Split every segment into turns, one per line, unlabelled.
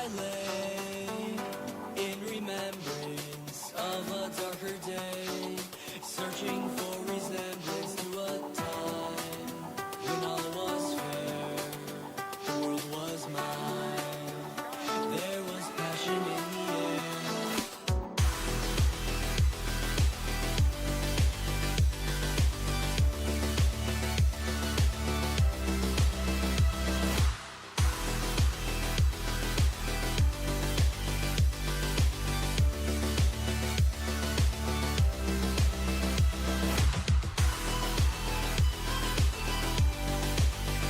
I lay in remembrance of a darker day, searching for resemblance to a time when all was fair, the world was mine, there was passion in the air.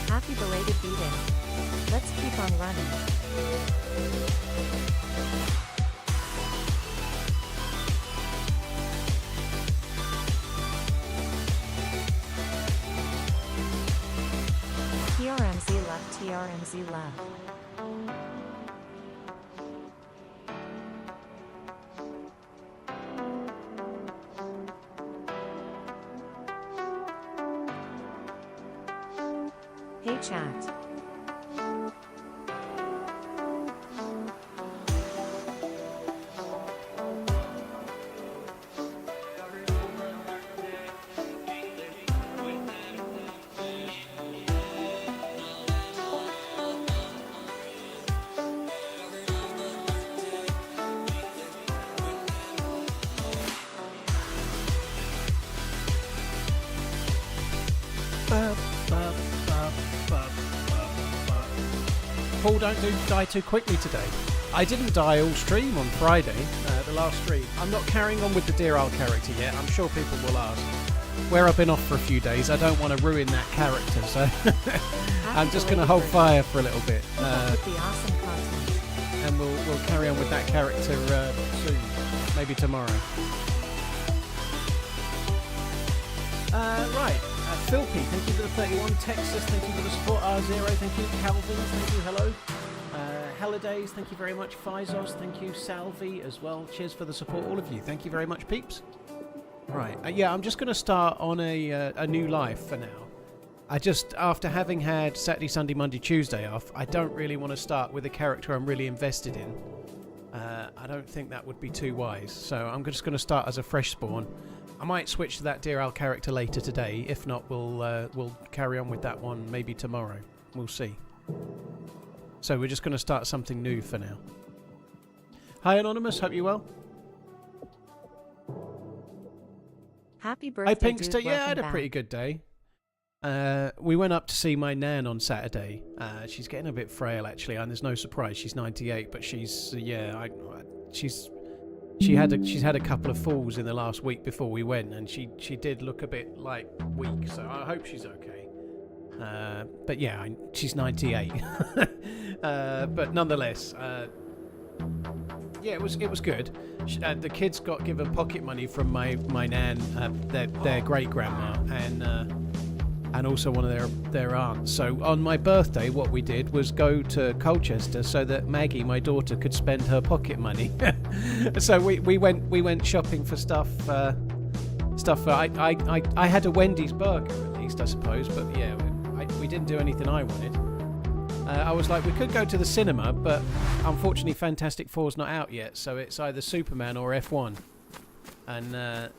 Happy belated B-Day. Let's keep on running. TRMZ left, TRMZ left. Hey chat.
Paul, don't die too quickly today. I didn't die all stream on Friday, the last stream. I'm not carrying on with the Dear Owl character yet. I'm sure people will ask. Where I've been off for a few days, I don't want to ruin that character, so I'm just going to hold fire for a little bit.
The awesome content.
And we'll carry on with that character soon, maybe tomorrow. Right. Philpy, thank you for the 31. Texas, thank you for the support. R0, thank you. Calvin, thank you. Hello. Holidays, thank you very much. Phizos, thank you. Salvi as well. Cheers for the support, all of you. Thank you very much, peeps. Right. Yeah, I'm just going to start on a new life for now. I just, after having had Saturday, Sunday, Monday, Tuesday off, I don't really want to start with a character I'm really invested in. I don't think that would be too wise. So I'm just going to start as a fresh spawn. I might switch to that Dear Owl character later today. If not, we'll carry on with that one maybe tomorrow. We'll see. So we're just going to start something new for now. Hi Anonymous, hope you're well.
Happy birthday,
Hi Pinkster,
dude.
yeah, I had a
Welcome
pretty good day. We went up to see my nan on Saturday. She's getting a bit frail actually, and there's no surprise. She's 98, but she's she's had a couple of falls in the last week before we went, and she did look a bit like weak. So I hope she's okay. But yeah, she's 98. But nonetheless, yeah, it was good. The kids got given pocket money from my nan, their great grandma, and also one of their aunts. So on my birthday, what we did was go to Colchester so that Maggie, my daughter, could spend her pocket money. So we went shopping for stuff. I had a Wendy's burger at least, I suppose. But yeah, we didn't do anything I wanted. I was like, we could go to the cinema, but unfortunately Fantastic Four's not out yet, so it's either Superman or F1. And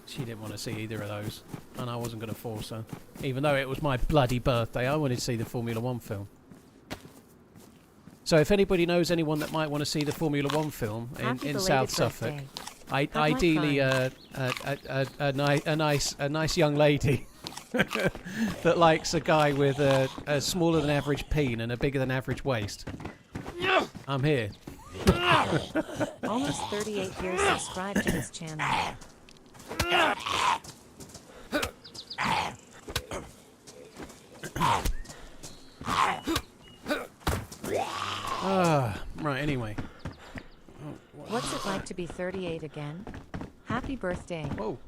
she didn't want to see either of those, and I wasn't going to force her. Even though it was my bloody birthday, I wanted to see the Formula 1 film. So if anybody knows anyone that might want to see the Formula 1 film in South Suffolk, ideally a nice young lady that likes a guy with a smaller than average peen and a bigger than average waist. I'm here.
Almost 38 years subscribed to this channel.
Right, anyway.
What's it like to be 38 again? Happy birthday.
Whoa.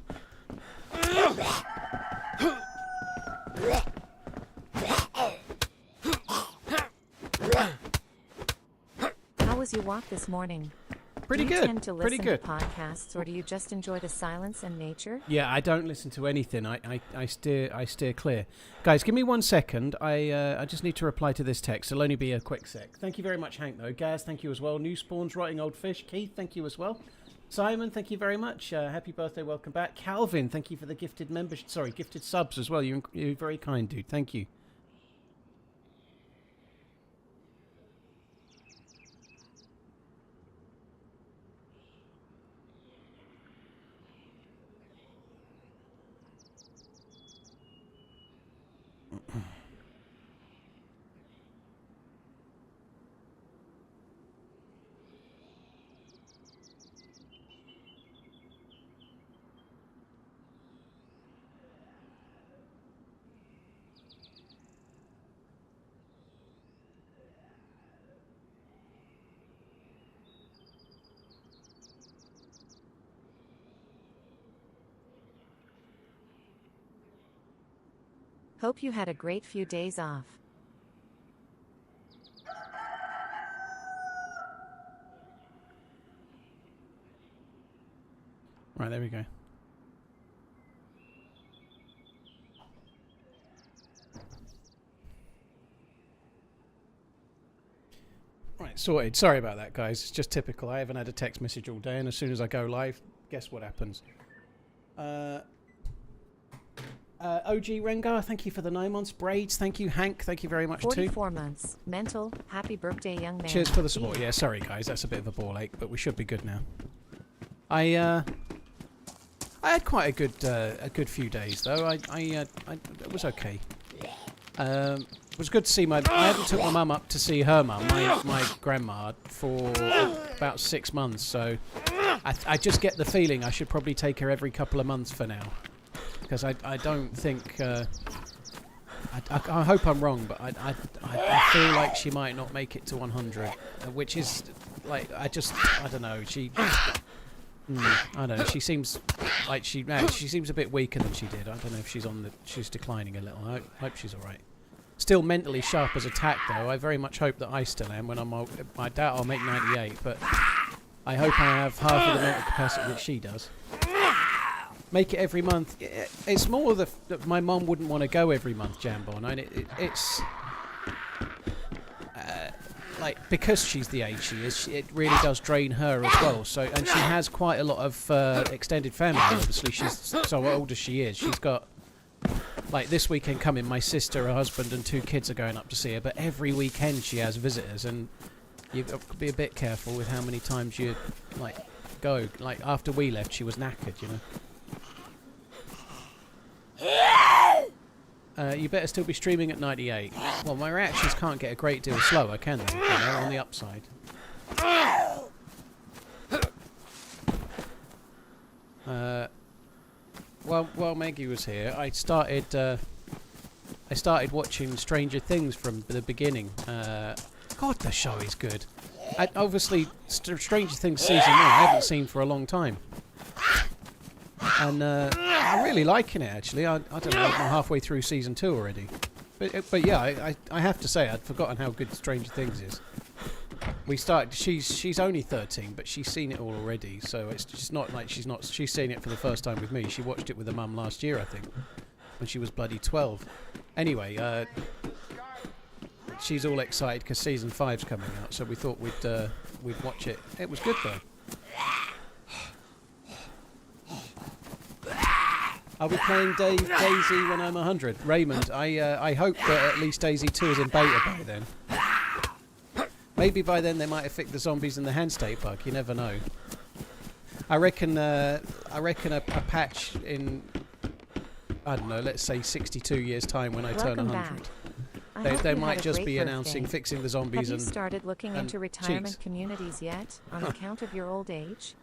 How was your walk this morning?
Pretty
do you
good.
tend to
Pretty
listen
good.
to podcasts, or do you just enjoy the silence and nature?
Yeah, I don't listen to anything. I steer clear. Guys, give me 1 second. I just need to reply to this text. It'll only be a quick sec. Thank you very much, Hank, though. Gaz, thank you as well. New Spawns, Rotting Old Fish. Keith, thank you as well. Simon, thank you very much. Happy birthday, welcome back. Calvin, thank you for the gifted membership. Sorry, gifted subs as well. You're very kind, dude. Thank you.
Hope you had a great few days off.
Right, there we go. Right, sorted. Sorry about that, guys. It's just typical. I haven't had a text message all day, and as soon as I go live, guess what happens? OG Rengar, thank you for the 9 months. Braids, thank you. Hank, thank you very much
44
too.
months. Mental. Happy birthday, young man.
Cheers for the support. Yeah, sorry guys, that's a bit of a ball ache, but we should be good now. I had quite a good few days though. It was okay. It was good to see I hadn't took my mum up to see her mum, my grandma, for about 6 months. So I just get the feeling I should probably take her every couple of months for now. Because I don't think I hope I'm wrong, but I feel like she might not make it to 100, which is like I don't know. I don't know. She seems like she seems a bit weaker than she did. I don't know if she's declining a little. I hope she's all right. Still mentally sharp as a tack though. I very much hope that I still am when I'm old. I doubt I'll make 98, but I hope I have half of the mental capacity that she does. Make it every month. It's more that my mum wouldn't want to go every month, Jambon. I mean, it's like because she's the age she is, it really does drain her as well. So, and she has quite a lot of extended family. Obviously, she's so old as she is. She's got like this weekend coming. My sister, her husband, and 2 kids are going up to see her. But every weekend she has visitors, and you've got to be a bit careful with how many times you like go. Like after we left, she was knackered, you know. You better still be streaming at 98. Well, my reactions can't get a great deal slower, can they? You know, on the upside. While Maggie was here, I started watching Stranger Things from the beginning. God, the show is good. Obviously, Stranger Things season 1 I haven't seen for a long time. And I'm really liking it actually. I don't know, I'm halfway through season 2 already. But yeah, I have to say I'd forgotten how good Stranger Things is. She's only 13, but she's seen it all already. So it's just not like she's seen it for the first time with me. She watched it with her mum last year, I think, when she was bloody 12. Anyway, she's all excited because season 5's coming out. So we thought we'd watch it. It was good though. I'll be playing DayZ when I'm 100. Raymond, I hope that at least DayZ 2 is in beta by then. Maybe by then they might have fixed the zombies and the hand state bug. You never know. I reckon a patch in, I don't know, let's say 62 years time when I turn 100. They might just be announcing fixing the zombies.
Have you started looking into retirement communities yet on account of your old age?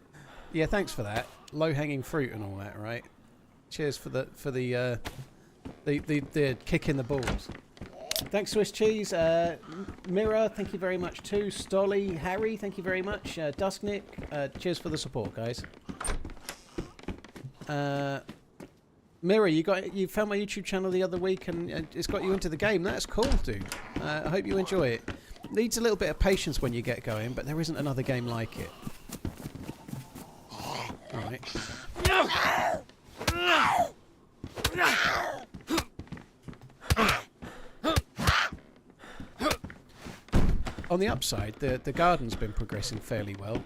Yeah, thanks for that. Low-hanging fruit and all that, right? Cheers for the kick in the balls. Thanks, Swiss Cheese. Mira, thank you very much too. Stolly, Harry, thank you very much. Dusknick, cheers for the support, guys. Mira, you found my YouTube channel the other week and it's got you into the game. That's cool, dude. I hope you enjoy it. Needs a little bit of patience when you get going, but there isn't another game like it. Alright. On the upside, the garden's been progressing fairly well.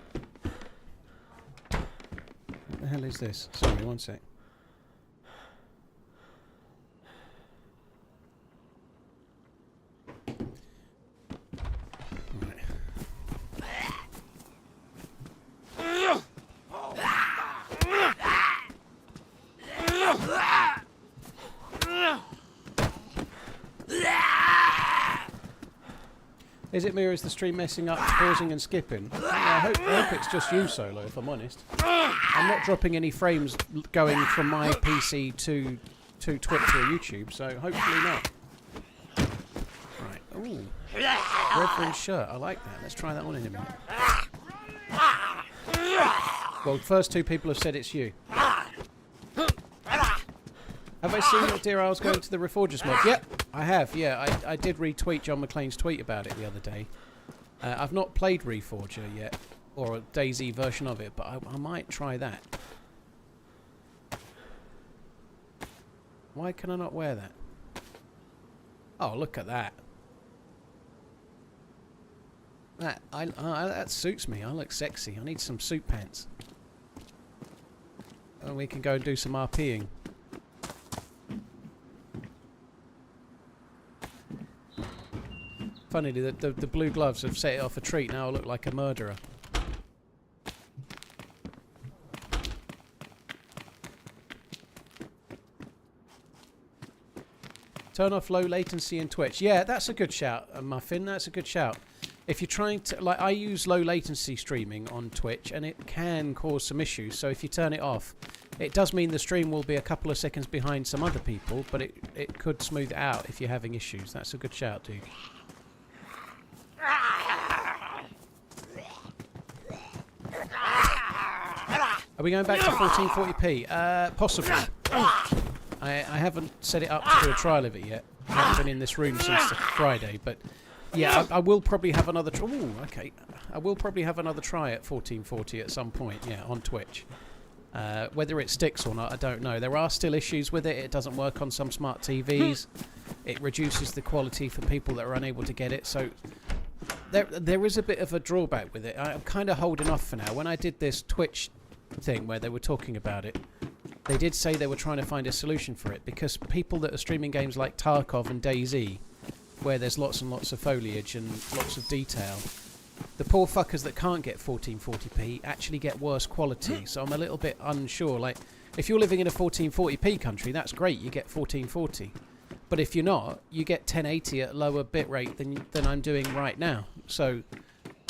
What the hell is this? Sorry, one sec. Is it me or is the stream messing up, pausing and skipping? Yeah, I hope it's just you, Solo, if I'm honest. I'm not dropping any frames going from my PC to Twitch or YouTube, so hopefully not. Right. Ooh. Reverend shirt. I like that. Let's try that one in a minute. Well, the first two people have said it's you. Have I seen that Dear Isle's going to the Reforgers mod? Yep, I have, yeah. I did retweet John McClane's tweet about it the other day. I've not played Reforger yet, or a DayZ version of it, but I might try that. Why can I not wear that? Oh, look at that. That suits me. I look sexy. I need some suit pants. And we can go and do some RPing. Funnily, the blue gloves have set it off a treat. Now I look like a murderer. Turn off low latency in Twitch. Yeah, that's a good shout, Muffin. That's a good shout. If you're trying to... Like, I use low latency streaming on Twitch, and it can cause some issues. So if you turn it off, it does mean the stream will be a couple of seconds behind some other people, but it could smooth it out if you're having issues. That's a good shout, dude. Are we going back to 1440p? Possibly. I haven't set it up to do a trial of it yet. I haven't been in this room since Friday, but yeah, I will probably have another. Ooh, okay. I will probably have another try at 1440 at some point. Yeah, on Twitch. Whether it sticks or not, I don't know. There are still issues with it. It doesn't work on some smart TVs. It reduces the quality for people that are unable to get it. So there is a bit of a drawback with it. I'm kind of holding off for now. When I did this Twitch thing where they were talking about it, they did say they were trying to find a solution for it, because people that are streaming games like Tarkov and DayZ, where there's lots and lots of foliage and lots of detail, the poor fuckers that can't get 1440p actually get worse quality. So I'm a little bit unsure. Like, if you're living in a 1440p country, that's great, you get 1440. But if you're not, you get 1080 at lower bitrate than I'm doing right now. So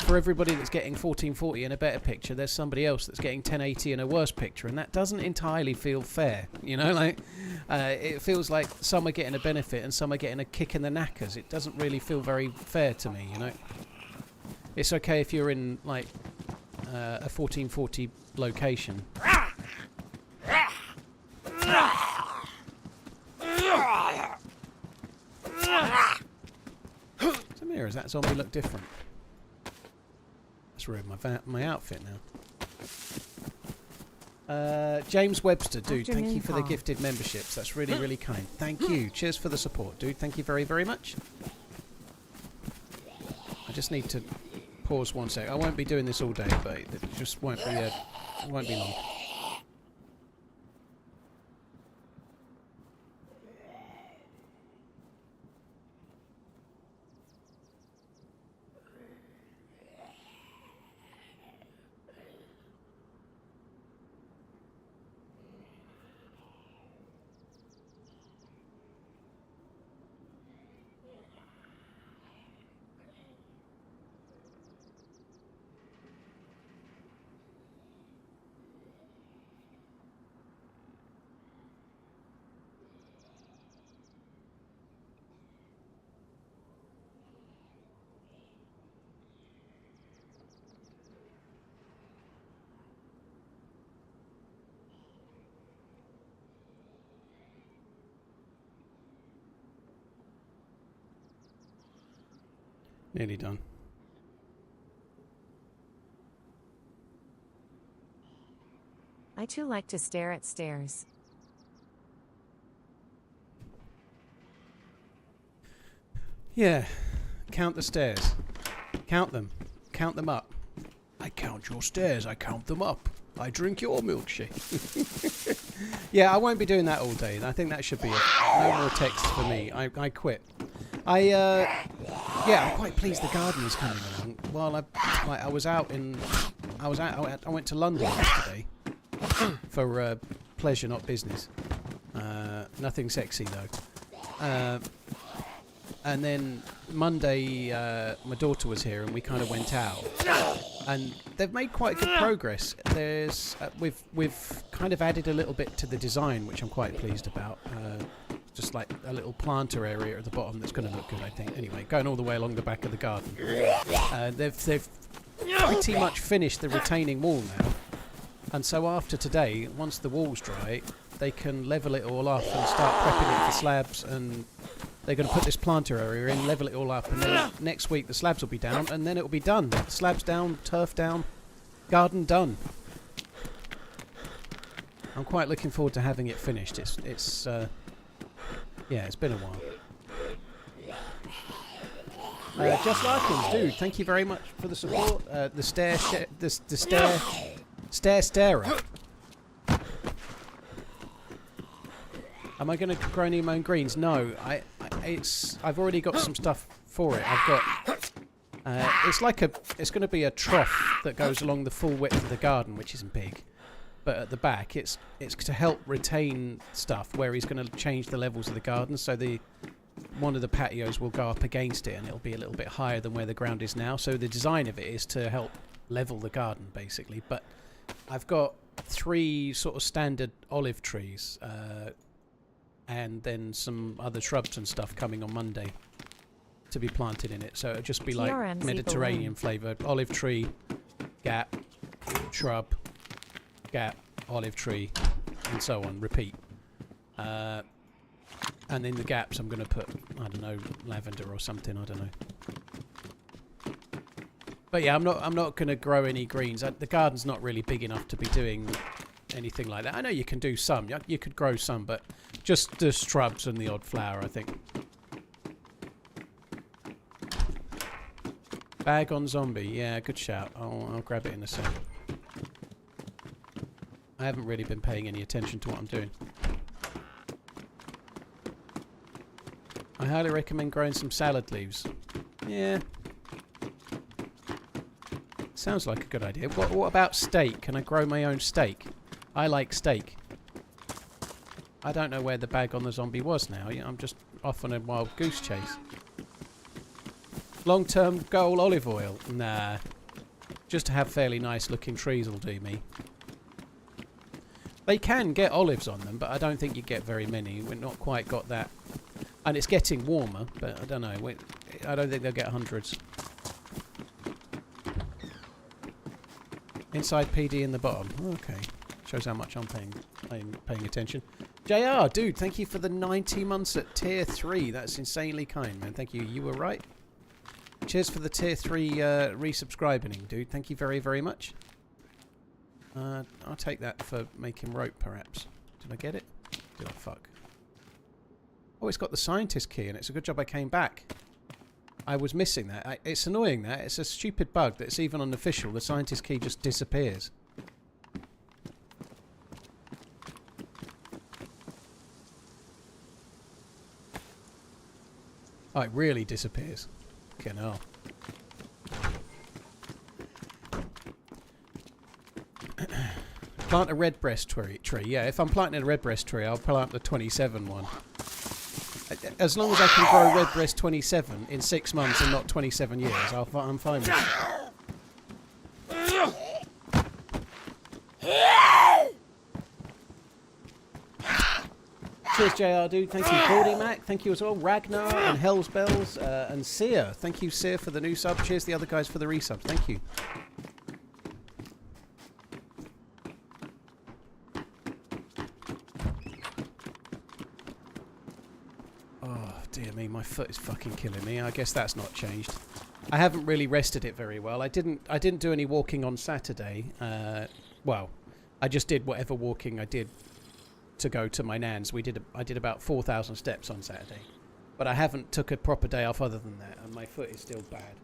for everybody that's getting 1440 in a better picture, there's somebody else that's getting 1080 in a worse picture, and that doesn't entirely feel fair. You know, like it feels like some are getting a benefit and some are getting a kick in the knackers. It doesn't really feel very fair to me, you know. It's okay if you're in like a 1440 location. Samir, does that zombie look different? That's ruined my outfit now. James Webster, dude, thank you for the gifted memberships. That's really, really kind. Thank you. Cheers for the support, dude. Thank you very, very much. I just need to pause one sec. I won't be doing this all day, but it just won't be long. Nearly done.
I too like to stare at stairs.
Yeah. Count the stairs. Count them. Count them up. I count your stairs. I count them up. I drink your milkshake. Yeah, I won't be doing that all day. I think that should be it. No more text for me. I quit. Yeah, I'm quite pleased the garden is coming along. While I was out in, I went to London yesterday for pleasure, not business. Nothing sexy though. And then Monday, my daughter was here, and we kind of went out, and they've made quite good progress. There's we've kind of added a little bit to the design, which I'm quite pleased about. Just like a little planter area at the bottom that's going to look good, I think. Anyway, going all the way along the back of the garden. They've pretty much finished the retaining wall now, and so after today, once the wall's dry, they can level it all up and start prepping it for slabs, and they're going to put this planter area in, level it all up, and then next week the slabs will be down, and then it will be done. Slabs down, turf down, garden done. I'm quite looking forward to having it finished. Yeah, it's been a while. Just Larkins, dude, thank you very much for the support. The starer. Am I going to grow any of my own greens? No, I've already got some stuff for it. I've got it's going to be a trough that goes along the full width of the garden, which isn't big, but at the back it's to help retain stuff where he's going to change the levels of the garden, so one of the patios will go up against it and it'll be a little bit higher than where the ground is now. So the design of it is to help level the garden basically. But I've got 3 sort of standard olive trees, and then some other shrubs and stuff coming on Monday to be planted in it. So it'll just be like
TRMZ
Mediterranean flavour. Olive tree, gap, shrub, gap, olive tree, and so on. Repeat. And in the gaps I'm going to put, I don't know, lavender or something. I don't know. But yeah, I'm not going to grow any greens. The garden's not really big enough to be doing anything like that. I know you can do some. You could grow some, but just the shrubs and the odd flower, I think. Bag on zombie. Yeah, good shout. I'll grab it in a sec. I haven't really been paying any attention to what I'm doing. I highly recommend growing some salad leaves. Yeah. Sounds like a good idea. What about steak? Can I grow my own steak? I like steak. I don't know where the bag on the zombie was now. I'm just off on a wild goose chase. Long-term goal, olive oil. Nah. Just to have fairly nice looking trees will do me. They can get olives on them, but I don't think you get very many. We've not quite got that. And it's getting warmer, but I don't know. I don't think they'll get hundreds. Inside PD in the bottom. Okay. Shows how much I'm paying attention. JR, dude, thank you for the 90 months at tier 3. That's insanely kind, man. Thank you. You were right. Cheers for the tier 3 resubscribing, dude. Thank you very, very much. I'll take that for making rope, perhaps. Did I get it? Did I? Fuck. Oh, it's got the scientist key, and it's a good job I came back. I was missing that. It's annoying, that. It's a stupid bug that's even unofficial. The scientist key just disappears. Oh, it really disappears. Okay, no. Plant a redbreast tree. Yeah, if I'm planting a redbreast tree, I'll plant the 27 one. As long as I can grow redbreast 27 in 6 months and not 27 years, I'm fine with it. Cheers, JR, dude. Thank you, Baldy Mac. Thank you as well, Ragnar and Hell's Bells and Sear. Thank you, Sear, for the new sub. Cheers, the other guys, for the resubs. Thank you. Dear me, my foot is fucking killing me. I guess that's not changed. I haven't really rested it very well. I didn't do any walking on Saturday. Well, I just did whatever walking I did to go to my nan's. I did about 4,000 steps on Saturday, but I haven't took a proper day off other than that, and my foot is still bad.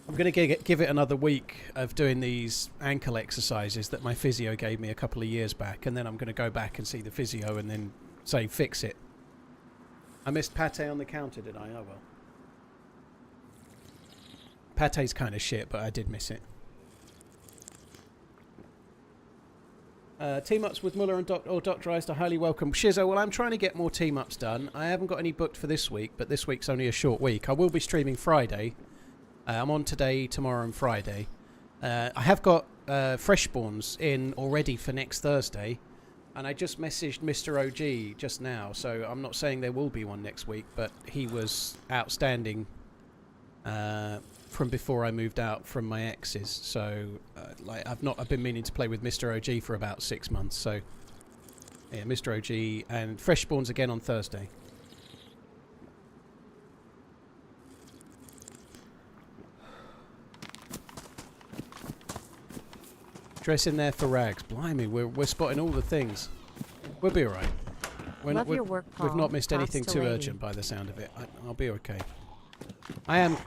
I'm going to give it another week of doing these ankle exercises that my physio gave me a couple of years back, and then I'm going to go back and see the physio and then say fix it. I missed pate on the counter, did I? Oh well. Pate's kind of shit, but I did miss it. Team-ups with Muller and Dr. Ice are highly welcome. Shizzo, well, I'm trying to get more team-ups done. I haven't got any booked for this week, but this week's only a short week. I will be streaming Friday. I'm on today, tomorrow and Friday. I have got Freshborns in already for next Thursday. And I just messaged Mr. OG just now, so I'm not saying there will be one next week, but he was outstanding from before I moved out from my ex's. So I've been meaning to play with Mr. OG for about 6 months. So yeah, Mr. OG and Freshborns again on Thursday. Dress in there for rags. Blimey, we're spotting all the things. We'll be alright.
Love your work, Paul.
We've not missed
Props
anything
to
too
Lady.
urgent by the sound of it. I'll be okay. I'm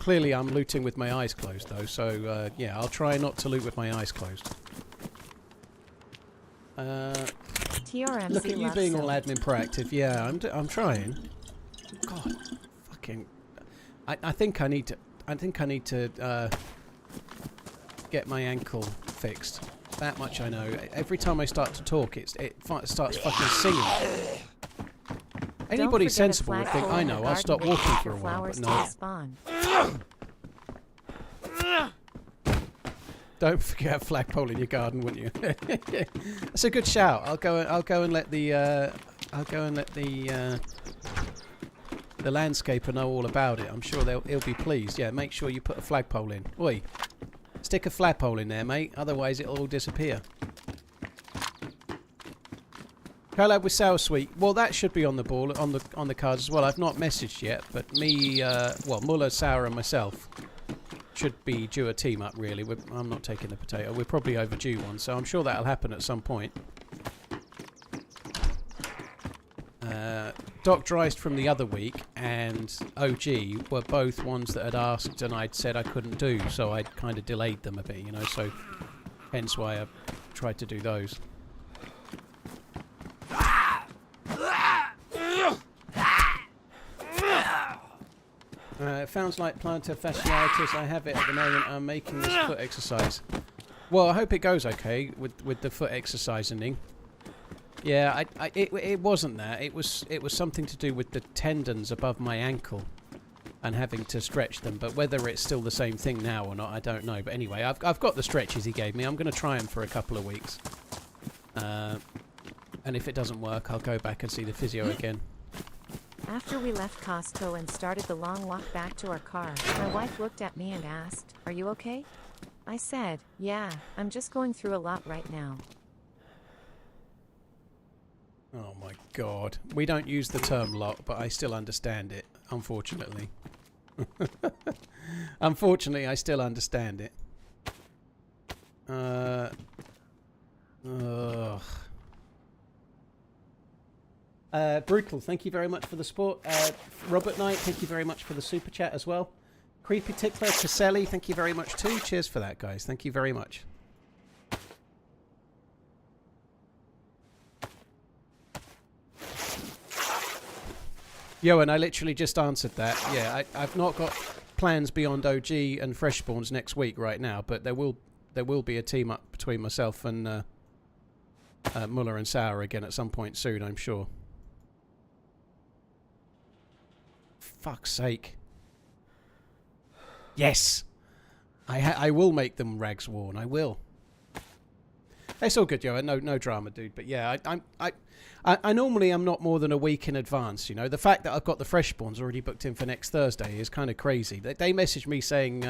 looting with my eyes closed though, so yeah, I'll try not to loot with my eyes closed.
TRMZ
Look at you being all admin proactive. Yeah, I'm trying. God, fucking. I think I need to get my ankle fixed. That much I know. Every time I start to talk, it starts fucking singing. Anybody sensible would think, I know, I'll stop walking for a while, but no. Don't forget a flagpole in your garden, wouldn't you? That's a good shout. I'll go and let the landscaper know all about it. I'm sure he'll be pleased. Yeah, make sure you put a flagpole in. Oi. Stick a flagpole in there, mate. Otherwise, it'll all disappear. Collab with Sour Sweet. Well, that should be on the ball, on the cards as well. I've not messaged yet, but me, Muller, Sour, and myself should be due a team up. Really, I'm not taking the potato. We're probably overdue one, so I'm sure that'll happen at some point. Doc Dreist from the other week and OG were both ones that had asked and I'd said I couldn't do, so I'd kind of delayed them a bit, you know, so hence why I tried to do those. It sounds like plantar fasciitis. I have it at the moment. I'm making this foot exercise. Well, I hope it goes okay with the foot exercising. Yeah, it wasn't that. It was something to do with the tendons above my ankle and having to stretch them. But whether it's still the same thing now or not, I don't know. But anyway, I've got the stretches he gave me. I'm going to try them for a couple of weeks. And if it doesn't work, I'll go back and see the physio again.
After we left Costco and started the long walk back to our car, my wife looked at me and asked, "Are you okay?" I said, "Yeah, I'm just going through a lot right now."
Oh my god. We don't use the term lot, but I still understand it, unfortunately. Unfortunately, I still understand it. Brutal, thank you very much for the support. Robert Knight, thank you very much for the super chat as well. Creepy Tickler, Caselli, thank you very much too. Cheers for that, guys. Thank you very much. Yo, and I literally just answered that. Yeah, I've not got plans beyond OG and Freshborns next week right now, but there will be a team up between myself and Muller and Sauer again at some point soon, I'm sure. Fuck's sake. Yes! I will make them rags worn, I will. It's all good, Joe. No drama, dude. But yeah, I normally am not more than a week in advance. You know, the fact that I've got the Freshborns already booked in for next Thursday is kind of crazy. They messaged me saying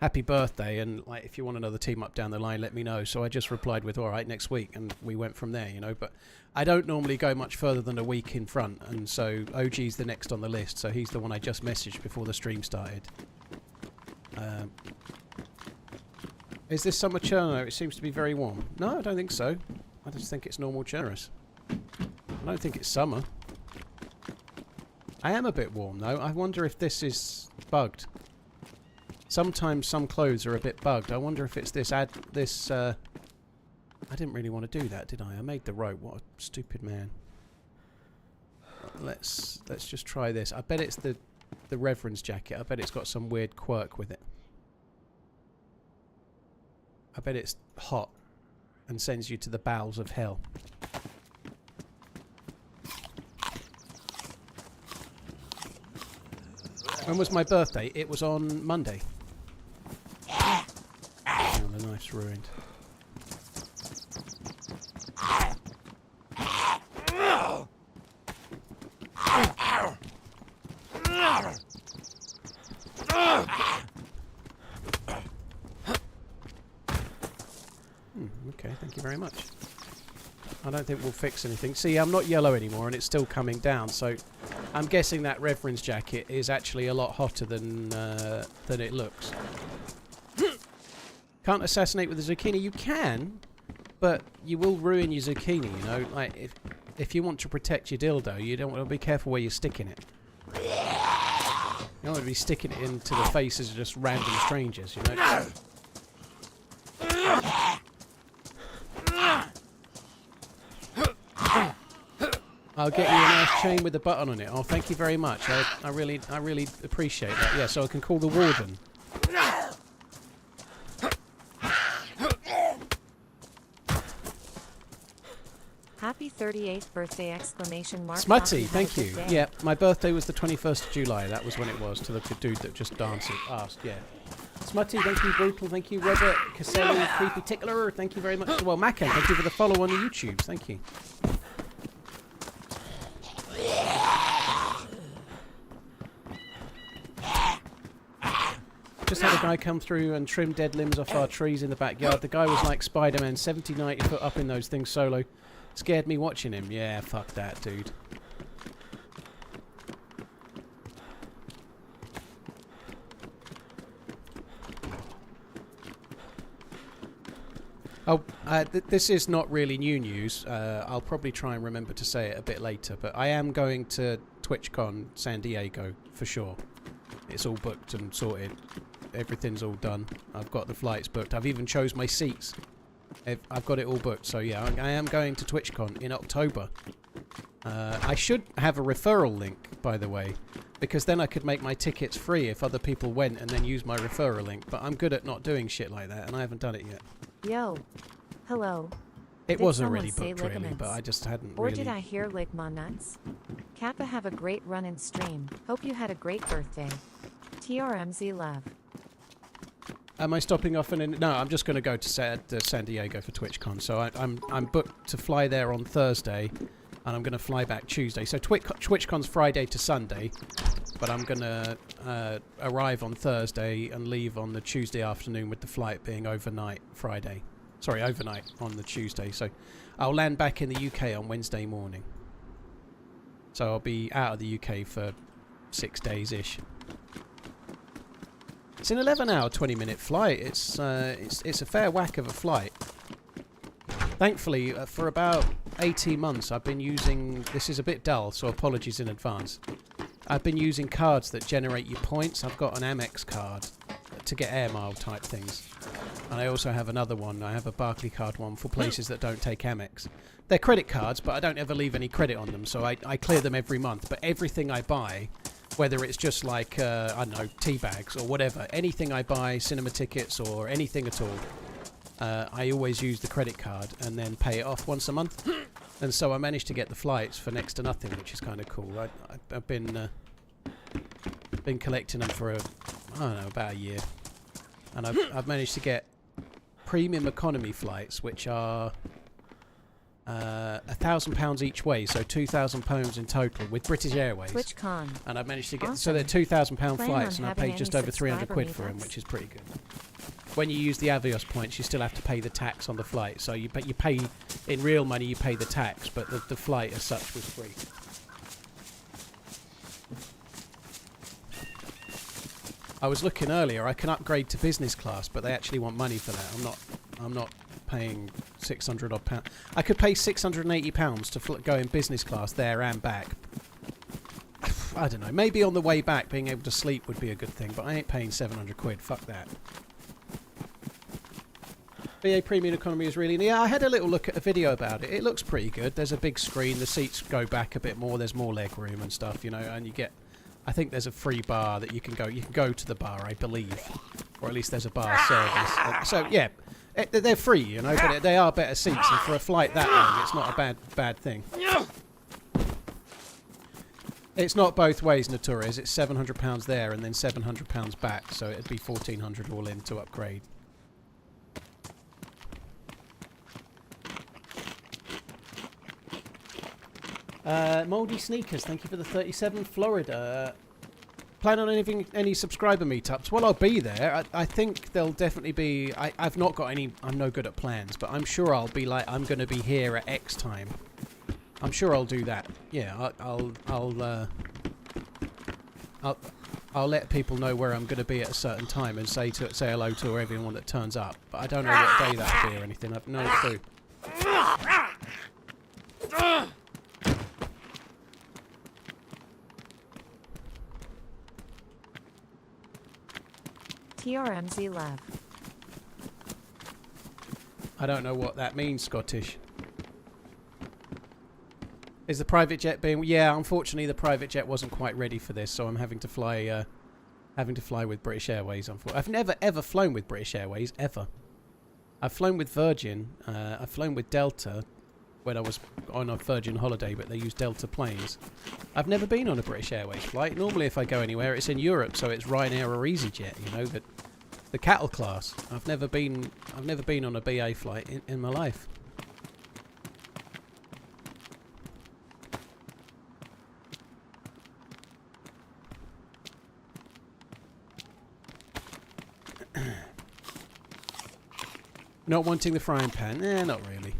happy birthday and like if you want another team up down the line, let me know. So I just replied with all right next week, and we went from there. You know, but I don't normally go much further than a week in front, and so OG's the next on the list. So he's the one I just messaged before the stream started. Is this summer Chernarus? It seems to be very warm. No, I don't think so. I just think it's normal Chernarus. I don't think it's summer. I am a bit warm though. I wonder if this is bugged. Sometimes some clothes are a bit bugged. I wonder if it's this I didn't really want to do that, did I? I made the rope. What a stupid man. Let's just try this. I bet it's the Reverend's jacket. I bet it's got some weird quirk with it. I bet it's hot and sends you to the bowels of hell. When was my birthday? It was on Monday. Oh, the knife's ruined. Okay, thank you very much. I don't think we'll fix anything. See, I'm not yellow anymore and it's still coming down, so I'm guessing that Reverend's jacket is actually a lot hotter than it looks. Can't assassinate with a zucchini. You can, but you will ruin your zucchini, you know. Like, if you want to protect your dildo, you don't want to be careful where you're sticking it. You don't want to be sticking it into the faces of just random strangers, you know. I'll get you a nice chain with a button on it. Oh, thank you very much. I really appreciate that. Yeah, so I can call the warden.
Happy 38th birthday! Exclamation mark.
Smutty, thank you. Yeah, my birthday was the 21st of July. That was when it was. To the dude that just asked. Yeah. Smutty, thank you. Brutal, thank you. Robert Caselli, Creepy Tickler, thank you very much. Well, Macca, thank you for the follow on the YouTube. Thank you. Just had a guy come through and trim dead limbs off our trees in the backyard. The guy was like Spider-Man, 70, 90 foot up in those things solo. Scared me watching him. Yeah, fuck that, dude. Oh, this is not really new news. I'll probably try and remember to say it a bit later, but I am going to TwitchCon San Diego for sure. It's all booked and sorted. Everything's all done. I've got the flights booked. I've even chose my seats. I've got it all booked. So yeah, I am going to TwitchCon in October. I should have a referral link, by the way, because then I could make my tickets free if other people went and then use my referral link. But I'm good at not doing shit like that, and I haven't done it yet.
Yo. Hello.
It
Did
was
someone
already
say
booked, really,
ligaments?
but I just hadn't
Or
really...
did I hear lick my nuts? Kappa, have a great run and stream. Hope you had a great birthday. TRMZ love.
Am I stopping off? No, I'm just going to go to San Diego for TwitchCon. So I'm booked to fly there on Thursday, and I'm going to fly back Tuesday. So TwitchCon's Friday to Sunday, but I'm going to arrive on Thursday and leave on the Tuesday afternoon, with the flight being overnight Friday. Sorry, overnight on the Tuesday. So I'll land back in the UK on Wednesday morning. So I'll be out of the UK for 6 days-ish. It's an 11-hour, 20-minute flight. It's a fair whack of a flight. Thankfully, for about 18 months, I've been using... This is a bit dull, so apologies in advance. I've been using cards that generate you points. I've got an Amex card to get air mile type things. And I also have another one. I have a Barclaycard one for places that don't take Amex. They're credit cards, but I don't ever leave any credit on them, so I clear them every month. But everything I buy... Whether it's just like, I don't know, tea bags or whatever. Anything I buy, cinema tickets or anything at all, I always use the credit card and then pay it off once a month. And so I managed to get the flights for next to nothing, which is kind of cool. I've been collecting them for, I don't know, about a year. And I've managed to get premium economy flights, which are... £1,000 each way, so £2,000 in total with British Airways.
TwitchCon.
And I've managed to get...
Awesome.
So they're £2,000
Plan
flights,
on
and I
having
paid just
any
over 300 quid for them,
subscriber
which is pretty good. When you use the Avios points, you still have to pay the tax on the flight. So you pay in real money, you pay the tax, but the flight as such was free. I was looking earlier. I can upgrade to business class, but they actually want money for that. I'm not paying 600 odd pounds. I could pay 680 pounds to go in business class there and back. I don't know. Maybe on the way back, being able to sleep would be a good thing, but I ain't paying 700 quid. Fuck that. BA Premium Economy is really... Yeah, I had a little look at a video about it. It looks pretty good. There's a big screen. The seats go back a bit more. There's more leg room and stuff, you know, and you get... I think there's a free bar that you can go... You can go to the bar, I believe. Or at least there's a bar service. So, yeah, they're free, you know, but they are better seats. And for a flight that long, it's not a bad thing. It's not both ways, Notorious. It's £700 there and then £700 back. So it'd be £1,400 all in to upgrade. Mouldy Sneakers, thank you for the 37. Florida. Plan on any subscriber meetups? Well, I'll be there. I think there'll definitely be... I've not got any... I'm no good at plans, but I'm sure I'll be like... I'm going to be here at X time. I'm sure I'll do that. Yeah, I'll let people know where I'm going to be at a certain time and say hello to everyone that turns up. But I don't know what day that'll be or anything. I've no clue.
TRMZ love.
I don't know what that means, Scottish. Is the private jet being... Yeah, unfortunately the private jet wasn't quite ready for this, so I'm having to fly with British Airways. I've never ever flown with British Airways, ever. I've flown with Virgin, I've flown with Delta when I was on a Virgin holiday, but they use Delta planes. I've never been on a British Airways flight. Normally if I go anywhere it's in Europe, so it's Ryanair or EasyJet, you know, the cattle class. I've never been on a BA flight in my life. Not wanting the frying pan? Not really.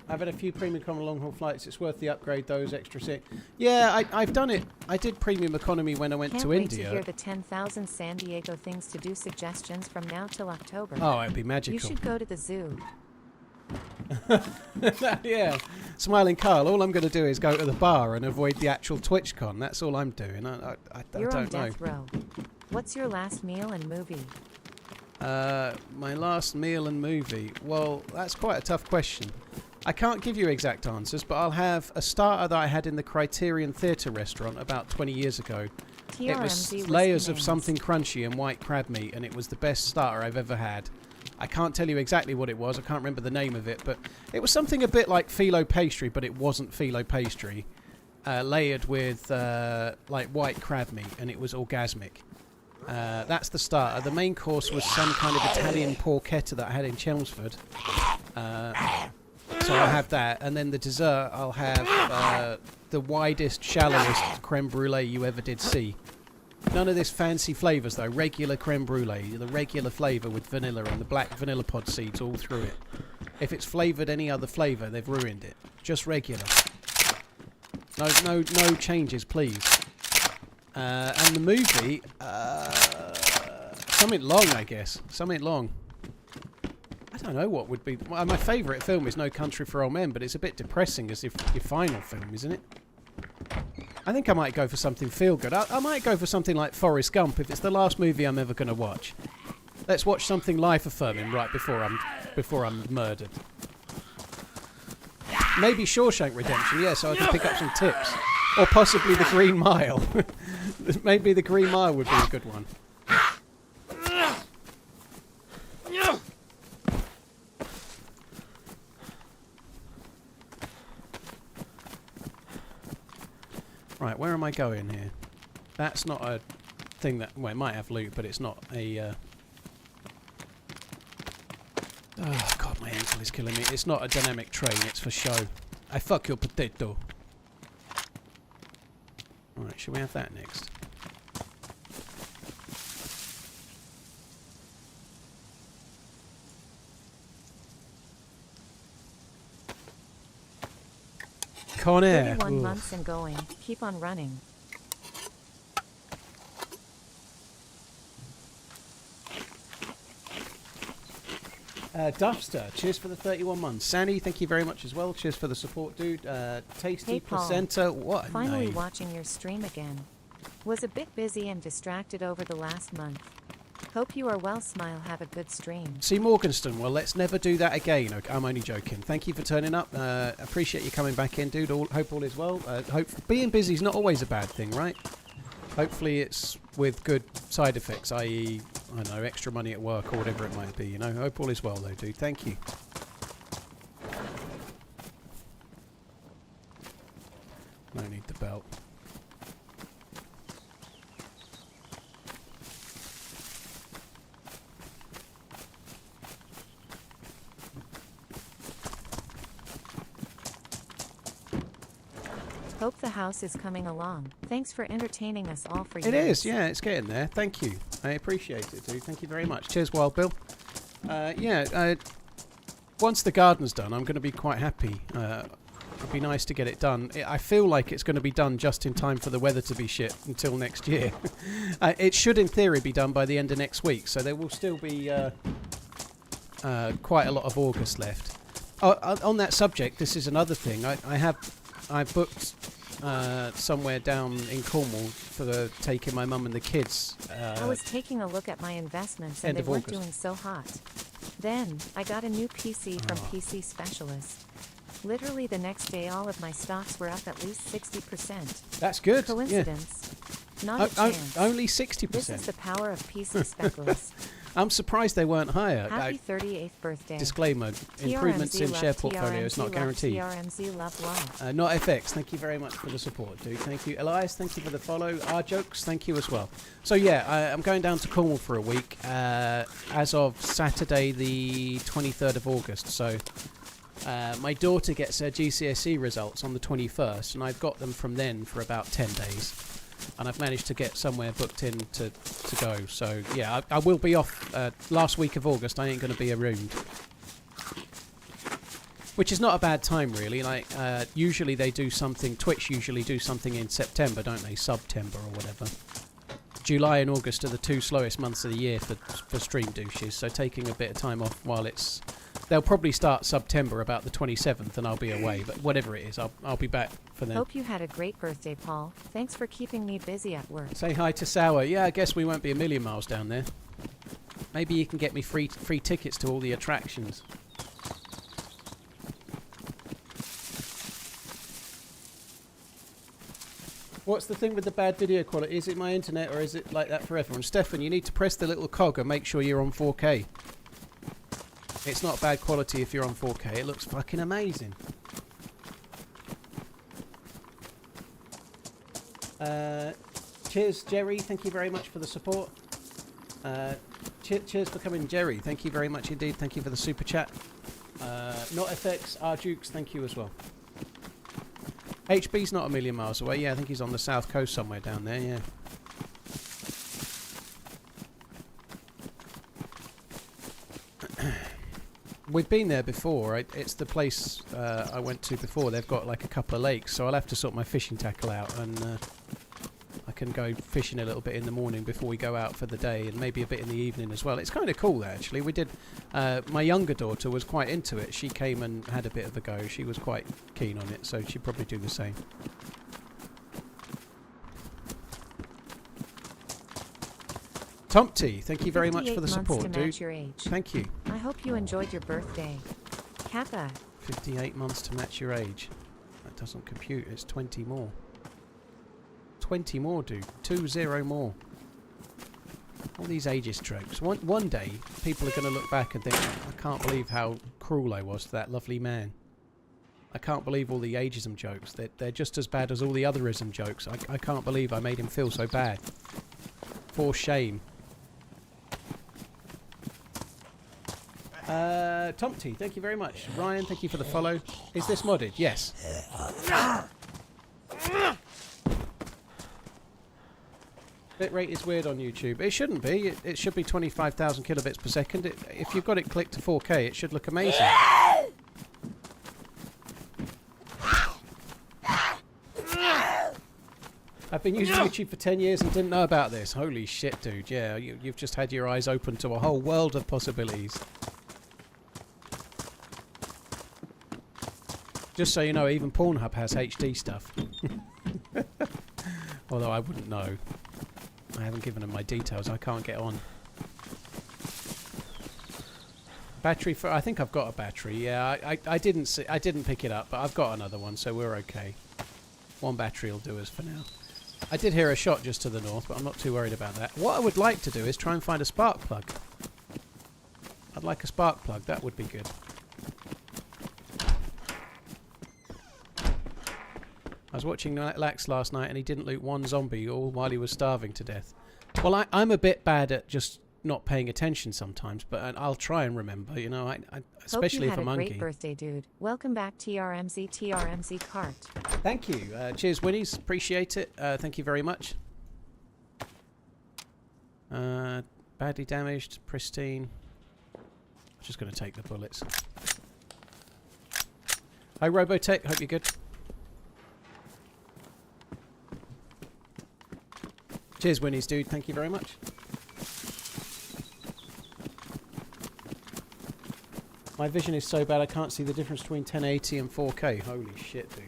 I've had a few premium economy long-haul flights. It's worth the upgrade, those extra seats. Yeah, I've done it. I did premium economy when I went to India.
Can't wait to hear the 10,000 San Diego things to do suggestions from now till October.
Oh, it'd be magical.
You should go to the zoo.
Yeah. Smiling Carl, all I'm going to do is go to the bar and avoid the actual TwitchCon. That's all I'm doing. I
You're
don't
on
know.
death row. What's your last meal and movie?
My last meal and movie. Well, that's quite a tough question. I can't give you exact answers, but I'll have a starter that I had in the Criterion Theatre restaurant about 20 years ago. It was layers of something crunchy and white crab meat, and it was the best starter I've ever had. I can't tell you exactly what it was. I can't remember the name of it, but it was something a bit like phyllo pastry, but it wasn't phyllo pastry. Layered with like white crab meat, and it was orgasmic. That's the starter. The main course was some kind of Italian porchetta that I had in Chelmsford. So I'll have that, and then the dessert I'll have the widest, shallowest creme brulee you ever did see. None of this fancy flavours though. Regular creme brulee, the regular flavour with vanilla and the black vanilla pod seeds all through it. If it's flavoured any other flavour, they've ruined it. Just regular. No changes, please. And the movie, something long, I guess. Something long. I don't know what would be... Well, my favourite film is No Country for Old Men, but it's a bit depressing as if your final film, isn't it? I think I might go for something feel-good. I might go for something like Forrest Gump if it's the last movie I'm ever going to watch. Let's watch something life-affirming right before I'm murdered. Maybe Shawshank Redemption, yeah, so I can pick up some tips. Or possibly The Green Mile. Maybe The Green Mile would be a good one. Right, where am I going here? That's not a thing that... Well, it might have loot, but it's not a... Oh, God, my ankle is killing me. It's not a dynamic train, it's for show. I fuck your potato. Alright, should we have that next? Con Air.
31 months and going. Keep on running.
Duffster, cheers for the 31 months. Sandy, thank you very much as well. Cheers for the support, dude. Tasty
Hey, Paul.
Placenta, what a
Finally
name.
watching your stream again. Was a bit busy and distracted over the last month. Hope you are well, Smile. Have a good stream.
See Morganston, well, let's never do that again. Okay, I'm only joking. Thank you for turning up. Appreciate you coming back in, dude. Hope all is well. Being busy is not always a bad thing, right? Hopefully it's with good side effects, i.e., I don't know, extra money at work or whatever it might be, you know. Hope all is well, though, dude. Thank you. No need the belt.
Hope the house is coming along. Thanks for entertaining us all for years.
It is, yeah, it's getting there. Thank you. I appreciate it, dude. Thank you very much. Cheers, Wild Bill. Once the garden's done, I'm going to be quite happy. It'd be nice to get it done. I feel like it's going to be done just in time for the weather to be shit until next year. It should, in theory, be done by the end of next week, so there will still be quite a lot of August left. On that subject, this is another thing. I booked somewhere down in Cornwall for taking my mum and the kids.
I was taking a look at my investments and they weren't doing so hot. Then, I got a new PC from PC Specialist. Literally the next day all of my stocks were up at least 60%.
That's good.
Coincidence?
Yeah.
Not a chance.
Only 60%.
This is the power of PC Specialist.
I'm surprised they weren't higher.
Happy 38th birthday.
Disclaimer, improvements in share portfolios not guaranteed.
TRMZ love love.
Not FX, thank you very much for the support, dude. Thank you. Elias, thank you for the follow. Our jokes, thank you as well. So yeah, I'm going down to Cornwall for a week as of Saturday the 23rd of August. So my daughter gets her GCSE results on the 21st, and I've got them from then for about 10 days. And I've managed to get somewhere booked in to go. So, yeah, I will be off last week of August. I ain't going to be around. Which is not a bad time, really. Like, usually they do something... Twitch usually do something in September, don't they? September or whatever. July and August are the two slowest months of the year for stream douches. So taking a bit of time off while it's... They'll probably start September about the 27th and I'll be away. But whatever it is, I'll be back for then.
Hope you had a great birthday, Paul. Thanks for keeping me busy at work.
Say hi to Sour. Yeah, I guess we won't be a million miles down there. Maybe you can get me free tickets to all the attractions. What's the thing with the bad video quality? Is it my internet or is it like that for everyone? Stefan, you need to press the little cog and make sure you're on 4K. It's not bad quality if you're on 4K. It looks fucking amazing. Cheers, Jerry. Thank you very much for the support. Cheers for coming, Jerry. Thank you very much indeed. Thank you for the super chat. Not FX, Arjukes, thank you as well. HB's not a million miles away. Yeah, I think he's on the south coast somewhere down there, yeah. We've been there before. It's the place I went to before. They've got like a couple of lakes, so I'll have to sort my fishing tackle out and I can go fishing a little bit in the morning before we go out for the day, and maybe a bit in the evening as well. It's kind of cool actually. We did. My younger daughter was quite into it. She came and had a bit of a go. She was quite keen on it, so she'd probably do the same. Tomty, thank you very much for the support, dude.
Your age.
Thank you.
I hope you enjoyed your birthday. Kappa.
58 months to match your age. That doesn't compute. It's 20 more. 20 more, dude. 20 more. All these ageist tropes. One day, people are going to look back and think, I can't believe how cruel I was to that lovely man. I can't believe all the ageism jokes. They're just as bad as all the otherism jokes. I can't believe I made him feel so bad. For shame. Tomty, thank you very much. Ryan, thank you for the follow. Is this modded? Yes. Bitrate is weird on YouTube. It shouldn't be. It should be 25,000 kilobits per second. If you've got it clicked to 4K, it should look amazing. been using YouTube for 10 years and didn't know about this. Holy shit, dude. Yeah, you've just had your eyes open to a whole world of possibilities. Just so you know, even Pornhub has HD stuff. Although I wouldn't know. I haven't given them my details. I can't get on. Battery for... I think I've got a battery. Yeah, I didn't pick it up, but I've got another one, so we're okay. One battery will do us for now. I did hear a shot just to the north, but I'm not too worried about that. What I would like to do is try and find a spark plug. I'd like a spark plug. That would be good. I was watching Lax last night and he didn't loot one zombie all while he was starving to death. Well, I'm a bit bad at just not paying attention sometimes, but I'll try and remember, you know, especially if I'm hungry.
Great birthday, dude. Welcome back, TRMZ Cart.
Thank you. Cheers, Winnies. Appreciate it. Thank you very much. Badly damaged, pristine. I'm just going to take the bullets. Hi, Robotech. Hope you're good. Cheers, Winnies, dude. Thank you very much. My vision is so bad I can't see the difference between 1080 and 4K. Holy shit, dude.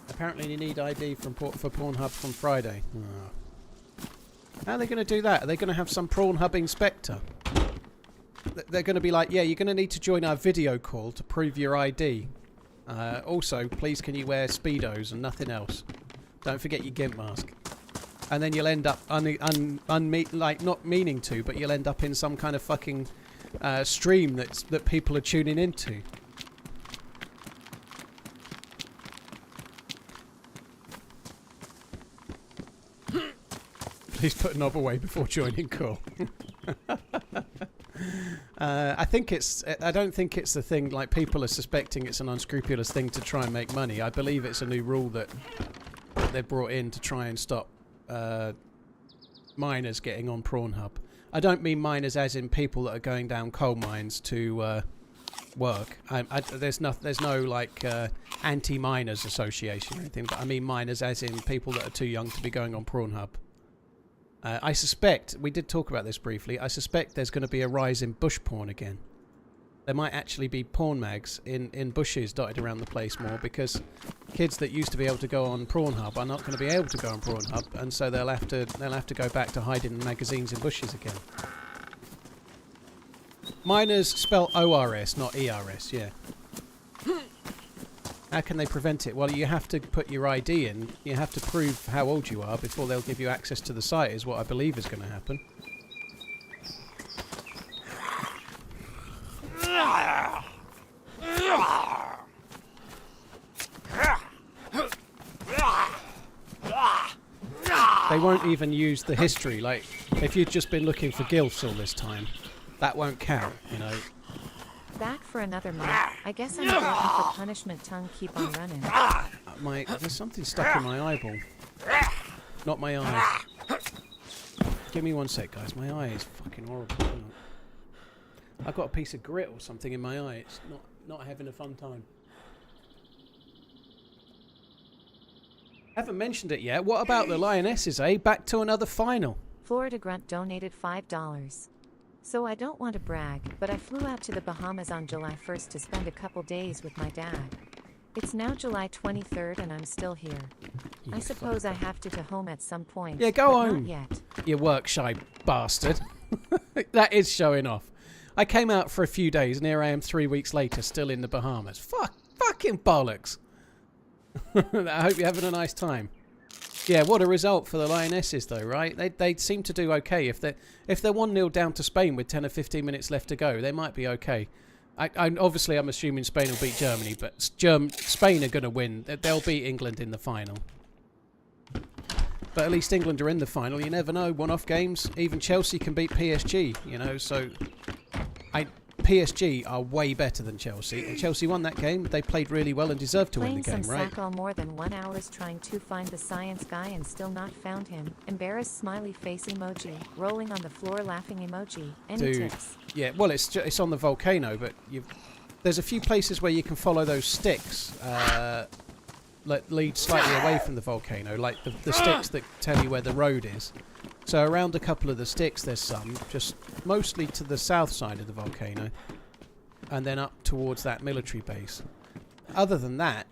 Apparently you need ID for Pornhub from Friday. Oh. How are they going to do that? Are they going to have some Pornhub inspector? They're going to be like, yeah, you're going to need to join our video call to prove your ID. Also, please can you wear Speedos and nothing else? Don't forget your GIMP mask. And then you'll end up, like, not meaning to, but you'll end up in some kind of fucking stream that people are tuning into. Please put knob away before joining call. I don't think it's the thing, like, people are suspecting it's an unscrupulous thing to try and make money. I believe it's a new rule that they've brought in to try and stop miners getting on Pornhub. I don't mean miners as in people that are going down coal mines to work. There's no like anti-miners association or anything, but I mean miners as in people that are too young to be going on Pornhub. I suspect, we did talk about this briefly, I suspect there's going to be a rise in bush porn again. There might actually be porn mags in bushes dotted around the place more, because kids that used to be able to go on Pornhub are not going to be able to go on Pornhub, and so they'll have to go back to hiding in magazines in bushes again. Miners spell ORS, not ERS, yeah. How can they prevent it? Well, you have to put your ID in. You have to prove how old you are before they'll give you access to the site, is what I believe is going to happen. They won't even use the history. Like, if you've just been looking for gilfs all this time, that won't count, you know.
Back for another month. I guess I'm glutton for punishment. Tongue keep on running.
There's something stuck in my eyeball. Not my eye. Give me one sec, guys. My eye is fucking horrible. I've got a piece of grit or something in my eye. It's not having a fun time. Haven't mentioned it yet. What about the Lionesses, eh? Back to another final.
Florida Grunt donated $5. So I don't want to brag, but I flew out to the Bahamas on July 1st to spend a couple days with my dad. It's now July 23rd and I'm still here. I suppose I have to home at some point.
Yeah, go home.
Not yet.
You work-shy bastard. That is showing off. I came out for a few days and here I am 3 weeks later still in the Bahamas. Fucking bollocks. I hope you're having a nice time. Yeah, what a result for the Lionesses, though, right? They seem to do okay. If they're 1-0 down to Spain with 10 or 15 minutes left to go, they might be okay. Obviously, I'm assuming Spain will beat Germany, but Spain are going to win. They'll beat England in the final. But at least England are in the final. You never know. One-off games. Even Chelsea can beat PSG, you know, so... PSG are way better than Chelsea, and Chelsea won that game. They played really well and deserved to win the game, right?
Playing some all more than 1 hour trying to find the science guy and still not found him. Embarrassed smiley face emoji. Rolling on the floor laughing emoji. Any tips?
Yeah, well, it's on the volcano, but there's a few places where you can follow those sticks that lead slightly away from the volcano, like the sticks that tell you where the road is. So around a couple of the sticks there's some, just mostly to the south side of the volcano, and then up towards that military base. Other than that,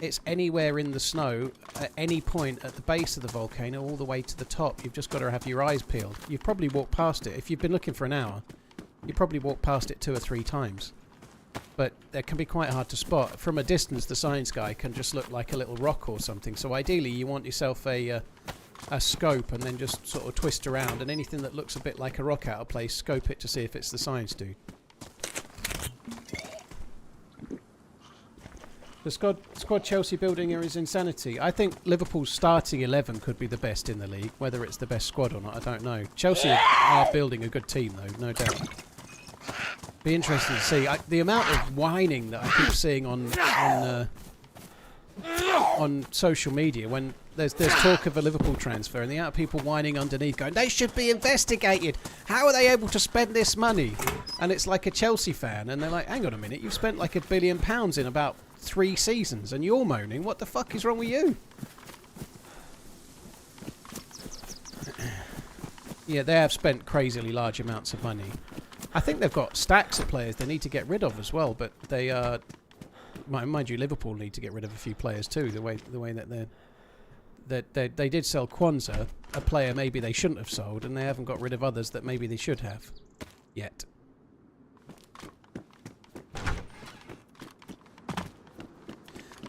it's anywhere in the snow, at any point at the base of the volcano, all the way to the top. You've just got to have your eyes peeled. You've probably walked past it. If you've been looking for an hour, you probably walked past it 2 or 3 times. But it can be quite hard to spot. From a distance, the science guy can just look like a little rock or something. So ideally, you want yourself a scope and then just sort of twist around, and anything that looks a bit like a rock out of place, scope it to see if it's the science dude. The squad Chelsea building is insanity. I think Liverpool's starting 11 could be the best in the league. Whether it's the best squad or not, I don't know. Chelsea are building a good team, though, no doubt. Be interesting to see. The amount of whining that I keep seeing on social media when there's talk of a Liverpool transfer, and the amount of people whining underneath going, they should be investigated. How are they able to spend this money? And it's like a Chelsea fan, and they're like, hang on a minute, you've spent like £1 billion in about 3 seasons, and you're moaning. What the fuck is wrong with you? Yeah, they have spent crazily large amounts of money. I think they've got stacks of players they need to get rid of as well, but they are... Mind you, Liverpool need to get rid of a few players too, the way that they did sell Kwanzaa, a player maybe they shouldn't have sold, and they haven't got rid of others that maybe they should have. Yet.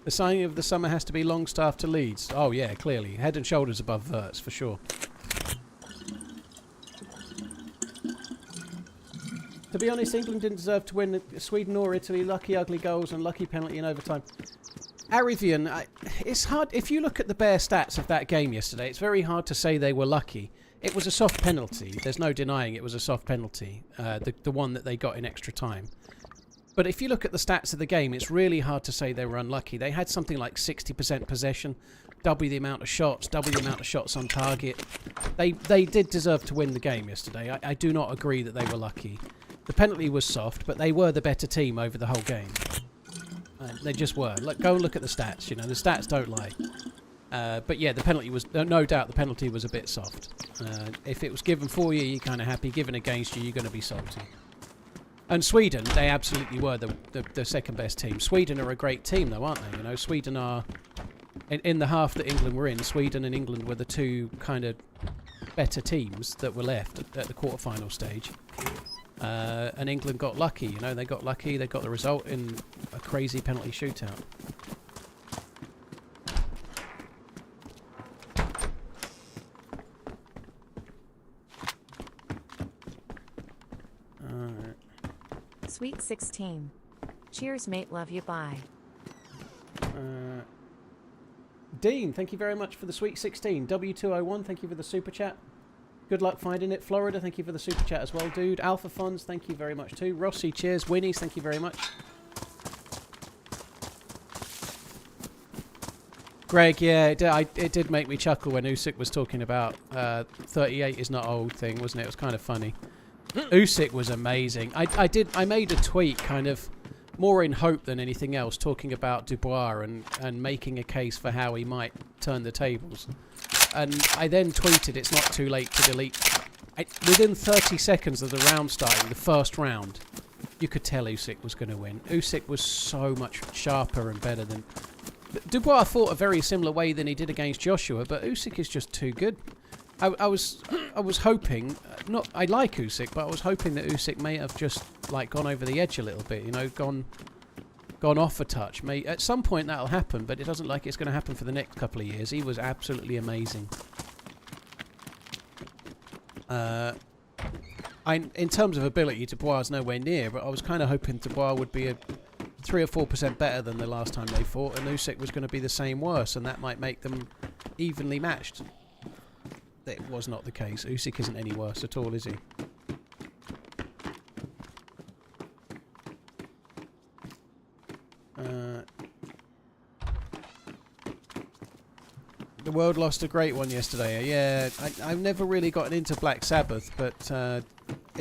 The signing of the summer has to be Longstaff to Leeds. Oh yeah, clearly. Head and shoulders above Verts, for sure. To be honest, England didn't deserve to win. Sweden or Italy, lucky ugly goals and lucky penalty in overtime. Arivian, it's hard. If you look at the bare stats of that game yesterday, it's very hard to say they were lucky. It was a soft penalty. There's no denying it was a soft penalty, the one that they got in extra time. But if you look at the stats of the game, it's really hard to say they were unlucky. They had something like 60% possession, double the amount of shots, double the amount of shots on target. They did deserve to win the game yesterday. I do not agree that they were lucky. The penalty was soft, but they were the better team over the whole game. They just were. Go and look at the stats. You know, the stats don't lie. But yeah, the penalty was... No doubt the penalty was a bit soft. If it was given for you, you're kind of happy. Given against you, you're going to be salty. And Sweden, they absolutely were the second best team. Sweden are a great team, though, aren't they? You know, Sweden are... In the half that England were in, Sweden and England were the 2 kind of better teams that were left at the quarterfinal stage. And England got lucky, you know, they got lucky, they got the result in a crazy penalty shootout.
Sweet 16. Cheers, mate, love you, bye.
Dean, thank you very much for the Sweet 16. W201, thank you for the super chat. Good luck finding it. Florida, thank you for the super chat as well, dude. Alpha Funds, thank you very much too. Rossi, cheers. Winnies, thank you very much. Greg, yeah, it did make me chuckle when Usyk was talking about 38 is not old thing, wasn't it? It was kind of funny. Usyk was amazing. I made a tweet kind of more in hope than anything else, talking about Dubois and making a case for how he might turn the tables. And I then tweeted, it's not too late to delete. Within 30 seconds of the round starting, the first round, you could tell Usyk was going to win. Usyk was so much sharper and better than... Dubois fought a very similar way than he did against Joshua, but Usyk is just too good. I was hoping, I like Usyk, but I was hoping that Usyk may have just like gone over the edge a little bit, you know, gone off a touch. At some point that'll happen, but it doesn't like it's going to happen for the next couple of years. He was absolutely amazing. In terms of ability, Dubois is nowhere near, but I was kind of hoping Dubois would be 3 or 4% better than the last time they fought, and Usyk was going to be the same worse, and that might make them evenly matched. It was not the case. Usyk isn't any worse at all, is he? The world lost a great one yesterday. Yeah, I've never really gotten into Black Sabbath, but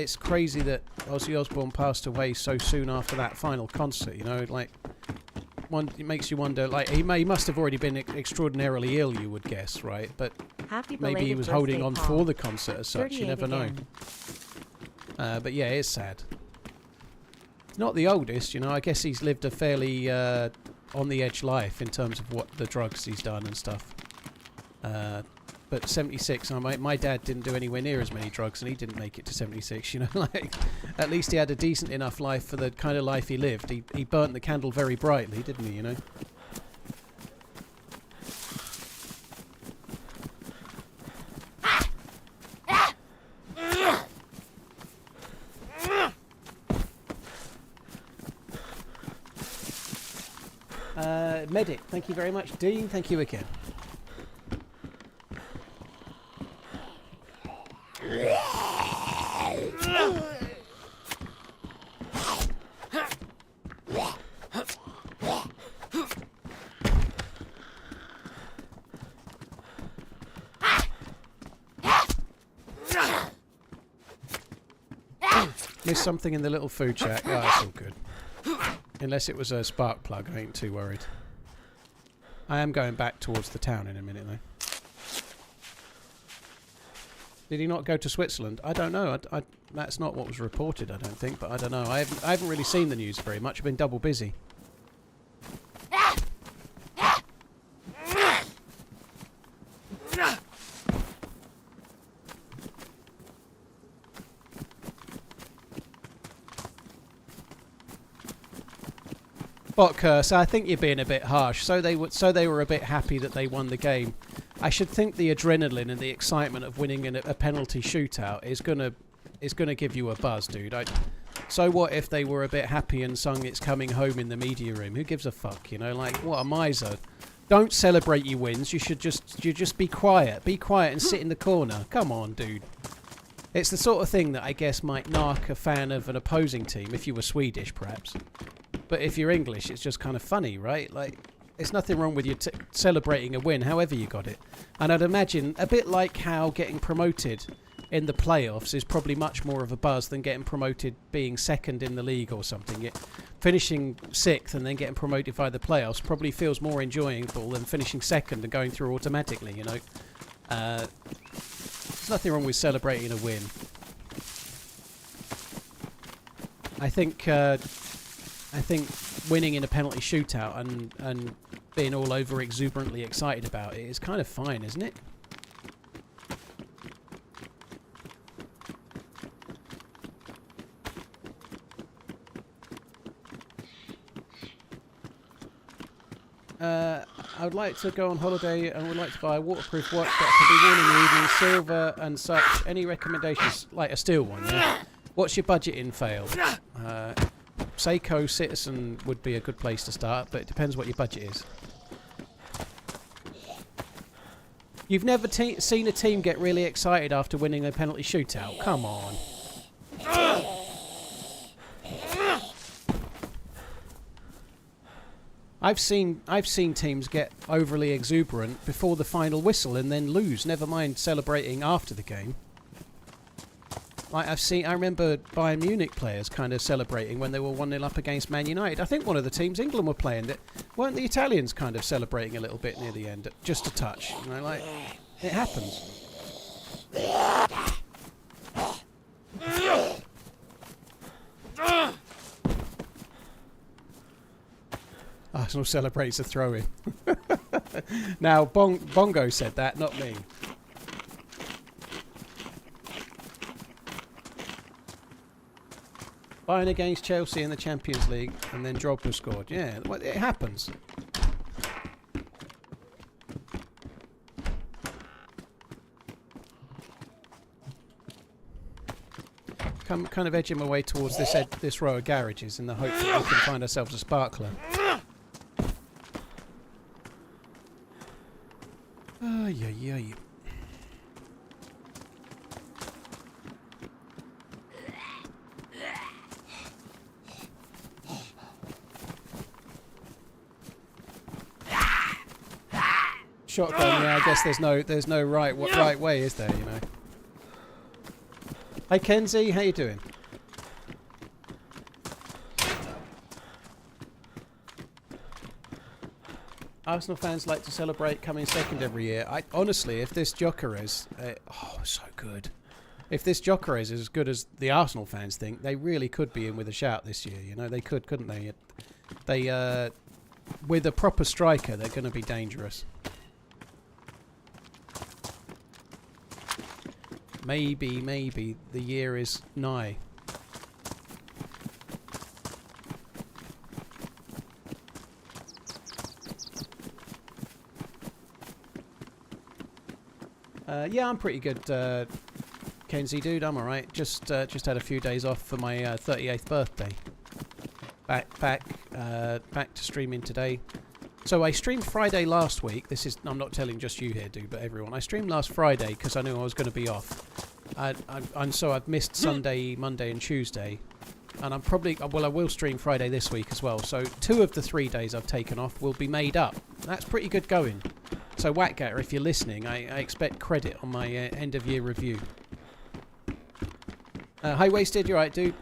it's crazy that Ozzy Osbourne passed away so soon after that final concert. You know, like, it makes you wonder. Like, he must have already been extraordinarily ill, you would guess, right? But maybe he was holding on for the concert as such. You never know. But yeah, it's sad. Not the oldest, you know. I guess he's lived a fairly on the edge life in terms of what the drugs he's done and stuff. But 76, my dad didn't do anywhere near as many drugs, and he didn't make it to 76. You know, like, at least he had a decent enough life for the kind of life he lived. He burnt the candle very brightly, didn't he? You know. Medic, thank you very much. Dean, thank you again. Missed something in the little food chat. Oh, that's all good. Unless it was a spark plug, I ain't too worried. I am going back towards the town in a minute, though. Did he not go to Switzerland? I don't know. That's not what was reported, I don't think, but I don't know. I haven't really seen the news very much. I've been double busy. Bot curse, I think you're being a bit harsh. So they were a bit happy that they won the game. I should think the adrenaline and the excitement of winning a penalty shootout is gonna give you a buzz, dude. So what if they were a bit happy and sung "It's Coming Home" in the media room? Who gives a fuck, you know? Like, what a miser. Don't celebrate your wins. You should just be quiet. Be quiet and sit in the corner. Come on, dude. It's the sort of thing that I guess might narc a fan of an opposing team, if you were Swedish, perhaps. But if you're English, it's just kind of funny, right? Like, there's nothing wrong with you celebrating a win, however you got it. And I'd imagine, a bit like how getting promoted in the playoffs is probably much more of a buzz than getting promoted being second in the league or something. Finishing 6th and then getting promoted via the playoffs probably feels more enjoyable than finishing second and going through automatically, you know. There's nothing wrong with celebrating a win. I think winning in a penalty shootout and being all over exuberantly excited about it is kind of fine, isn't it? I would like to go on holiday and would like to buy a waterproof watch that can be worn in the evening, silver and such. Any recommendations? Like a steel one, yeah? What's your budget in fail? Seiko Citizen would be a good place to start, but it depends what your budget is. You've never seen a team get really excited after winning a penalty shootout? Come on. I've seen teams get overly exuberant before the final whistle and then lose, never mind celebrating after the game. Like I remember Bayern Munich players kind of celebrating when they were 1-0 up against Man United. I think one of the teams England were playing, that weren't the Italians kind of celebrating a little bit near the end, just a touch. You know, like, it happens. Arsenal celebrates a throw-in. Now, Bongo said that, not me. Bayern against Chelsea in the Champions League, and then Drogba scored. Yeah, well, it happens. Kind of edging my way towards this row of garages in the hope that we can find ourselves a sparkler. Yeah. Shotgun, yeah. I guess there's no right way, is there? You know. Hey Kenzie, how you doing? Arsenal fans like to celebrate coming second every year. Honestly, if this Chernarus, so good. If this Chernarus is as good as the Arsenal fans think, they really could be in with a shout this year. You know, they could, couldn't they? They, with a proper striker, they're going to be dangerous. Maybe the year is nigh. Yeah, I'm pretty good, Kenzie, dude. I'm alright. Just had a few days off for my 38th birthday. Back to streaming today. So I streamed Friday last week. I'm not telling just you here, dude, but everyone. I streamed last Friday because I knew I was going to be off. And so I've missed Sunday, Monday, and Tuesday. And I'm probably I will stream Friday this week as well. So 2 of the 3 days I've taken off will be made up. That's pretty good going. So Whackgatter, if you're listening, I expect credit on my end of year review. High Wasted, you're right, dude.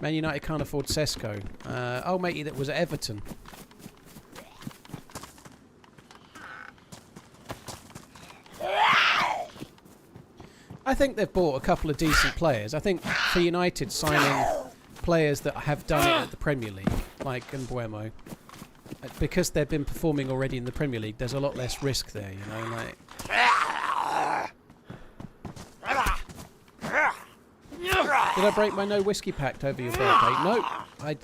Man United can't afford Sesko. Oh, matey, that was at Everton. I think they've bought a couple of decent players. I think for United, signing players that have done it at the Premier League, like Mbuemo, because they've been performing already in the Premier League, there's a lot less risk there, you know. Like, did I break my no whiskey pact over your birthday? No,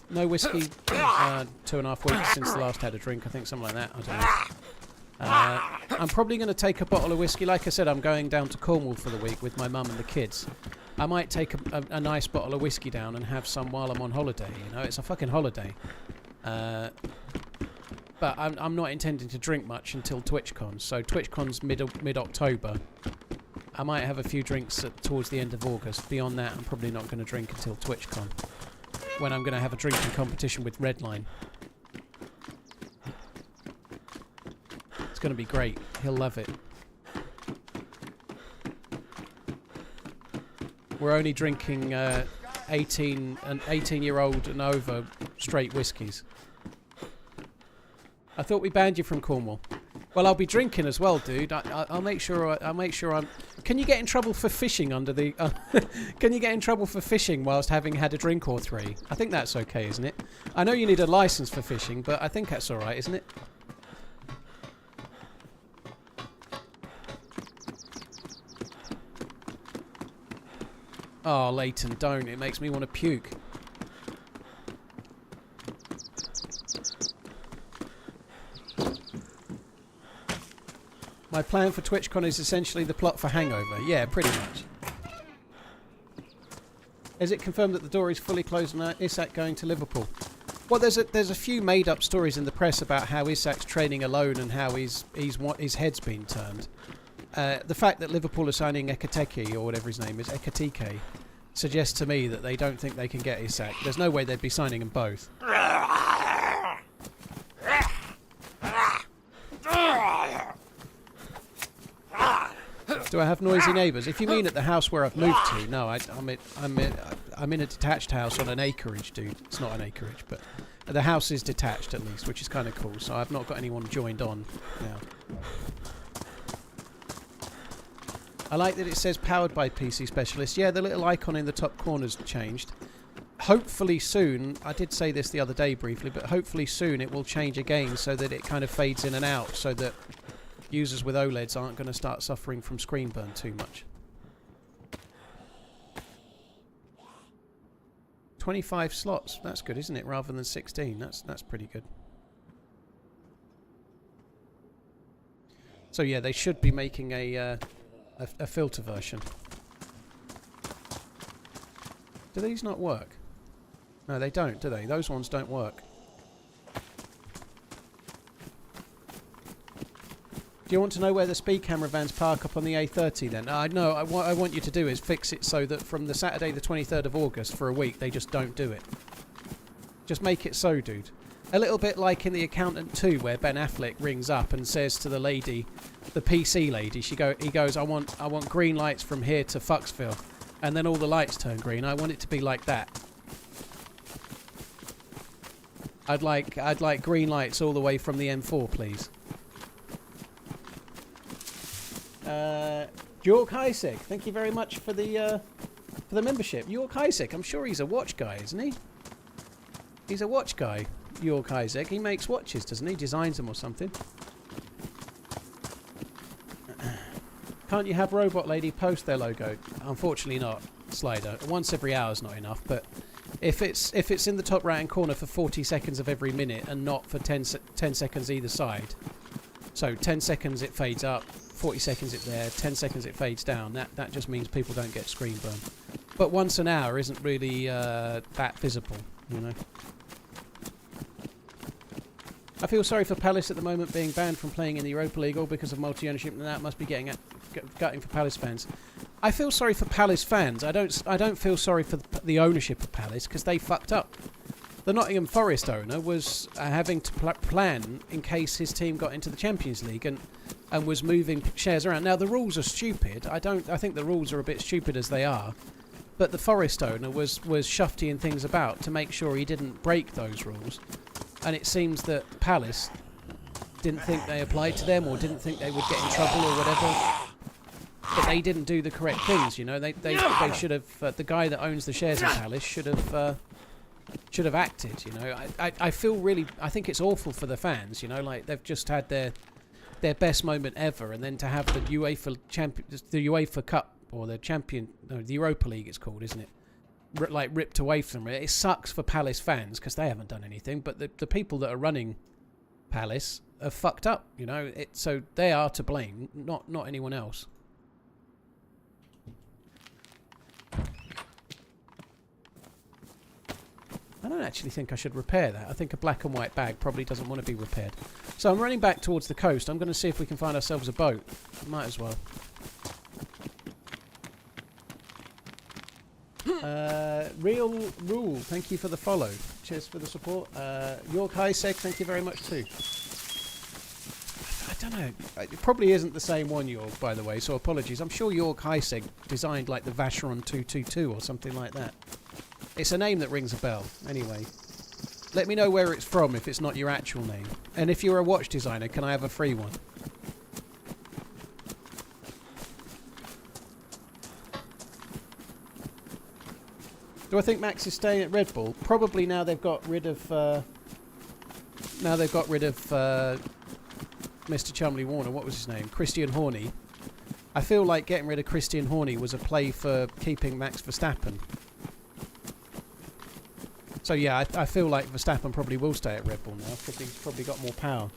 no whiskey. 2.5 weeks since the last had a drink. I think something like that. I don't know. I'm probably going to take a bottle of whiskey. Like I said, I'm going down to Cornwall for the week with my mum and the kids. I might take a nice bottle of whiskey down and have some while I'm on holiday. You know, it's a fucking holiday. But I'm not intending to drink much until TwitchCon. So TwitchCon's mid-October. I might have a few drinks towards the end of August. Beyond that, I'm probably not going to drink until TwitchCon, when I'm going to have a drinking competition with Redline. It's going to be great. He'll love it. We're only drinking 18-year-old and over straight whiskies. I thought we banned you from Cornwall. Well, I'll be drinking as well, dude. I'll make sure. I'll make sure I'm. Can you get in trouble for fishing under the? Can you get in trouble for fishing whilst having had a drink or 3? I think that's okay, isn't it? I know you need a license for fishing, but I think that's all right, isn't it? Oh, Leighton, don't. It makes me want to puke. My plan for TwitchCon is essentially the plot for Hangover. Yeah, pretty much. Is it confirmed that the door is fully closed and Isak going to Liverpool? Well, there's a few made-up stories in the press about how Isak's training alone and how his head's been turned. The fact that Liverpool are signing Ekateke, or whatever his name is, Ekatike, suggests to me that they don't think they can get Isak. There's no way they'd be signing them both. Do I have noisy neighbours? If you mean at the house where I've moved to, no. I'm in a detached house on an acreage, dude. It's not an acreage, but the house is detached at least, which is kind of cool. So I've not got anyone joined on now. I like that it says powered by PC Specialist. Yeah, the little icon in the top corner's changed. Hopefully soon, I did say this the other day briefly, but hopefully soon it will change again so that it kind of fades in and out, so that users with OLEDs aren't going to start suffering from screen burn too much. 25 slots, that's good, isn't it? Rather than 16, that's pretty good. So yeah, they should be making a filter version. Do these not work? No, they don't, do they? Those ones don't work. Do you want to know where the speed camera vans park up on the A30 then? No, what I want you to do is fix it so that from the Saturday the 23rd of August for a week they just don't do it. Just make it so, dude. A little bit like in The Accountant 2, where Ben Affleck rings up and says to the lady, the PC lady, he goes, I want green lights from here to Fucksville, and then all the lights turn green. I want it to be like that. I'd like green lights all the way from the M4, please. York Heisek, thank you very much for the membership. York Heisek, I'm sure he's a watch guy, isn't he? He's a watch guy, York Heisek. He makes watches, doesn't he? Designs them or something. Can't you have Robot Lady post their logo? Unfortunately not, Slider. Once every hour is not enough, but if it's in the top right hand corner for 40 seconds of every minute and not for 10 seconds either side, so 10 seconds it fades up, 40 seconds it there, 10 seconds it fades down, that just means people don't get screen burn. But once an hour isn't really that visible, you know. I feel sorry for Palace at the moment being banned from playing in the Europa League all because of multi-ownership, and that must be gutting for Palace fans. I feel sorry for Palace fans. I don't feel sorry for the ownership of Palace, because they fucked up. The Nottingham Forest owner was having to plan in case his team got into the Champions League and was moving shares around. Now the rules are stupid. I think the rules are a bit stupid as they are. But the Forest owner was shuftying things about to make sure he didn't break those rules. And it seems that Palace didn't think they applied to them, or didn't think they would get in trouble or whatever. But they didn't do the correct things, you know. They should have. The guy that owns the shares in Palace should have acted, you know. I feel really. I think it's awful for the fans, you know. Like they've just had their best moment ever, and then to have the UEFA Cup or the the Europa League, it's called, isn't it? Ripped away from it. It sucks for Palace fans because they haven't done anything, but the people that are running Palace have fucked up, you know. So they are to blame, not anyone else. I don't actually think I should repair that. I think a black and white bag probably doesn't want to be repaired. So I'm running back towards the coast. I'm going to see if we can find ourselves a boat. Might as well. Real Rule, thank you for the follow. Cheers for the support. York Heisek, thank you very much too. I don't know. It probably isn't the same one, York, by the way, so apologies. I'm sure York Heisek designed like the Vacheron 222 or something like that. It's a name that rings a bell. Anyway, let me know where it's from if it's not your actual name. And if you're a watch designer, can I have a free one? Do I think Max is staying at Red Bull? Probably now they've got rid of Mr. Chumley Warner. What was his name? Christian Horny. I feel like getting rid of Christian Horny was a play for keeping Max Verstappen. So yeah, I feel like Verstappen probably will stay at Red Bull now because he's probably got more power.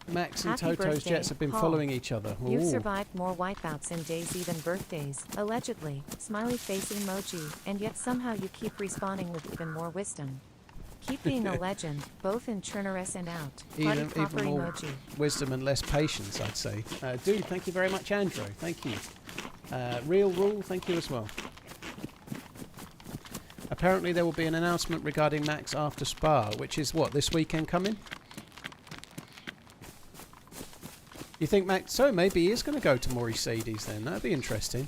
Max and
Happy
Toto's
birthday,
jets have been
Paul.
following each other.
You've
Ooh.
survived more wipeouts in DayZ than birthdays, allegedly. Smiley face emoji, and yet somehow you keep respawning with even more wisdom. Keep being a legend, both in Chernarus and out. Party popper
Even more
emoji.
wisdom and less patience, I'd say. Dude, thank you very much, Andrew. Thank you. Real Rule, thank you as well. Apparently there will be an announcement regarding Max after Spa, which is what, this weekend coming? You think Max... So maybe he is going to go to Mercedes then. That'd be interesting.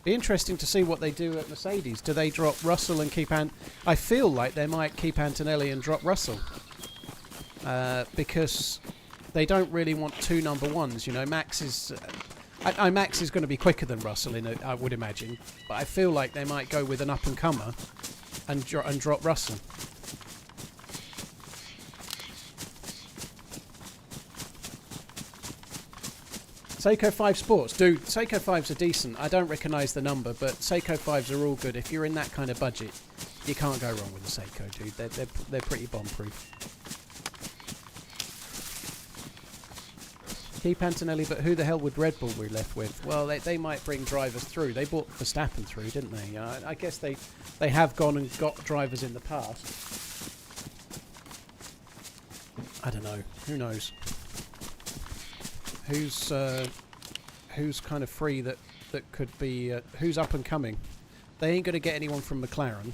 Be interesting to see what they do at Mercedes. Do they drop Russell and keep... I feel like they might keep Antonelli and drop Russell. Because they don't really want two number ones. You know, Max is... Max is going to be quicker than Russell, I would imagine. But I feel like they might go with an up-and-comer and drop Russell. Seiko 5 Sports. Dude, Seiko 5s are decent. I don't recognise the number, but Seiko 5s are all good. If you're in that kind of budget, you can't go wrong with a Seiko, dude. They're pretty bomb-proof. Keep Antonelli, but who the hell would Red Bull be left with? Well, they might bring drivers through. They brought Verstappen through, didn't they? I guess they have gone and got drivers in the past. I don't know. Who knows? who's kind of free that could be who's up and coming. They ain't going to get anyone from McLaren.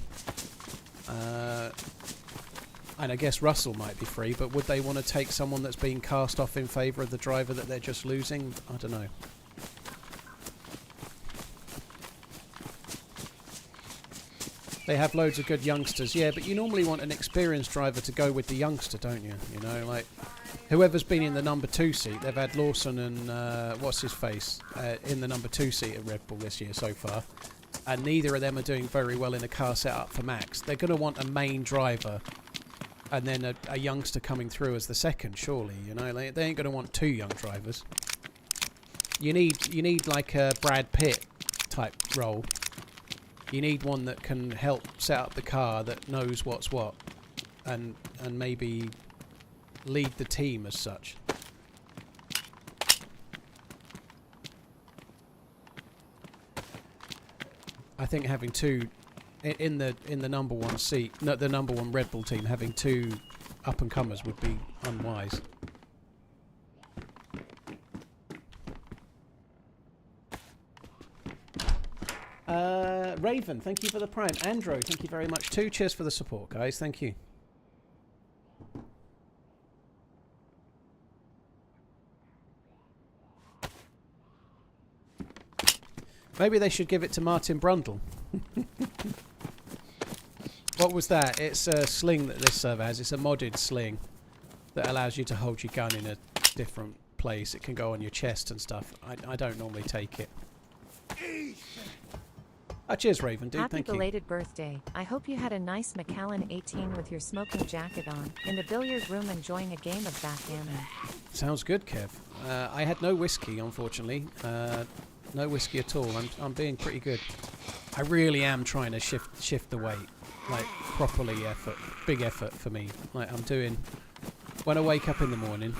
And I guess Russell might be free, but would they want to take someone that's being cast off in favour of the driver that they're just losing? I don't know. They have loads of good youngsters, yeah, but you normally want an experienced driver to go with the youngster, don't you? You know, like whoever's been in the number 2 seat. They've had Lawson and what's his face in the number 2 seat at Red Bull this year so far, and neither of them are doing very well in a car set up for Max. They're going to want a main driver and then a youngster coming through as the second, surely. You know, they ain't going to want 2 young drivers. You need like a Brad Pitt type role. You need one that can help set up the car, that knows what's what, and maybe lead the team as such. I think having 2 in the number 1 seat, no, the number 1 Red Bull team, having 2 up and comers would be unwise. Raven, thank you for the prime. Andrew, thank you very much too. Cheers for the support, guys. Thank you. Maybe they should give it to Martin Brundle. What was that? It's a sling that this server has. It's a modded sling that allows you to hold your gun in a different place. It can go on your chest and stuff. I don't normally take it. Cheers, Raven, dude. Thank you.
Happy belated birthday. I hope you had a nice Macallan 18 with your smoking jacket on, in the billiard room enjoying a game of backgammon.
Sounds good, Kev. I had no whiskey, unfortunately. No whiskey at all. I'm being pretty good. I really am trying to shift the weight. Like, properly big effort for me. Like, I'm doing... When I wake up in the morning,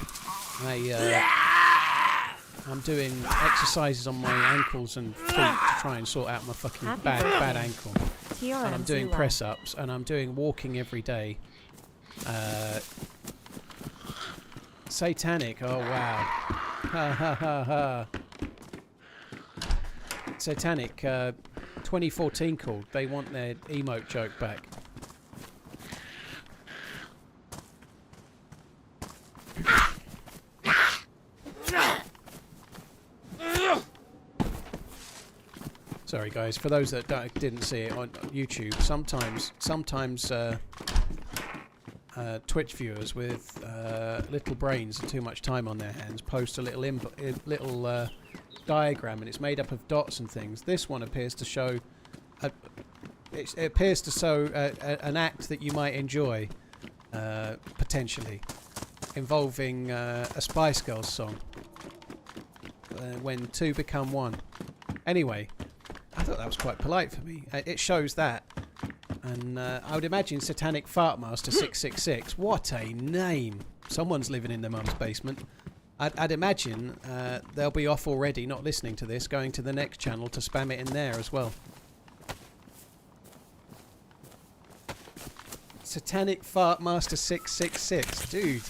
I'm doing exercises on my ankles and feet to try and sort out my fucking bad ankle.
TRMZ
And I'm doing press-ups, and I'm doing walking every day. Satanic, oh wow. Ha ha ha ha. Satanic, 2014 called. They want their emote joke back. Sorry guys, for those that didn't see it on YouTube, sometimes Twitch viewers with little brains and too much time on their hands post a little diagram, and it's made up of dots and things. This one appears to show an act that you might enjoy, potentially, involving a Spice Girls song, when 2 become 1. Anyway, I thought that was quite polite for me. It shows that. And I would imagine Satanic Fartmaster 666. What a name. Someone's living in their mum's basement. I'd imagine they'll be off already, not listening to this, going to the next channel to spam it in there as well. Satanic Fartmaster 666. Dude.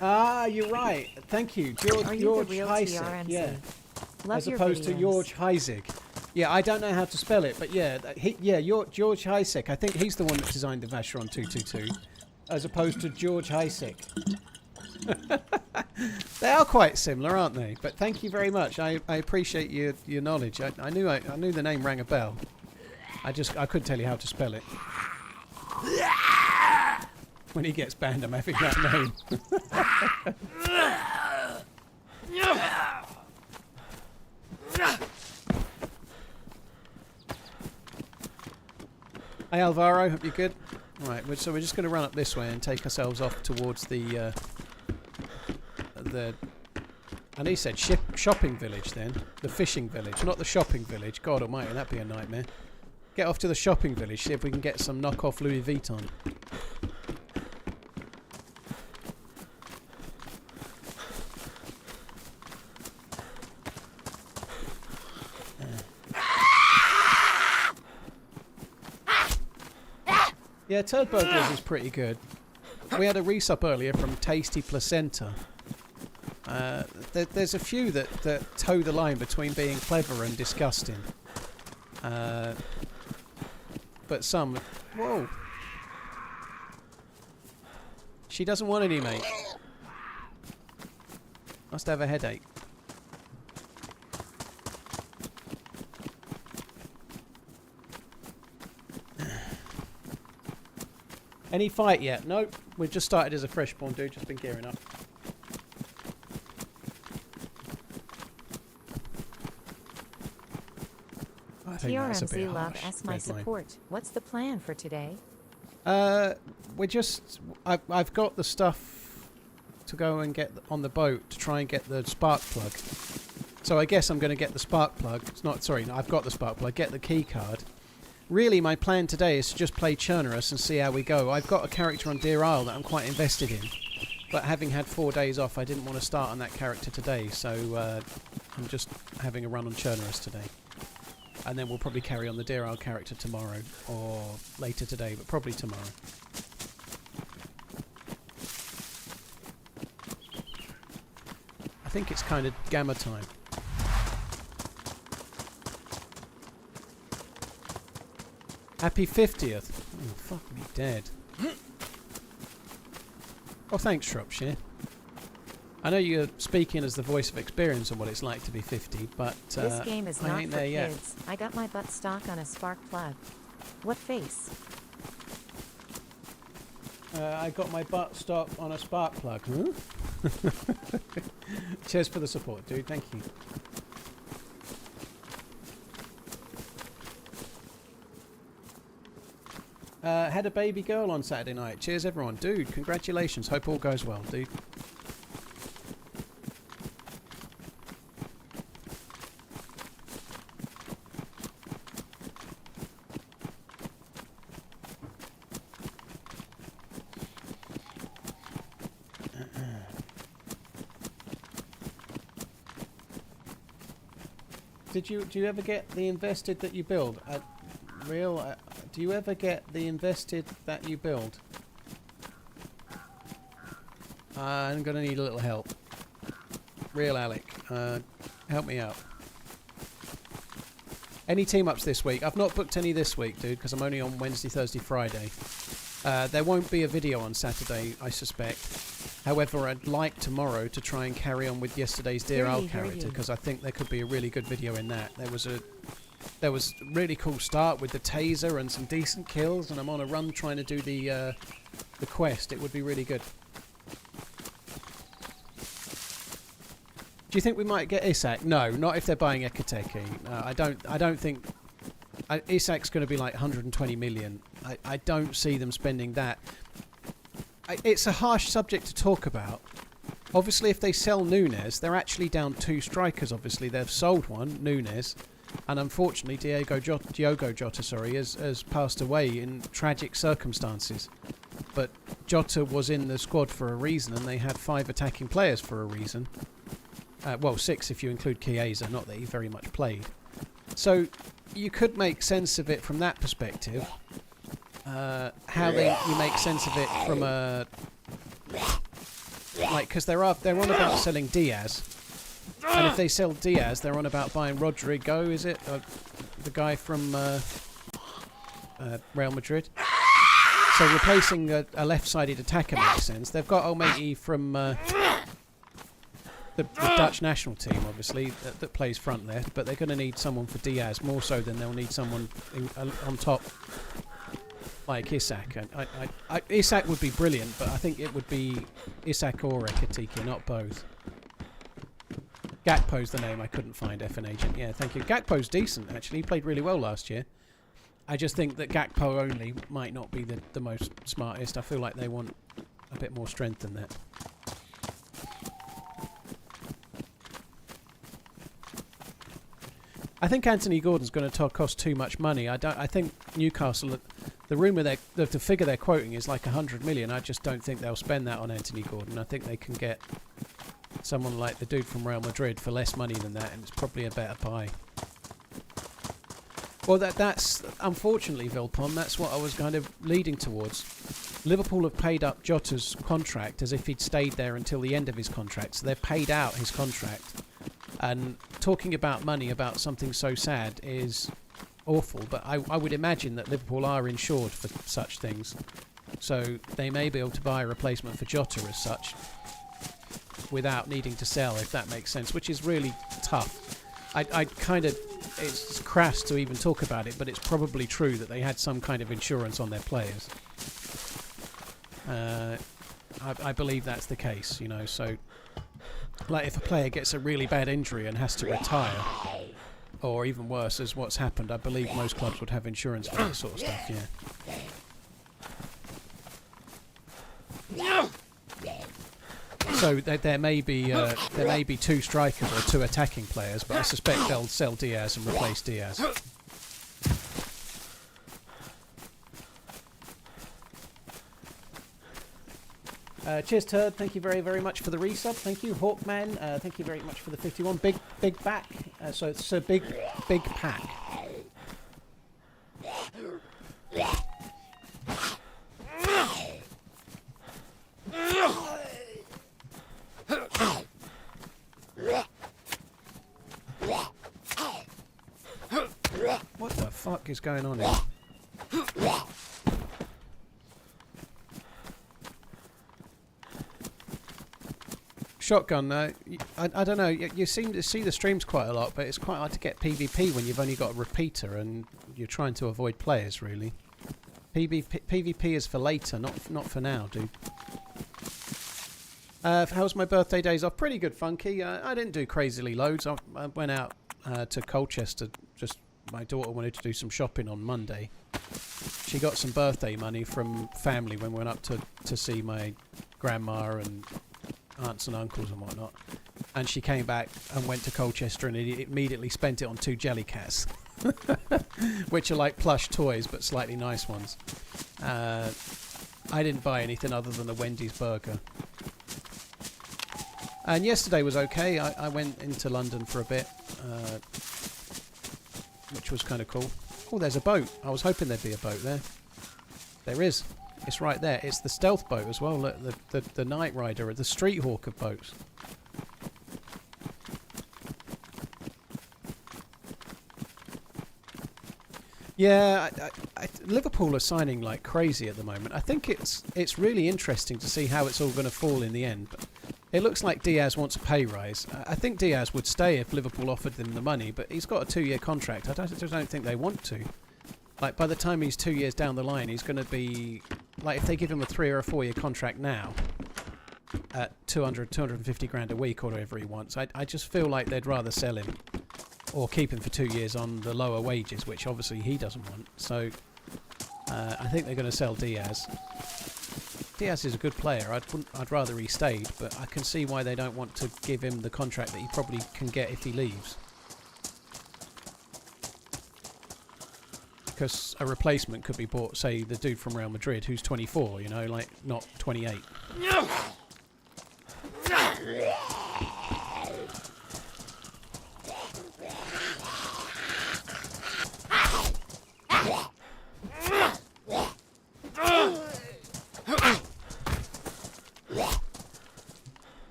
Ah, you're right. Thank you, George Heisig. Yeah,
Love
as opposed to George Heisig. Yeah, I don't know how to spell it, but yeah, George Heisig. I think he's the one that designed the Vacheron 222, as opposed to George Heisig. They are quite similar, aren't they? But thank you very much. I appreciate your knowledge. I knew the name rang a bell. I couldn't tell you how to spell it. When he gets banned, I'm having that name. Hey Alvaro, hope you're good. Right, so we're just going to run up this way and take ourselves off towards the and he said shopping village then. The fishing village, not the shopping village. God almighty, that'd be a nightmare. Get off to the shopping village, see if we can get some knockoff Louis Vuitton. Yeah, Turd Burglars is pretty good. We had a resub earlier from Tasty Placenta. There's a few that toe the line between being clever and disgusting. But some... Whoa! She doesn't want any, mate. Must have a headache. Any fight yet? Nope. We've just started as a freshborn dude, just been gearing up.
TRMZ Love asks my support. What's the plan for today?
We're just... I've got the stuff to go and get on the boat to try and get the spark plug. So I guess I'm going to get the spark plug. It's not... Sorry, no, I've got the spark plug. Get the key card. Really, my plan today is to just play Chernarus and see how we go. I've got a character on Deer Isle that I'm quite invested in. But having had 4 days off, I didn't want to start on that character today. So I'm just having a run on Chernarus today. And then we'll probably carry on the Deer Isle character tomorrow. Or later today, but probably tomorrow. I think it's kind of gamma time. Happy 50th. Oh, fuck me dead. Oh, thanks, Shropshire. I know you're speaking as the voice of experience on what it's like to be 50, but
this game is not for kids. I got my butt stock on a spark plug. What face?
I got my butt stock on a spark plug. Huh? Cheers for the support, dude. Thank you. Had a baby girl on Saturday night. Cheers, everyone. Dude, congratulations. Hope all goes well, dude. Do you ever get the invested that you build? Do you ever get the invested that you build? I'm gonna need a little help. Real Alec, help me out. Any team ups this week? I've not booked any this week, dude, because I'm only on Wednesday, Thursday, Friday. There won't be a video on Saturday, I suspect. However, I'd like tomorrow to try and carry on with yesterday's Deer Isle character, because I think there could be a really good video in that. There was a really cool start with the taser and some decent kills, and I'm on a run trying to do the quest. It would be really good. Do you think we might get Isak? No, not if they're buying Ekateki. I don't think Isak's going to be like 120 million. I don't see them spending that. It's a harsh subject to talk about. Obviously, if they sell Nunes, they're actually down 2 strikers. Obviously, they've sold one, Nunes, and unfortunately, Diogo Jota, has passed away in tragic circumstances. But Jota was in the squad for a reason, and they had 5 attacking players for a reason. Well, 6 if you include Chiesa, not that he very much played. So you could make sense of it from that perspective. How you make sense of it from a... Like, because they're on about selling Diaz. And if they sell Diaz, they're on about buying Rodrigo, is it? The guy from Real Madrid. So replacing a left-sided attacker makes sense. They've got Almaty from the Dutch national team, obviously, that plays front left, but they're going to need someone for Diaz more so than they'll need someone on top like Isak. And Isak would be brilliant, but I think it would be Isak or Ekatiki, not both. Gakpo's the name I couldn't find, FN Agent. Yeah, thank you. Gakpo's decent, actually. He played really well last year. I just think that Gakpo only might not be the most smartest. I feel like they want a bit more strength than that. I think Anthony Gordon's going to cost too much money. I think Newcastle, the figure they're quoting is like 100 million. I just don't think they'll spend that on Anthony Gordon. I think they can get someone like the dude from Real Madrid for less money than that, and it's probably a better buy. Well, that's unfortunately, Vilpon, that's what I was kind of leading towards. Liverpool have paid up Jota's contract as if he'd stayed there until the end of his contract, so they've paid out his contract. And talking about money about something so sad is awful, but I would imagine that Liverpool are insured for such things, so they may be able to buy a replacement for Jota as such without needing to sell, if that makes sense, which is really tough. I kind of, it's crass to even talk about it, but it's probably true that they had some kind of insurance on their players. I believe that's the case, you know, so like if a player gets a really bad injury and has to retire, or even worse as what's happened, I believe most clubs would have insurance for that sort of stuff, yeah. So there may be 2 strikers or 2 attacking players, but I suspect they'll sell Diaz and replace Diaz. Cheers, Turd. Thank you very, very much for the resub. Thank you, Hawkman. Thank you very much for the 51. Big back. So it's a big pack. What the fuck is going on here? Shotgun, I don't know, you seem to see the streams quite a lot, but it's quite hard to get PvP when you've only got a repeater and you're trying to avoid players, really. PvP is for later, not for now, dude. How's my birthday days off? Pretty good, Funky. I didn't do crazily loads. I went out to Colchester, just my daughter wanted to do some shopping on Monday. She got some birthday money from family when we went up to see my grandma and aunts and uncles and whatnot, and she came back and went to Colchester and immediately spent it on 2 Jellycats, which are like plush toys but slightly nice ones. I didn't buy anything other than a Wendy's burger. And yesterday was okay. I went into London for a bit, which was kind of cool. Oh, there's a boat. I was hoping there'd be a boat there. There is. It's right there. It's the stealth boat as well. Look, the Night Rider, the Street Hawk of boats. Yeah, Liverpool are signing like crazy at the moment. I think it's really interesting to see how it's all going to fall in the end. But it looks like Diaz wants a pay rise. I think Diaz would stay if Liverpool offered him the money, but he's got a 2-year contract. I just don't think they want to. Like, by the time he's 2 years down the line, he's going to be... Like, if they give him a 3 or a 4-year contract now, at 250 grand a week or whatever he wants, I just feel like they'd rather sell him. Or keep him for 2 years on the lower wages, which obviously he doesn't want. So, I think they're going to sell Diaz. Diaz is a good player. I'd rather he stayed, but I can see why they don't want to give him the contract that he probably can get if he leaves. Because a replacement could be bought, say, the dude from Real Madrid who's 24, you know, like, not 28.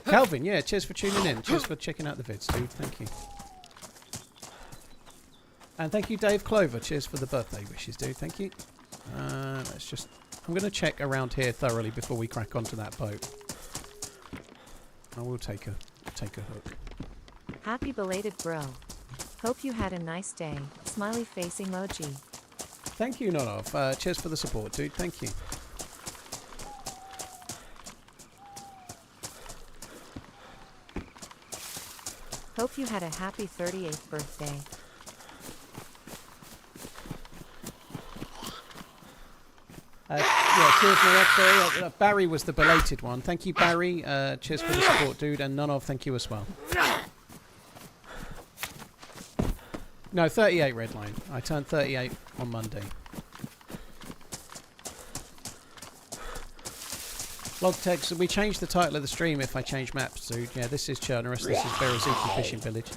Calvin, yeah, cheers for tuning in. Cheers for checking out the vids, dude. Thank you. And thank you, Dave Clover. Cheers for the birthday wishes, dude. Thank you. Let's just... I'm going to check around here thoroughly before we crack onto that boat. I will take a hook.
Happy belated, bro. Hope you had a nice day. Smiley face emoji.
Thank you, Nonov. Cheers for the support, dude. Thank you.
Hope you had a happy 38th birthday.
Yeah, cheers for that. Sorry, Barry was the belated one. Thank you, Barry. Cheers for the support, dude. And Nonov, thank you as well. No, 38 Redline. I turned 38 on Monday. Logtech, so we changed the title of the stream if I change maps, dude. Yeah, this is Chernarus. This is Berazuki Fishing Village.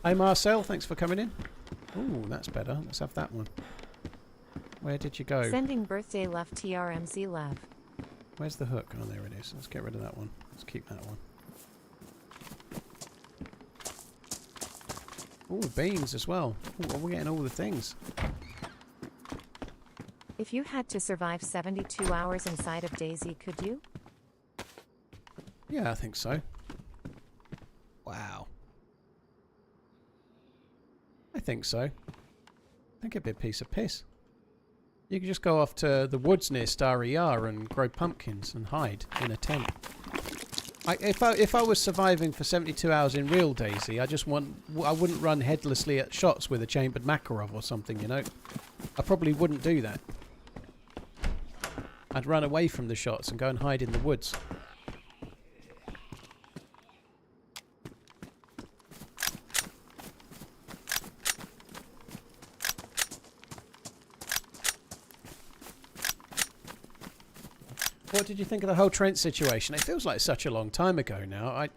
Hey Marcel, thanks for coming in. Ooh, that's better. Let's have that one. Where did you go?
Sending birthday love TRMZ love.
Where's the hook? Oh, there it is. Let's get rid of that one. Let's keep that one. Ooh, beans as well. Ooh, we're getting all the things.
If you had to survive 72 hours inside of DayZ, could you?
Yeah, I think so. Wow. I think so. I think it'd be a piece of piss. You could just go off to the woods near Starry Yar and grow pumpkins and hide in a tent. If I was surviving for 72 hours in real DayZ, I wouldn't run headlessly at shots with a chambered Makarov or something, you know. I probably wouldn't do that. I'd run away from the shots and go and hide in the woods. What did you think of the whole Trent situation? It feels like such a long time ago now.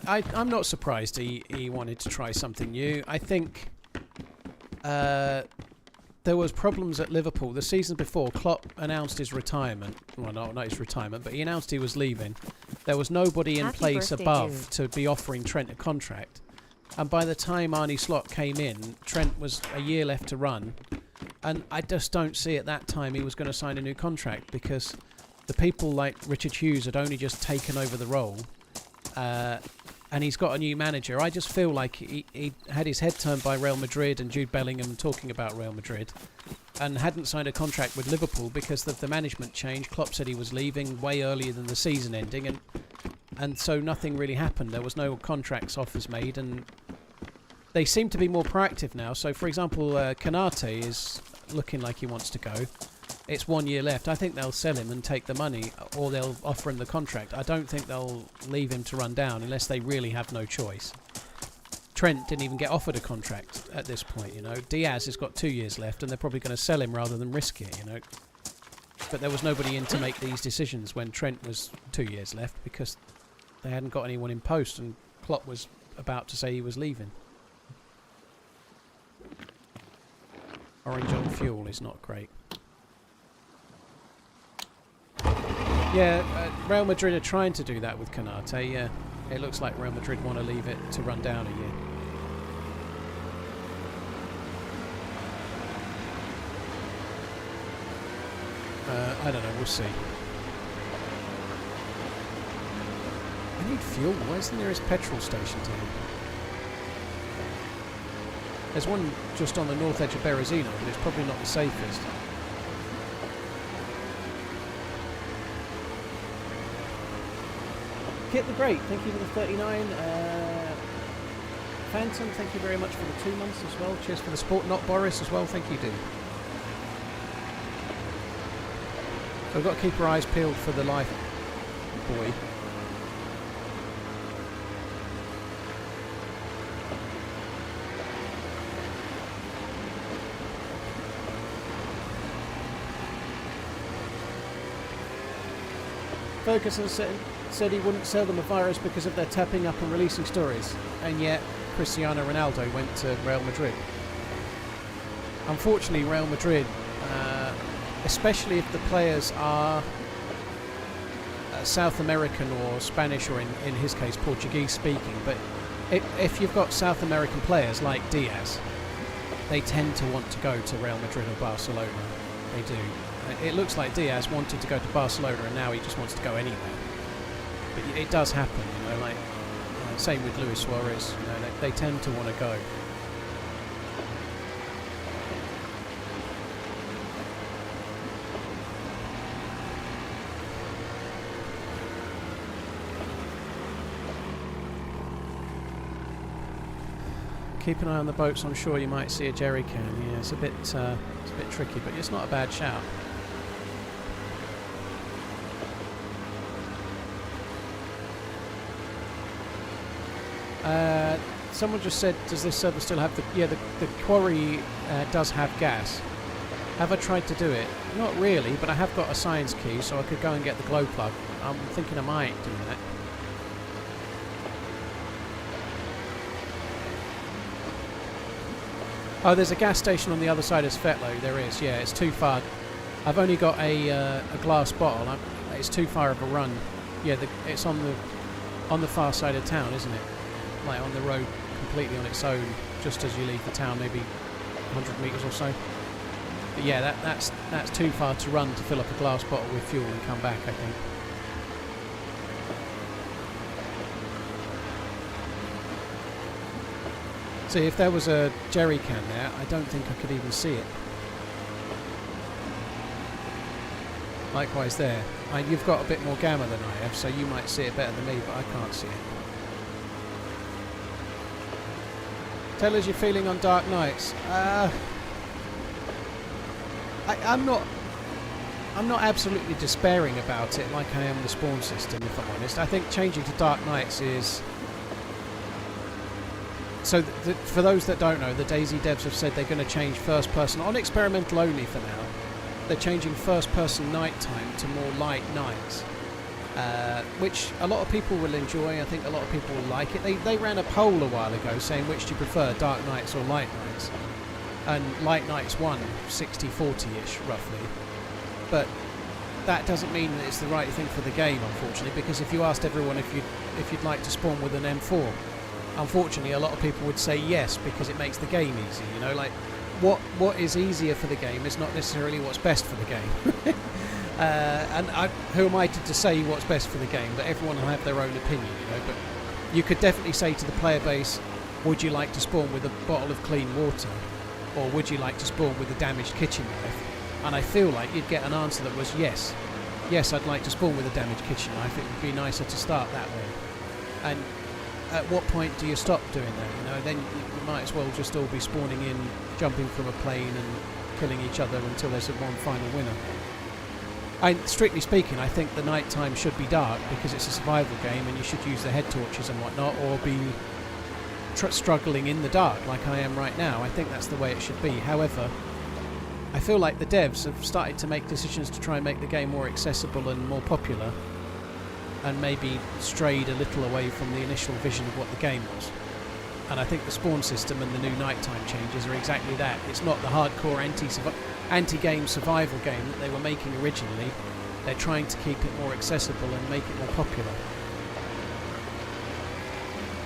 I'm not surprised he wanted to try something new. I think there was problems at Liverpool. The season before, Klopp announced his retirement. Well, not his retirement, but he announced he was leaving. There was nobody in place above to be offering Trent a contract. And by the time Arnie Slot came in, Trent was a year left to run. And I just don't see at that time he was going to sign a new contract because the people like Richard Hughes had only just taken over the role. And he's got a new manager. I just feel like he had his head turned by Real Madrid and Jude Bellingham talking about Real Madrid and hadn't signed a contract with Liverpool because of the management change. Klopp said he was leaving way earlier than the season ending and so nothing really happened. There was no contracts offers made and they seem to be more proactive now. So, for example, Canate is looking like he wants to go. It's 1 year left. I think they'll sell him and take the money, or they'll offer him the contract. I don't think they'll leave him to run down unless they really have no choice. Trent didn't even get offered a contract at this point, you know. Diaz has got 2 years left, and they're probably going to sell him rather than risk it, you know. But there was nobody in to make these decisions when Trent was 2 years left because they hadn't got anyone in post, and Klopp was about to say he was leaving. Orange on fuel is not great. Yeah, Real Madrid are trying to do that with Canate, yeah. It looks like Real Madrid want to leave it to run down a year. I don't know, we'll see. I need fuel. Where's the nearest petrol station to here? There's one just on the north edge of Berezino, but it's probably not the safest. Kit the Great, thank you for the 39. Phantom, thank you very much for the 2 months as well. Cheers for the support. Not Boris as well, thank you, dude. So we've got to keep our eyes peeled for the life boy. Ferguson said he wouldn't sell them a virus because of their tapping up and releasing stories, and yet Cristiano Ronaldo went to Real Madrid. Unfortunately, Real Madrid, especially if the players are South American or Spanish or in his case Portuguese speaking, but if you've got South American players like Diaz, they tend to want to go to Real Madrid or Barcelona. They do. It looks like Diaz wanted to go to Barcelona and now he just wants to go anywhere. But it does happen, you know, like same with Luis Suarez, you know, they tend to want to go. Keep an eye on the boats on shore, you might see a jerry can. Yeah, it's a bit tricky, but it's not a bad shout. Someone just said, does this server still have the... Yeah, the quarry does have gas. Have I tried to do it? Not really, but I have got a science key, so I could go and get the glow plug. I'm thinking I might do that. Oh, there's a gas station on the other side of Svetlo. There is, yeah. It's too far. I've only got a glass bottle. It's too far of a run. Yeah, it's on the far side of town, isn't it? Like on the road, completely on its own, just as you leave the town, maybe 100 metres or so. But yeah, that's too far to run to fill up a glass bottle with fuel and come back, I think. See, if there was a jerry can there, I don't think I could even see it. Likewise there. You've got a bit more gamma than I have, so you might see it better than me, but I can't see it. Tell us your feeling on Dark Nights. I'm not absolutely despairing about it like I am the spawn system, if I'm honest. I think changing to Dark Nights is... So, for those that don't know, the DayZ devs have said they're going to change first person, on experimental only for now. They're changing first person nighttime to more light nights, which a lot of people will enjoy. I think a lot of people will like it. They ran a poll a while ago saying which do you prefer, dark nights or light nights, and light nights won 60-40-ish roughly. But that doesn't mean that it's the right thing for the game, unfortunately, because if you asked everyone if you'd like to spawn with an M4, unfortunately a lot of people would say yes, because it makes the game easy, you know, like what is easier for the game is not necessarily what's best for the game. And who am I to say what's best for the game? But everyone will have their own opinion, you know. But you could definitely say to the player base, would you like to spawn with a bottle of clean water, or would you like to spawn with a damaged kitchen knife? And I feel like you'd get an answer that was yes. Yes, I'd like to spawn with a damaged kitchen knife. It would be nicer to start that way. And at what point do you stop doing that? You know, then you might as well just all be spawning in, jumping from a plane and killing each other until there's one final winner. Strictly speaking, I think the night time should be dark because it's a survival game and you should use the head torches and whatnot, or be struggling in the dark like I am right now. I think that's the way it should be. However, I feel like the devs have started to make decisions to try and make the game more accessible and more popular, and maybe strayed a little away from the initial vision of what the game was. And I think the spawn system and the new nighttime changes are exactly that. It's not the hardcore anti-game survival game that they were making originally. They're trying to keep it more accessible and make it more popular.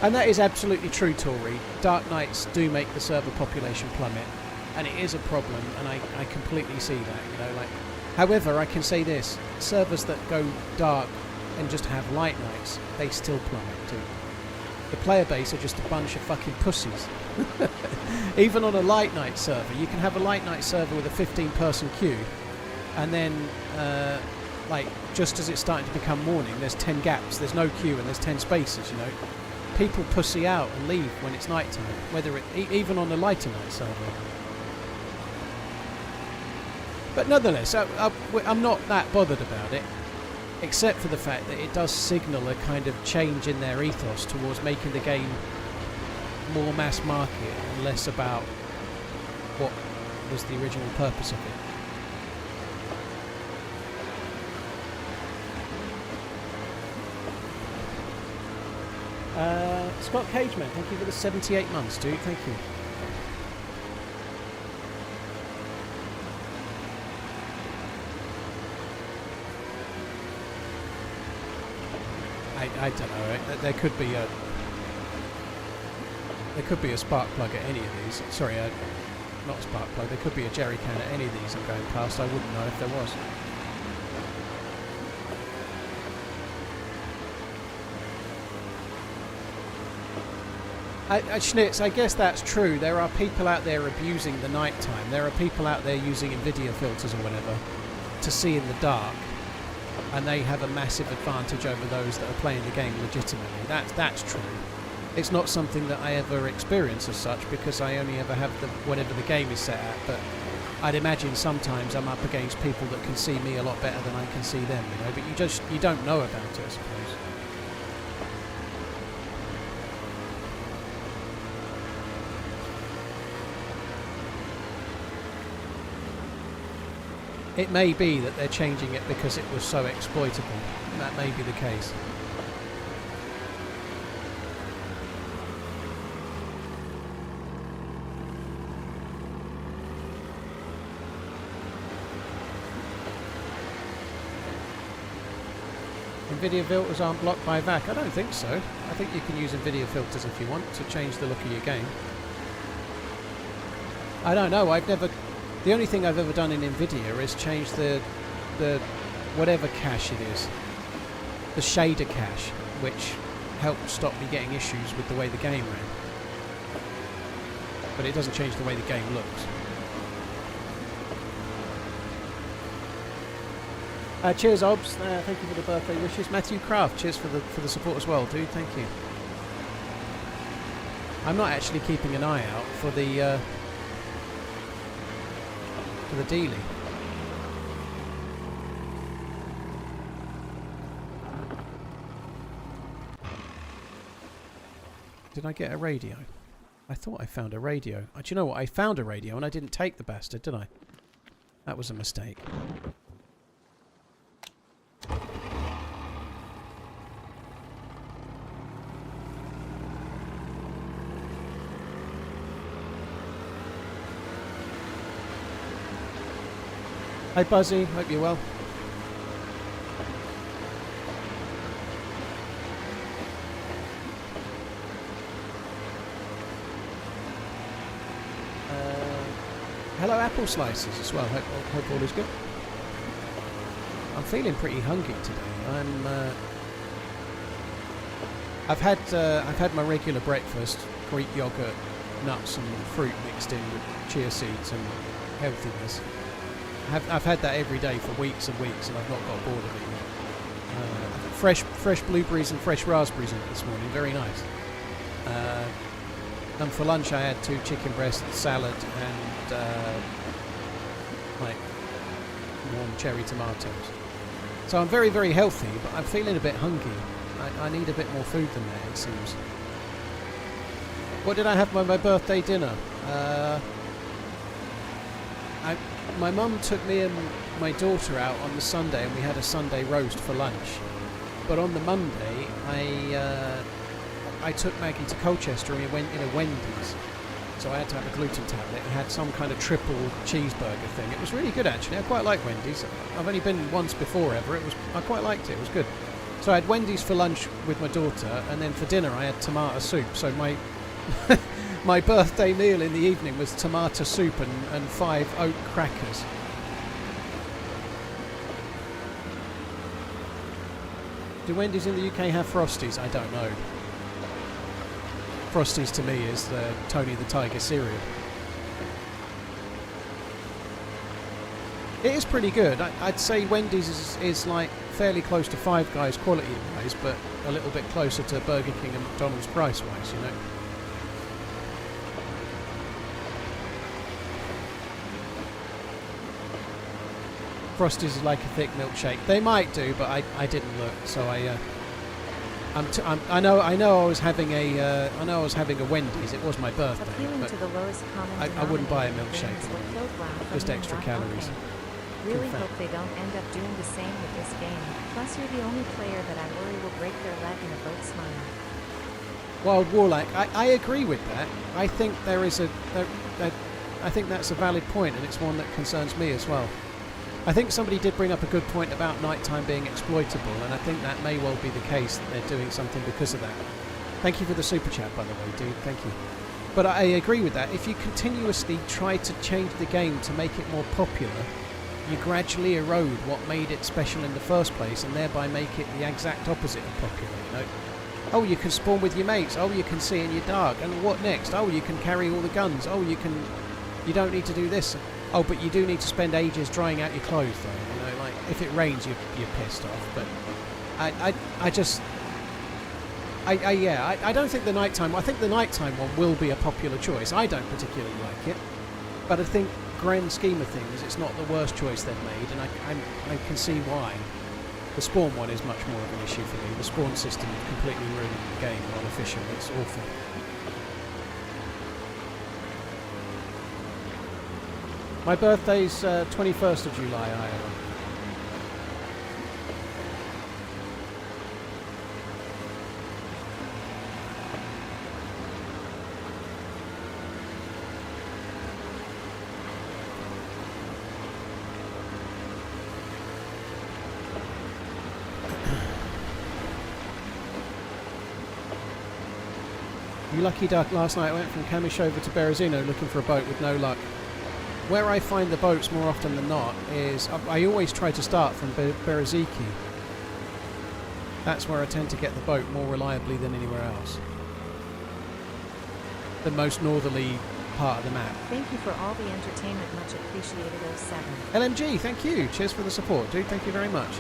And that is absolutely true, Tori. Dark nights do make the server population plummet, and it is a problem, and I completely see that, you know, like. However, I can say this, servers that go dark and just have light nights, they still plummet too. The player base are just a bunch of fucking pussies. Even on a light night server, you can have a light night server with a 15-person queue, and then like just as it's starting to become morning, there's 10 gaps, there's no queue, and there's 10 spaces, you know. People pussy out and leave when it's night time, whether it even on a lighter night server. But nonetheless, I'm not that bothered about it, except for the fact that it does signal a kind of change in their ethos towards making the game more mass market and less about what was the original purpose of it. Scott Cageman, thank you for the 78 months, dude. Thank you. I don't know. There could be a spark plug at any of these. Sorry, not a spark plug. There could be a jerry can at any of these I'm going past. I wouldn't know if there was. Schnitz, I guess that's true. There are people out there abusing the night time. There are people out there using Nvidia filters or whatever to see in the dark, and they have a massive advantage over those that are playing the game legitimately. That's true. It's not something that I ever experience as such, because I only ever have whatever the game is set at, but I'd imagine sometimes I'm up against people that can see me a lot better than I can see them, you know, but you don't know about it, I suppose. It may be that they're changing it because it was so exploitable. That may be the case. NVIDIA filters aren't blocked by VAC. I don't think so. I think you can use NVIDIA filters if you want to change the look of your game. I don't know. I've never... The only thing I've ever done in NVIDIA is change the whatever cache it is. The shader cache, which helped stop me getting issues with the way the game ran. But it doesn't change the way the game looks. Cheers, Obs. Thank you for the birthday wishes. Matthew Craft, cheers for the support as well, dude. Thank you. I'm not actually keeping an eye out for the dealie. Did I get a radio? I thought I found a radio. Do you know what? I found a radio and I didn't take the bastard, did I? That was a mistake. Hi Buzzy, hope you're well. Hello Apple Slices as well, hope all is good. I'm feeling pretty hungry today. I've had my regular breakfast, Greek yogurt, nuts and fruit mixed in with chia seeds and healthiness. I've had that every day for weeks and weeks, and I've not got bored of it yet. Fresh blueberries and fresh raspberries in it this morning, very nice. And for lunch I had 2 chicken breasts, salad, and like warm cherry tomatoes. So I'm very, very healthy, but I'm feeling a bit hungry. I need a bit more food than that, it seems. What did I have for my birthday dinner? My mum took me and my daughter out on the Sunday and we had a Sunday roast for lunch. But on the Monday, I took Maggie to Colchester and we went in a Wendy's. So I had to have a gluten tablet and had some kind of triple cheeseburger thing. It was really good actually. I quite like Wendy's. I've only been once before ever. I quite liked it. It was good. So I had Wendy's for lunch with my daughter, and then for dinner I had tomato soup. So my my birthday meal in the evening was tomato soup and 5 oat crackers. Do Wendy's in the UK have Frosties? I don't know. Frosties to me is the Tony the Tiger cereal. It is pretty good. I'd say Wendy's is like fairly close to Five Guys quality wise, but a little bit closer to Burger King and McDonald's price wise, you know. Frosties is like a thick milkshake. They might do, but I didn't look, so I know I was having a Wendy's. It was my birthday, but I wouldn't buy a milkshake. Just extra calories.
Really hope they don't end up doing the same with this game. Plus, you're the only player that I worry will break their leg in a boat smile.
Wild Warlock, I agree with that. I think there is I think that's a valid point, and it's one that concerns me as well. I think somebody did bring up a good point about nighttime being exploitable, and I think that may well be the case, that they're doing something because of that. Thank you for the super chat, by the way, dude. Thank you. But I agree with that. If you continuously try to change the game to make it more popular, you gradually erode what made it special in the first place, and thereby make it the exact opposite of popular, you know? Oh, you can spawn with your mates. Oh, you can see in your dark. And what next? Oh, you can carry all the guns. Oh, you don't need to do this. Oh, but you do need to spend ages drying out your clothes, though. You know, like if it rains, you're pissed off. But I don't think the nighttime. I think the nighttime one will be a popular choice. I don't particularly like it, but I think grand scheme of things, it's not the worst choice they've made, and I can see why. The spawn one is much more of an issue for me. The spawn system is completely ruining the game, non-official. It's awful. My birthday's 21st of July, Iowa. You lucky duck, last night I went from Kamishover to Berezino looking for a boat with no luck. Where I find the boats more often than not is, I always try to start from Bereziki. That's where I tend to get the boat more reliably than anywhere else. The most northerly part of the map.
Thank you for all the entertainment, much appreciated, 07.
LMG, thank you. Cheers for the support, dude. Thank you very much.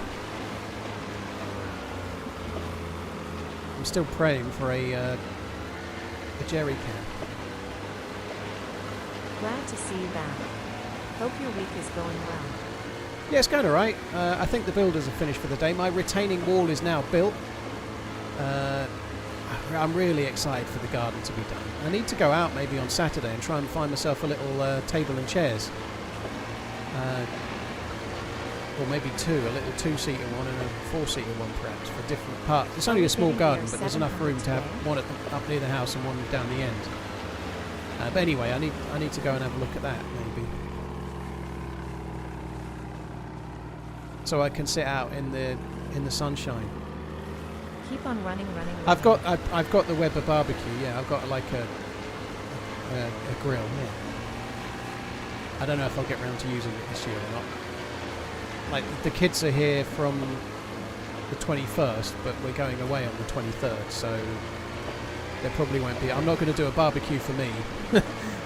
I'm still praying for a jerry can.
Glad to see you back. Hope your week is going well.
Yeah, it's going alright. I think the builders are finished for the day. My retaining wall is now built. I'm really excited for the garden to be done. I need to go out maybe on Saturday and try and find myself a little table and chairs. Or maybe two, a little two-seater one and a four-seater one perhaps for different parts. It's only a small garden, but there's enough room to have one up near the house and one down the end. But anyway, I need to go and have a look at that maybe. So I can sit out in the sunshine.
Keep on running.
I've got the Weber barbecue. Yeah, I've got like a grill. Yeah. I don't know if I'll get around to using it this year or not. Like the kids are here from the 21st, but we're going away on the 23rd, so there probably won't be. I'm not going to do a barbecue for me,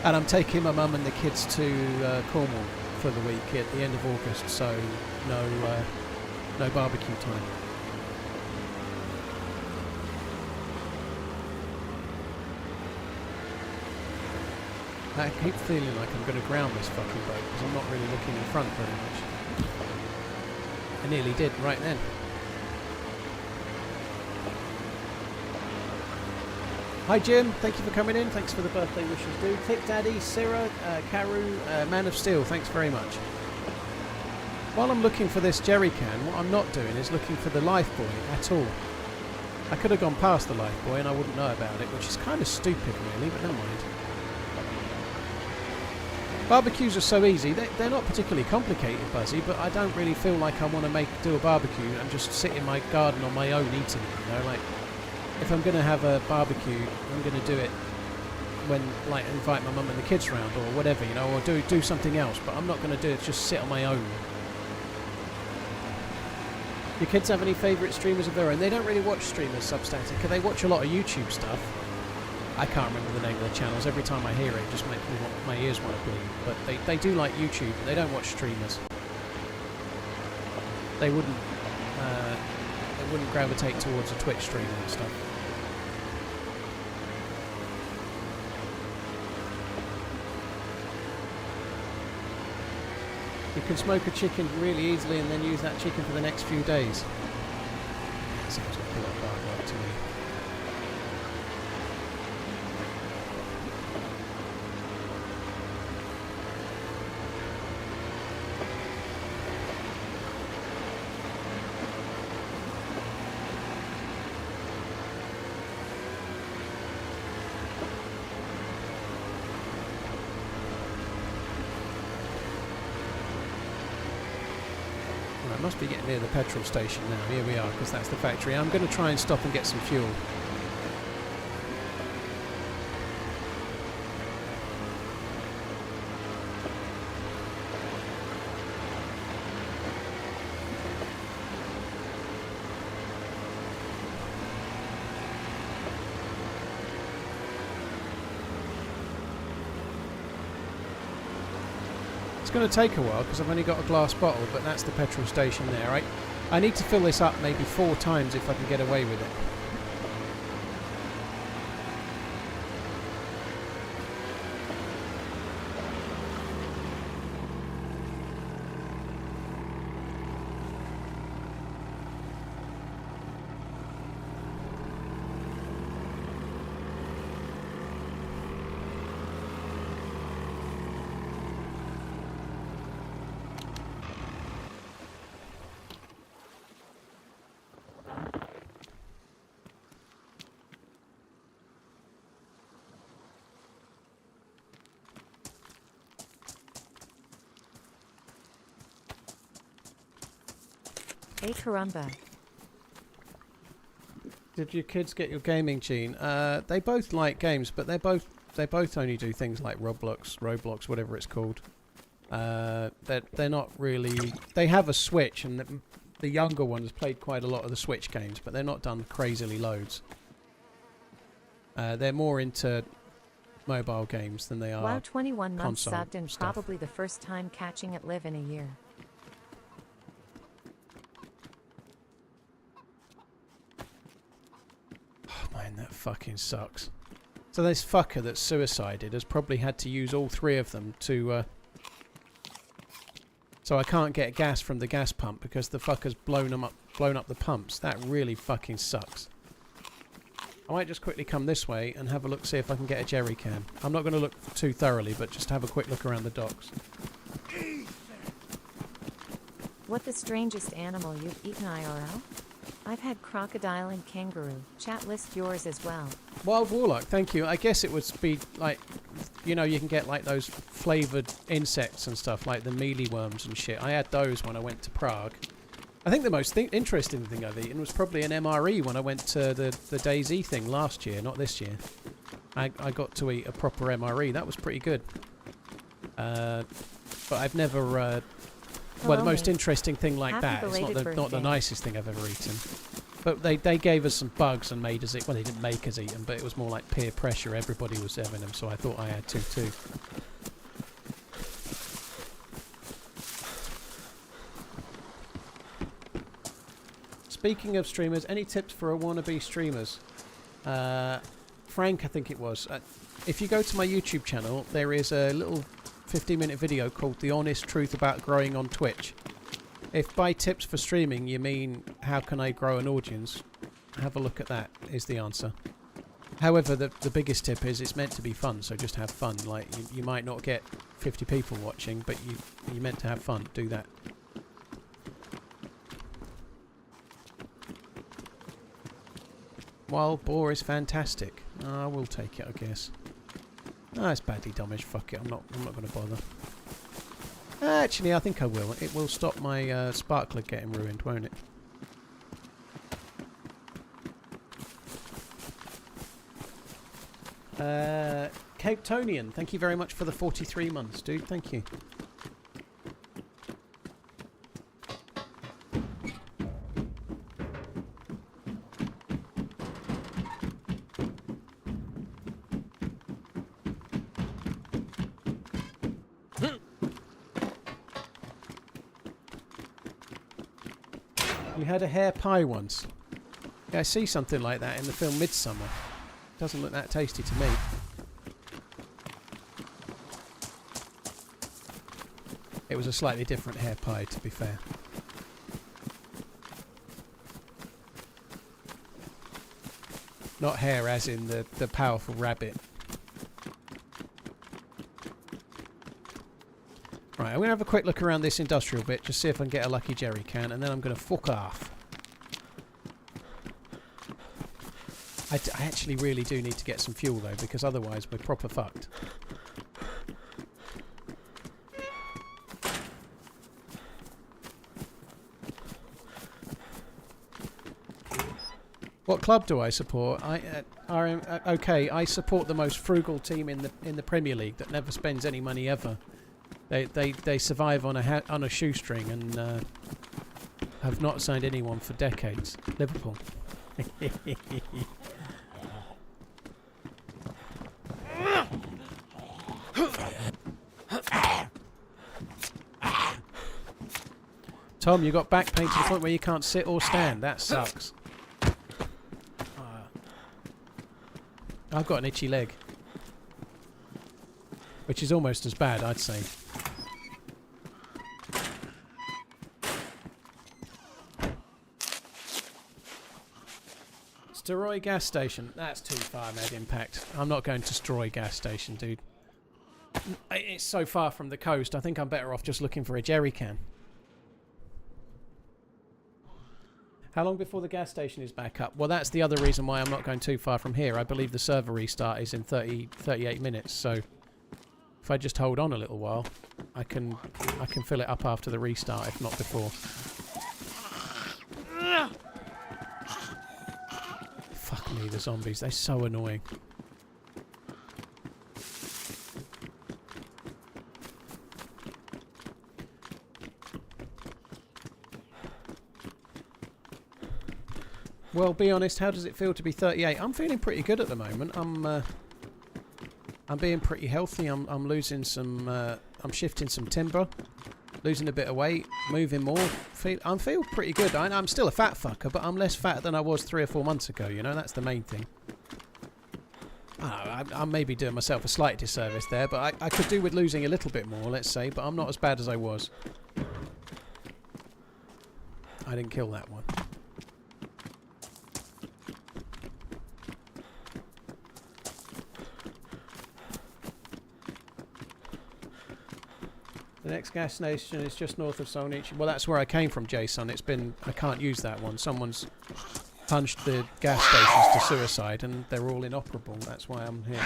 and I'm taking my mum and the kids to Cornwall for the week at the end of August, so no barbecue time. I keep feeling like I'm going to ground this fucking boat because I'm not really looking in front very much. I nearly did right then. Hi Jim, thank you for coming in. Thanks for the birthday wishes, dude. Tick Daddy, Sarah, Karu, Man of Steel, thanks very much. While I'm looking for this jerry can, what I'm not doing is looking for the lifebuoy at all. I could have gone past the lifebuoy and I wouldn't know about it, which is kind of stupid really, but never mind. Barbecues are so easy. They're not particularly complicated, Buzzy, but I don't really feel like I want to do a barbecue and just sit in my garden on my own eating it, you know? Like, if I'm going to have a barbecue, I'm going to do it when, like, invite my mum and the kids round or whatever, you know, or do something else, but I'm not going to do it, just sit on my own. Your kids have any favourite streamers of their own? They don't really watch streamers, Substatic. They watch a lot of YouTube stuff. I can't remember the name of the channels. Every time I hear it, it just makes me my ears want to bleed. But they do like YouTube, but they don't watch streamers. They wouldn't gravitate towards a Twitch streamer and stuff. You can smoke a chicken really easily and then use that chicken for the next few days. That sounds like a lot of hard work to me. Must be getting near the petrol station now. Here we are, because that's the factory. I'm going to try and stop and get some fuel. It's going to take a while because I've only got a glass bottle, but that's the petrol station there. I need to fill this up maybe 4 times if I can get away with it. Hey
caramba.
Did your kids get your gaming gene? They both like games, but they both only do things like Roblox, whatever it's called. They're not really. They have a Switch, and the younger one has played quite a lot of the Switch games, but they're not done crazily loads. They're more into mobile games than they are.
Wow, 21 months subbed and
stuff.
probably the first time catching it live in a year.
Oh man, that fucking sucks. So this fucker that's suicided has probably had to use all 3 of them to... So I can't get gas from the gas pump because the fucker's blown up the pumps. That really fucking sucks. I might just quickly come this way and have a look, see if I can get a jerry can. I'm not going to look too thoroughly, but just have a quick look around the docks.
What the strangest animal you've eaten IRL? I've had crocodile and kangaroo. Chat, list yours as well.
Wild Warlock, thank you. I guess it would be like, you know, you can get like those flavoured insects and stuff, like the mealyworms and shit. I had those when I went to Prague. I think the most interesting thing I've eaten was probably an MRE when I went to the DayZ thing last year, not this year. I got to eat a proper MRE. That was pretty good. But I've never... well, the most interesting thing like that, it's not the nicest thing I've ever eaten. But they gave us some bugs and made us eat... Well, they didn't make us eat them, but it was more like peer pressure. Everybody was having them, so I thought I had to too. Speaking of streamers, any tips for a wannabe streamers? Frank, I think it was. If you go to my YouTube channel, there is a little 15-minute video called The Honest Truth About Growing on Twitch. If by tips for streaming you mean how can I grow an audience, have a look at that is the answer. However, the biggest tip is it's meant to be fun, so just have fun. Like you might not get 50 people watching, but you're meant to have fun. Do that. Wild boar is fantastic. I will take it, I guess. It's badly damaged. Fuck it. I'm not going to bother. Actually, I think I will. It will stop my sparkler getting ruined, won't it? Cape Tonian, thank you very much for the 43 months, dude. Thank you. You had a hare pie once. Yeah, I see something like that in the film Midsummer. Doesn't look that tasty to me. It was a slightly different hare pie, to be fair. Not hare as in the powerful rabbit. Right, I'm going to have a quick look around this industrial bit, just see if I can get a lucky jerry can, and then I'm going to fuck off. I actually really do need to get some fuel though, because otherwise we're proper fucked. What club do I support? Okay, I support the most frugal team in the Premier League that never spends any money ever. They survive on a shoestring and have not signed anyone for decades. Liverpool. Tom, you got back pain to the point where you can't sit or stand. That sucks. I've got an itchy leg, which is almost as bad, I'd say. Steroid gas station. That's too far, Mad Impact. I'm not going to Steroid gas station, dude. It's so far from the coast. I think I'm better off just looking for a jerry can. How long before the gas station is back up? Well, that's the other reason why I'm not going too far from here. I believe the server restart is in 38 minutes, so if I just hold on a little while, I can fill it up after the restart, if not before. me, the zombies. They're so annoying. Well, be honest, how does it feel to be 38? I'm feeling pretty good at the moment. I'm being pretty healthy. I'm losing some... I'm shifting some timber. Losing a bit of weight. Moving more. I feel pretty good. I'm still a fat fucker, but I'm less fat than I was 3 or 4 months ago, you know? That's the main thing. I may be doing myself a slight disservice there, but I could do with losing a little bit more, let's say, but I'm not as bad as I was. I didn't kill that one. The next gas station is just north of Solnich. Well, that's where I came from, Jason. It's been... I can't use that one. Someone's punched the gas stations to suicide and they're all inoperable. That's why I'm here.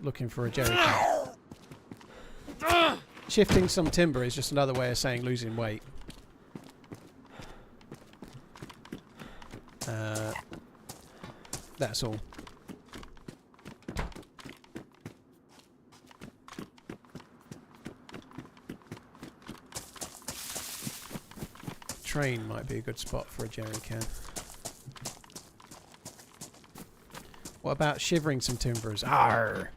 Looking for a jerry can. Shifting some timber is just another way of saying losing weight. That's all. Train might be a good spot for a jerry can. What about shivering some timbers? Arr!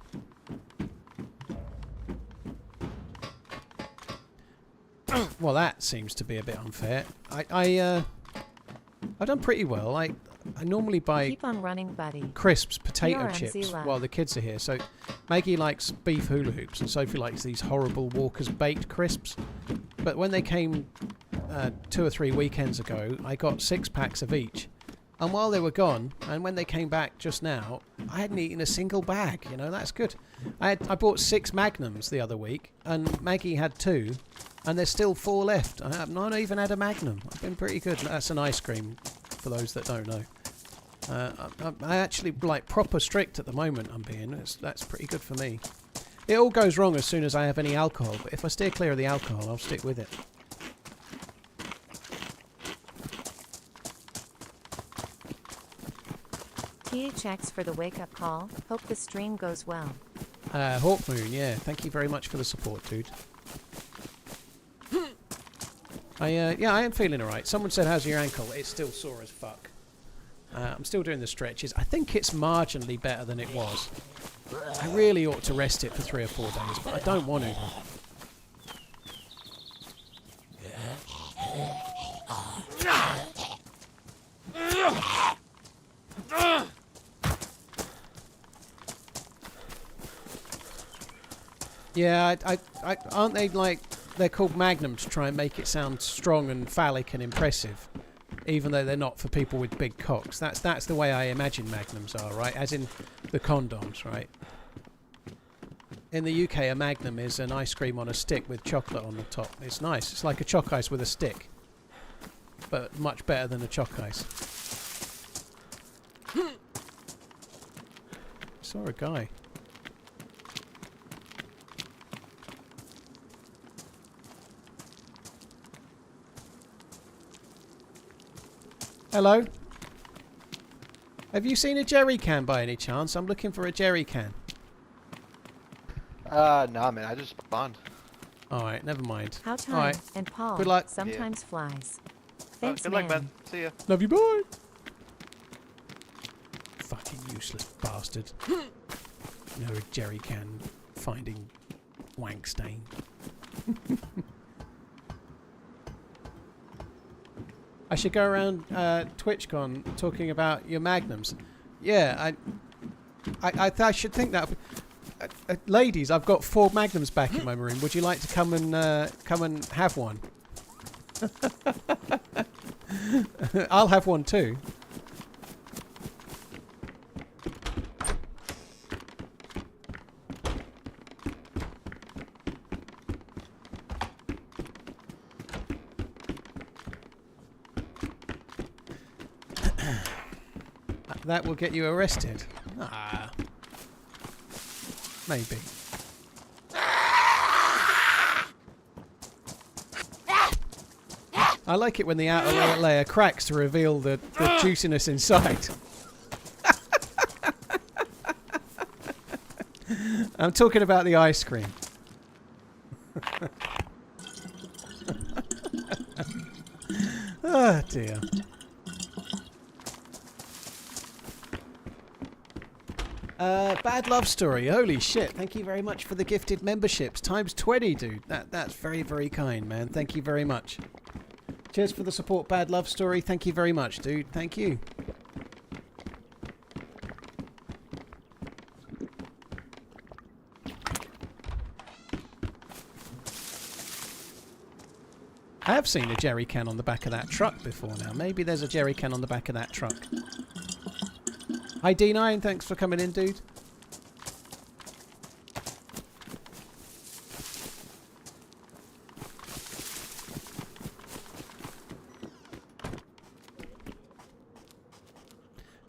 Well, that seems to be a bit unfair. I've done pretty well. I normally buy
Keep on running, buddy.
crisps, potato
TRMZ
chips
love.
while the kids are here. So Maggie likes beef hula hoops and Sophie likes these horrible Walker's baked crisps. But when they came 2 or 3 weekends ago, I got 6 packs of each. And while they were gone, and when they came back just now, I hadn't eaten a single bag. You know, that's good. I bought 6 Magnums the other week, and Maggie had 2, and there's still 4 left. I have not even had a Magnum. I've been pretty good. That's an ice cream, for those that don't know. I actually like proper strict at the moment. I'm being. That's pretty good for me. It all goes wrong as soon as I have any alcohol, but if I steer clear of the alcohol, I'll stick with it.
THX for the wake-up call. Hope the stream goes well.
Hawkmoon, yeah. Thank you very much for the support, dude. Yeah, I am feeling alright. Someone said, how's your ankle? It's still sore as fuck. I'm still doing the stretches. I think it's marginally better than it was. I really ought to rest it for 3 or 4 days, but I don't want to. Yeah, aren't they like... They're called Magnum to try and make it sound strong and phallic and impressive, even though they're not for people with big cocks. That's the way I imagine Magnums are, right? As in the condoms, right? In the UK, a Magnum is an ice cream on a stick with chocolate on the top. It's nice. It's like a choc ice with a stick, but much better than a choc ice. Saw a guy. Hello? Have you seen a jerry can by any chance? I'm looking for a jerry can.
Nah, man, I just spawned.
Alright, never mind.
How time
Alright.
and Paul
Good luck.
sometimes flies. Thanks,
Good luck, man. See ya.
Love you, boy. Fucking useless bastard. No jerry can finding wank stain. I should go around TwitchCon talking about your magnums. Yeah, I should think that. Ladies, I've got 4 magnums back in my room. Would you like to come and have one? I'll have one too. That will get you arrested. Ah. Maybe. I like it when the outer layer cracks to reveal the juiciness inside. I'm talking about the ice cream. Oh dear. Bad love story. Holy shit. Thank you very much for the gifted memberships. Times 20, dude. That's very, very kind, man. Thank you very much. Cheers for the support, Bad love story. Thank you very much, dude. Thank you. I have seen a jerry can on the back of that truck before now. Maybe there's a jerry can on the back of that truck. Hi D9, thanks for coming in, dude.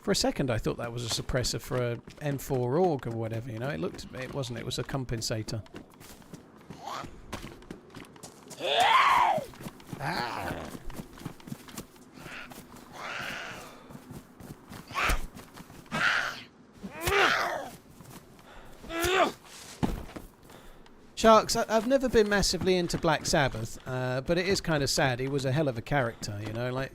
For a second I thought that was a suppressor for a M4 AUG or whatever, you know. It wasn't, it was a compensator. Sharks, I've never been massively into Black Sabbath, but it is kind of sad. He was a hell of a character, you know, like,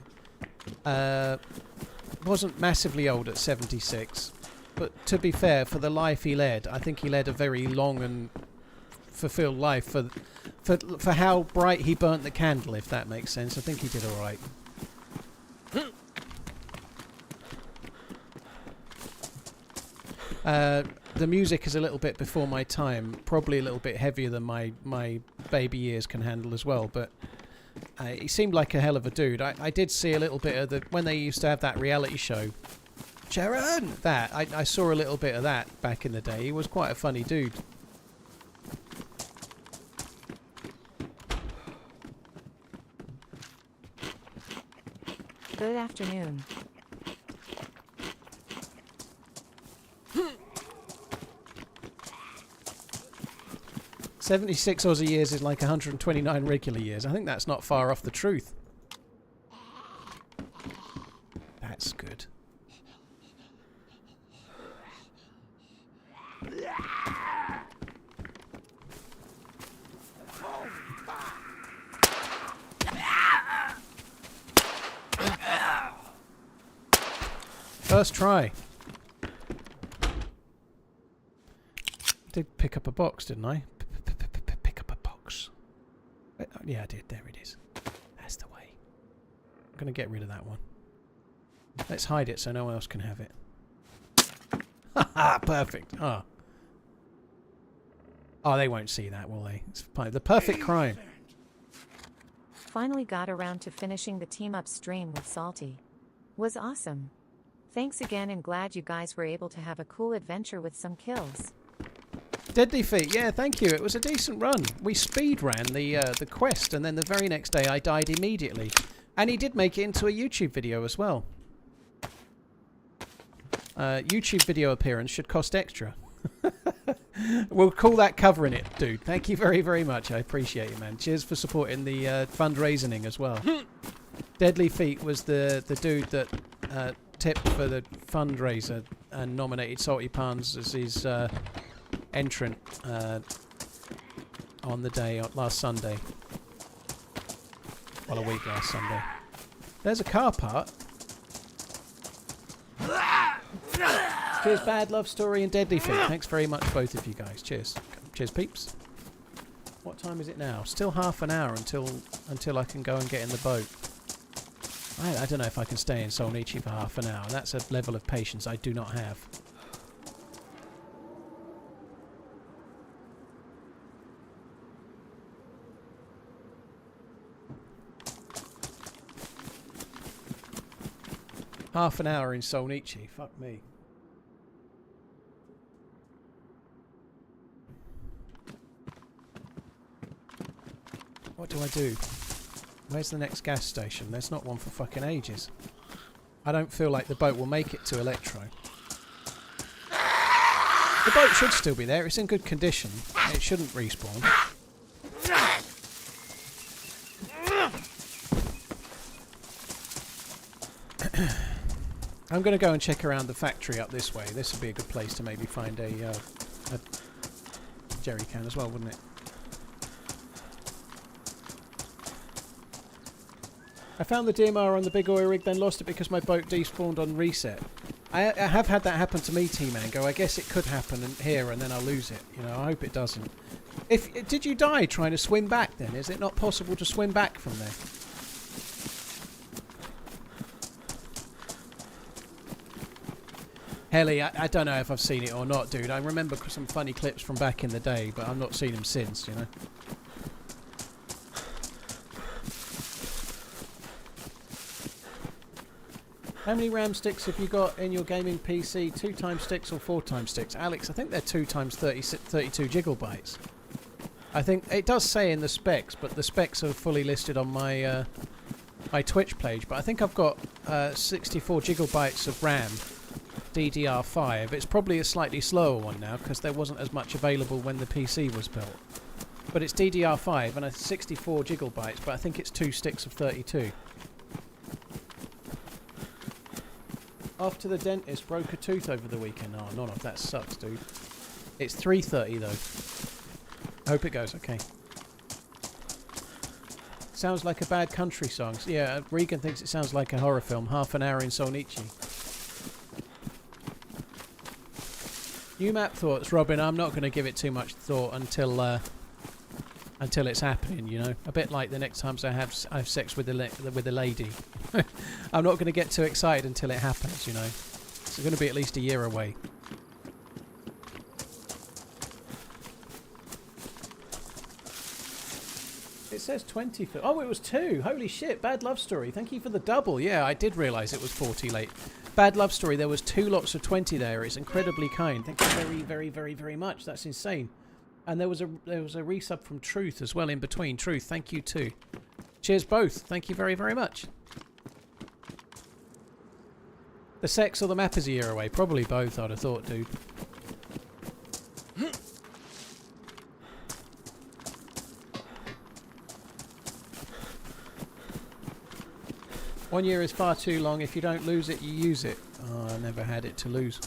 wasn't massively old at 76, but to be fair, for the life he led, I think he led a very long and fulfilled life for how bright he burnt the candle, if that makes sense. I think he did all right. The music is a little bit before my time, probably a little bit heavier than my baby ears can handle as well, but he seemed like a hell of a dude. I did see a little bit of when they used to have that reality show, Sharon, I saw a little bit of that back in the day. He was quite a funny dude.
Good afternoon.
$76 Aussie years is like 129 regular years. I think that's not far off the truth. That's good. First try. Did pick up a box, didn't I? Pick up a box. Yeah, I did. There it is. That's the way. I'm going to get rid of that one. Let's hide it so no one else can have it. Haha, perfect. Oh. Oh, they won't see that, will they? It's fine. The perfect crime.
Finally got around to finishing the team up stream with Salty. Was awesome. Thanks again and glad you guys were able to have a cool adventure with some kills.
Deadly Feet, yeah, thank you. It was a decent run. We speed ran the quest, and then the very next day I died immediately. And he did make it into a YouTube video as well. YouTube video appearance should cost extra. We'll call that covering it, dude. Thank you very, very much. I appreciate it, man. Cheers for supporting the fundraising as well. Deadly Feet was the dude that tipped for the fundraiser and nominated Salty Pans as his entrant on the day last Sunday. Well, a week last Sunday. There's a car part. Cheers, Bad Love Story and Deadly Feet. Thanks very much, both of you guys. Cheers. Cheers, peeps. What time is it now? Still half an hour until I can go and get in the boat. I don't know if I can stay in Solnichi for half an hour. That's a level of patience I do not have. Half an hour in Solnichi. Fuck me. What do I do? Where's the next gas station? There's not one for fucking ages. I don't feel like the boat will make it to Electro. The boat should still be there. It's in good condition. It shouldn't respawn. I'm going to go and check around the factory up this way. This would be a good place to maybe find a a jerry can as well, wouldn't it? I found the DMR on the big oil rig, then lost it because my boat despawned on reset. I have had that happen to me, T-Mango. I guess it could happen here and then I'll lose it. You know, I hope it doesn't. Did you die trying to swim back then? Is it not possible to swim back from there? Helly, I don't know if I've seen it or not, dude. I remember some funny clips from back in the day, but I've not seen them since, you know. How many RAM sticks have you got in your gaming PC? 2x sticks or 4x sticks? Alex, I think they're 2x 32 gigabytes. I think it does say in the specs, but the specs are fully listed on my my Twitch page. But I think I've got 64 gigabytes of RAM, DDR5. It's probably a slightly slower one now because there wasn't as much available when the PC was built. But it's DDR5 and it's 64 gigabytes, but I think it's 2 sticks of 32. Off to the dentist, broke a tooth over the weekend. Oh, none of that sucks, dude. It's 3:30 though. Hope it goes okay. Sounds like a bad country song. Yeah, Regan thinks it sounds like a horror film. Half an hour in Solnichi. New map thoughts, Robin. I'm not going to give it too much thought until it's happening. You know, a bit like the next times I have sex with a lady. I'm not going to get too excited until it happens. You know, it's going to be at least a year away. It says 20. Oh, it was 2. Holy shit! Bad Love Story. Thank you for the double. Yeah, I did realise it was 40 late. Bad Love Story. There was 2 lots of 20 there. It's incredibly kind. Thank you very, very, very, very much. That's insane. And there was a resub from Truth as well in between. Truth, thank you too. Cheers both. Thank you very, very much. The sex or the map is a year away. Probably both, I'd have thought, dude. One year is far too long. If you don't lose it, you use it. Oh, I never had it to lose.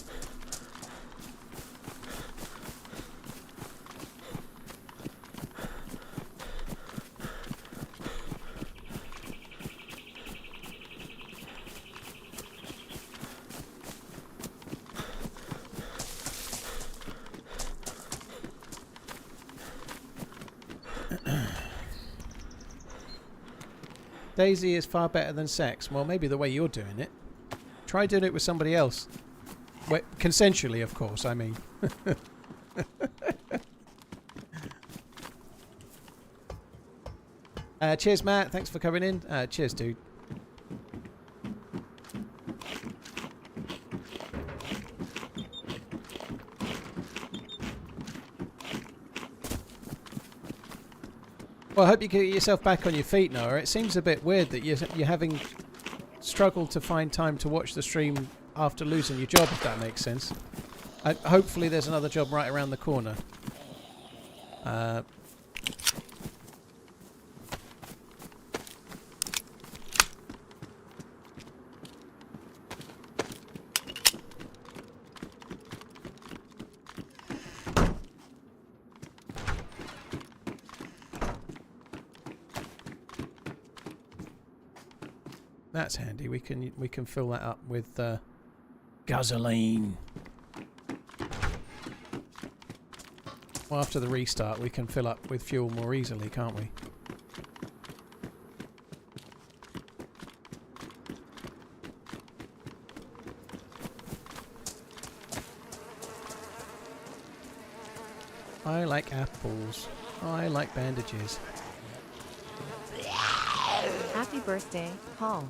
DayZ is far better than sex. Well, maybe the way you're doing it. Try doing it with somebody else. Consensually, of course, I mean. Cheers, Matt. Thanks for coming in. Cheers, dude. Well, I hope you get yourself back on your feet, Noah. It seems a bit weird that you're having struggled to find time to watch the stream after losing your job, if that makes sense. Hopefully there's another job right around the corner. That's handy. We can fill that up with gasoline. Well, after the restart, we can fill up with fuel more easily, can't we? I like apples. I like bandages.
Happy birthday, Paul.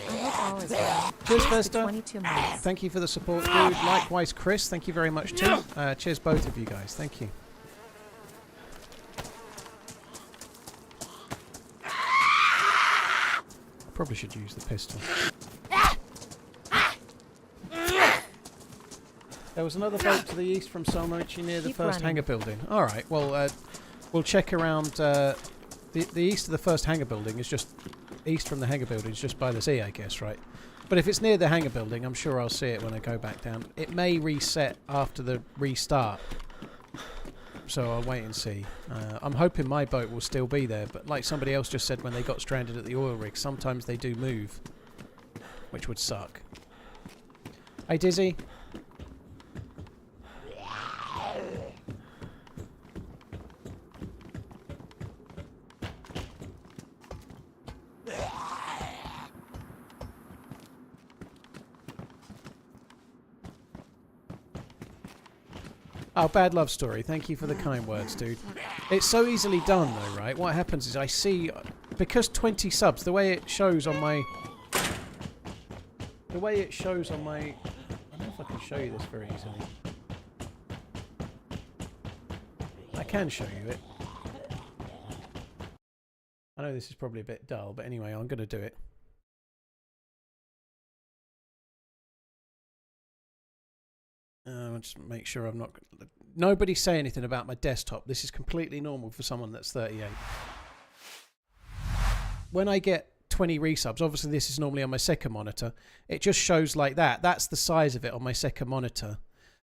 I hope all is well.
Cheers, Vesta.
22 months.
Thank you for the support, dude. Likewise, Chris. Thank you very much, too. Cheers, both of you guys. Thank you. Probably should use the pistol. There was another boat to the east from Solmarichi near the first hangar building. Alright, well, we'll check around. The east of the first hangar building is just... East from the hangar building is just by the sea, I guess, right? But if it's near the hangar building, I'm sure I'll see it when I go back down. It may reset after the restart. so I'll wait and see. I'm hoping my boat will still be there, but like somebody else just said when they got stranded at the oil rig, sometimes they do move, which would suck. Hey, Dizzy. Oh, bad love story. Thank you for the kind words, dude. It's so easily done, though, right? What happens is I see... Because 20 subs, the way it shows on my... The way it shows on my... I don't know if I can show you this very easily. I can show you it. I know this is probably a bit dull, but anyway, I'm going to do it. I'll just make sure I'm not... Nobody say anything about my desktop. This is completely normal for someone that's 38. When I get 20 resubs, obviously this is normally on my second monitor, it just shows like that. That's the size of it on my second monitor.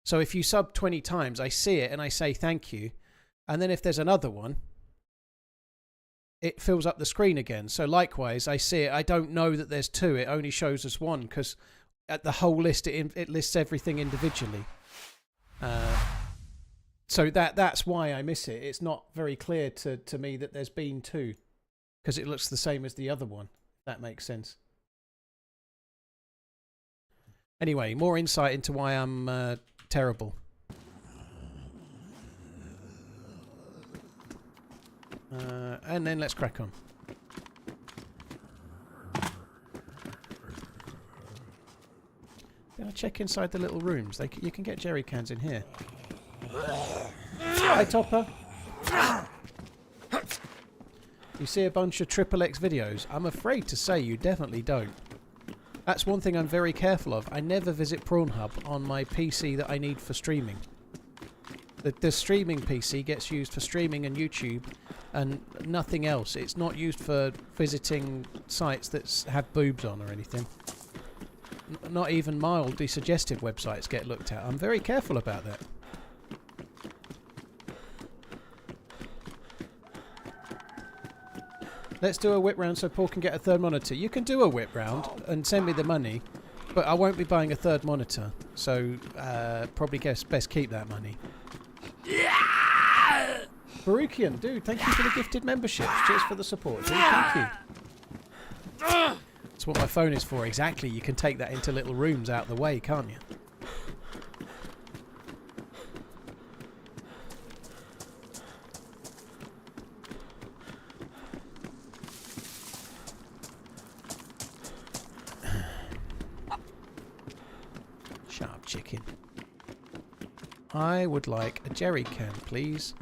So if you sub 20 times, I see it and I say thank you. And then if there's another one, it fills up the screen again. So likewise, I see it. I don't know that there's two. It only shows us one because... At the whole list, it lists everything individually. So that's why I miss it. It's not very clear to me that there's been two. Because it looks the same as the other one. If that makes sense. Anyway, more insight into why I'm terrible. And then let's crack on. I'll check inside the little rooms. You can get jerry cans in here. Hi, Topper. You see a bunch of XXX videos? I'm afraid to say you definitely don't. That's one thing I'm very careful of. I never visit Pornhub on my PC that I need for streaming. The streaming PC gets used for streaming and YouTube and nothing else. It's not used for visiting sites that have boobs on or anything. Not even mildly suggestive websites get looked at. I'm very careful about that. Let's do a whip round so Paul can get a third monitor. You can do a whip round and send me the money, but I won't be buying a third monitor. So probably best keep that money. Baruchian, dude, thank you for the gifted membership. Cheers for the support, dude. Thank you. That's what my phone is for, exactly. You can take that into little rooms out the way, can't you? Sharp chicken. I would like a jerry can, please.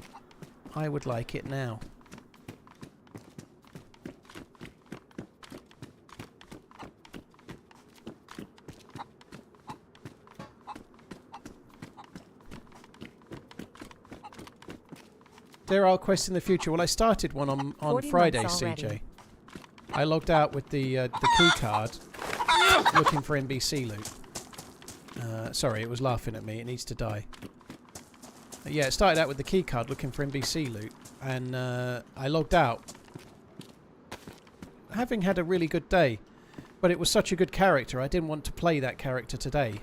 I would like it now. There are quests in the future. Well, I started one on Friday, CJ. I logged out with the key card, looking for NBC loot. Sorry, it was laughing at me. It needs to die. Yeah, it started out with the key card, looking for NBC loot, and I logged out, having had a really good day. But it was such a good character, I didn't want to play that character today.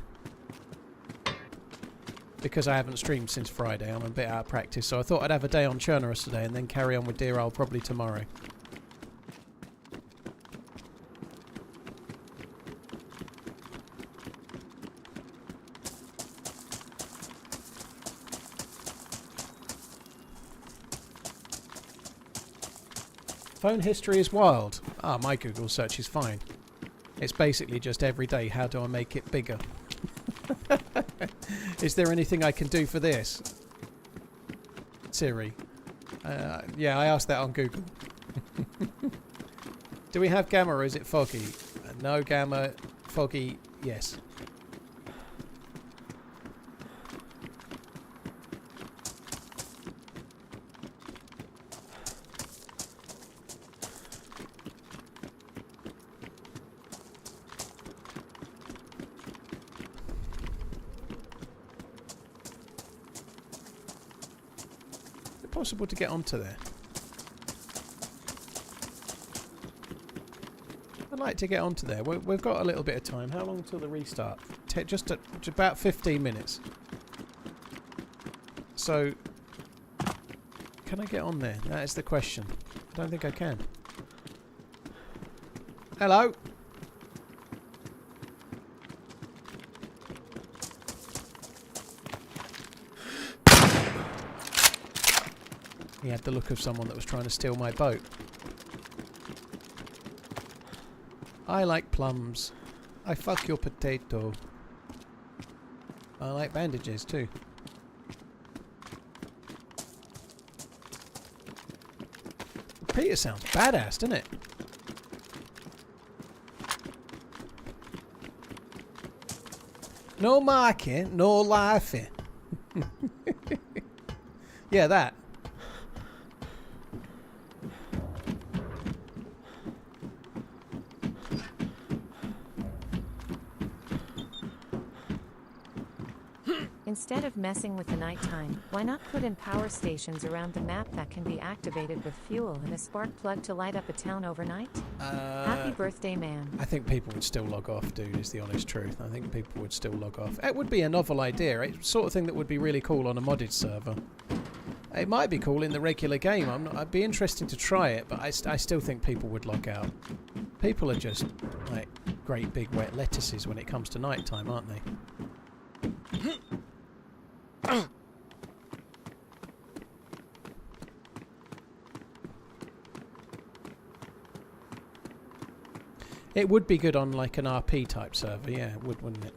Because I haven't streamed since Friday, I'm a bit out of practice, so I thought I'd have a day on Chernarus today and then carry on with Dear Owl probably tomorrow. Phone history is wild. Ah, my Google search is fine. It's basically just every day, how do I make it bigger? Is there anything I can do for this? Siri. Yeah, I asked that on Google. Do we have gamma or is it foggy? No gamma. Foggy, yes. possible to get onto there? I'd like to get onto there. We've got a little bit of time. How long till the restart? Just about 15 minutes. So, can I get on there? That is the question. I don't think I can. Hello? He had the look of someone that was trying to steal my boat. I like plums. I fuck your potato. I like bandages too. Peter sounds badass, doesn't it? No marking, no laughing. Yeah, that.
Instead of messing with the nighttime, why not put in power stations around the map that can be activated with fuel and a spark plug to light up a town overnight? Happy birthday, man.
I think people would still log off, dude, is the honest truth. I think people would still log off. It would be a novel idea. It's the sort of thing that would be really cool on a modded server. It might be cool in the regular game. I'd be interested to try it, but I still think people would log out. People are just like great big wet lettuces when it comes to nighttime, aren't they? It would be good on like an RP type server, yeah, it would, wouldn't it?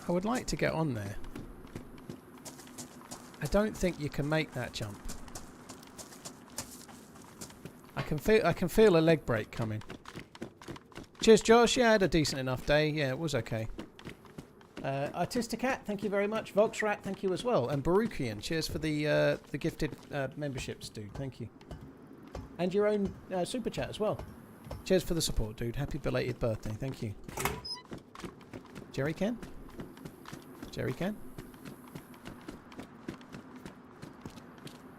I would like to get on there. I don't think you can make that jump. I can feel a leg break coming. Cheers, Josh. Yeah, I had a decent enough day. Yeah, it was okay. Artisticat, thank you very much. Volksrat, thank you as well. And Baruchian, cheers for the gifted memberships, dude. Thank you. And your own super chat as well. Cheers for the support, dude. Happy belated birthday. Thank you. Jerry Ken? Jerry Ken?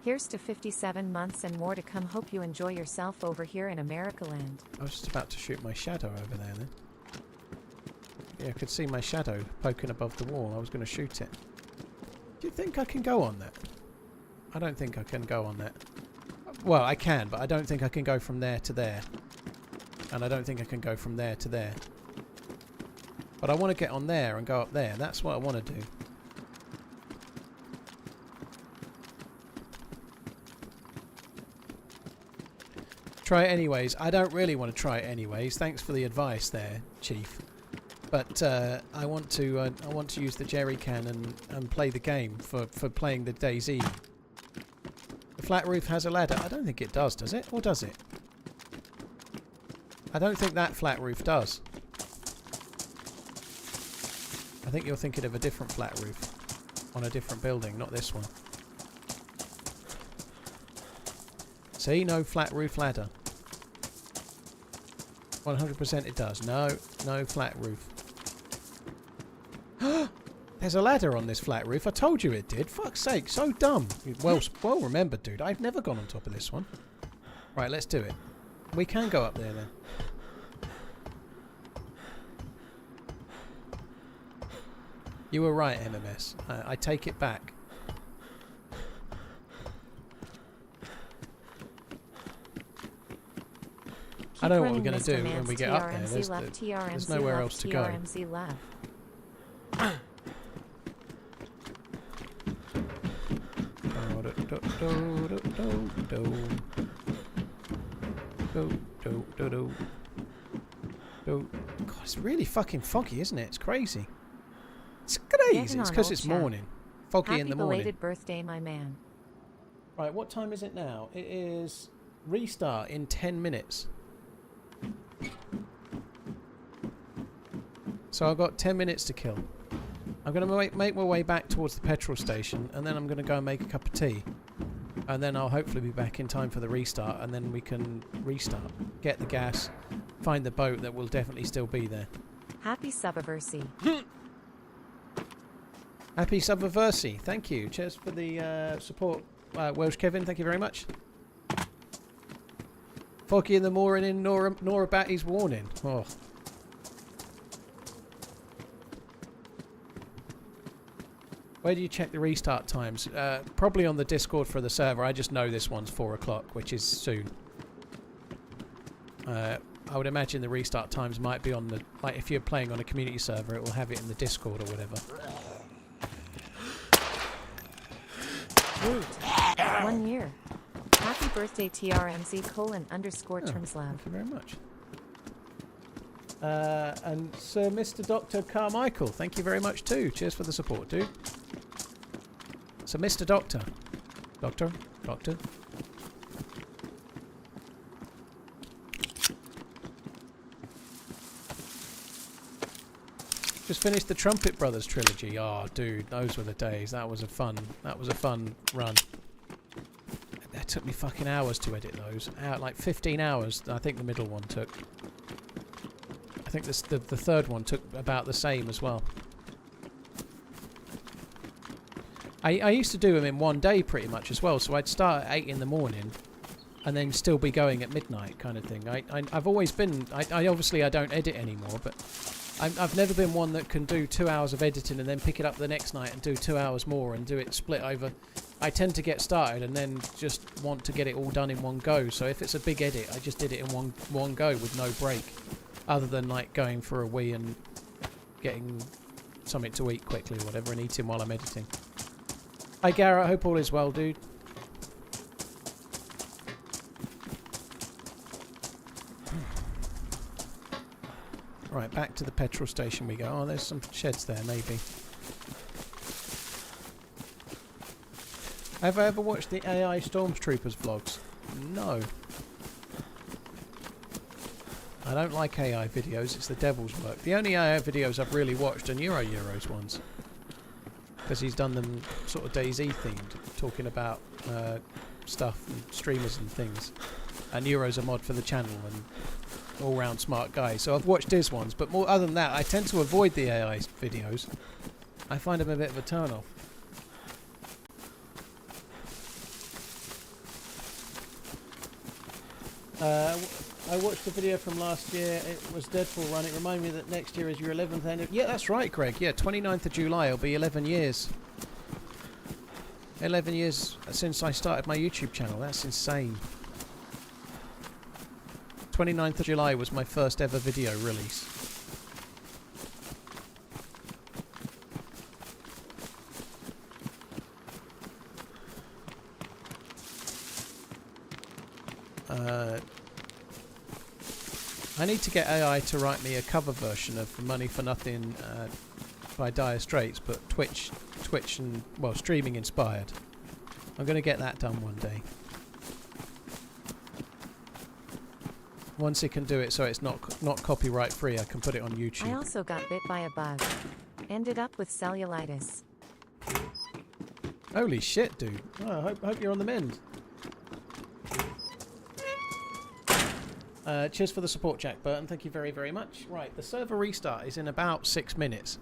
Here's to 57 months and more to come. Hope you enjoy yourself over here in America land.
I was just about to shoot my shadow over there then. Yeah, I could see my shadow poking above the wall. I was going to shoot it. Do you think I can go on that? I don't think I can go on that. Well, I can, but I don't think I can go from there to there. And I don't think I can go from there to there. But I want to get on there and go up there. That's what I want to do. Try it anyways. I don't really want to try it anyways. Thanks for the advice there, Chief. But I want to use the jerry can and play the game for playing the DayZ. The flat roof has a ladder. I don't think it does it? Or does it? I don't think that flat roof does. I think you're thinking of a different flat roof on a different building, not this one. See, no flat roof ladder. 100% it does. No flat roof. There's a ladder on this flat roof. I told you it did. Fuck's sake, so dumb. Well remembered, dude. I've never gone on top of this one. Right, let's do it. We can go up there then. You were right, MMS. I take it back. I know what we're going to do when we get up there. There's nowhere else to go.
TRMZ left.
So, God, it's really fucking foggy, isn't it? It's crazy. It's crazy. It's because it's morning. Foggy in the morning.
Happy belated birthday, my man.
Right, what time is it now? It is restart in 10 minutes. So I've got 10 minutes to kill. I'm going to make my way back towards the petrol station, and then I'm going to go and make a cup of tea. And then I'll hopefully be back in time for the restart, and then we can restart. Get the gas, find the boat that will definitely still be there.
Happy Subiversary.
Happy Subversity. Thank you. Cheers for the support, Welsh Kevin. Thank you very much. Foggy in the morning, Nora Batty's warning. Oh. Where do you check the restart times? Probably on the Discord for the server. I just know this one's 4 o'clock, which is soon. I would imagine the restart times might be on the... Like, if you're playing on a community server, it will have it in the Discord or whatever.
Woot. 1 year. Happy birthday, TRMZ _Termslab.
Thank you very much. And Sir Mr. Dr. Carmichael, thank you very much too. Cheers for the support, dude. So, Mr. Doctor. Doctor? Just finished the Trumpet Brothers trilogy. Oh, dude, those were the days. That was a fun run. That took me fucking hours to edit those. Like 15 hours. I think the middle one took. I think the third one took about the same as well. I used to do them in one day pretty much as well. So I'd start at 8 in the morning and then still be going at midnight kind of thing. I've always been... I obviously I don't edit anymore, but I've never been one that can do 2 hours of editing and then pick it up the next night and do 2 hours more and do it split over. I tend to get started and then just want to get it all done in one go. So if it's a big edit, I just did it in one go with no break. Other than like going for a wee and getting something to eat quickly or whatever and eating while I'm editing. Hi Garrett, hope all is well, dude. Right, back to the petrol station we go. Oh, there's some sheds there, maybe. Have I ever watched the AI Stormtroopers vlogs? No. I don't like AI videos, it's the devil's work. The only AI videos I've really watched are Euros ones. Because he's done them sort of DayZ themed, talking about stuff and streamers and things. And Euro's a mod for the channel and all round smart guy. So I've watched his ones, but more other than that, I tend to avoid the AI videos. I find them a bit of a turn off. I watched the video from last year. It was Deadpool Run. It reminded me that next year is your 11th anniversary. Yeah, that's right, Greg. Yeah, 29th of July. It'll be 11 years. 11 years since I started my YouTube channel. That's insane. 29th of July was my first ever video release. I need to get AI to write me a cover version of Money for Nothing by Dire Straits, but Twitch and, well, streaming inspired. I'm going to get that done one day. Once it can do it so it's not copyright free, I can put it on YouTube.
I also got bit by a bug. Ended up with cellulitis.
Holy shit, dude. Oh, I hope you're on the mend. Cheers for the support, Jack Burton. Thank you very, very much. Right, the server restart is in about 6 minutes,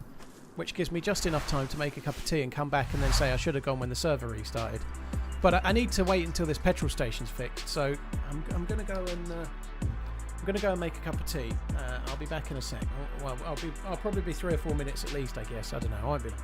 which gives me just enough time to make a cup of tea and come back and then say I should have gone when the server restarted. But I need to wait until this petrol station's fixed, so I'm going to go and make a cup of tea. I'll be back in a sec. Well, I'll probably be 3 or 4 minutes at least, I guess. I don't know. I won't be long.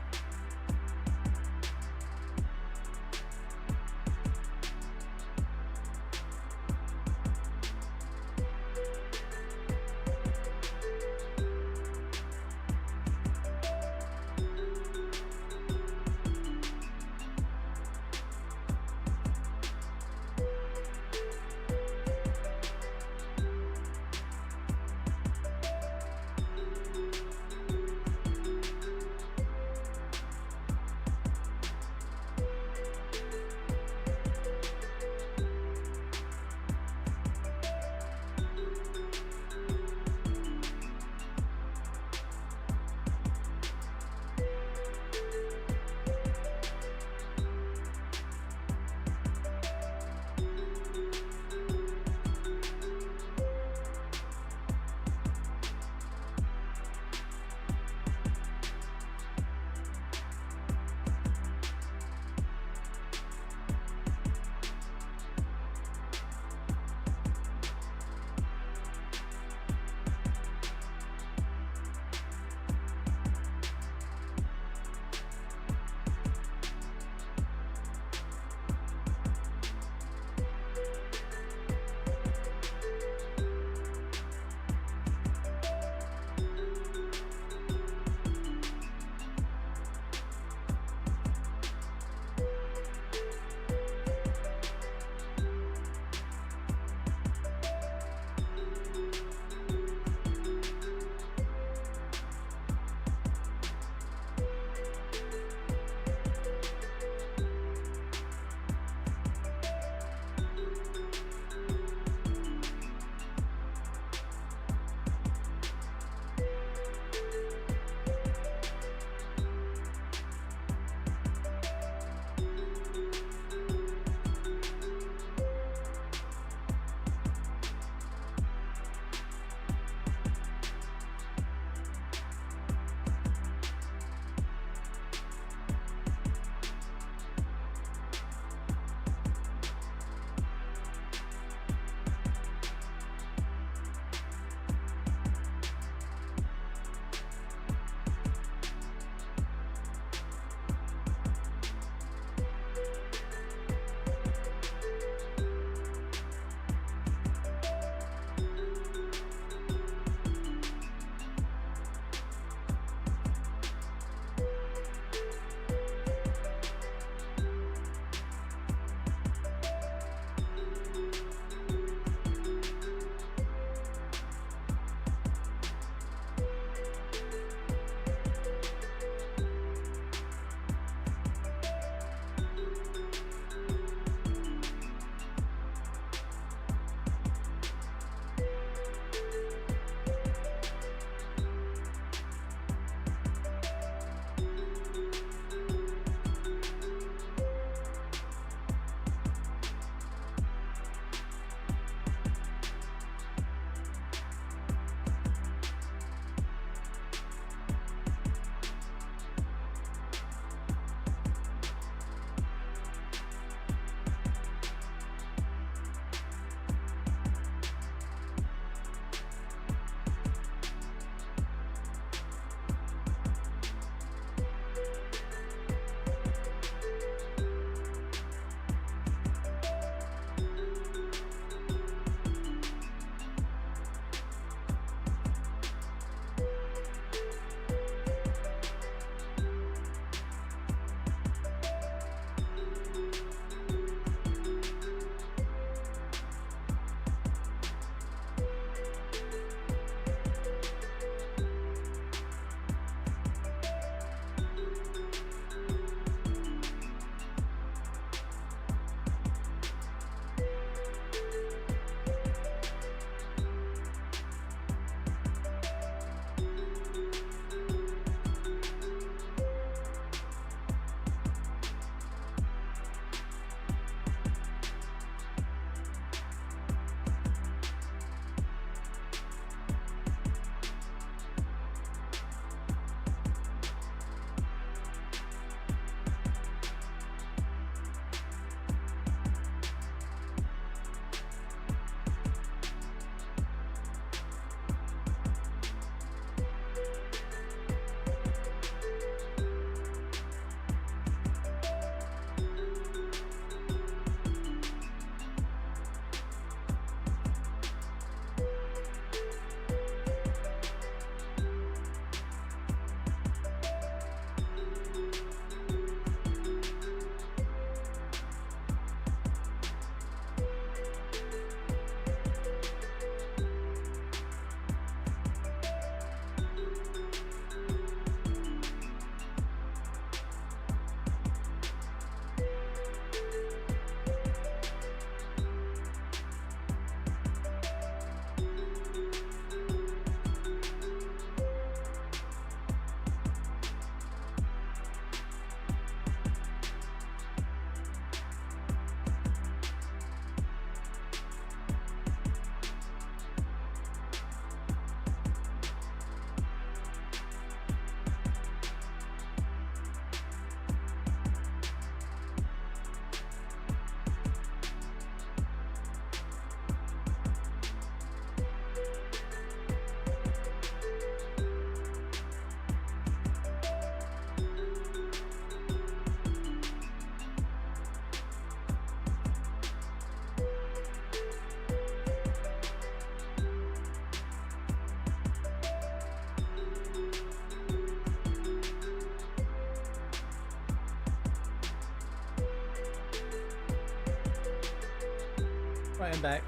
Right, I'm back.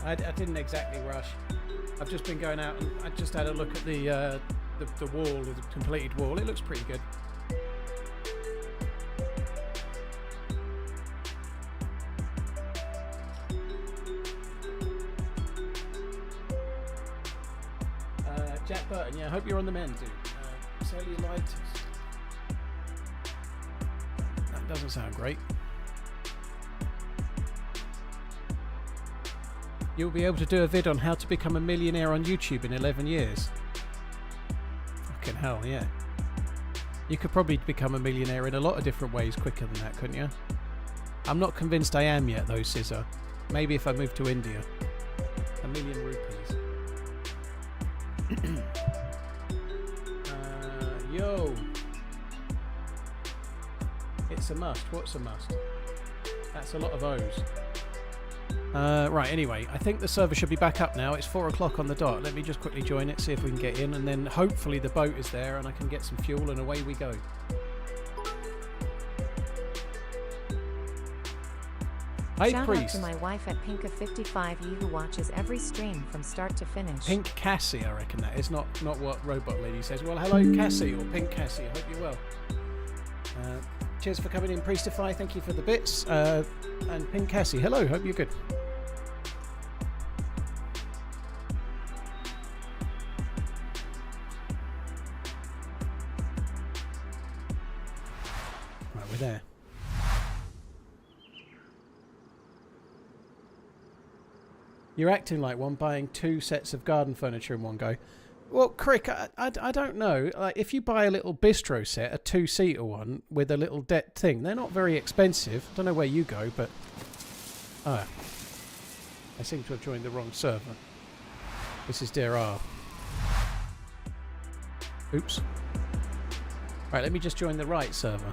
I didn't exactly rush. I've just been going out and I just had a look at the wall, the completed wall. It looks pretty good. Jack Burton, yeah, I hope you're on the mend, dude. Cellulitis. That doesn't sound great. You'll be able to do a vid on how to become a millionaire on YouTube in 11 years. Fucking hell, yeah. You could probably become a millionaire in a lot of different ways quicker than that, couldn't you? I'm not convinced I am yet, though, Scissor. Maybe if I move to India. 1 million rupees. Yo. It's a must. What's a must? That's a lot of O's. Right, anyway, I think the server should be back up now. It's 4 o'clock on the dot. Let me just quickly join it, see if we can get in, and then hopefully the boat is there and I can get some fuel and away we go. Hey,
Shout
Priest.
out to my wife at Pinka55E who watches every stream from start to finish.
Pink Cassie, I reckon that is. Not what Robot Lady says. Well, hello, Cassie, or Pink Cassie. I hope you're well. Cheers for coming in, Priestify. Thank you for the bits. And Pink Cassie, hello. Hope you're good. Right, we're there. You're acting like one, buying 2 sets of garden furniture in one go. Well, Crick, I don't know. Like, if you buy a little bistro set, a 2-seater one with a little deck thing, they're not very expensive. I don't know where you go, but I seem to have joined the wrong server. This is Dear R. Oops. Right, let me just join the right server.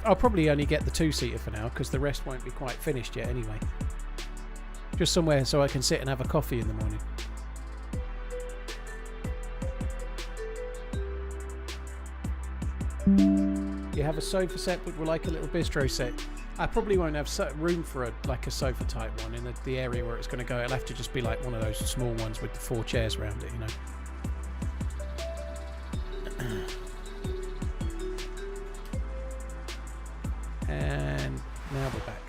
I'll probably only get the 2-seater for now because the rest won't be quite finished yet anyway. Just somewhere so I can sit and have a coffee in the morning. You have a sofa set but would like a little bistro set. I probably won't have room for like a sofa type one in the area where it's going to go. It'll have to just be like one of those small ones with the 4 chairs around it, you know. And now we're back.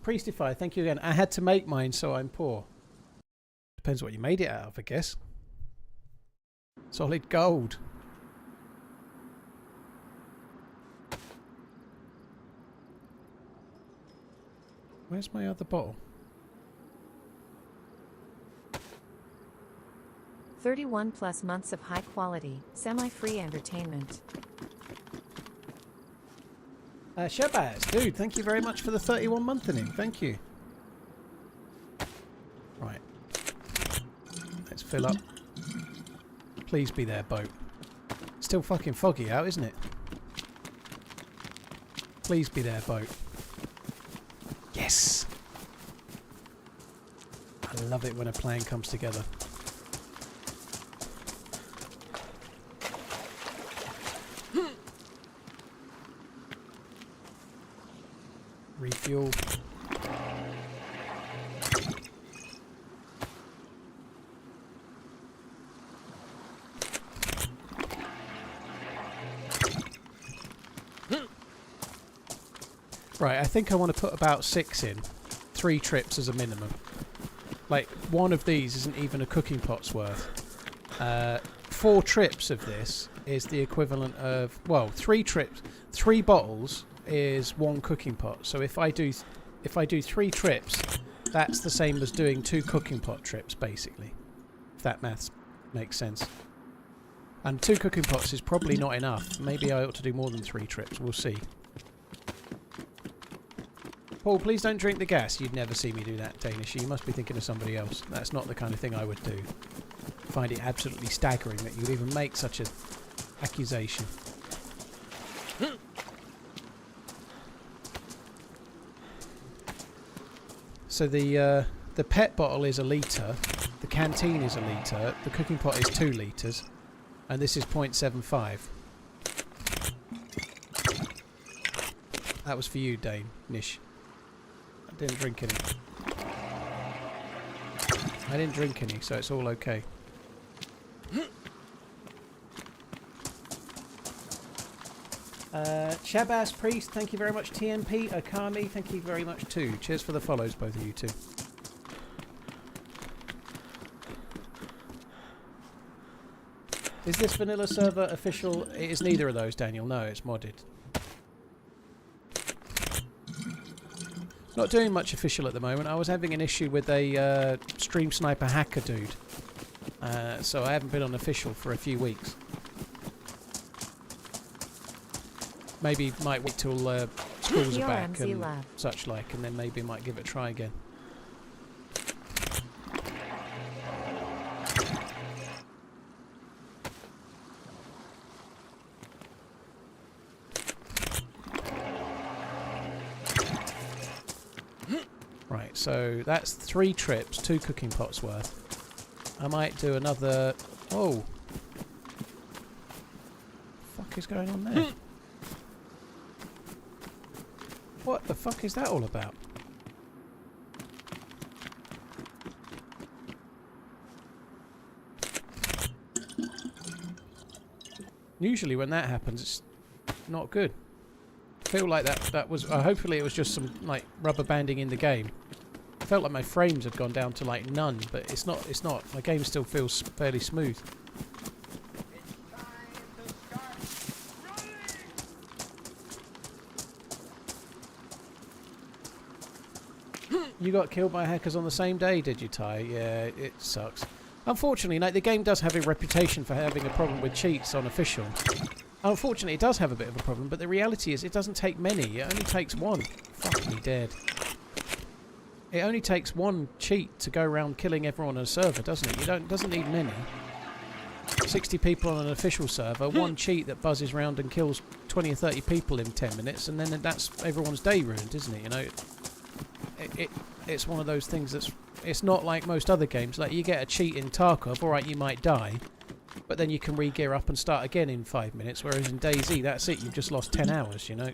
Priestify, thank you again. I had to make mine, so I'm poor. Depends what you made it out of, I guess. Solid gold. Where's my other bottle?
31+ months of high quality, semi-free entertainment.
Shabazz, dude, thank you very much for the 31 monthing. Thank you. Right. Let's fill up. Please be there, boat. Still fucking foggy out, isn't it? Please be there, boat. Yes! I love it when a plan comes together. Refuel. Right, I think I want to put about 6 in. 3 trips as a minimum. Like, one of these isn't even a cooking pot's worth. 4 trips of this is the equivalent of, well, 3 trips, 3 bottles is 1 cooking pot. So if I do 3 trips, that's the same as doing 2 cooking pot trips, basically. If that maths makes sense. And 2 cooking pots is probably not enough. Maybe I ought to do more than 3 trips. We'll see. Paul, please don't drink the gas. You'd never see me do that, Danish. You must be thinking of somebody else. That's not the kind of thing I would do. I find it absolutely staggering that you would even make such an accusation. So the pet bottle is 1 litre, the canteen is 1 litre, the cooking pot is 2 litres, and this is 0.75. That was for you, Dane. Nish. I didn't drink any. I didn't drink any, so it's all okay. Shabazz Priest, thank you very much. TMP, Okami, thank you very much too. Cheers for the follows, both of you too. Is this vanilla server official? It is neither of those, Daniel. No, it's modded. Not doing much official at the moment. I was having an issue with a Stream Sniper hacker dude. So I haven't been on official for a few weeks. Maybe might wait till schools are back and such like, and then maybe might give it a try again. Right, so that's 3 trips, 2 cooking pots worth. I might do another... Oh! What the fuck is going on there? What the fuck is that all about? Usually when that happens, it's not good. I feel like that was... hopefully it was just some like rubber banding in the game. I felt like my frames had gone down to like none, but it's not. It's not. My game still feels fairly smooth. You got killed by hackers on the same day, did you, Ty? Yeah, it sucks. Unfortunately, like, the game does have a reputation for having a problem with cheats on official. Unfortunately, it does have a bit of a problem, but the reality is it doesn't take many. It only takes one. Fuck me dead. It only takes one cheat to go around killing everyone on a server, doesn't it? It doesn't need many. 60 people on an official server, one cheat that buzzes around and kills 20 or 30 people in 10 minutes, and then that's everyone's day ruined, isn't it? You know, it's one of those things that's... It's not like most other games. Like, you get a cheat in Tarkov, alright, you might die, but then you can re-gear up and start again in 5 minutes, whereas in DayZ, that's it, you've just lost 10 hours, you know?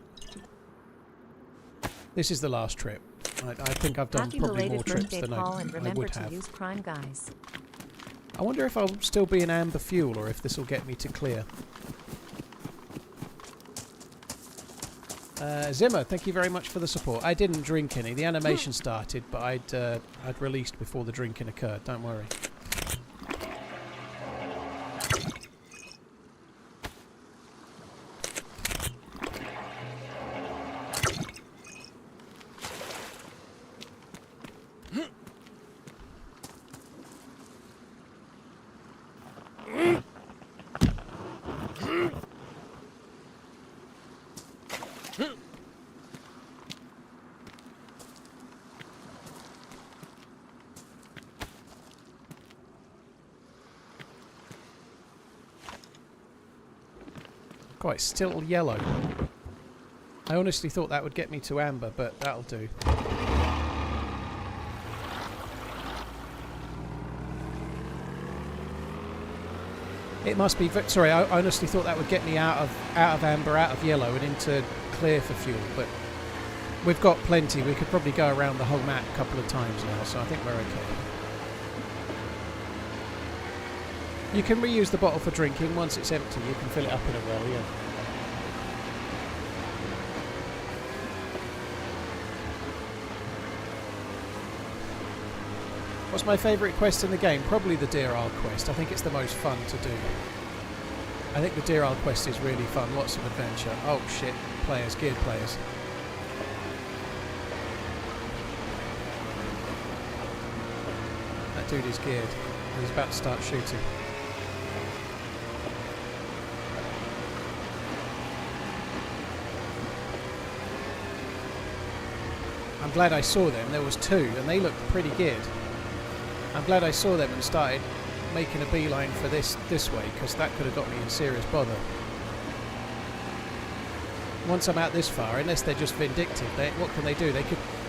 This is the last trip. I think I've done probably more trips than I would have.
Use Prime, guys.
I wonder if I'll still be in amber fuel, or if this will get me to clear. Zimmer, thank you very much for the support. I didn't drink any. The animation started, but I'd released before the drinking occurred. Don't worry. God, it's still yellow. I honestly thought that would get me to amber, but that'll do. It must be... Sorry, I honestly thought that would get me out of amber, out of yellow, and into clear for fuel, but we've got plenty. We could probably go around the whole map a couple of times now, so I think we're okay. You can reuse the bottle for drinking. Once it's empty, you can fill it up in a well, yeah. What's my favourite quest in the game? Probably the Deer Isle quest. I think it's the most fun to do. I think the Deer Isle quest is really fun. Lots of adventure. Oh shit. Players. Geared players. That dude is geared. He's about to start shooting. I'm glad I saw them. There was 2 and they looked pretty geared. I'm glad I saw them and started making a beeline for this way, because that could have got me in serious bother. Once I'm out this far, unless they're just vindictive, what can they do?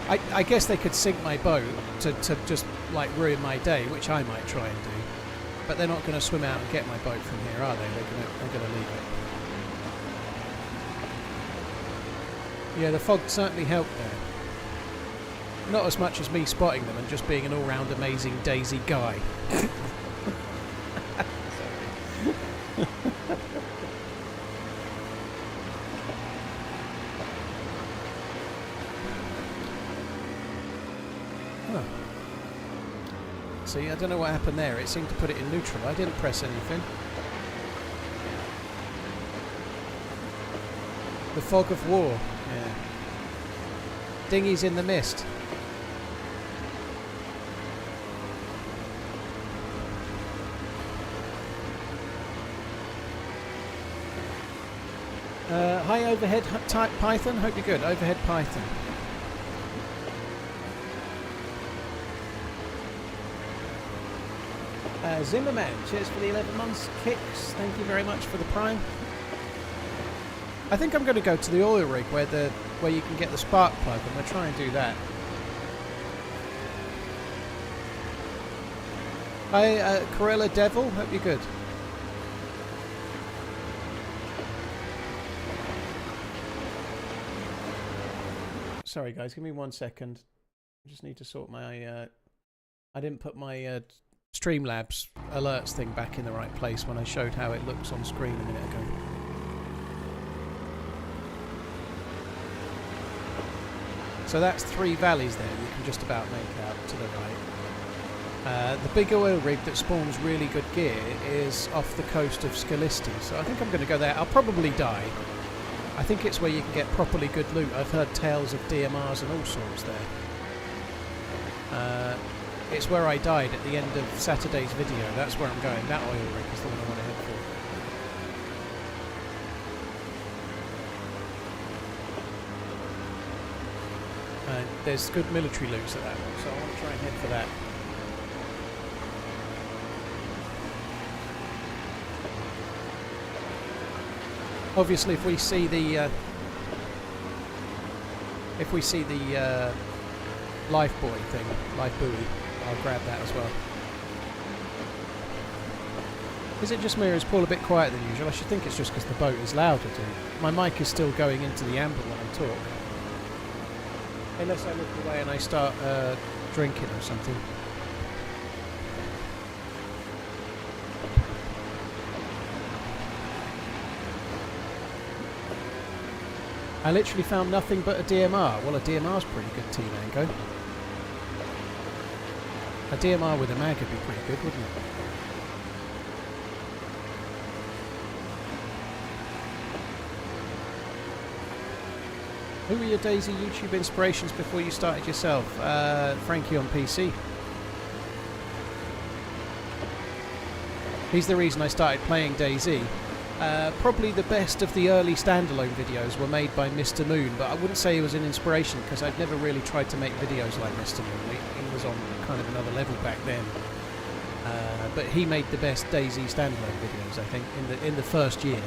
I guess they could sink my boat to just like ruin my day, which I might try and do. But they're not going to swim out and get my boat from here, are they? They're going to leave it. Yeah, the fog certainly helped there. Not as much as me spotting them and just being an all-round amazing DayZ guy. Huh. See, I don't know what happened there. It seemed to put it in neutral. I didn't press anything. The fog of war. Yeah. Dinghies in the mist. Hi, Overhead type Python. Hope you're good. Overhead Python. Zimmerman, cheers for the 11 months. Kicks, thank you very much for the prime. I think I'm going to go to the oil rig where you can get the spark plug. I'm going to try and do that. Hi, Corella Devil. Hope you're good. Sorry guys, give me 1 second. I just need to sort my... I didn't put my Streamlabs alerts thing back in the right place when I showed how it looks on screen a minute ago. So that's 3 valleys there you can just about make out to the right. The big oil rig that spawns really good gear is off the coast of Scalisti, so I think I'm going to go there. I'll probably die. I think it's where you can get properly good loot. I've heard tales of DMRs and all sorts there. It's where I died at the end of Saturday's video. That's where I'm going. That oil rig is the one I want to head for. There's good military loots at that one, so I want to try and head for that. Obviously, if we see the life buoy thing, life buoy, I'll grab that as well. Is it just me or is Paul a bit quieter than usual? I should think it's just because the boat is louder, dude. My mic is still going into the amber when I talk. Unless I look away and I start drinking or something. I literally found nothing but a DMR. Well, a DMR's pretty good, T-Mango. A DMR with a mag would be pretty good, wouldn't it? Who were your DayZ YouTube inspirations before you started yourself? Frankie on PC. He's the reason I started playing DayZ. Probably the best of the early standalone videos were made by Mr. Moon, but I wouldn't say he was an inspiration because I'd never really tried to make videos like Mr. Moon. He was on kind of another level back then. But he made the best DayZ standalone videos, I think, in the first year.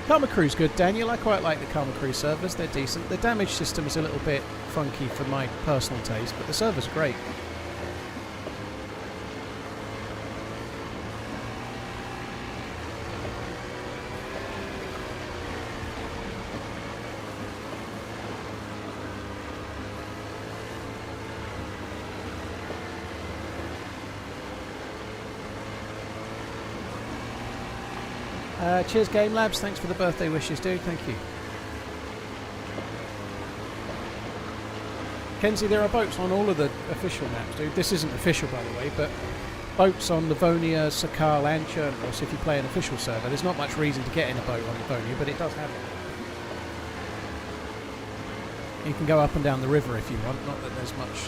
Karma Crew's good, Daniel. I quite like the Karma Crew servers. They're decent. The damage system is a little bit funky for my personal taste, but the server's great. Cheers, Game Labs. Thanks for the birthday wishes, dude. Thank you. Kenzie, there are boats on all of the official maps, dude. This isn't official, by the way, but boats on Livonia, Sakal, and Chernarus if you play an official server. There's not much reason to get in a boat on Livonia, but it does have it. You can go up and down the river if you want. Not that there's much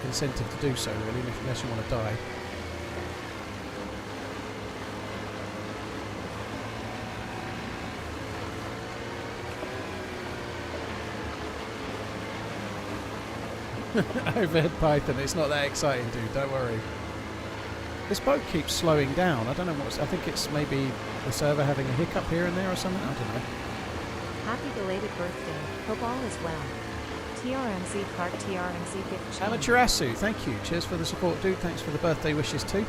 incentive to do so, really, unless you want to die. Overhead Python, it's not that exciting, dude, don't worry. This boat keeps slowing down. I don't know what's... I think it's maybe the server having a hiccup here and there or something. I don't know.
Happy belated birthday. Hope all is well. TRMZ Clark TRMZ gift chain.
Chernarus, thank you. Cheers for the support, dude. Thanks for the birthday wishes too.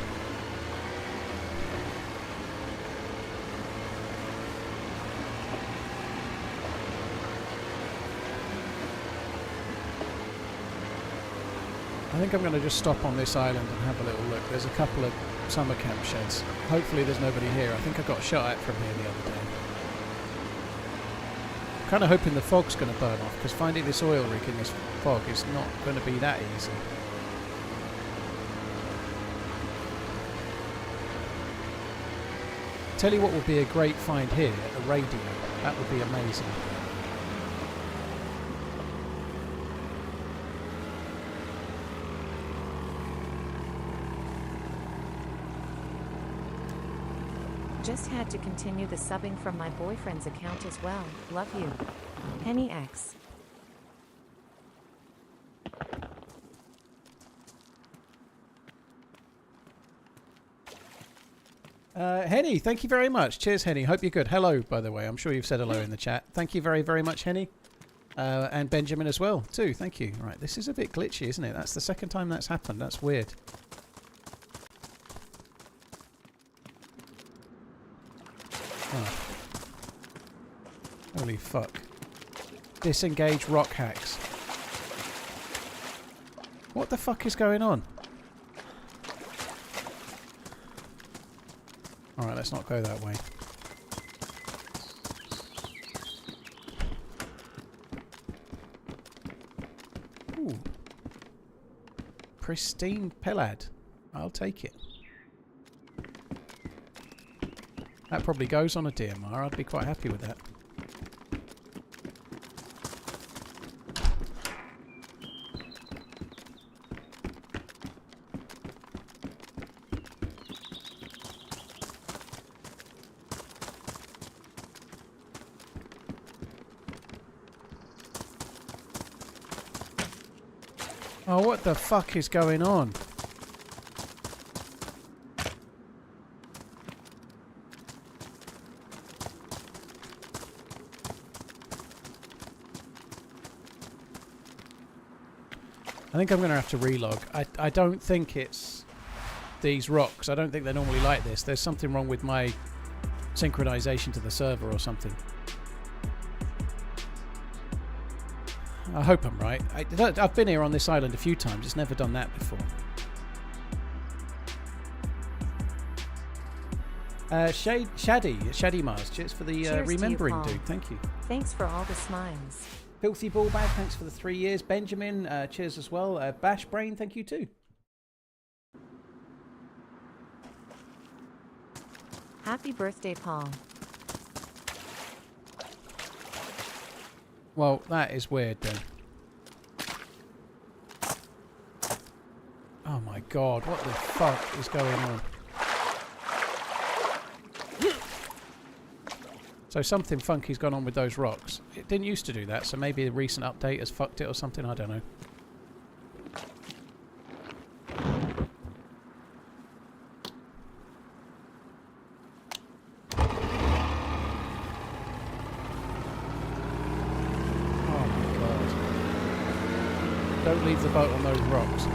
I think I'm going to just stop on this island and have a little look. There's a couple of summer camp sheds. Hopefully there's nobody here. I think I got shot at from here the other day. I'm kind of hoping the fog's going to burn off, because finding this oil rig in this fog is not going to be that easy. Tell you what would be a great find here, a radio. That would be amazing.
Just had to continue the subbing from my boyfriend's account as well. Love you. Henny X.
Henny, thank you very much. Cheers, Henny. Hope you're good. Hello, by the way. I'm sure you've said hello in the chat. Thank you very, very much, Henny. And Benjamin as well, too. Thank you. Right, this is a bit glitchy, isn't it? That's the second time that's happened. That's weird. Oh. Holy fuck. Disengage rock hacks. What the fuck is going on? Alright, let's not go that way. Ooh. Pristine Pelad. I'll take it. That probably goes on a DMR. I'd be quite happy with that. Oh, what the fuck is going on? I think I'm going to have to relog. I don't think it's these rocks. I don't think they're normally like this. There's something wrong with my synchronization to the server or something. I hope I'm right. I've been here on this island a few times. It's never done that before. Shaddy Mars. Cheers for the remembering, dude. Thank you.
Thanks for all the smiles.
Filthy Ballbag, thanks for the 3 years. Benjamin, cheers as well. Bash Brain, thank you too.
Happy birthday, Paul.
Well, that is weird then. Oh my god, what the fuck is going on? So something funky's gone on with those rocks. It didn't used to do that, so maybe a recent update has fucked it or something, I don't know. Oh my god. Don't leave the boat on those rocks.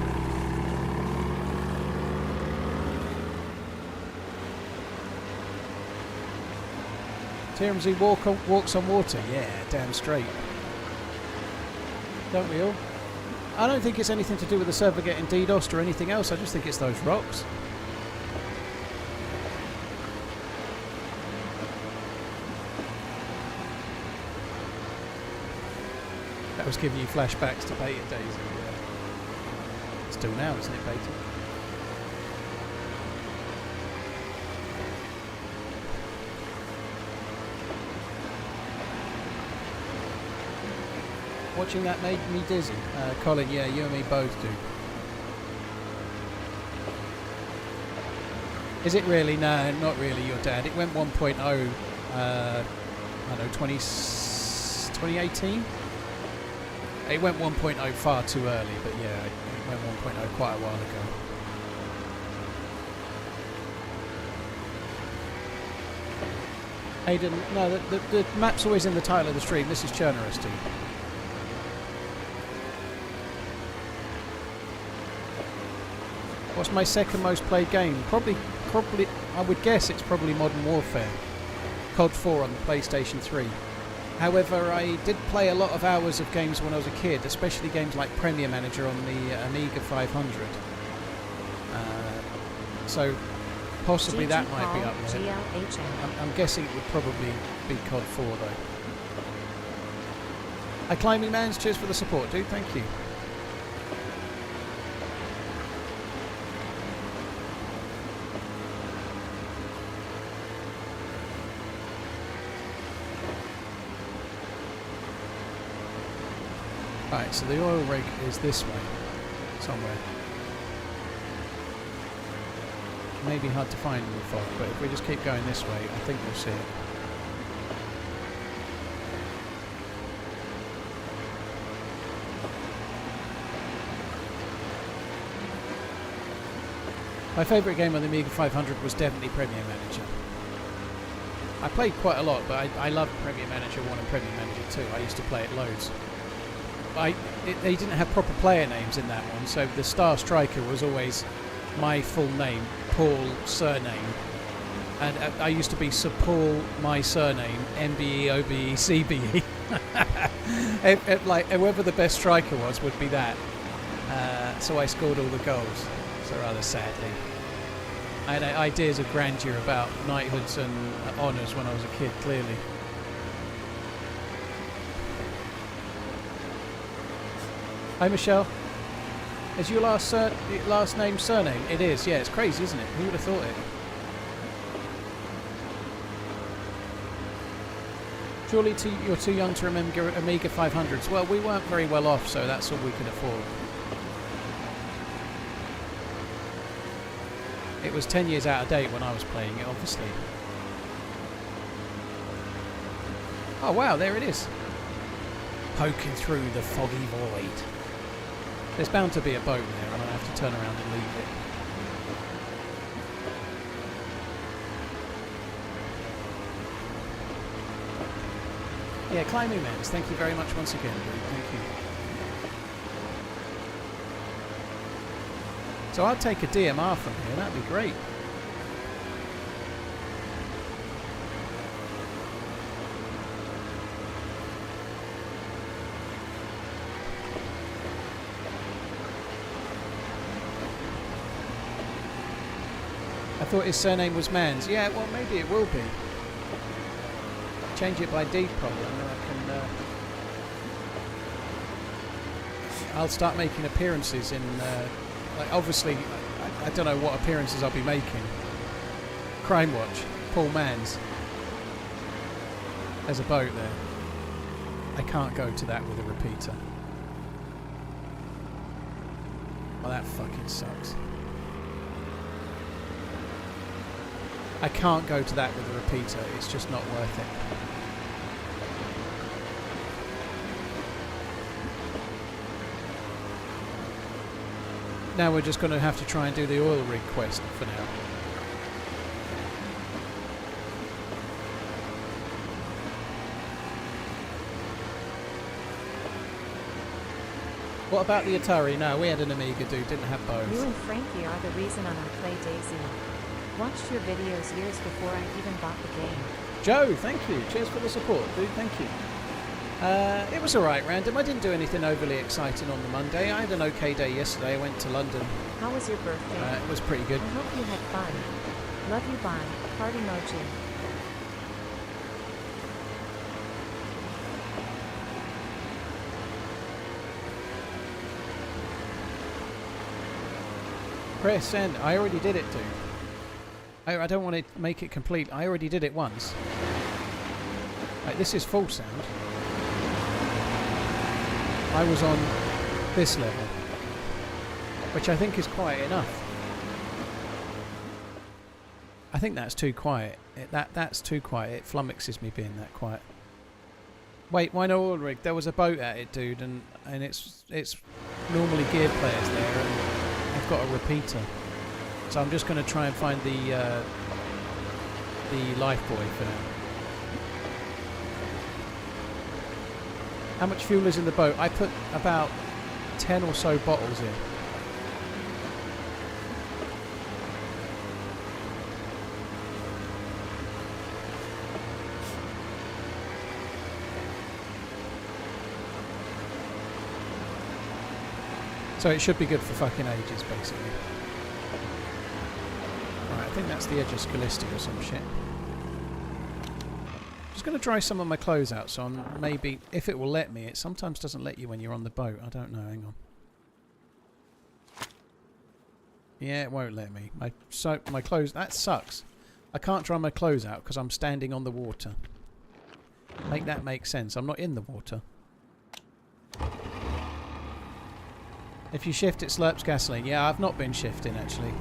TRMZ walks on water. Yeah, damn straight. Don't we all? I don't think it's anything to do with the server getting DDoSed or anything else. I just think it's those rocks. That was giving you flashbacks to beta days. Still now, isn't it, beta? Watching that made me dizzy. Colin, yeah, you and me both do. Is it really? No, not really, your dad. It went 1.0, I don't know, 2018? It went 1.0 far too early, but yeah, it went 1.0 quite a while ago. Aiden, no, the map's always in the title of the stream. This is Chernarus, dude. What's my second most played game? Probably, I would guess it's probably Modern Warfare. COD 4 on the PlayStation 3. However, I did play a lot of hours of games when I was a kid, especially games like Premier Manager on the Amiga 500. So possibly that might be up there. I'm guessing it would probably be COD 4 though. Hi TheRunningManZ, cheers for the support, dude. Thank you. Right, so the oil rig is this way, somewhere. Maybe hard to find in the fog, but if we just keep going this way, I think we'll see it. My favourite game on the Amiga 500 was definitely Premier Manager. I played quite a lot, but I loved Premier Manager 1 and Premier Manager 2. I used to play it loads. They didn't have proper player names in that one, so the Star Striker was always my full name, Paul surname, and I used to be Sir Paul, my surname, MBEOBECBE. Like whoever the best striker was would be that. So I scored all the goals. So rather sadly, I had ideas of grandeur about knighthoods and honours when I was a kid. Clearly. Hi Michelle. Is your last name surname? It is, yeah, it's crazy, isn't it? Who would have thought it? Surely you're too young to remember Amiga 500s. Well, we weren't very well off, so that's all we could afford. It was 10 years out of date when I was playing it, obviously. Oh wow, there it is. Poking through the foggy void. There's bound to be a boat there, and I have to turn around and leave it. Yeah, TheRunningManZ, thank you very much once again, dude. Thank you. So I'll take a DMR from here, that'd be great. I thought his surname was Manz. Yeah, well, maybe it will be. Change it by D probably, and then I can... I'll start making appearances in... like obviously, I don't know what appearances I'll be making. Crime Watch, Paul Manz. There's a boat there. I can't go to that with a repeater. Well, that fucking sucks. I can't go to that with a repeater, it's just not worth it. Now we're just going to have to try and do the oil rig quest for now. What about the Atari? No, we had an Amiga, dude, didn't have both.
You and Frankie are the reason I play DayZ. Watched your videos years before I even bought the game.
Joe, thank you. Cheers for the support, dude. Thank you. It was alright, random. I didn't do anything overly exciting on the Monday. I had an okay day yesterday. I went to London.
How was your birthday?
It was pretty good.
I hope you had fun. Love you, bye. Heart emoji.
Press send. I already did it, dude. I don't want to make it complete. I already did it once. Right, this is full sound. I was on this level, which I think is quiet enough. I think that's too quiet. That's too quiet. It flummoxes me being that quiet. Wait, why no oil rig? There was a boat at it, dude, and it's normally gear players there, and I've got a repeater. So I'm just going to try and find the life buoy for now. How much fuel is in the boat? I put about 10 or so bottles in. So it should be good for fucking ages, basically. Right, I think that's the edge of Scalisti or some shit. Just going to dry some of my clothes out, so I'm maybe, if it will let me. It sometimes doesn't let you when you're on the boat. I don't know, hang on. Yeah, it won't let me. My clothes, that sucks. I can't dry my clothes out because I'm standing on the water. Make that make sense. I'm not in the water. If you shift, it slurps gasoline. Yeah, I've not been shifting, actually.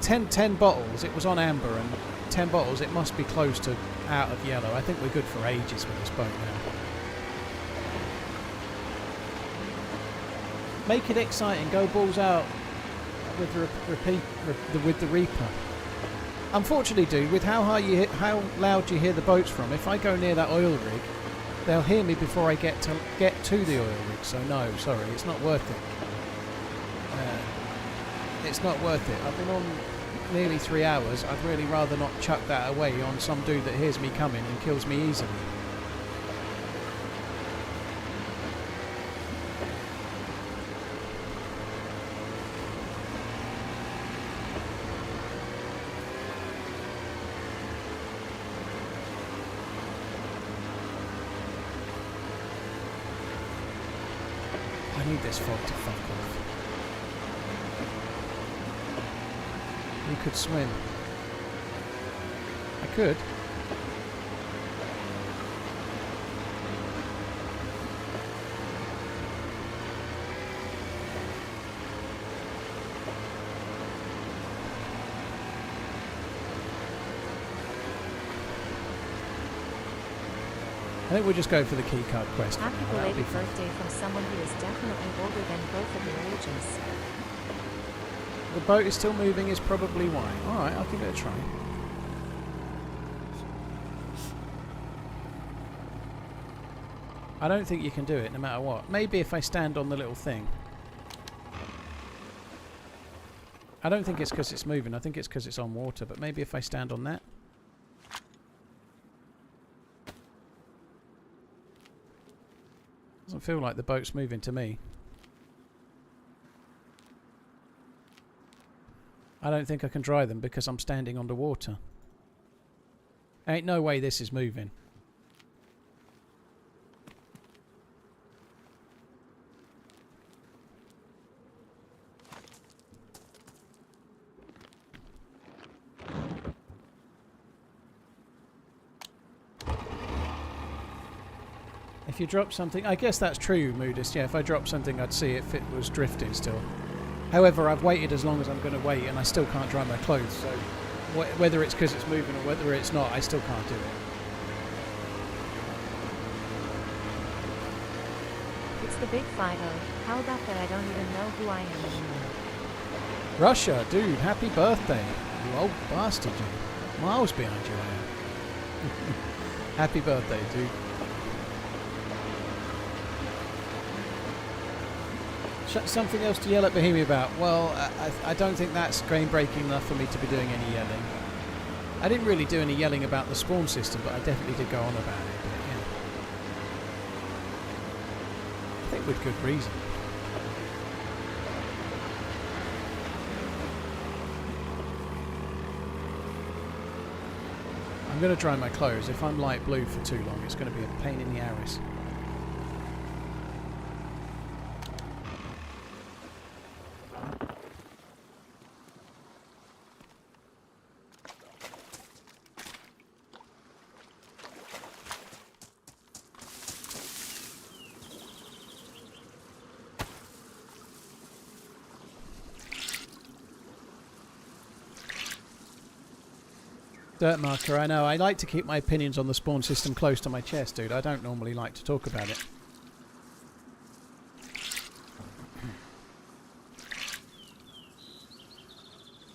10 bottles, it was on amber, and 10 bottles, it must be close to out of yellow. I think we're good for ages with this boat now. Make it exciting. Go balls out with the Reaper. Unfortunately, dude, with how loud you hear the boats from, if I go near that oil rig, they'll hear me before I get to the oil rig. So no, sorry, it's not worth it. It's not worth it. I've been on nearly 3 hours. I'd really rather not chuck that away on some dude that hears me coming and kills me easily. I need this fog to fuck off. You could swim. I could. I think we'll just go for the keycard quest.
Happy belated birthday from someone who is definitely older than both of your ages.
The boat is still moving is probably why. Alright, I'll give it a try. I don't think you can do it no matter what. Maybe if I stand on the little thing. I don't think it's because it's moving. I think it's because it's on water. But maybe if I stand on that. Doesn't feel like the boat's moving to me. I don't think I can dry them because I'm standing underwater. Ain't no way this is moving. If you drop something, I guess that's true, Moodist. Yeah, if I drop something, I'd see if it was drifting still. However, I've waited as long as I'm going to wait, and I still can't dry my clothes. So, whether it's because it's moving or whether it's not, I still can't do it.
It's the big 5-0. How about that? I don't even know who I am anymore.
Russia, dude, happy birthday. You old bastard, you. Miles behind you, I am. Happy birthday, dude. Something else to yell at Bohemia about? Well, I don't think that's game-breaking enough for me to be doing any yelling. I didn't really do any yelling about the spawn system, but I definitely did go on about it. But, yeah. I think with good reason. I'm going to dry my clothes. If I'm light blue for too long, it's going to be a pain in the arse. Dirt marker, I know. I like to keep my opinions on the spawn system close to my chest, dude. I don't normally like to talk about it.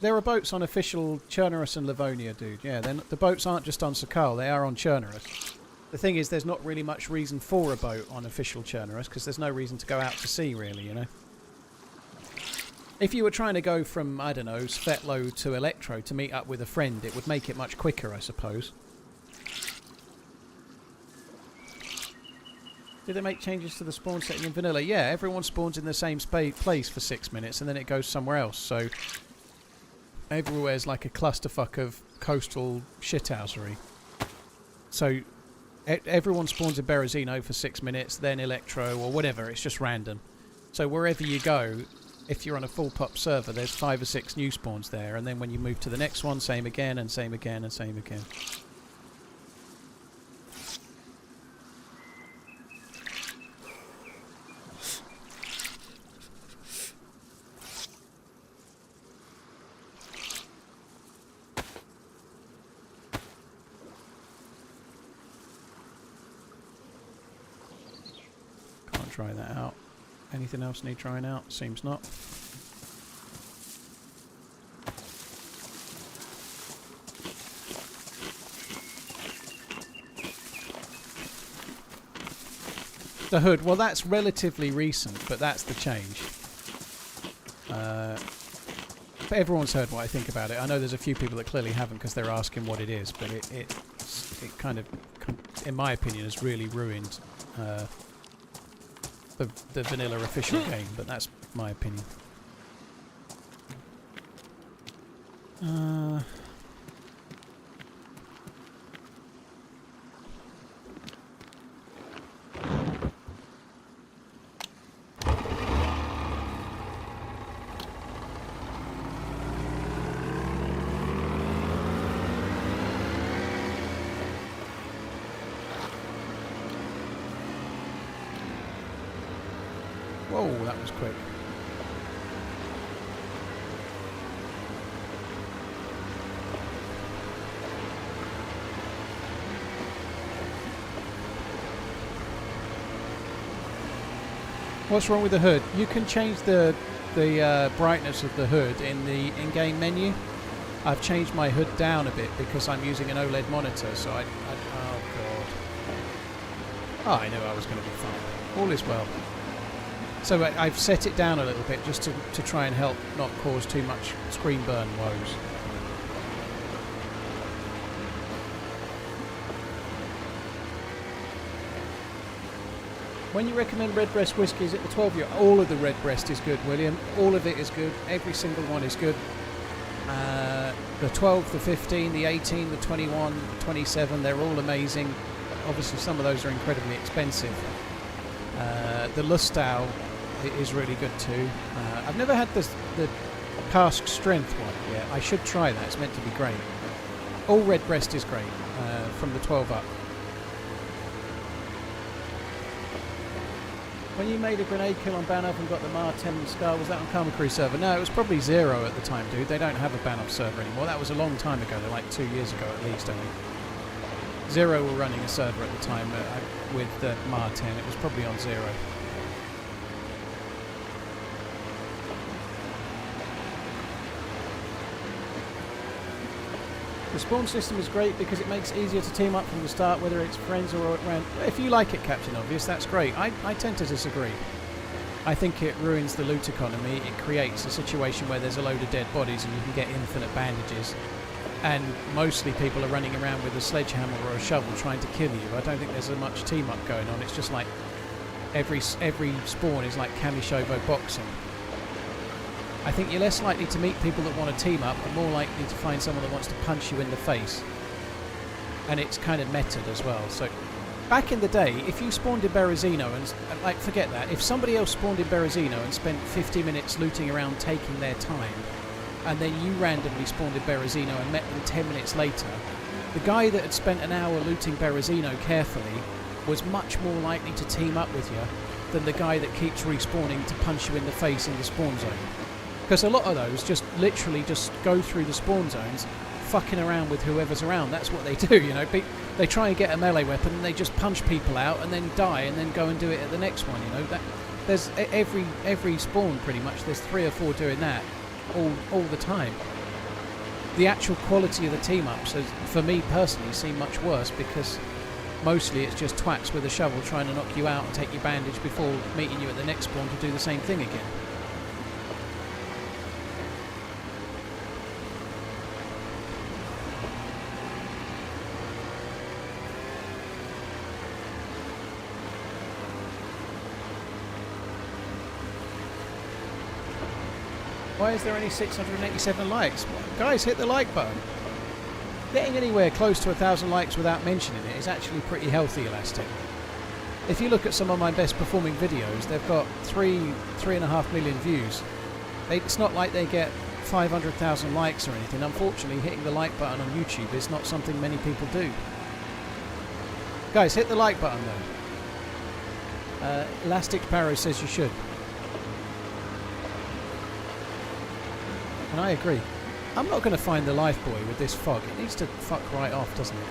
There are boats on official Chernarus and Livonia, dude. Yeah, the boats aren't just on Sakal, they are on Chernarus. The thing is, there's not really much reason for a boat on official Chernarus because there's no reason to go out to sea, really, you know. If you were trying to go from, I don't know, Svetlo to Electro to meet up with a friend, it would make it much quicker, I suppose. Did they make changes to the spawn setting in vanilla? Yeah, everyone spawns in the same place for 6 minutes and then it goes somewhere else. So everywhere's like a clusterfuck of coastal shithousery. So everyone spawns in Berezino for 6 minutes, then Electro or whatever. It's just random. So wherever you go, if you're on a full pop server, there's 5 or 6 new spawns there, and then when you move to the next one, same again and same again and same again. Can't try that out. Anything else need trying out? Seems not. The hood, well, that's relatively recent, but that's the change. But everyone's heard what I think about it. I know there's a few people that clearly haven't because they're asking what it is, but it kind of, in my opinion, has really ruined the vanilla official game, but that's my opinion. Whoa, that was quick. What's wrong with the hood? You can change the brightness of the hood in the in-game menu. I've changed my hood down a bit because I'm using an OLED monitor, so oh god. Oh, I knew I was going to be fine. All is well. So I've set it down a little bit just to try and help not cause too much screen burn woes. When you recommend Redbreast whiskey, is it the 12-year? All of the Redbreast is good, William. All of it is good. Every single one is good. The 12, the 15, the 18, the 21, the 27, they're all amazing. Obviously, some of those are incredibly expensive. The Lustau is really good too. I've never had the cask strength one yet. I should try that. It's meant to be great. All Redbreast is great from the 12 up. When you made a grenade kill on Banov and got the Mar 10 Scar, was that on Karma Crew server? No, it was probably 0 at the time, dude. They don't have a Banov server anymore. That was a long time ago. They're like 2 years ago at least only. 0 were running a server at the time with the Mar 10. It was probably on 0. The spawn system is great because it makes it easier to team up from the start, whether it's friends or around. If you like it, Captain Obvious, that's great. I tend to disagree. I think it ruins the loot economy. It creates a situation where there's a load of dead bodies and you can get infinite bandages. And mostly people are running around with a sledgehammer or a shovel trying to kill you. I don't think there's much team up going on. It's just like every spawn is like Kamishovo boxing. I think you're less likely to meet people that want to team up and more likely to find someone that wants to punch you in the face. And it's kind of meted as well. So back in the day, if you spawned in Berezino and like, forget that, if somebody else spawned in Berezino and spent 50 minutes looting around taking their time, and then you randomly spawned in Berezino and met them 10 minutes later, the guy that had spent an hour looting Berezino carefully was much more likely to team up with you than the guy that keeps respawning to punch you in the face in the spawn zone. Because a lot of those just literally just go through the spawn zones fucking around with whoever's around. That's what they do, you know. They try and get a melee weapon and they just punch people out and then die and then go and do it at the next one, you know. There's every spawn pretty much, there's 3 or 4 doing that all the time. The actual quality of the team-ups has, for me personally, seemed much worse because mostly it's just twats with a shovel trying to knock you out and take your bandage before meeting you at the next spawn to do the same thing again. Why is there only 687 likes? Guys, hit the like button. Getting anywhere close to 1,000 likes without mentioning it is actually pretty healthy, Elastic. If you look at some of my best performing videos, they've got 3.5 million views. It's not like they get 500,000 likes or anything. Unfortunately, hitting the like button on YouTube is not something many people do. Guys, hit the like button though. Elastic Sparrow says you should. And I agree. I'm not going to find the life buoy with this fog. It needs to fuck right off, doesn't it?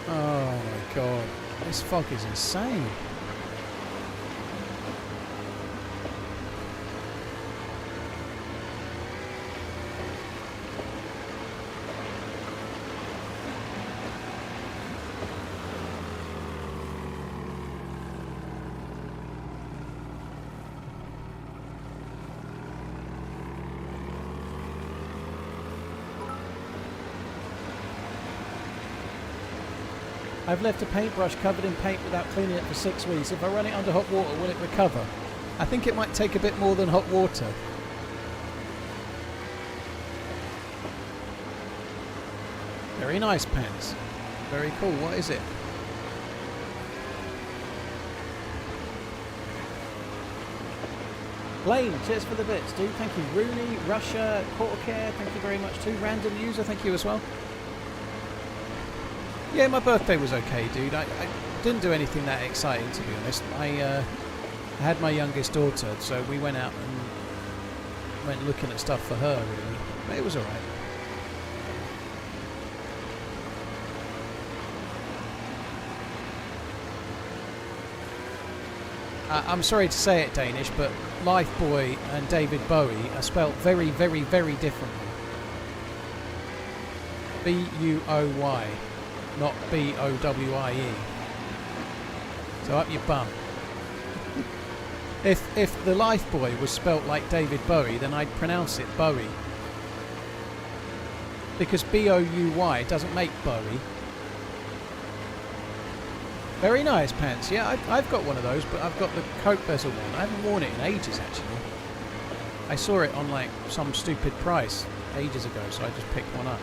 Oh my god. This fog is insane. I've left a paintbrush covered in paint without cleaning it for 6 weeks. If I run it under hot water, will it recover? I think it might take a bit more than hot water. Very nice, Pants. Very cool. What is it? Blaine, cheers for the bits, dude. Thank you. Rooney, Russia, Quartercare, thank you very much too. Random user, thank you as well. Yeah, my birthday was okay, dude. I didn't do anything that exciting, to be honest. I had my youngest daughter, so we went out and went looking at stuff for her, really. But it was alright. I'm sorry to say it, Danish, but Lifeboy and David Bowie are spelt very, very, very differently. B-U-O-Y. Not B-O-W-I-E. So up your bum. If the Lifeboy was spelt like David Bowie, then I'd pronounce it Bowie. Because B-O-U-Y doesn't make Bowie. Very nice, Pants. Yeah, I've got one of those, but I've got the Coke bezel one. I haven't worn it in ages, actually. I saw it on, like, some stupid price ages ago, so I just picked one up.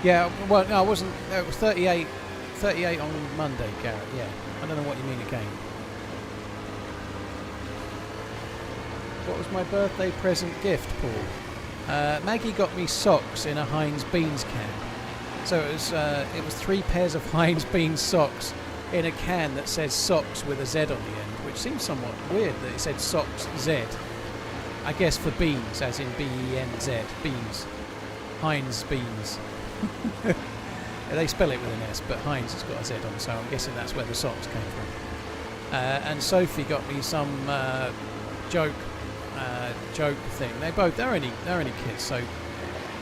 Yeah, well, no, I wasn't. It was 38 on Monday, Garrett. Yeah, I don't know what you mean again. What was my birthday present gift, Paul? Maggie got me socks in a Heinz Beans can. So it was 3 pairs of Heinz Beans socks in a can that says socks with a Z on the end, which seems somewhat weird that it said socks Z. I guess for beans, as in B-E-N-Z, beans. Heinz Beans. They spell it with an S, but Heinz has got a Z on, so I'm guessing that's where the socks came from. And Sophie got me some joke thing. They're only kids, so in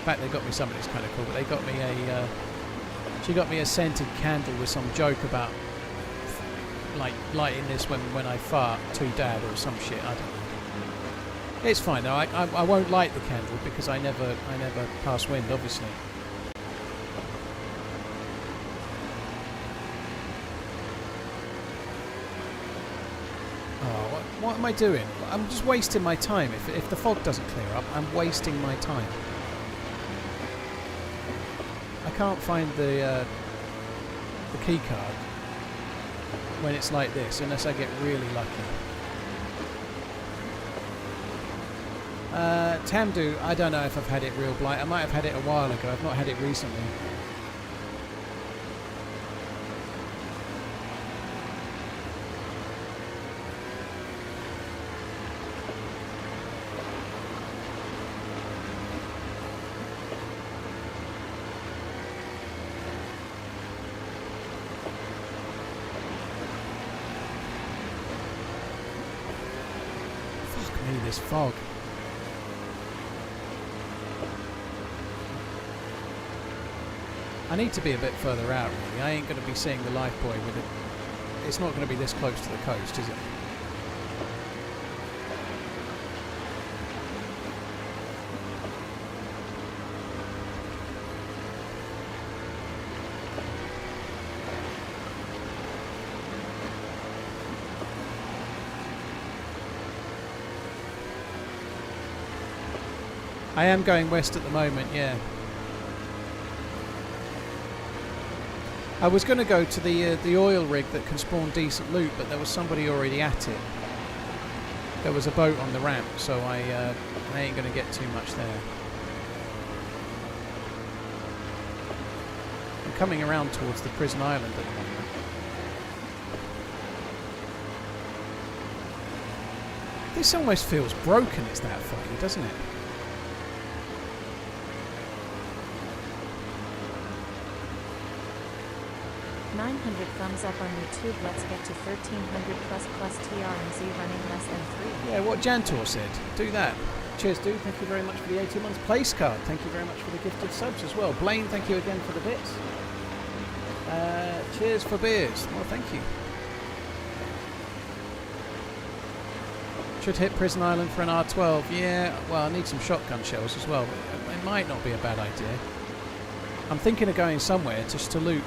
fact they got me something that's kind of cool. But they got me she got me a scented candle with some joke about like lighting this when I fart to Dad or some shit. I don't know. It's fine though. I won't light the candle because I never pass wind, obviously. What am I doing? I'm just wasting my time. If the fog doesn't clear up, I'm wasting my time. I can't find the key card when it's like this, unless I get really lucky. Tamdu, I don't know if I've had it real blight. I might have had it a while ago. I've not had it recently. this fog. I need to be a bit further out, really. I ain't going to be seeing the life buoy with it. It's not going to be this close to the coast, is it? I am going west at the moment, yeah. I was going to go to the oil rig that can spawn decent loot, but there was somebody already at it. There was a boat on the ramp, so I ain't going to get too much there. I'm coming around towards the prison island at the moment. This almost feels broken, it's that foggy, doesn't it?
900 thumbs up on YouTube. Let's get to 1300 plus TRMZ running less than 3.
Yeah, what Jantor said. Do that. Cheers, dude. Thank you very much for the 18 months place card. Thank you very much for the gifted subs as well. Blaine, thank you again for the bits. Cheers for beers. Well, thank you. Should hit Prison Island for an R12. Yeah, well, I need some shotgun shells as well. But it might not be a bad idea. I'm thinking of going somewhere just to loot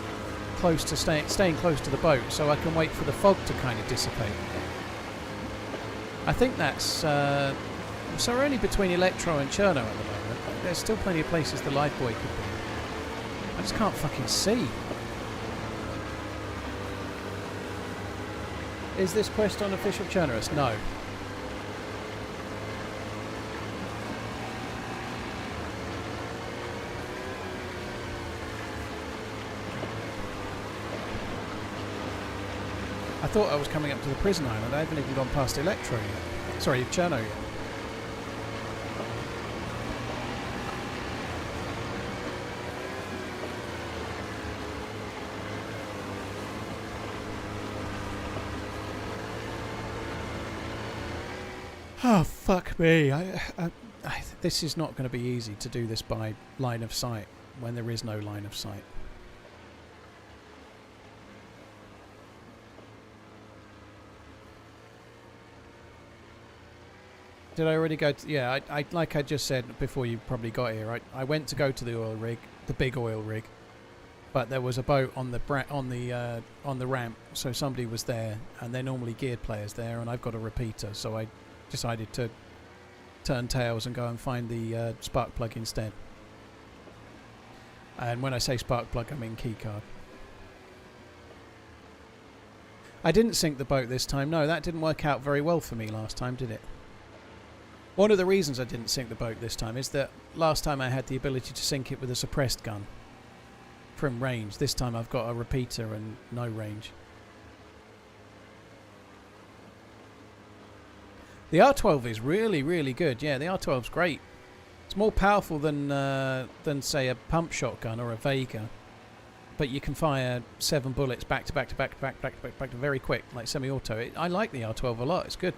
close to staying close to the boat, so I can wait for the fog to kind of dissipate. I think that's so we're only between Electro and Cherno at the moment. There's still plenty of places the life buoy could be. I just can't fucking see. Is this quest on official Chernarus? No. I thought I was coming up to the prison island. I haven't even gone past Electro yet. Sorry, Cherno yet. Oh, fuck me. This is not going to be easy to do this by line of sight when there is no line of sight. Did I already go to... Yeah, I like I just said before you probably got here, I went to go to the oil rig, the big oil rig, but there was a boat on the ramp, so somebody was there, and they're normally geared players there, and I've got a repeater, so I decided to turn tails and go and find the spark plug instead. And when I say spark plug, I mean keycard. I didn't sink the boat this time. No, that didn't work out very well for me last time, did it? One of the reasons I didn't sink the boat this time is that last time I had the ability to sink it with a suppressed gun from range. This time I've got a repeater and no range. The R12 is really, really good. Yeah, the R12's great. It's more powerful than say a pump shotgun or a Vega, but you can fire 7 bullets back to back to back to back to back to very quick, like semi-auto. I like the R12 a lot. It's good.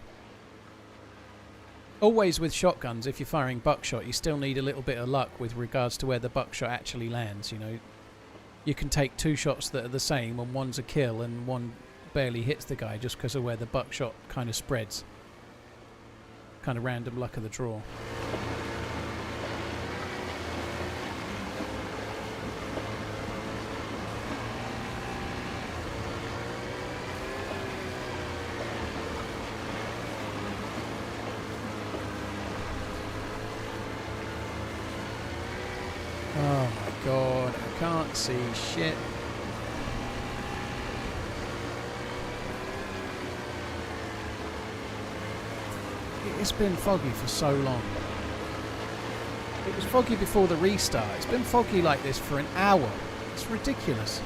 Always with shotguns, if you're firing buckshot, you still need a little bit of luck with regards to where the buckshot actually lands. You know, you can take 2 shots that are the same, and one's a kill, and one barely hits the guy just because of where the buckshot kind of spreads. Kind of random luck of the draw. Oh my god, I can't see shit. It's been foggy for so long. It was foggy before the restart. It's been foggy like this for an hour. It's ridiculous.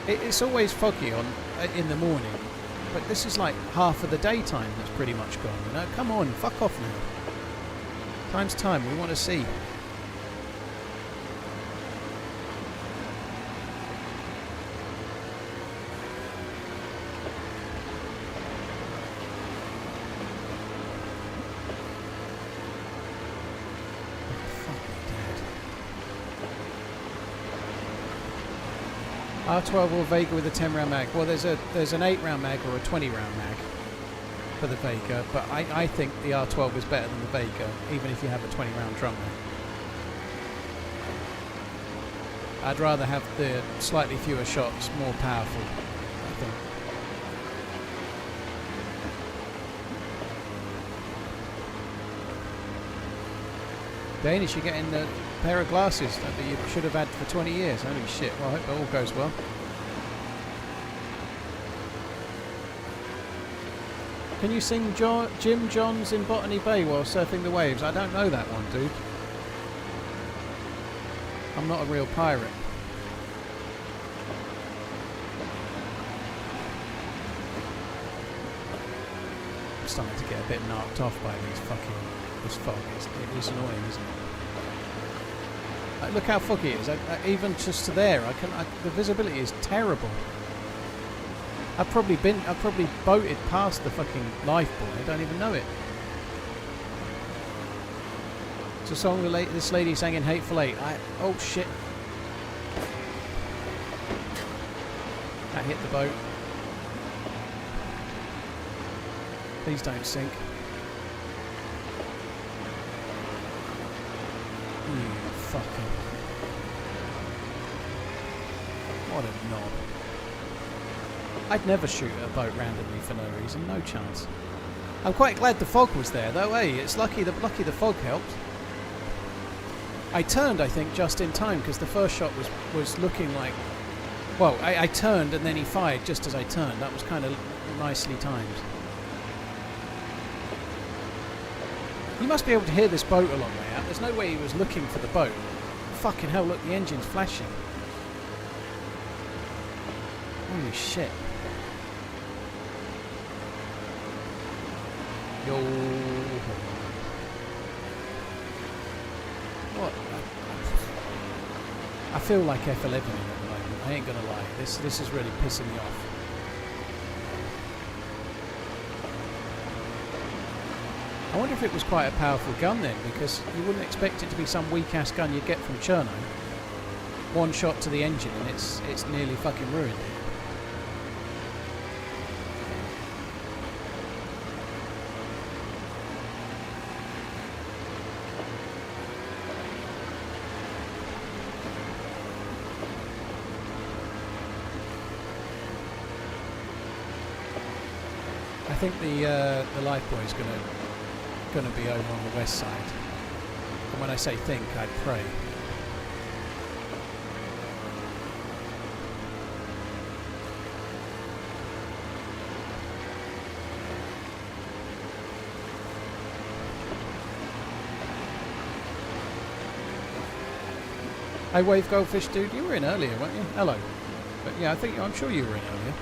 It's always foggy in the morning, but this is like half of the daytime that's pretty much gone, you know? Come on, fuck off now. Time's time, we want to see. R12 or Vega with a 10 round mag. Well, there's an 8 round mag or a 20 round mag for the Vega, but I think the R12 is better than the Vega, even if you have a 20 round drum mag. I'd rather have the slightly fewer shots, more powerful, I think. Danish, you're getting a pair of glasses that you should have had for 20 years. Holy shit. Well, I hope it all goes well. Can you sing Jim John's in Botany Bay while surfing the waves? I don't know that one, dude. I'm not a real pirate. I'm starting to get a bit knocked off by this fog. It is annoying, isn't it? Look how foggy it is. Even just to there, the visibility is terrible. I've probably boated past the fucking lifeboat. I don't even know it. It's a song this lady sang in Hateful Eight. Oh shit! That hit the boat. Please don't sink. You fucking... What a knob. I'd never shoot a boat randomly for no reason, no chance. I'm quite glad the fog was there though, hey, it's lucky the fog helped. I turned, I think, just in time because the first shot was looking like... Well, I turned and then he fired just as I turned. That was kind of nicely timed. You must be able to hear this boat a long way out. There's no way he was looking for the boat. Fucking hell, look, the engine's flashing. Holy shit. Yo. What? I feel like F11 at the moment. I ain't gonna lie. This is really pissing me off. I wonder if it was quite a powerful gun then, because you wouldn't expect it to be some weak-ass gun you'd get from Chernarus. One shot to the engine and it's nearly fucking ruined. I think the lifeboy is gonna be over on the west side. And when I say think, I pray. Hey, Wave Goldfish dude, you were in earlier, weren't you? Hello. But yeah, I'm sure you were in earlier.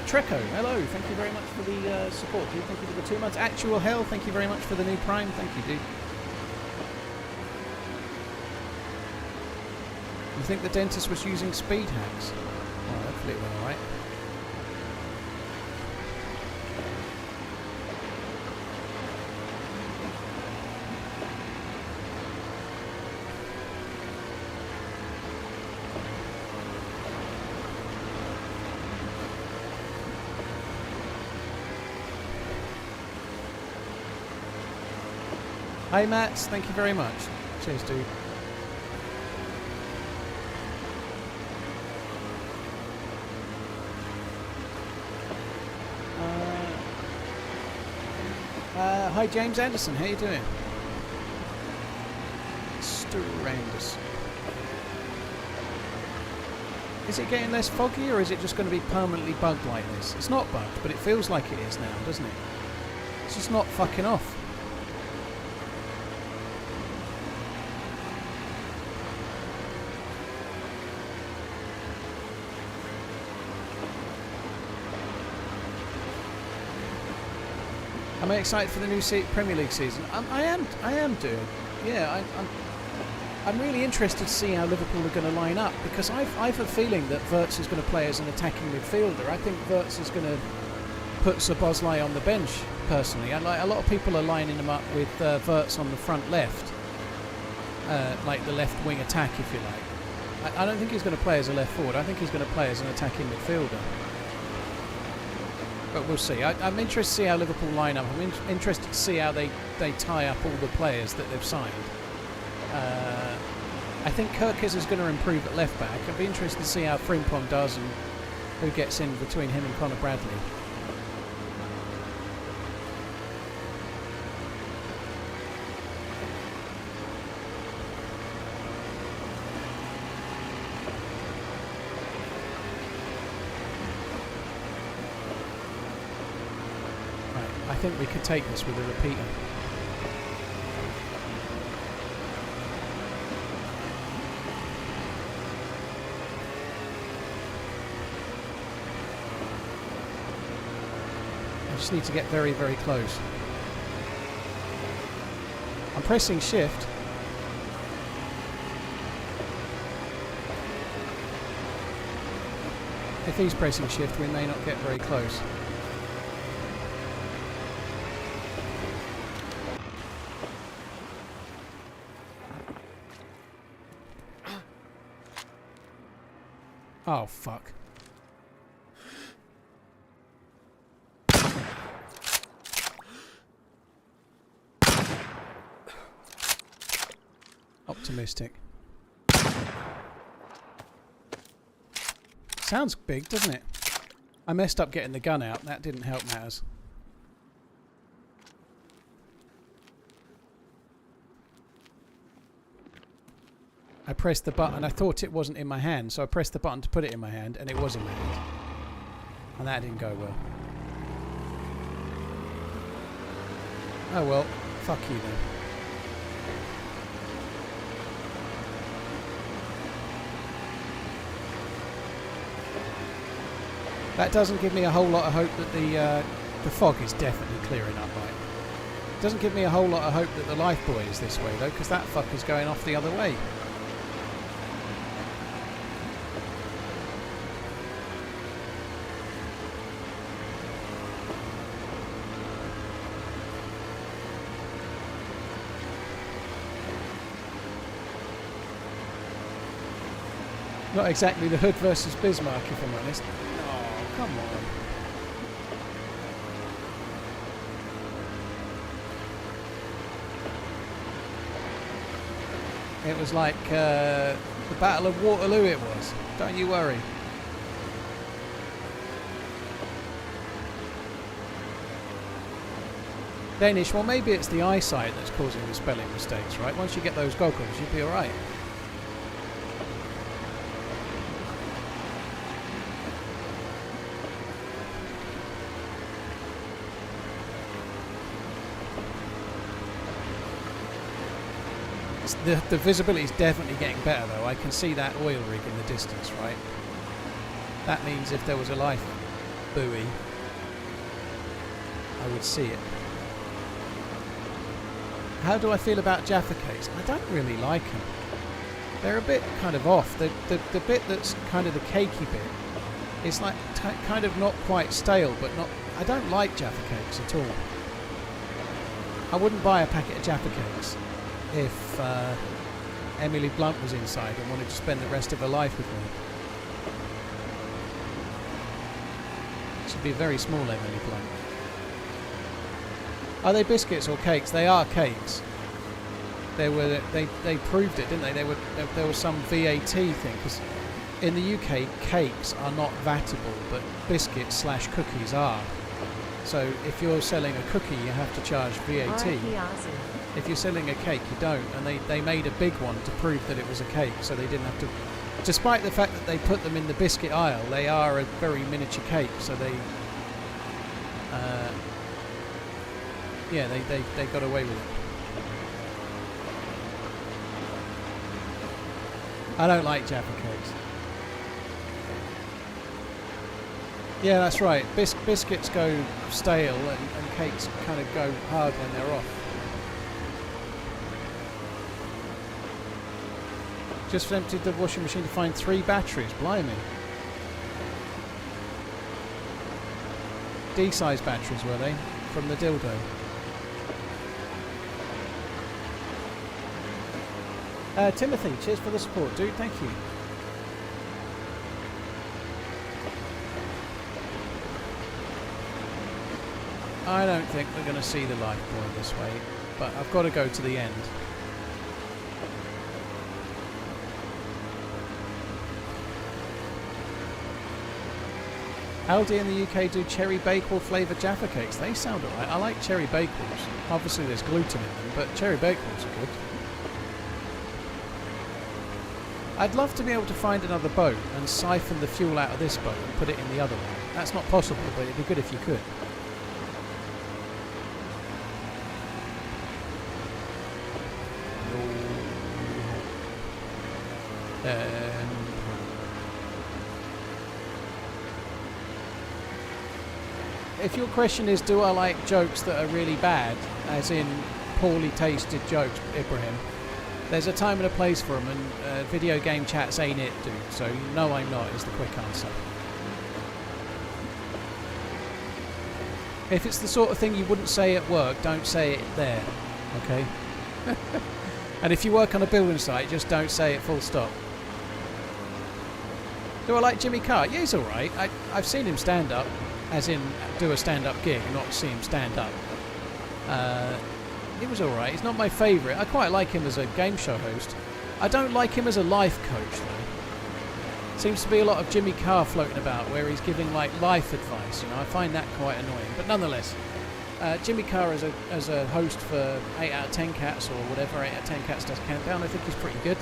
Treco, hello, thank you very much for the support, dude. Thank you for the 2 months. Actual Hell, thank you very much for the new Prime. Thank you, dude. You think the dentist was using speed hacks? Well, hopefully it went alright. Hey Mats, thank you very much. Cheers, dude. Hi James Anderson, how you doing? Stupendous. Is it getting less foggy or is it just going to be permanently bugged like this? It's not bugged, but it feels like it is now, doesn't it? It's just not fucking off. Am I excited for the new Premier League season? I am, dude. Yeah, I'm really interested to see how Liverpool are going to line up because I've a feeling that Wirtz is going to play as an attacking midfielder. I think Wirtz is going to put Szoboszlai on the bench. Personally, a lot of people are lining him up with Wirtz on the front left, like the left wing attack, if you like. I don't think he's going to play as a left forward. I think he's going to play as an attacking midfielder. But we'll see. I'm interested to see how Liverpool line up. I'm interested to see how they tie up all the players that they've signed. I think Kirkes is going to improve at left back. I'd be interested to see how Frimpong does and who gets in between him and Conor Bradley. I think we could take this with a repeater. I just need to get very, very close. I'm pressing shift. If he's pressing shift, we may not get very close. Oh, fuck. Optimistic. Sounds big, doesn't it? I messed up getting the gun out. That didn't help matters. I pressed the button. I thought it wasn't in my hand, so I pressed the button to put it in my hand, and it was in my hand. And that didn't go well. Oh well, fuck you then. That doesn't give me a whole lot of hope that the fog is definitely clearing up, right? Doesn't give me a whole lot of hope that the life buoy is this way though, because that fucker's going off the other way. Not exactly the Hood versus Bismarck, if I'm honest. Oh, come on. It was like the Battle of Waterloo it was. Don't you worry. Danish, well maybe it's the eyesight that's causing the spelling mistakes, right? Once you get those goggles, you'll be alright. The visibility is definitely getting better though. I can see that oil rig in the distance, right? That means if there was a life buoy, I would see it. How do I feel about Jaffa cakes? I don't really like them. They're a bit kind of off. The bit that's kind of the cakey bit, it's like kind of not quite stale, but not. I don't like Jaffa cakes at all. I wouldn't buy a packet of Jaffa cakes if Emily Blunt was inside and wanted to spend the rest of her life with me. She'd be a very small Emily Blunt. Are they biscuits or cakes? They are cakes. They proved it, didn't they? There was some VAT thing, because in the UK cakes are not vatable, but biscuits / cookies are. So if you're selling a cookie, you have to charge VAT. If you're selling a cake, you don't. And they made a big one to prove that it was a cake, so they didn't have to. Despite the fact that they put them in the biscuit aisle, they are a very miniature cake, so they. Yeah, they got away with it. I don't like Jaffa cakes. Yeah, that's right. Biscuits go stale and cakes kind of go hard when they're off. Just emptied the washing machine to find 3 batteries. Blimey. D-size batteries, were they? From the dildo. Timothy, cheers for the support, dude. Thank you. I don't think we're going to see the life buoy this way, but I've got to go to the end. Aldi in the UK do cherry bakewell flavoured Jaffa cakes. They sound alright. I like cherry bakewells. Obviously there's gluten in them, but cherry bakewells are good. I'd love to be able to find another boat and siphon the fuel out of this boat and put it in the other one. That's not possible, but it'd be good if you could. If your question is, do I like jokes that are really bad, as in poorly tasted jokes, Ibrahim, there's a time and a place for them, and video game chats ain't it, dude. So no, I'm not, is the quick answer. If it's the sort of thing you wouldn't say at work, don't say it there, okay? And if you work on a building site, just don't say it full stop. Do I like Jimmy Carr? Yeah, he's alright. I've seen him stand up, as in do a stand-up gig, not see him stand up. It was alright. He's not my favourite. I quite like him as a game show host. I don't like him as a life coach, though. Seems to be a lot of Jimmy Carr floating about where he's giving like life advice, you know. I find that quite annoying. But nonetheless, Jimmy Carr as a host for 8 out of 10 Cats or whatever 8 out of 10 Cats does countdown, I think he's pretty good.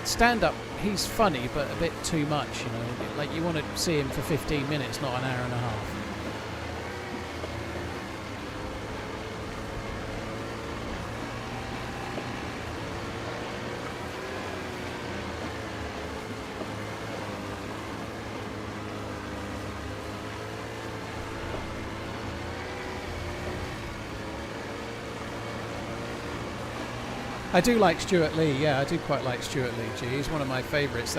Stand-up, he's funny, but a bit too much, you know. Like, you want to see him for 15 minutes, not an hour and a half. I do like Stuart Lee, yeah, I do quite like Stuart Lee, gee, he's one of my favourites.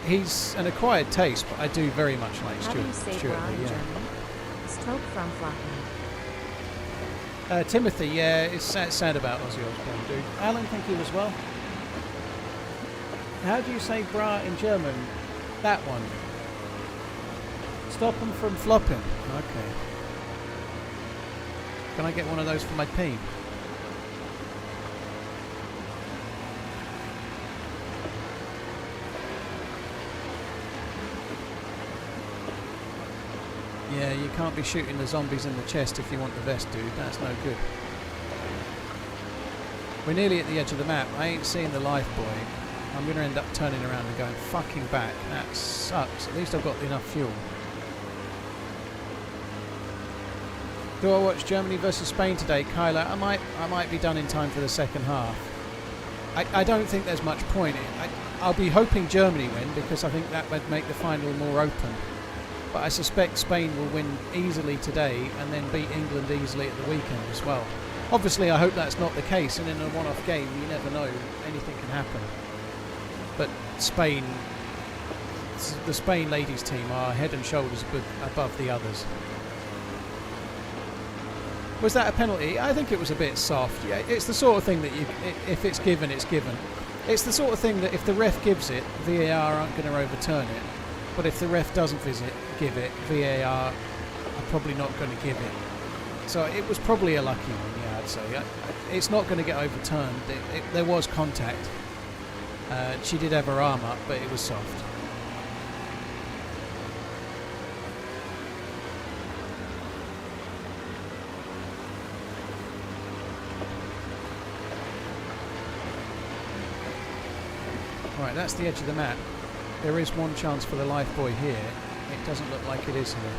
He's an acquired taste, but I do very much like Stuart Lee, yeah.
Stoke from Floppy.
Timothy, yeah, it's sad about Ozzy Osbourne, dude. Alan, thank you as well. How do you say bra in German? That one. Stop them from flopping. Okay. Can I get one of those for my pee? Yeah, you can't be shooting the zombies in the chest if you want the vest, dude. That's no good. We're nearly at the edge of the map. I ain't seeing the life buoy. I'm going to end up turning around and going fucking back. That sucks. At least I've got enough fuel. Do I watch Germany versus Spain today, Kyla? I might be done in time for the second half. I don't think there's much point. I'll be hoping Germany win because I think that would make the final more open. But I suspect Spain will win easily today and then beat England easily at the weekend as well. Obviously, I hope that's not the case, and in a one-off game, you never know, anything can happen. But Spain, the Spain ladies team are head and shoulders above the others. Was that a penalty? I think it was a bit soft. Yeah, it's the sort of thing that if it's given, it's given. It's the sort of thing that if the ref gives it, VAR aren't going to overturn it. But if the ref doesn't give it, VAR are probably not going to give it. So it was probably a lucky one, yeah, I'd say. It's not going to get overturned. There was contact. She did have her arm up, but it was soft. Right, that's the edge of the map. There is one chance for the life buoy here. It doesn't look like it is here.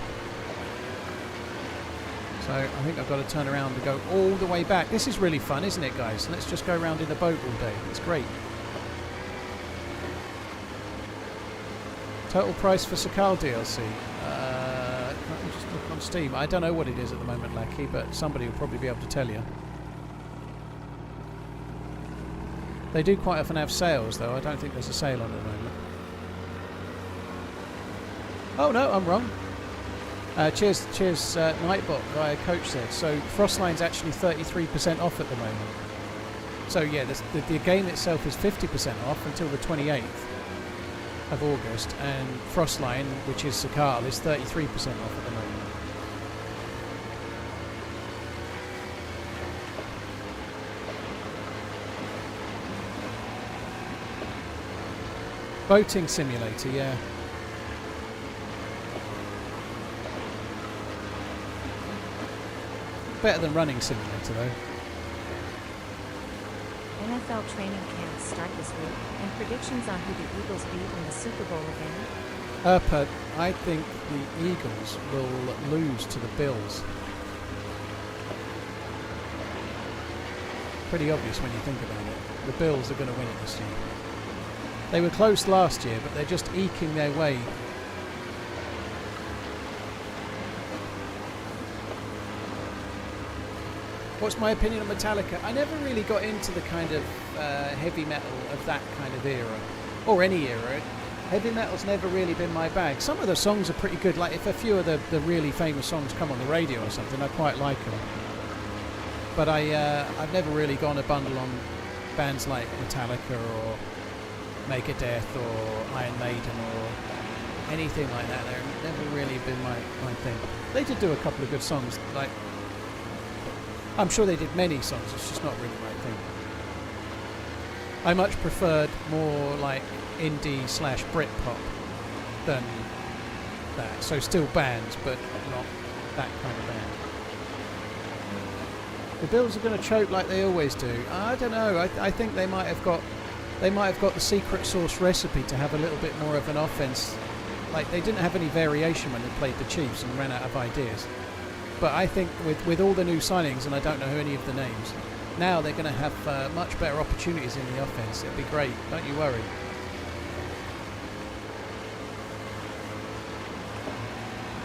So I think I've got to turn around and go all the way back. This is really fun, isn't it, guys? Let's just go around in a boat all day. It's great. Total price for Sakal DLC. Let me just look on Steam. I don't know what it is at the moment, Lackey, but somebody will probably be able to tell you. They do quite often have sales, though. I don't think there's a sale on at the moment. Oh no, I'm wrong. Cheers, Nightbot via Coach said. So Frostline's actually 33% off at the moment. So yeah, the game itself is 50% off until the 28th of August, and Frostline, which is Sakal, is 33% off at the moment. Boating simulator, yeah. Better than running simulator, though.
NFL training camps start this week, and predictions on who the Eagles beat in the Super Bowl again?
But I think the Eagles will lose to the Bills. Pretty obvious when you think about it. The Bills are going to win it this year. They were close last year, but they're just eking their way. What's my opinion on Metallica? I never really got into the kind of heavy metal of that kind of era, or any era. Heavy metal's never really been my bag. Some of the songs are pretty good, like if a few of the really famous songs come on the radio or something, I quite like them. But I've never really gone a bundle on bands like Metallica or Megadeth or Iron Maiden or anything like that. They've never really been my thing. They did do a couple of good songs, like I'm sure they did many songs, it's just not really my thing. I much preferred more like indie / Britpop than that. So still bands, but not that kind of band. The Bills are going to choke like they always do. I don't know. I think they might have got the secret sauce recipe to have a little bit more of an offense. Like they didn't have any variation when they played the Chiefs and ran out of ideas. But I think with all the new signings, and I don't know who any of the names, now they're going to have much better opportunities in the offense. It'll be great. Don't you worry.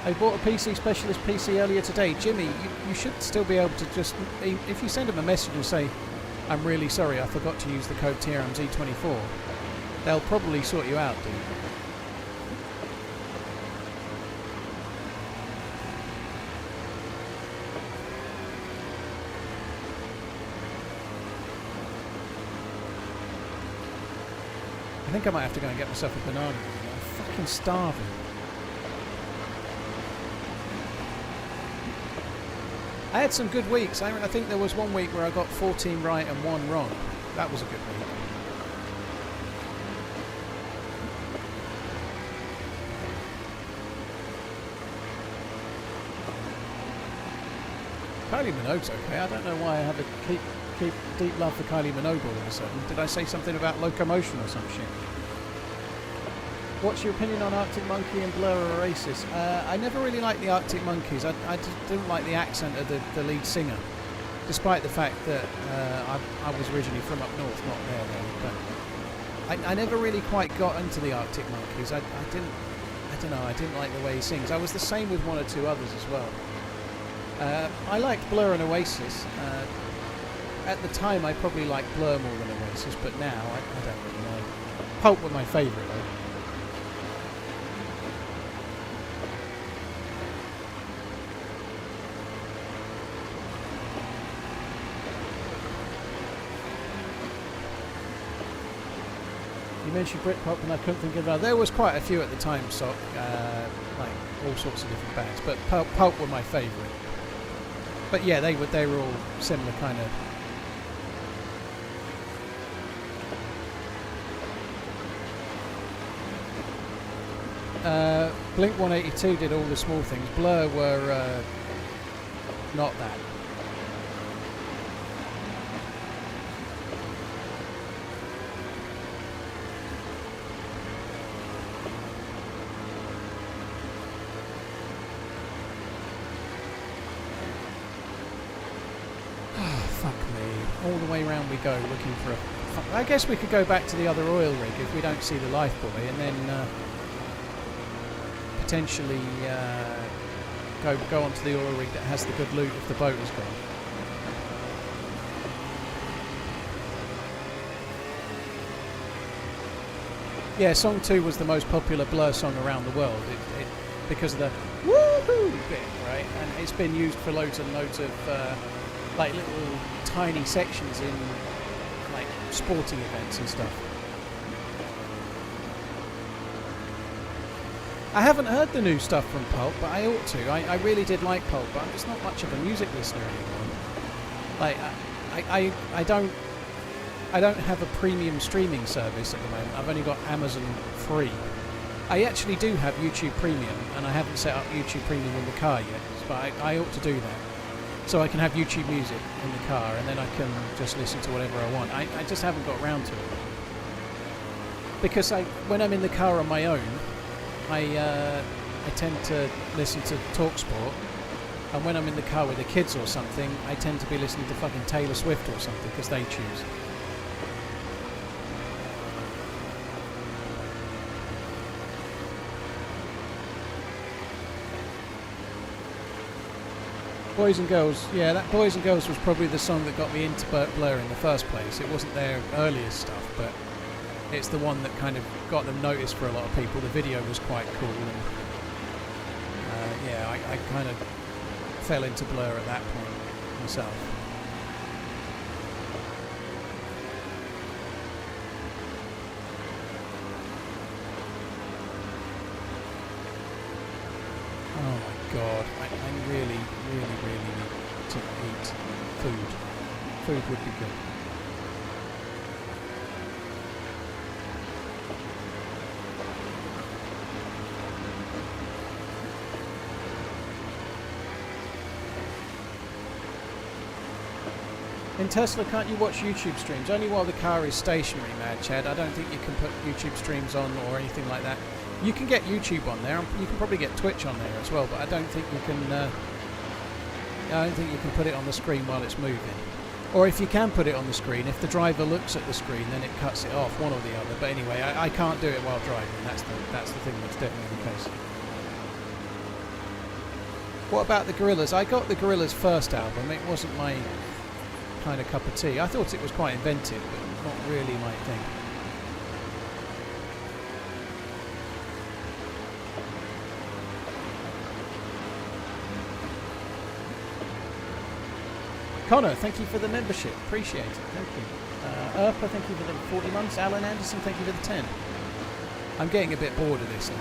I bought a PC Specialist PC earlier today. Jimmy, you should still be able to just, if you send them a message and say, I'm really sorry, I forgot to use the code TRMZ24, they'll probably sort you out, dude. I think I might have to go and get myself a banana. I'm fucking starving. I had some good weeks. I think there was one week where I got 14 right and 1 wrong. That was a good week. Kylie Minogue's okay. I don't know why I have a keep deep love for Kylie Minogue all of a sudden. Did I say something about locomotion or some shit? What's your opinion on Arctic Monkey and Blur or Oasis? I never really liked the Arctic Monkeys. I just didn't like the accent of the lead singer, despite the fact that I was originally from up north, not there then. But I never really quite got into the Arctic Monkeys. I don't know. I didn't like the way he sings. I was the same with 1 or 2 others as well. I liked Blur and Oasis. At the time, I probably liked Blur more than Oasis, but now I don't really know. Pulp were my favourite though. You mentioned Britpop and I couldn't think of that. There was quite a few at the time, so like all sorts of different bands, but Pulp were my favourite. But yeah, they were all similar kind of. Blink 182 did all the small things. Blur were not that. Fuck me. All the way around we go looking for a... I guess we could go back to the other oil rig if we don't see the life buoy, and then potentially go onto the oil rig that has the good loot if the boat is gone. Yeah, song 2 was the most popular Blur song around the world because of the woohoo bit, right? And it's been used for loads and loads of like little tiny sections in like sporting events and stuff. I haven't heard the new stuff from Pulp, but I ought to. I really did like Pulp, but I'm just not much of a music listener anymore. Like, I don't I don't have a premium streaming service at the moment. I've only got Amazon Free. I actually do have YouTube Premium, and I haven't set up YouTube Premium in the car yet, but I ought to do that. So I can have YouTube Music in the car, and then I can just listen to whatever I want. I just haven't got around to it. Because when I'm in the car on my own, I tend to listen to TalkSport, and when I'm in the car with the kids or something, I tend to be listening to fucking Taylor Swift or something, because they choose. Boys and Girls, yeah, that Boys and Girls was probably the song that got me into Blur in the first place. It wasn't their earliest stuff, but it's the one that kind of got them noticed for a lot of people. The video was quite cool, and yeah, I kind of fell into Blur at that point myself. Oh my god, I really need to eat food. Food would be good. In Tesla, can't you watch YouTube streams? Only while the car is stationary, Mad Chad. I don't think you can put YouTube streams on or anything like that. You can get YouTube on there. You can probably get Twitch on there as well, but I don't think you can. I don't think you can put it on the screen while it's moving. Or if you can put it on the screen, if the driver looks at the screen, then it cuts it off, one or the other. But anyway, I can't do it while driving. That's the thing that's definitely the case. What about the Gorillaz? I got the Gorillaz' first album. It wasn't my kind of cup of tea. I thought it was quite inventive, but not really my thing. Connor, thank you for the membership. Appreciate it. Thank you. Erpa, thank you for the 40 months. Alan Anderson, thank you for the 10. I'm getting a bit bored of this now.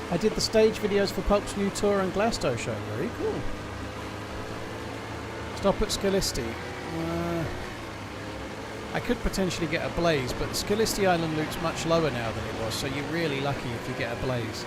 I did the stage videos for Pulp's new tour and Glasgow show. Very cool. Stop at Scalisti. I could potentially get a blaze, but the Scalisti Island looks much lower now than it was, so you're really lucky if you get a blaze.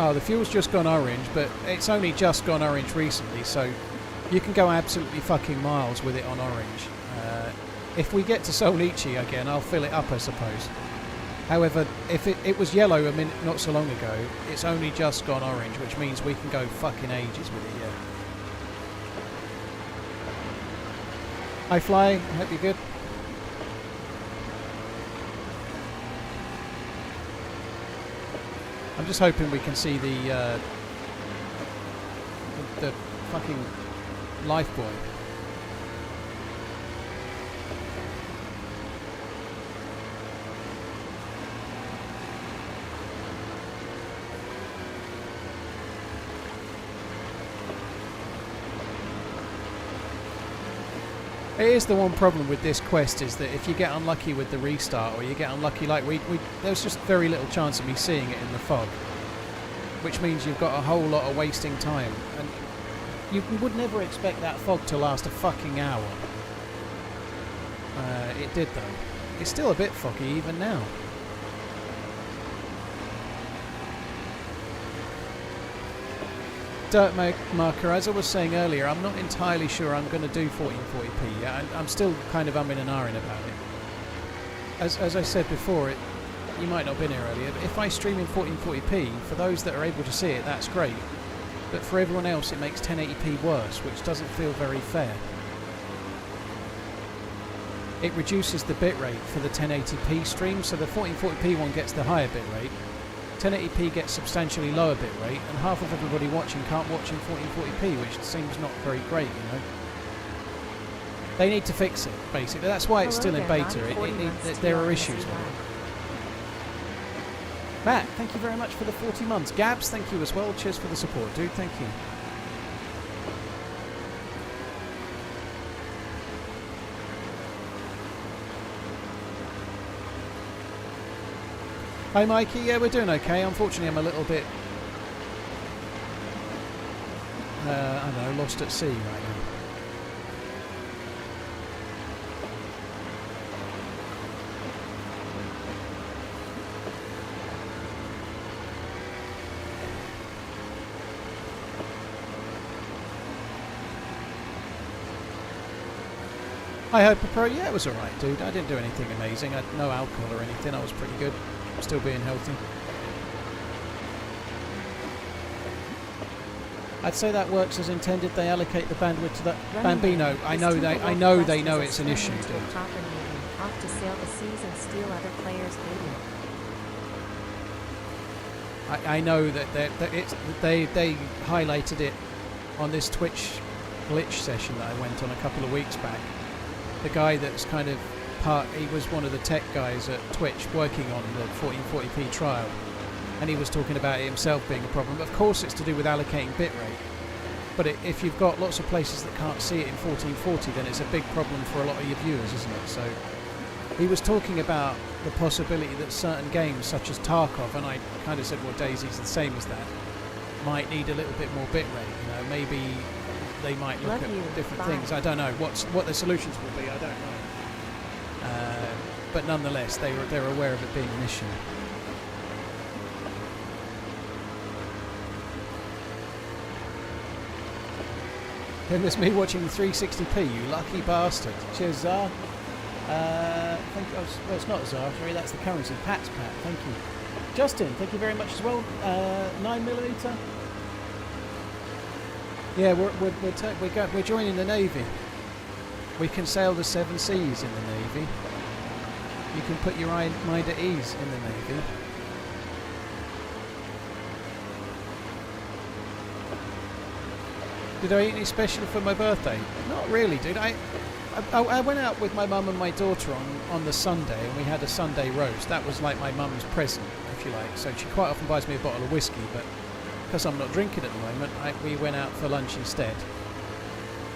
Oh, the fuel's just gone orange, but it's only just gone orange recently, so you can go absolutely fucking miles with it on orange. If we get to Solnichi again, I'll fill it up, I suppose. However, if it was yellow a minute not so long ago, it's only just gone orange, which means we can go fucking ages with it, yeah. Hi Fly, I hope you're good. I'm just hoping we can see the fucking life buoy. It is the one problem with this quest, is that if you get unlucky with the restart, or you get unlucky like there's just very little chance of me seeing it in the fog, which means you've got a whole lot of wasting time, and you would never expect that fog to last a fucking hour. It did though. It's still a bit foggy even now. Dirt Marker, as I was saying earlier, I'm not entirely sure I'm going to do 1440p yet. I'm still kind of umming and ahhing about it. As I said before, you might not have been here earlier, but if I stream in 1440p, for those that are able to see it, that's great. But for everyone else, it makes 1080p worse, which doesn't feel very fair. It reduces the bitrate for the 1080p stream, so the 1440p one gets the higher bitrate. 1080p gets substantially lower bitrate, and half of everybody watching can't watch in 1440p, which seems not very great, you know. They need to fix it, basically. That's why it's still in beta. There are issues with it. Matt, thank you very much for the 40 months. Gabs, thank you as well. Cheers for the support, dude. Thank you. Hi Mikey, yeah, we're doing okay. Unfortunately, I'm a little bit, I don't know, lost at sea right now. Hi Hyper Pro, yeah, it was alright, dude. I didn't do anything amazing. I had no alcohol or anything. I was pretty good. Still being healthy. I'd say that works as intended. They allocate the bandwidth to that Bambino. I know they know it's an issue, dude.
Off to sail the seas and steal other players' booty.
I know that they highlighted it on this Twitch glitch session that I went on a couple of weeks back. The guy that's kind of he was one of the tech guys at Twitch working on the 1440p trial, and he was talking about it himself being a problem. Of course it's to do with allocating bitrate, but if you've got lots of places that can't see it in 1440, then it's a big problem for a lot of your viewers, isn't it? So he was talking about the possibility that certain games such as Tarkov, and I kind of said, well, DayZ's the same as that, might need a little bit more bitrate, you know, maybe they might look at different things. I don't know what the solutions will be. I don't know. But nonetheless, they're aware of it being an issue. Then there's me watching the 360p. You lucky bastard. Cheers, Zar. Thank you. Well, it's not Zar. Sorry, that's the currency. Pat. Thank you. Justin, thank you very much as well. 9mm. Yeah, we're joining the Navy. We can sail the 7 seas in the Navy. You can put your mind at ease in the Navy. Did I eat any special for my birthday? Not really, dude. I went out with my mum and my daughter on the Sunday, and we had a Sunday roast. That was like my mum's present, if you like. So she quite often buys me a bottle of whiskey, but because I'm not drinking at the moment, we went out for lunch instead.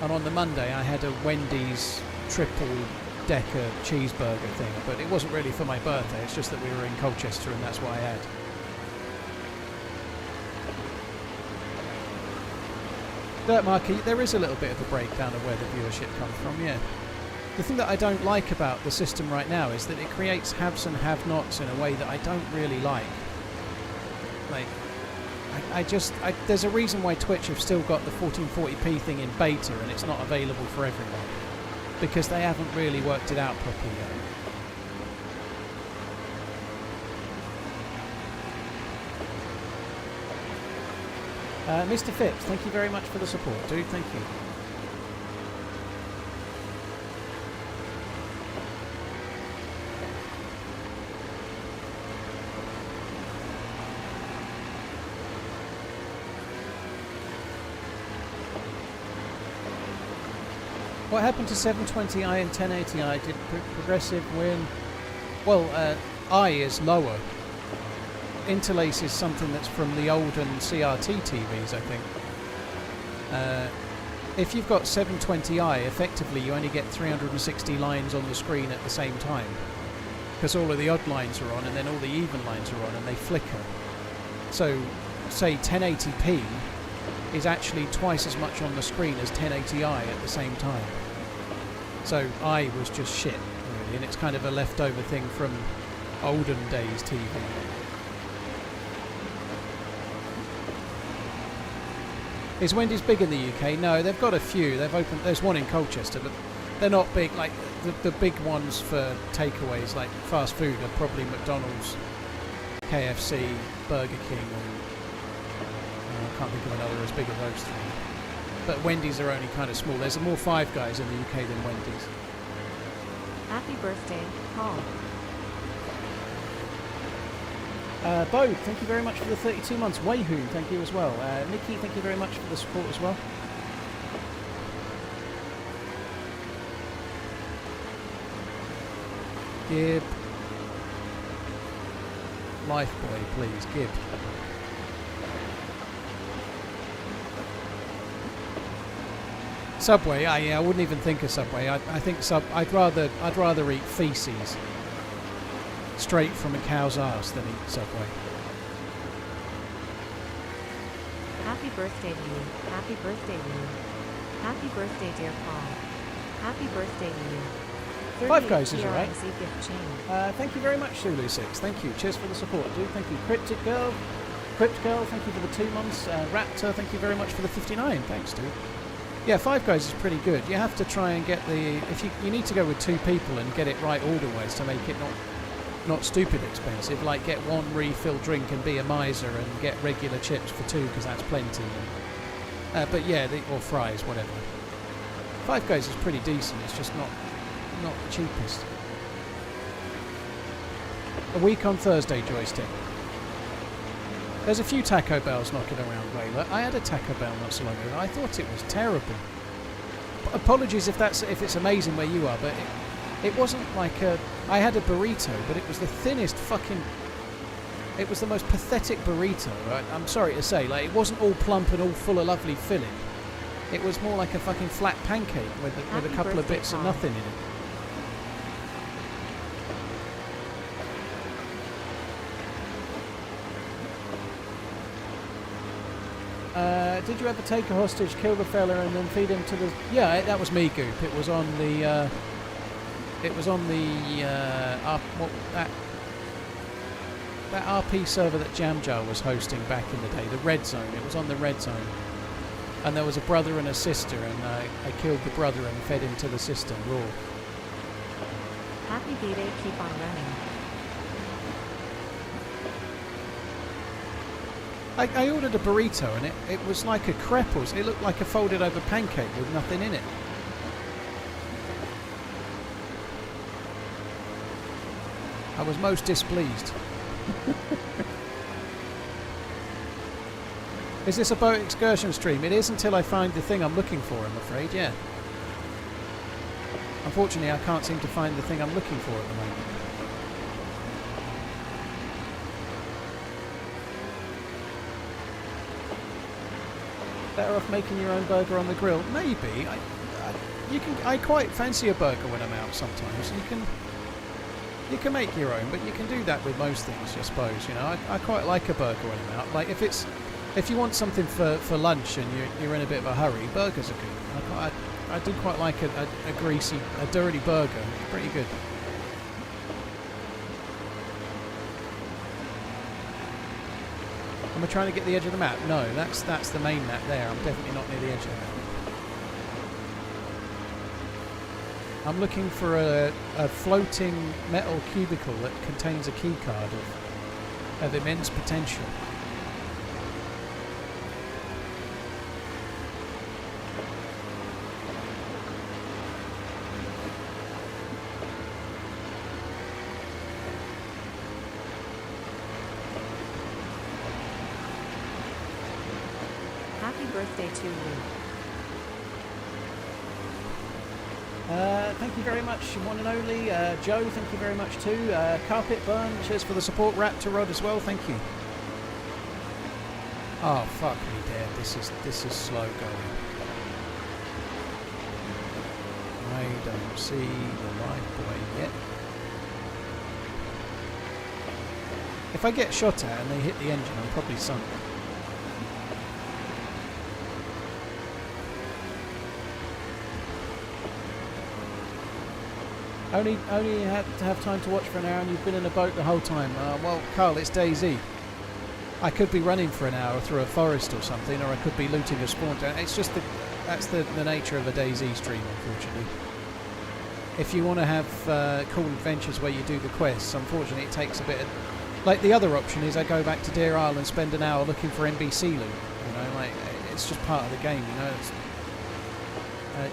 And on the Monday I had a Wendy's triple-decker cheeseburger thing, but it wasn't really for my birthday, it's just that we were in Colchester and that's what I had. Dirt Marky, there is a little bit of a breakdown of where the viewership comes from, yeah. The thing that I don't like about the system right now is that it creates haves and have-nots in a way that I don't really like. Like, there's a reason why Twitch have still got the 1440p thing in beta and it's not available for everyone. Because they haven't really worked it out properly yet. Mr. Phipps, thank you very much for the support, dude. Thank you. What happened to 720i and 1080i? Did progressive win? Well, I is lower. Interlace is something that's from the olden CRT TVs, I think. If you've got 720i, effectively you only get 360 lines on the screen at the same time. Because all of the odd lines are on and then all the even lines are on and they flicker. So, say 1080p is actually twice as much on the screen as 1080i at the same time. So I was just shit, really, and it's kind of a leftover thing from olden days TV. Is Wendy's big in the UK? No, they've got a few. They've opened. There's one in Colchester, but they're not big. Like the big ones for takeaways, like fast food, are probably McDonald's, KFC, Burger King, and I can't think of another as big as those three. But Wendy's are only kind of small. There's more Five Guys in the UK than Wendy's.
Happy birthday, Paul.
Bo, thank you very much for the 32 months. Wayhoon, thank you as well. Nikki, thank you very much for the support as well. Gib. Lifeboy, please, Gib. Subway, yeah, I wouldn't even think of Subway. I think I'd rather eat feces straight from a cow's ass than eat Subway.
Happy birthday to you. Happy birthday to you. Happy birthday, dear Paul. Happy birthday to you.
Five Guys is alright.
TRMZ gift chain.
Thank you very much, Zulu6. Thank you. Cheers for the support, dude. Thank you. Crypt Girl, thank you for the 2 months. Raptor, thank you very much for the 59. Thanks, dude. Yeah, Five Guys is pretty good. You have to try and get the... If you need to go with 2 people and get it right order-wise to make it not stupid expensive. Like, get 1 refill drink and be a miser and get regular chips for 2 because that's plenty. But yeah, or fries, whatever. Five Guys is pretty decent. It's just not the cheapest. A week on Thursday, Joystick. There's a few Taco Bells knocking around, Wayler. I had a Taco Bell not so long ago. I thought it was terrible. Apologies if it's amazing where you are, but it wasn't like a... I had a burrito, but it was the thinnest fucking... It was the most pathetic burrito, right? I'm sorry to say. Like, it wasn't all plump and all full of lovely filling. It was more like a fucking flat pancake with a couple of bits of nothing in it. Did you ever take a hostage, kill the fella, and then feed him to the... Yeah, that was me, Goop. It was on the... that RP server that Jamjar was hosting back in the day, the Red Zone. It was on the Red Zone. And there was a brother and a sister, and I killed the brother and fed him to the sister, raw.
Happy B-Day, keep on running.
I ordered a burrito and it was like a crepe. It looked like a folded over pancake with nothing in it. I was most displeased. Is this a boat excursion stream? It is until I find the thing I'm looking for, I'm afraid, yeah. Unfortunately, I can't seem to find the thing I'm looking for at the moment. Better off making your own burger on the grill? Maybe. I quite fancy a burger when I'm out sometimes. You can make your own, but you can do that with most things, I suppose. You know, I quite like a burger when I'm out. Like if you want something for lunch and you're in a bit of a hurry, burgers are good. I do quite like a dirty burger. It's pretty good. Am I trying to get the edge of the map? No, that's the main map there. I'm definitely not near the edge of the map. I'm looking for a floating metal cubicle that contains a keycard of immense potential.
Happy birthday to you.
Thank you very much, one and only. Joe, thank you very much too. Carpet Burn, cheers for the support. Raptor Rod as well, thank you. Oh, fuck me dead. This is slow going. I don't see the lifeboy yet. If I get shot at and they hit the engine, I'm probably sunk. Only had to have time to watch for an hour and you've been in a boat the whole time. Well, Carl, it's DayZ. I could be running for an hour through a forest or something, or I could be looting a spawn town. It's just that's the nature of a DayZ stream, unfortunately. If you want to have cool adventures where you do the quests, unfortunately it takes a bit of... Like, the other option is I go back to Deer Isle and spend an hour looking for NBC loot. You know, like, it's just part of the game, you know.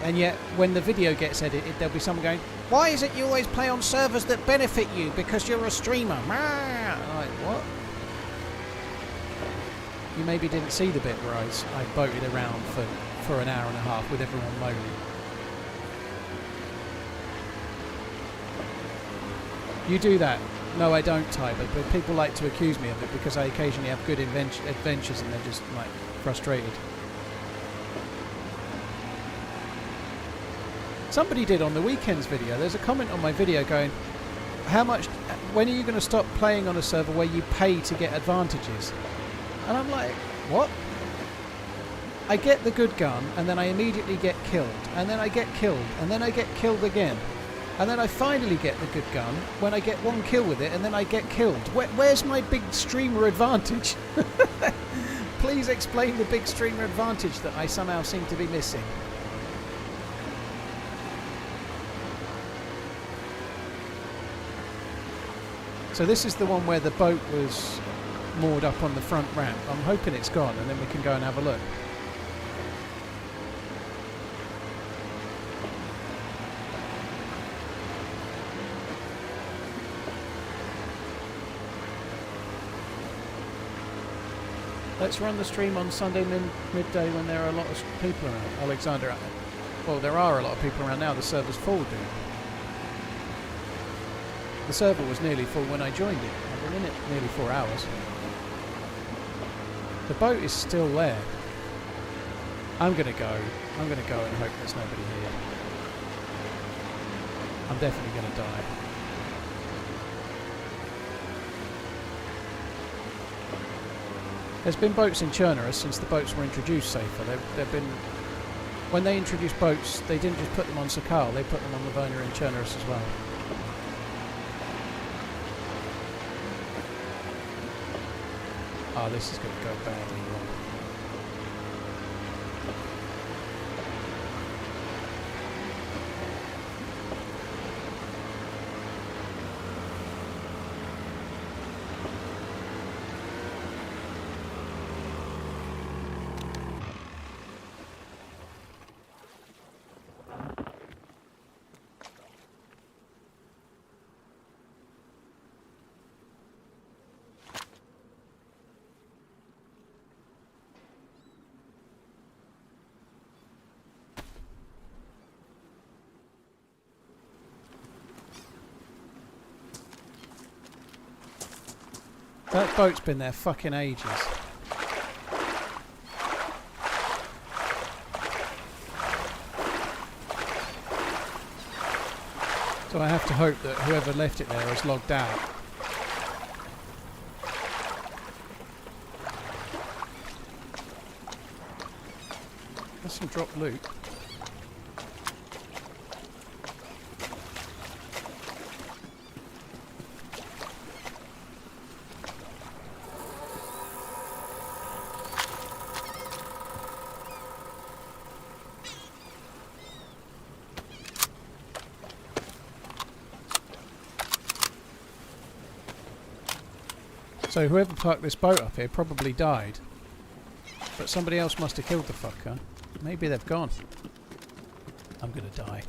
And yet, when the video gets edited, there'll be someone going, "Why is it you always play on servers that benefit you because you're a streamer?" Like, what? You maybe didn't see the bit where I boated around for an hour and a half with everyone moaning. You do that. No, I don't, Tyler, but people like to accuse me of it because I occasionally have good adventures and they're just, like, frustrated. Somebody did on the weekends video. There's a comment on my video going, when are you going to stop playing on a server where you pay to get advantages? And I'm like, what? I get the good gun and then I immediately get killed. And then I get killed. And then I get killed again. And then I finally get the good gun when I get one kill with it and then I get killed. Where's my big streamer advantage? Please explain the big streamer advantage that I somehow seem to be missing. So this is the one where the boat was moored up on the front ramp. I'm hoping it's gone and then we can go and have a look. Let's run the stream on Sunday midday when there are a lot of people around. Alexander, well, there are a lot of people around now. The server's full, dude. The server was nearly full when I joined it. I've been in it nearly 4 hours. The boat is still there. I'm gonna go and hope there's nobody here. I'm definitely gonna die. There's been boats in Chernarus since the boats were introduced safer. They've been... When they introduced boats, they didn't just put them on Sakal, they put them on Livonia and Chernarus as well. Oh, this is going to go badly wrong. That boat's been there fucking ages. So I have to hope that whoever left it there has logged out. That's some drop loot. So whoever parked this boat up here probably died. But somebody else must have killed the fucker. Maybe they've gone. I'm gonna die.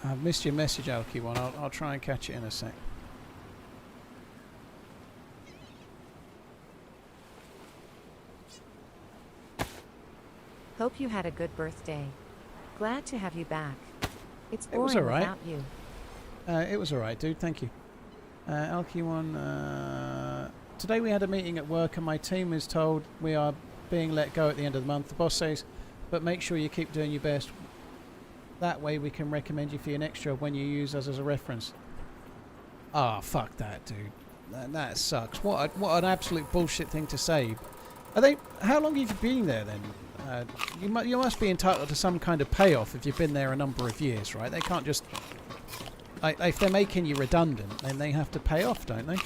I've missed your message, Alky1. I'll try and catch it in a sec.
Hope you had a good birthday. Glad to have you back. It's
It was
boring
alright.
without you.
It was alright, dude. Thank you. Alky1, today we had a meeting at work and my team is told we are being let go at the end of the month. The boss says, but make sure you keep doing your best. That way we can recommend you for your next job when you use us as a reference. Ah, fuck that, dude. That sucks. What an absolute bullshit thing to say. How long have you been there then? You must be entitled to some kind of payoff if you've been there a number of years, right? They can't just... if they're making you redundant, then they have to pay off, don't they?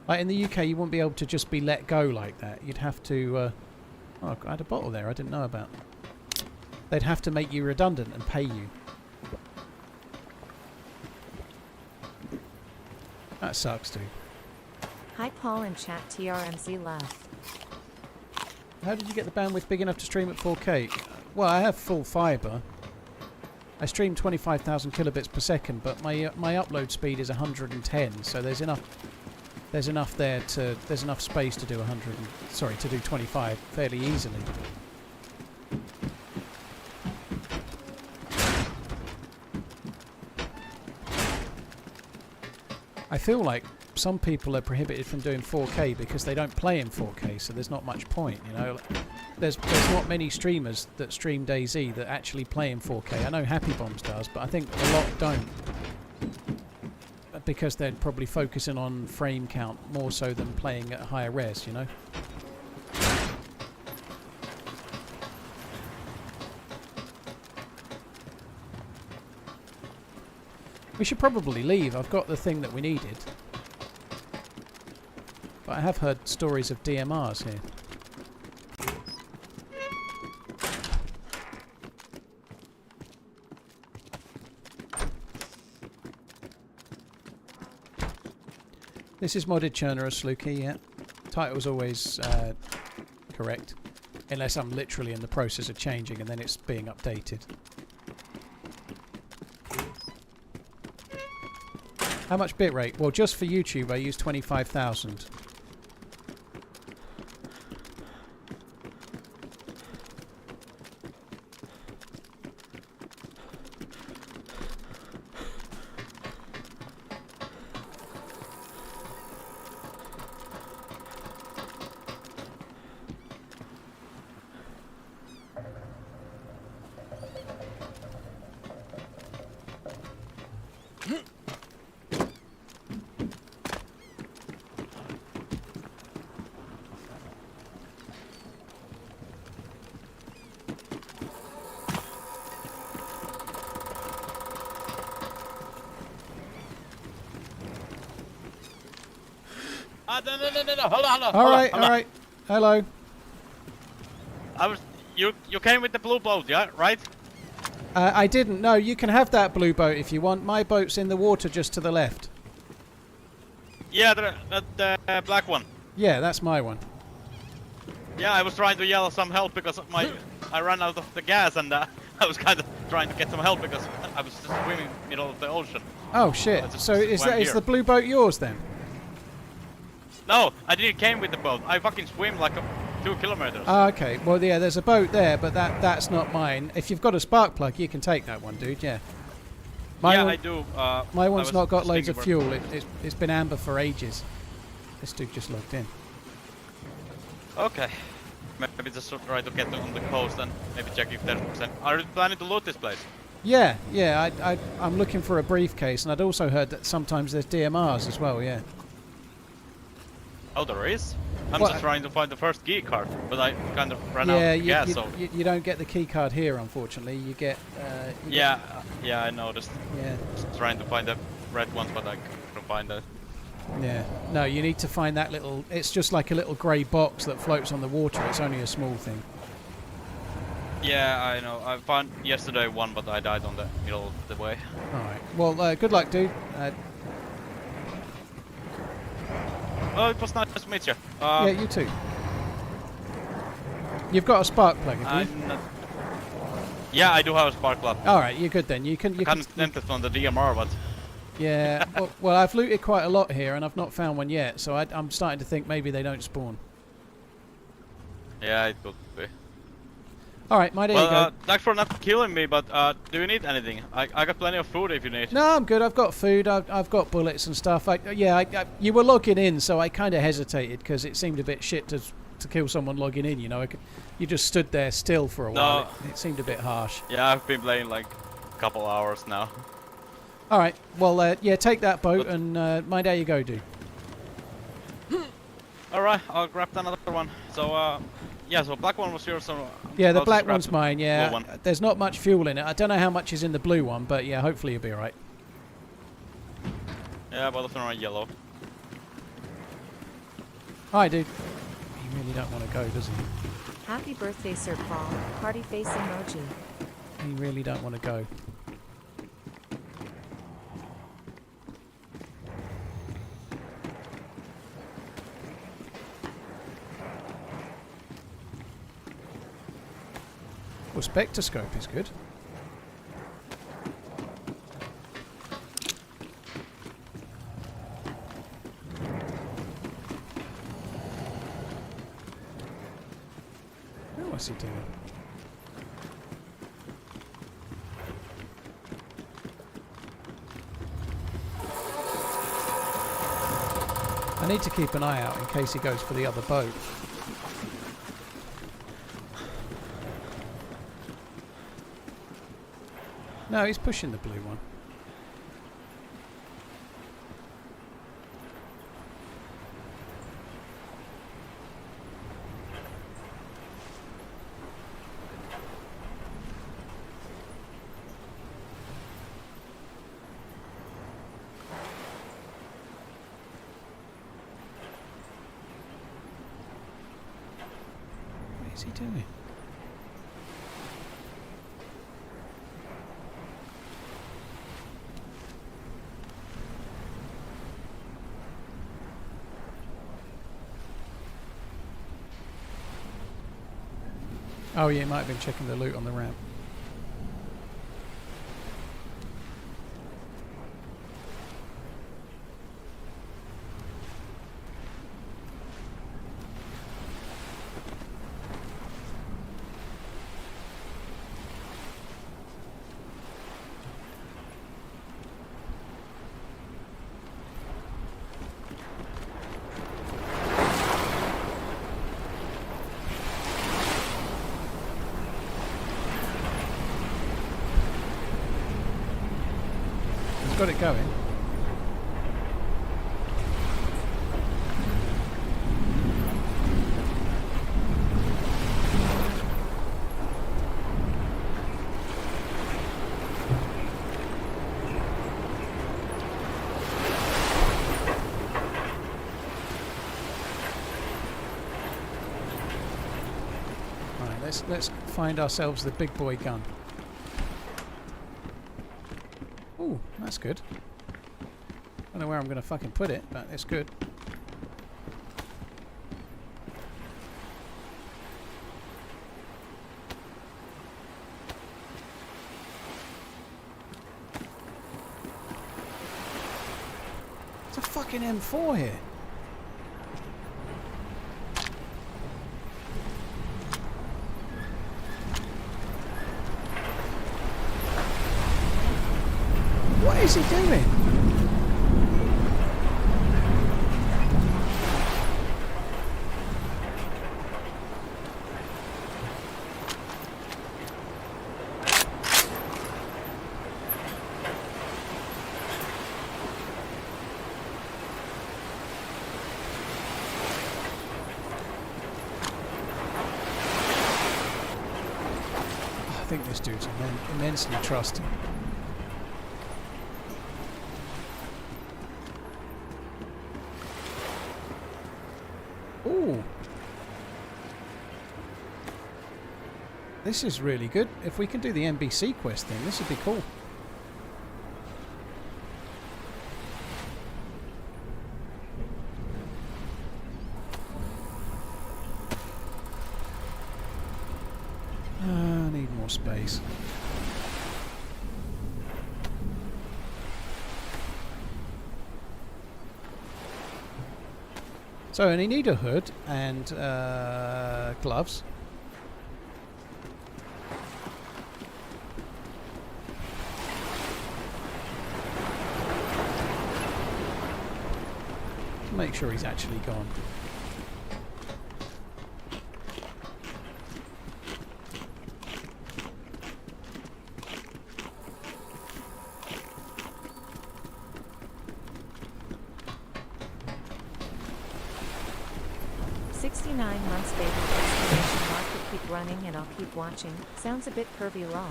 Like in the UK, you wouldn't be able to just be let go like that. You'd have to... oh, I had a bottle there I didn't know about. They'd have to make you redundant and pay you. That sucks, dude.
Hi Paul and chat TRMZ left.
How did you get the bandwidth big enough to stream at 4K? Well, I have full fibre. I stream 25,000 kilobits per second, but my upload speed is 110, so there's enough there to there's enough space to do 25 fairly easily. I feel like some people are prohibited from doing 4K because they don't play in 4K, so there's not much point, you know. There's not many streamers that stream DayZ that actually play in 4K. I know Happy Bombs does, but I think a lot don't. Because they're probably focusing on frame count more so than playing at higher res, you know. We should probably leave. I've got the thing that we needed. But I have heard stories of DMRs here. This is modded Chernarus, Lukey, yeah. Title's always correct. Unless I'm literally in the process of changing and then it's being updated. How much bitrate? Well, just for YouTube I use 25,000.
No. Hold on.
All right. Hello.
You came with the blue boat, yeah, right?
I didn't. No, you can have that blue boat if you want. My boat's in the water just to the left.
Yeah, the black one.
Yeah, that's my one.
Yeah, I was trying to yell some help because I ran out of the gas and I was kind of trying to get some help because I was just swimming middle of the ocean.
Oh shit! So is
here.
the blue boat yours then?
No, I didn't came with the boat. I fucking swim like 2 kilometers.
Oh, okay. Well, yeah, there's a boat there, but that's not mine. If you've got a spark plug, you can take that one, dude. Yeah.
I do.
My one's not got loads of fuel. It's been amber for ages. This dude just logged in.
Okay. Maybe just try to get on the coast and maybe check if there's... Are you planning to loot this place?
Yeah. I'm looking for a briefcase, and I'd also heard that sometimes there's DMRs as well. Yeah.
Oh, there is? I'm just trying to find the first key card, but I kind of ran out of gas, so...
You don't get the key card here, unfortunately. You get...
yeah, I noticed.
Yeah.
Just trying to find the red ones, but I couldn't find it.
Yeah. No, you need to find that little... It's just like a little grey box that floats on the water. It's only a small thing.
Yeah, I know. I found yesterday one, but I died on the middle of the way.
Alright. Well, good luck, dude.
Oh, it was nice to meet you.
Yeah, you too. You've got a spark plug, have you?
Yeah, I do have a spark plug.
All right, you're good then. You can.
Can't tempt it on the DMR, but
Yeah. well, I've looted quite a lot here, and I've not found one yet. So I'm starting to think maybe they don't spawn.
yeah, it could be.
All right, there you go.
Thanks for not killing me, but do you need anything? I got plenty of food if you need.
No, I'm good. I've got food. I've got bullets and stuff. You were logging in, so I kind of hesitated because it seemed a bit shit to kill someone logging in. You know, you just stood there still for a while. It seemed a bit harsh.
Yeah, I've been playing like a couple hours now.
All right. Well, yeah, take that boat and mind how you go, dude.
All right, I'll grab another one. So yeah, so black one was yours. So
yeah, the
I'll
black
just grab
one's mine. Yeah,
blue one.
there's not much fuel in it. I don't know how much is in the blue one, but yeah, hopefully you'll be all right.
Yeah, both of them are yellow.
Hi, dude. He really don't want to go, does he?
Happy birthday, Sir Paul. Party face emoji.
He really don't want to go. Well, spectroscope is good. Oh, what's he doing? I need to keep an eye out in case he goes for the other boat. No, he's pushing the blue one. What is he doing? Oh yeah, he might have been checking the loot on the ramp. Got it going. Right, let's find ourselves the big boy gun. Ooh, that's good. I don't know where I'm going to fucking put it, but it's good. It's a fucking M4 here. What is he doing? I think this dude's immensely trusting. Ooh. This is really good. If we can do the NBC quest thing, this would be cool. I need more more space. So I only need a hood and gloves. Make sure he's actually gone.
$69 baby exclamation mark to keep running and I'll keep watching. Sounds a bit pervy lol.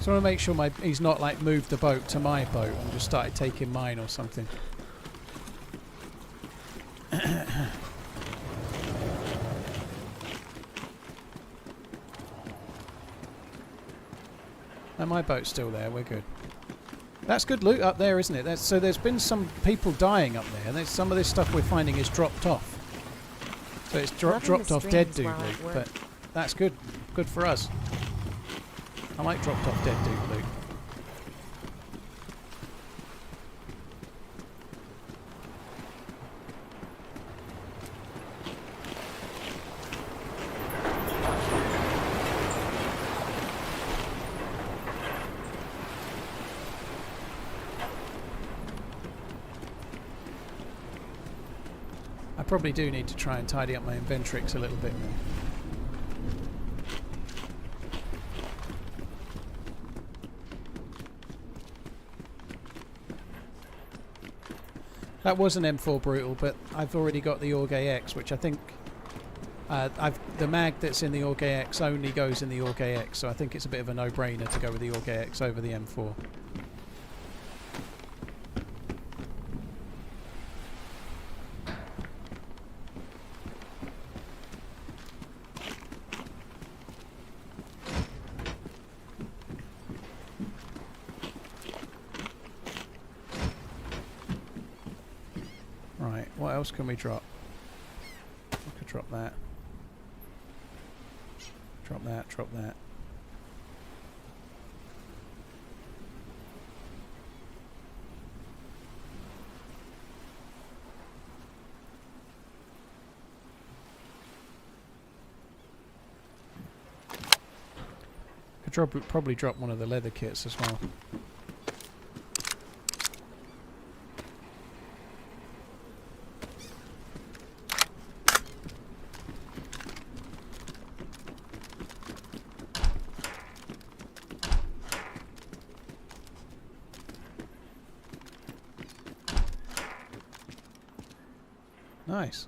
So I want to make sure he's not like moved the boat to my boat and just started taking mine or something. And my boat's still there, we're good. That's good loot up there, isn't it? So there's been some people dying up there. There's some of this stuff we're finding is dropped off. So it's dropped off dead dude loot, but that's good. Good for us. I like dropped off dead dude loot. I probably do need to try and tidy up my inventrix a little bit more. That was an M4 Brutal, but I've already got the Org AX, which I think the mag that's in the Org AX only goes in the Org AX, so I think it's a bit of a no-brainer to go with the Org AX over the M4. Right, what else can we drop? I could drop that. Drop that, drop that. Could probably drop one of the leather kits as well. Nice.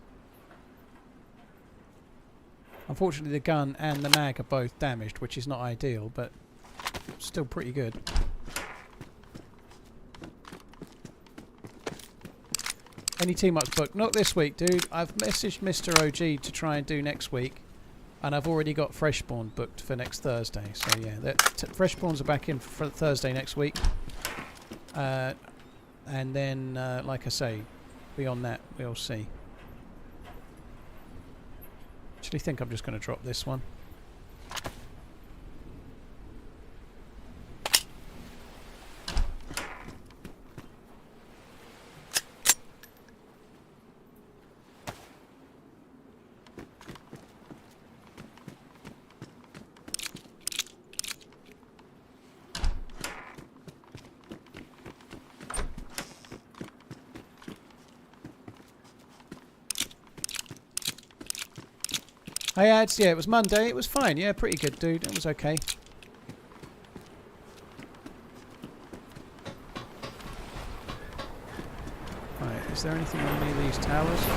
Unfortunately the gun and the mag are both damaged, which is not ideal, but still pretty good. Any team-ups booked? Not this week, dude. I've messaged Mr. OG to try and do next week, and I've already got Freshborn booked for next Thursday. So yeah, Freshborns are back in for Thursday next week. And then, like I say, beyond that, we'll see. Actually think I'm just going to drop this one. Hey ads, yeah, it was Monday, it was fine, yeah, pretty good dude, it was okay. Right, is there anything on any of these towers?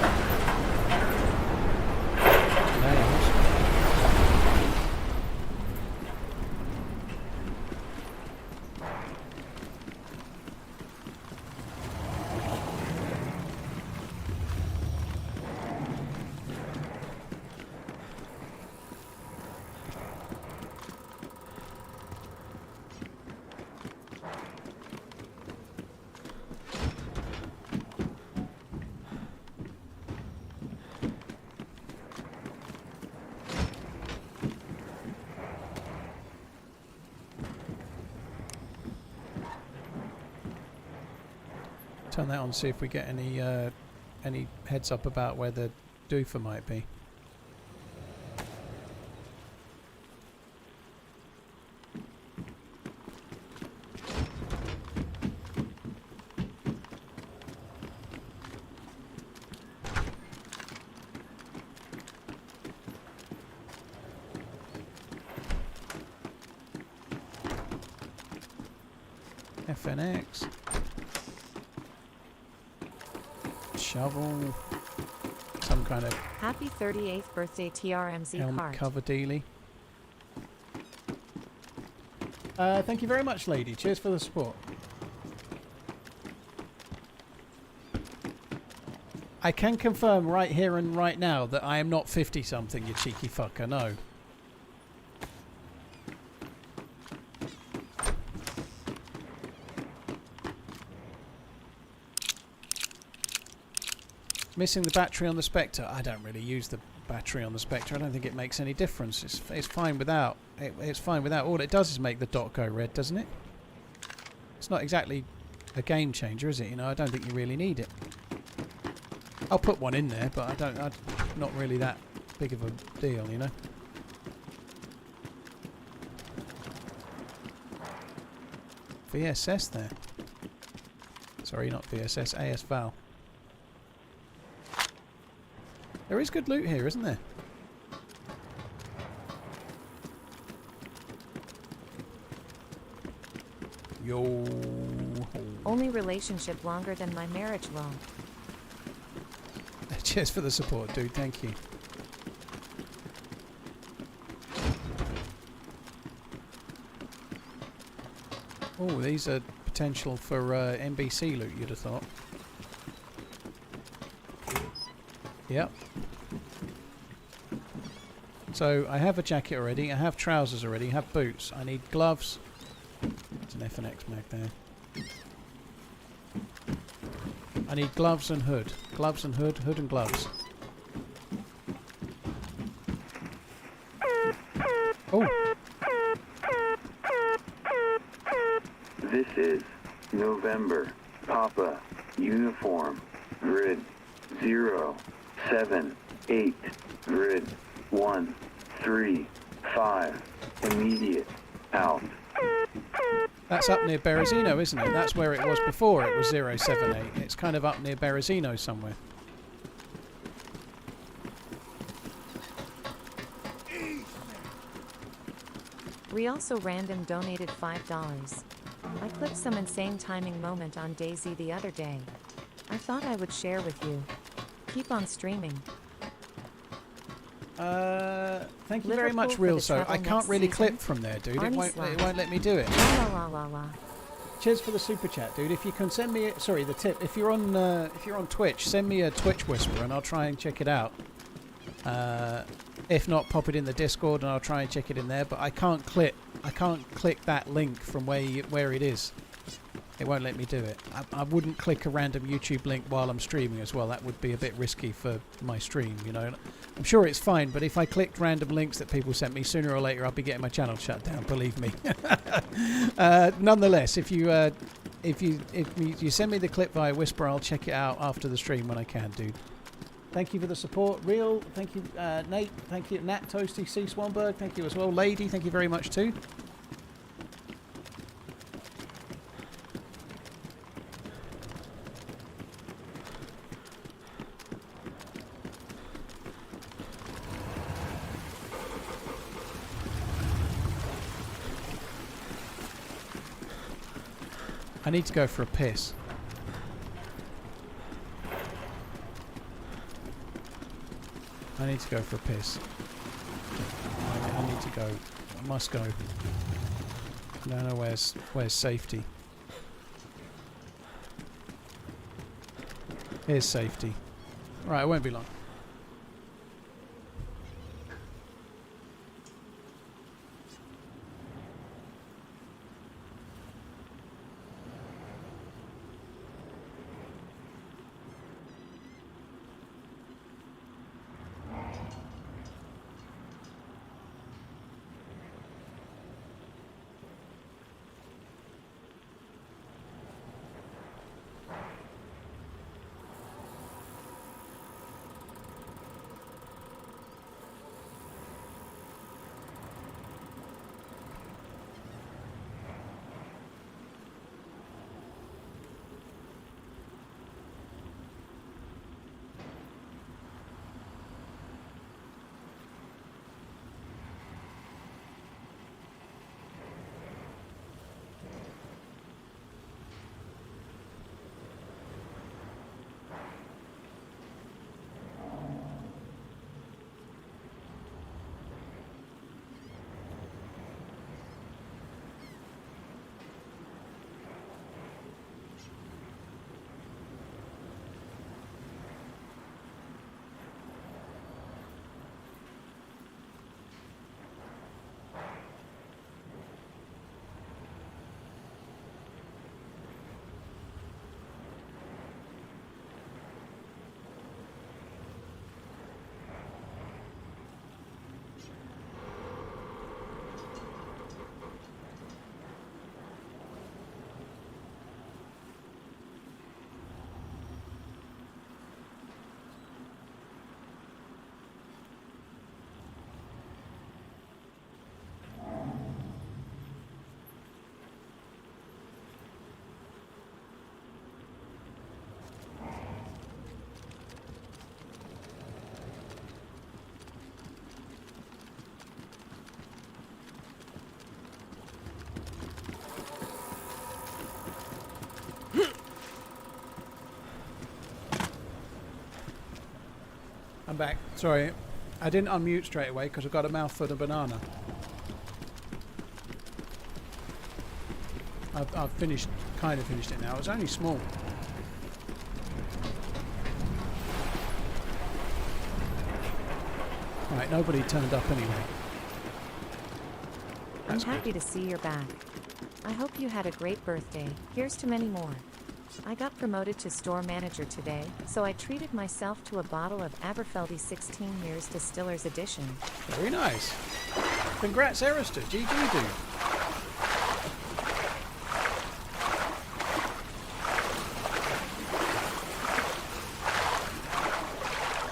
Nails. Turn that on, see if we get any heads up about where the doofer might be. FNX. Shovel. Some kind of
Happy 38th birthday TRMZ
helmet
card.
cover dealy. Thank you very much, lady. Cheers for the support. I can confirm right here and right now that I am not 50-something, you cheeky fucker, no. Missing the battery on the Spectre. I don't really use the battery on the Spectre. I don't think it makes any difference. It's fine without. It's fine without. All it does is make the dot go red, doesn't it? It's not exactly a game changer, is it? You know, I don't think you really need it. I'll put one in there, but I'm not really that big of a deal, you know. VSS there. Sorry, not VSS. AS Val. There is good loot here, isn't there? Yo.
Only relationship longer than my marriage long.
Cheers for the support, dude. Thank you. Oh, these are potential for NBC loot, you'd have thought. Yep. So I have a jacket already, I have trousers already, I have boots, I need gloves. There's an FNX mag there. I need gloves and hood. Gloves and hood, hood and gloves. Oh!
This is November Papa Uniform Grid 078 Grid 135 Immediate out.
That's up near Berezino, isn't it? That's where it was before it was 078. It's kind of up near Berezino somewhere.
We also random donated $5. I clipped some insane timing moment on DayZ the other day. I thought I would share with you. Keep on streaming.
Thank you very much, Real So. I can't really clip from there, dude. It won't let me do it.
La la la la.
Cheers for the super chat, dude. If you can send me, sorry, the tip. If you're on Twitch, send me a Twitch whisper and I'll try and check it out. If not, pop it in the Discord and I'll try and check it in there. But I can't click that link from where it is. It won't let me do it. I wouldn't click a random YouTube link while I'm streaming as well. That would be a bit risky for my stream, you know. I'm sure it's fine, but if I clicked random links that people sent me, sooner or later I'll be getting my channel shut down. Believe me. Nonetheless, if you send me the clip via Whisper, I'll check it out after the stream when I can, dude. Thank you for the support, Real. Thank you, Nate. Thank you, Nat Toasty C Swanberg. Thank you as well, Lady. Thank you very much too. I need to go for a piss. I need to go for a piss. I need to go. I must go. I don't know where's safety. Here's safety. Right, it won't be long. I'm back. Sorry, I didn't unmute straight away because I got a mouthful of banana. I've finished, kind of finished it now. It was only small. Right, nobody turned up anyway.
I'm happy to see you're back. I hope you had a great birthday. Here's to many more. I got promoted to store manager today, so I treated myself to a bottle of Aberfeldy 16 Years Distillers Edition.
Very nice. Congrats, Arister. GG, dude.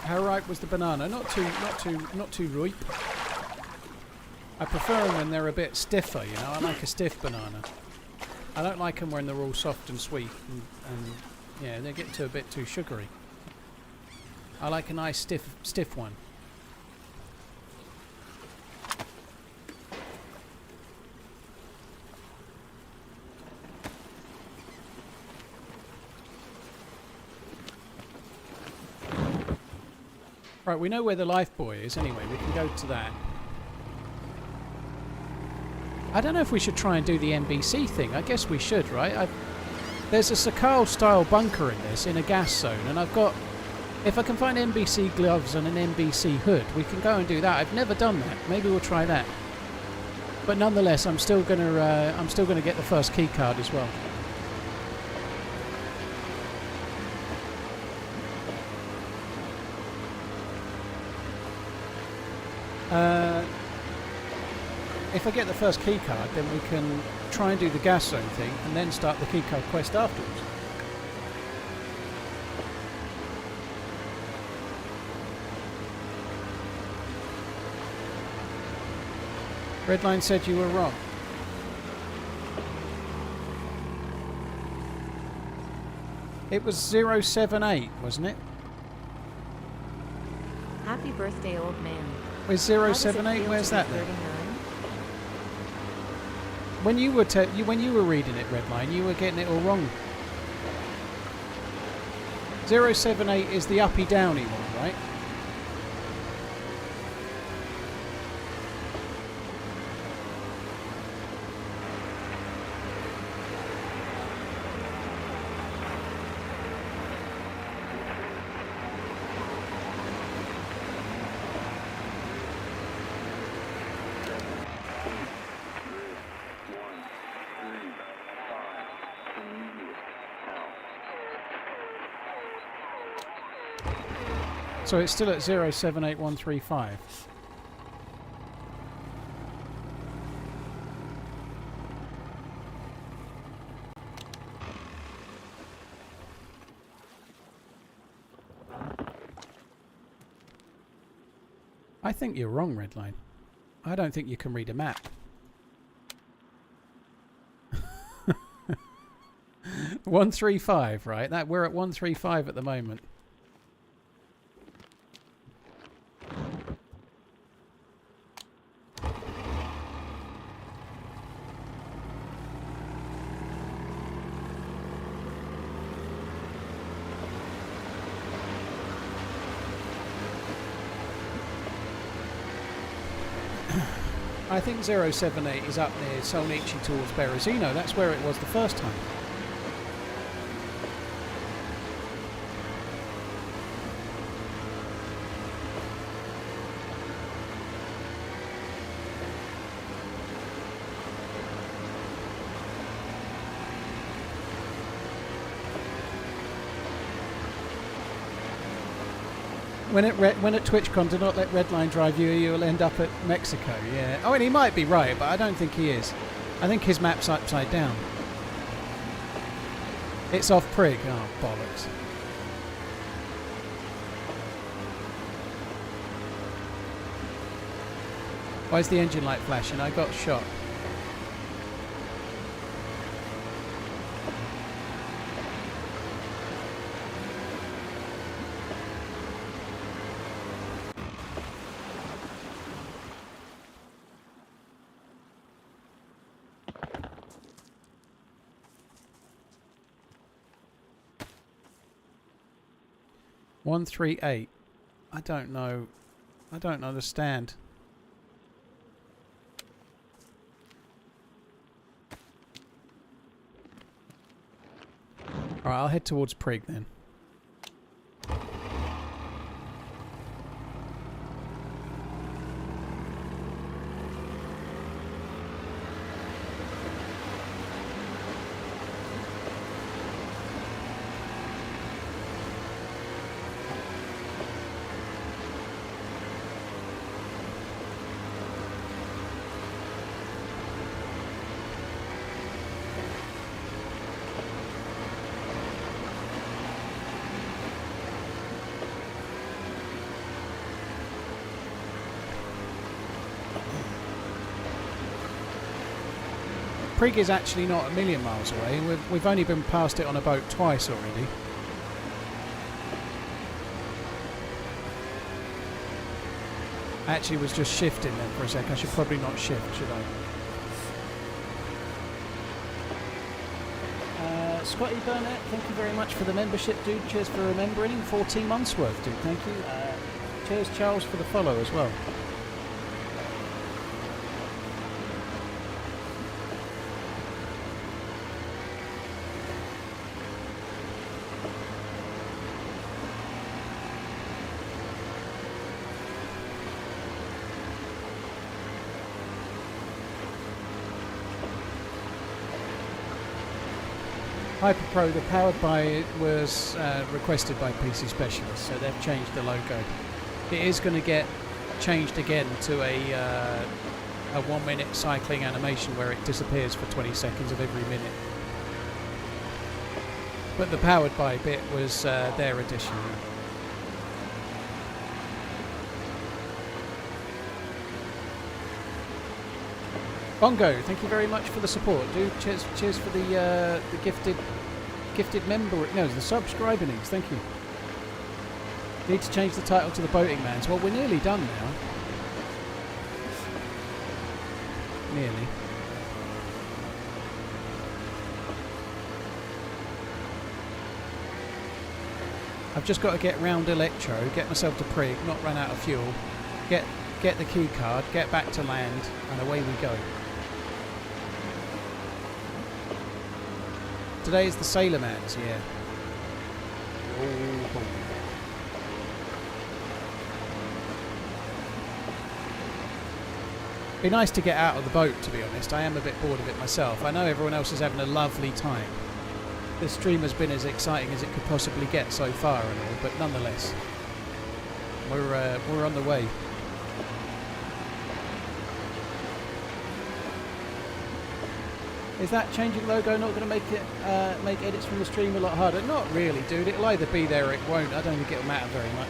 How ripe was the banana? Not too ripe. I prefer them when they're a bit stiffer, you know. I like a stiff banana. I don't like them when they're all soft and sweet, and yeah, they get to a bit too sugary. I like a nice stiff one. Right, we know where the life buoy is anyway. We can go to that. I don't know if we should try and do the NBC thing. I guess we should, right? There's a Sakal style bunker in this, in a gas zone, and I've got... If I can find NBC gloves and an NBC hood, we can go and do that. I've never done that. Maybe we'll try that. But nonetheless, I'm still gonna get the first key card as well. If I get the first key card, then we can try and do the gas zone thing and then start the key card quest afterwards. Redline said you were wrong. It was 078, wasn't it?
Happy birthday, old man.
With 078, where's that then? When you were reading it, Redline, you were getting it all wrong. 078 is the uppy downy one, right? So it's still at 078135. I think you're wrong, Redline. I don't think you can read a map. 135, right? We're at 135 at the moment. I think 078 is up near Solnichi towards Berezino. That's where it was the first time. When at TwitchCon, do not let Redline drive you, you'll end up at Mexico. Yeah. Oh, and he might be right, but I don't think he is. I think his map's upside down. It's off Prig. Oh, bollocks. Why is the engine light flashing? I got shot. $138. I don't know. I don't understand. Alright, I'll head towards Prig then. Prig is actually not a million miles away. We've only been past it on a boat twice already. I actually was just shifting then for a sec. I should probably not shift, should I? Scotty Burnett, thank you very much for the membership, dude. Cheers for remembering. 14 months worth, dude. Thank you. Cheers, Charles, for the follow as well. HyperPro, the powered by was requested by PC Specialists, so they've changed the logo. It is going to get changed again to a 1 minute cycling animation where it disappears for 20 seconds of every minute. But the powered by bit was their addition. Bongo, thank you very much for the support, dude. Cheers for the gifted member. No, the subscribings. Thank you. Need to change the title to the Boating Man's. Well, we're nearly done now. Nearly. I've just got to get round Electro, get myself to Prig, not run out of fuel, get the key card, get back to land, and away we go. Today is the SailorManZ, yeah. Oh. Be nice to get out of the boat, to be honest. I am a bit bored of it myself. I know everyone else is having a lovely time. This stream has been as exciting as it could possibly get so far and all, but nonetheless, we're on the way. Is that changing logo not going to make it make edits from the stream a lot harder? Not really, dude. It'll either be there or it won't. I don't think it'll matter very much.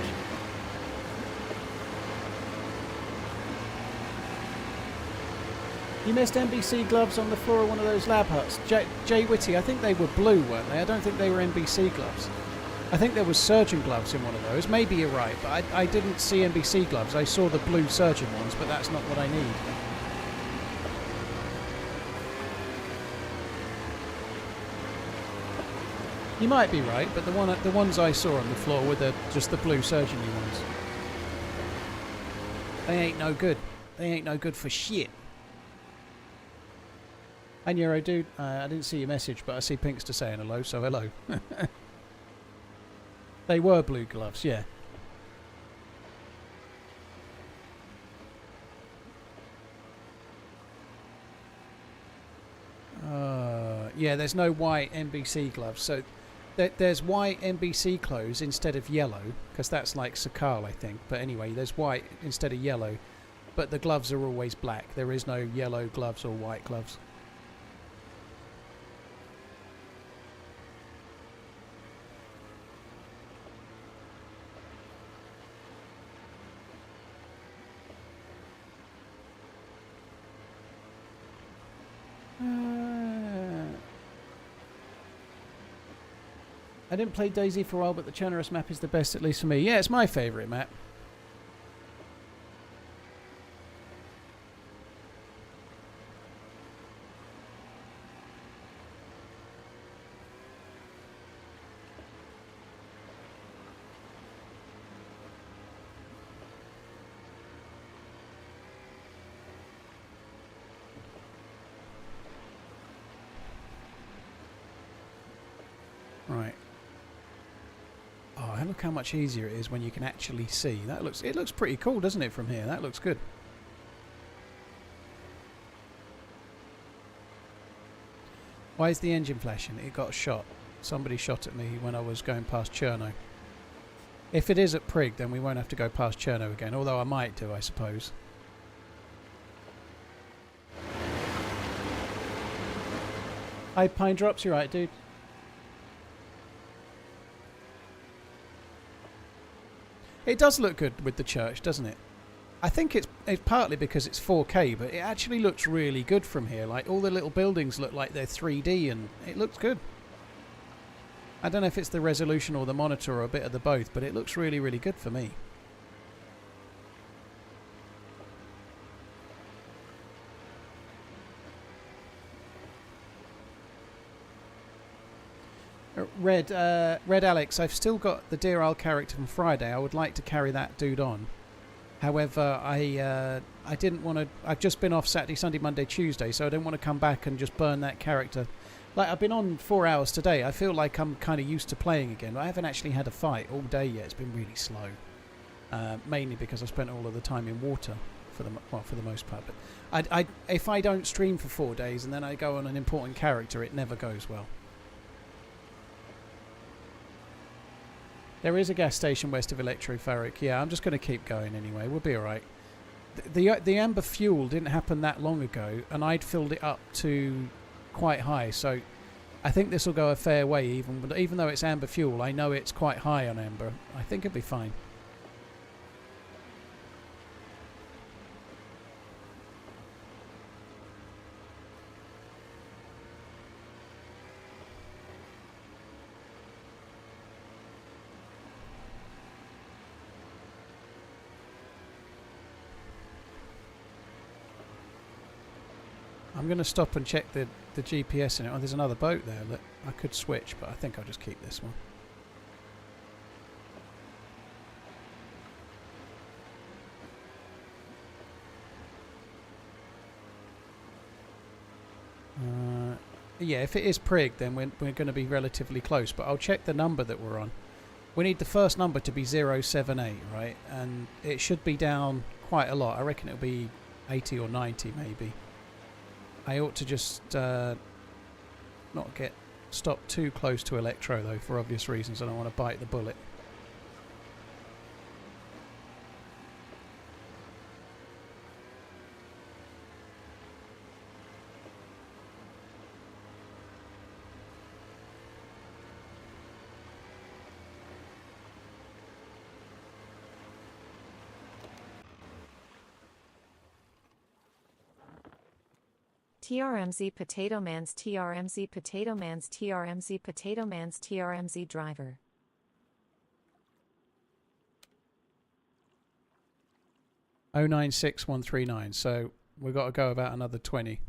You missed NBC gloves on the floor of one of those lab huts. Jay Whitty, I think they were blue, weren't they? I don't think they were NBC gloves. I think there was surgeon gloves in one of those. Maybe you're right, but I didn't see NBC gloves. I saw the blue surgeon ones, but that's not what I need. You might be right, but the ones I saw on the floor were just the blue surgeon-y ones. They ain't no good. They ain't no good for shit. And Euro dude, I didn't see your message, but I see Pinkster saying hello, so hello. They were blue gloves, yeah. Yeah, there's no white NBC gloves, so there's white NBC clothes instead of yellow, because that's like Sakal, I think. But anyway, there's white instead of yellow, but the gloves are always black. There is no yellow gloves or white gloves. I didn't play DayZ for a while, but the Chernarus map is the best, at least for me. Yeah, it's my favourite map. Look how much easier it is when you can actually see. It looks pretty cool, doesn't it, from here? That looks good. Why is the engine flashing? It got shot. Somebody shot at me when I was going past Cherno. If it is at Prig, then we won't have to go past Cherno again, although I might do, I suppose. Hi, Pine Drops, you're right, dude. It does look good with the church, doesn't it? I think it's partly because it's 4K, but it actually looks really good from here. Like, all the little buildings look like they're 3D, and it looks good. I don't know if it's the resolution or the monitor or a bit of the both, but it looks really, really good for me. Red Alex, I've still got the Dear Isle character from Friday. I would like to carry that dude on. However, I didn't want to. I've just been off Saturday, Sunday, Monday, Tuesday, so I don't want to come back and just burn that character. Like, I've been on 4 hours today. I feel like I'm kind of used to playing again. But I haven't actually had a fight all day yet. It's been really slow, mainly because I spent all of the time in water for the most part. But if I don't stream for 4 days and then I go on an important character, it never goes well. There is a gas station west of Electropharic. Yeah, I'm just going to keep going anyway. We'll be alright. The amber fuel didn't happen that long ago, and I'd filled it up to quite high. So I think this will go a fair way, even though it's amber fuel. I know it's quite high on amber. I think it'll be fine. I'm going to stop and check the GPS in it. Oh, there's another boat there. Look, I could switch, but I think I'll just keep this one. Yeah, if it is Prig, then we're going to be relatively close, but I'll check the number that we're on. We need the first number to be 078, right? And it should be down quite a lot. I reckon it'll be 80 or 90 maybe. I ought to just not get stopped too close to Electro, though, for obvious reasons. I don't want to bite the bullet.
TRMZ PotatoManZ TRMZ PotatoManZ TRMZ PotatoManZ TRMZ driver.
Oh 96139. So we've got to go about another 20.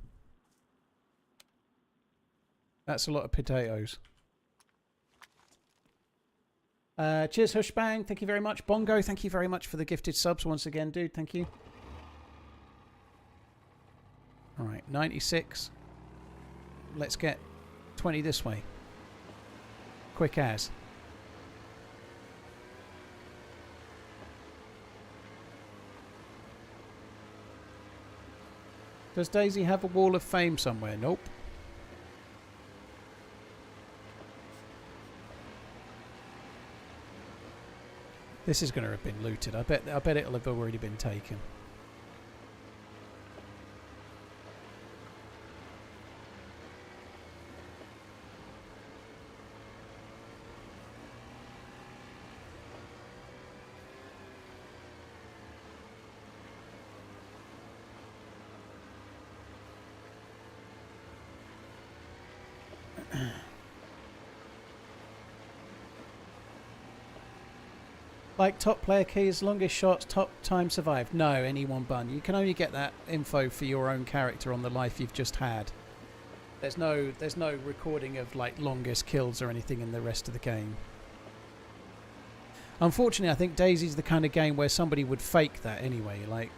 That's a lot of potatoes. Cheers, Hushbang. Thank you very much. Bongo, thank you very much for the gifted subs once again, dude. Thank you. Alright, 96. Let's get 20 this way. Quick as. Does DayZ have a wall of fame somewhere? Nope. This is going to have been looted. I bet it'll have already been taken. Like top player keys, longest shots, top time survived. No, any one bun. You can only get that info for your own character on the life you've just had. There's no recording of like longest kills or anything in the rest of the game. Unfortunately, I think DayZ's the kind of game where somebody would fake that anyway. Like,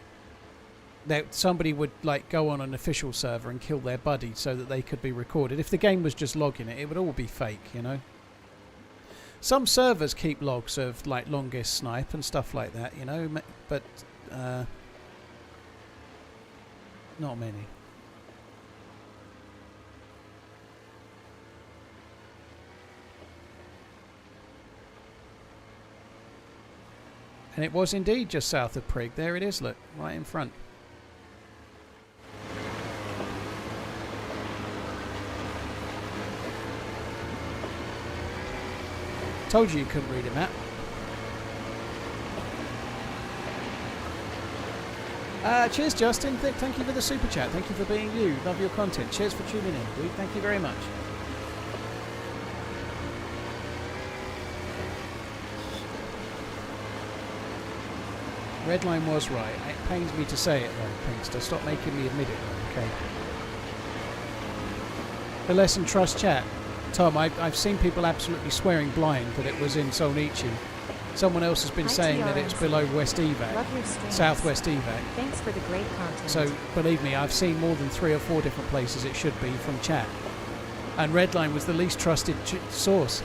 somebody would like go on an official server and kill their buddy so that they could be recorded. If the game was just logging it, it would all be fake, you know. Some servers keep logs of like longest snipe and stuff like that, you know, but not many. And it was indeed just south of Prig. There it is, look, right in front. Told you couldn't read a map. Cheers, Justin. Thank you for the super chat. Thank you for being you. Love your content. Cheers for tuning in, dude. Thank you very much. Redline was right. It pains me to say it though, Pinkster. Stop making me admit it though, okay? The lesson trust chat. Tom, I've seen people absolutely swearing blind that it was in Solnichi. Someone else has been saying that it's below West Evac, Southwest Evac.
Thanks for the great content.
So, believe me, I've seen more than 3 or 4 different places it should be from chat. And Redline was the least trusted source.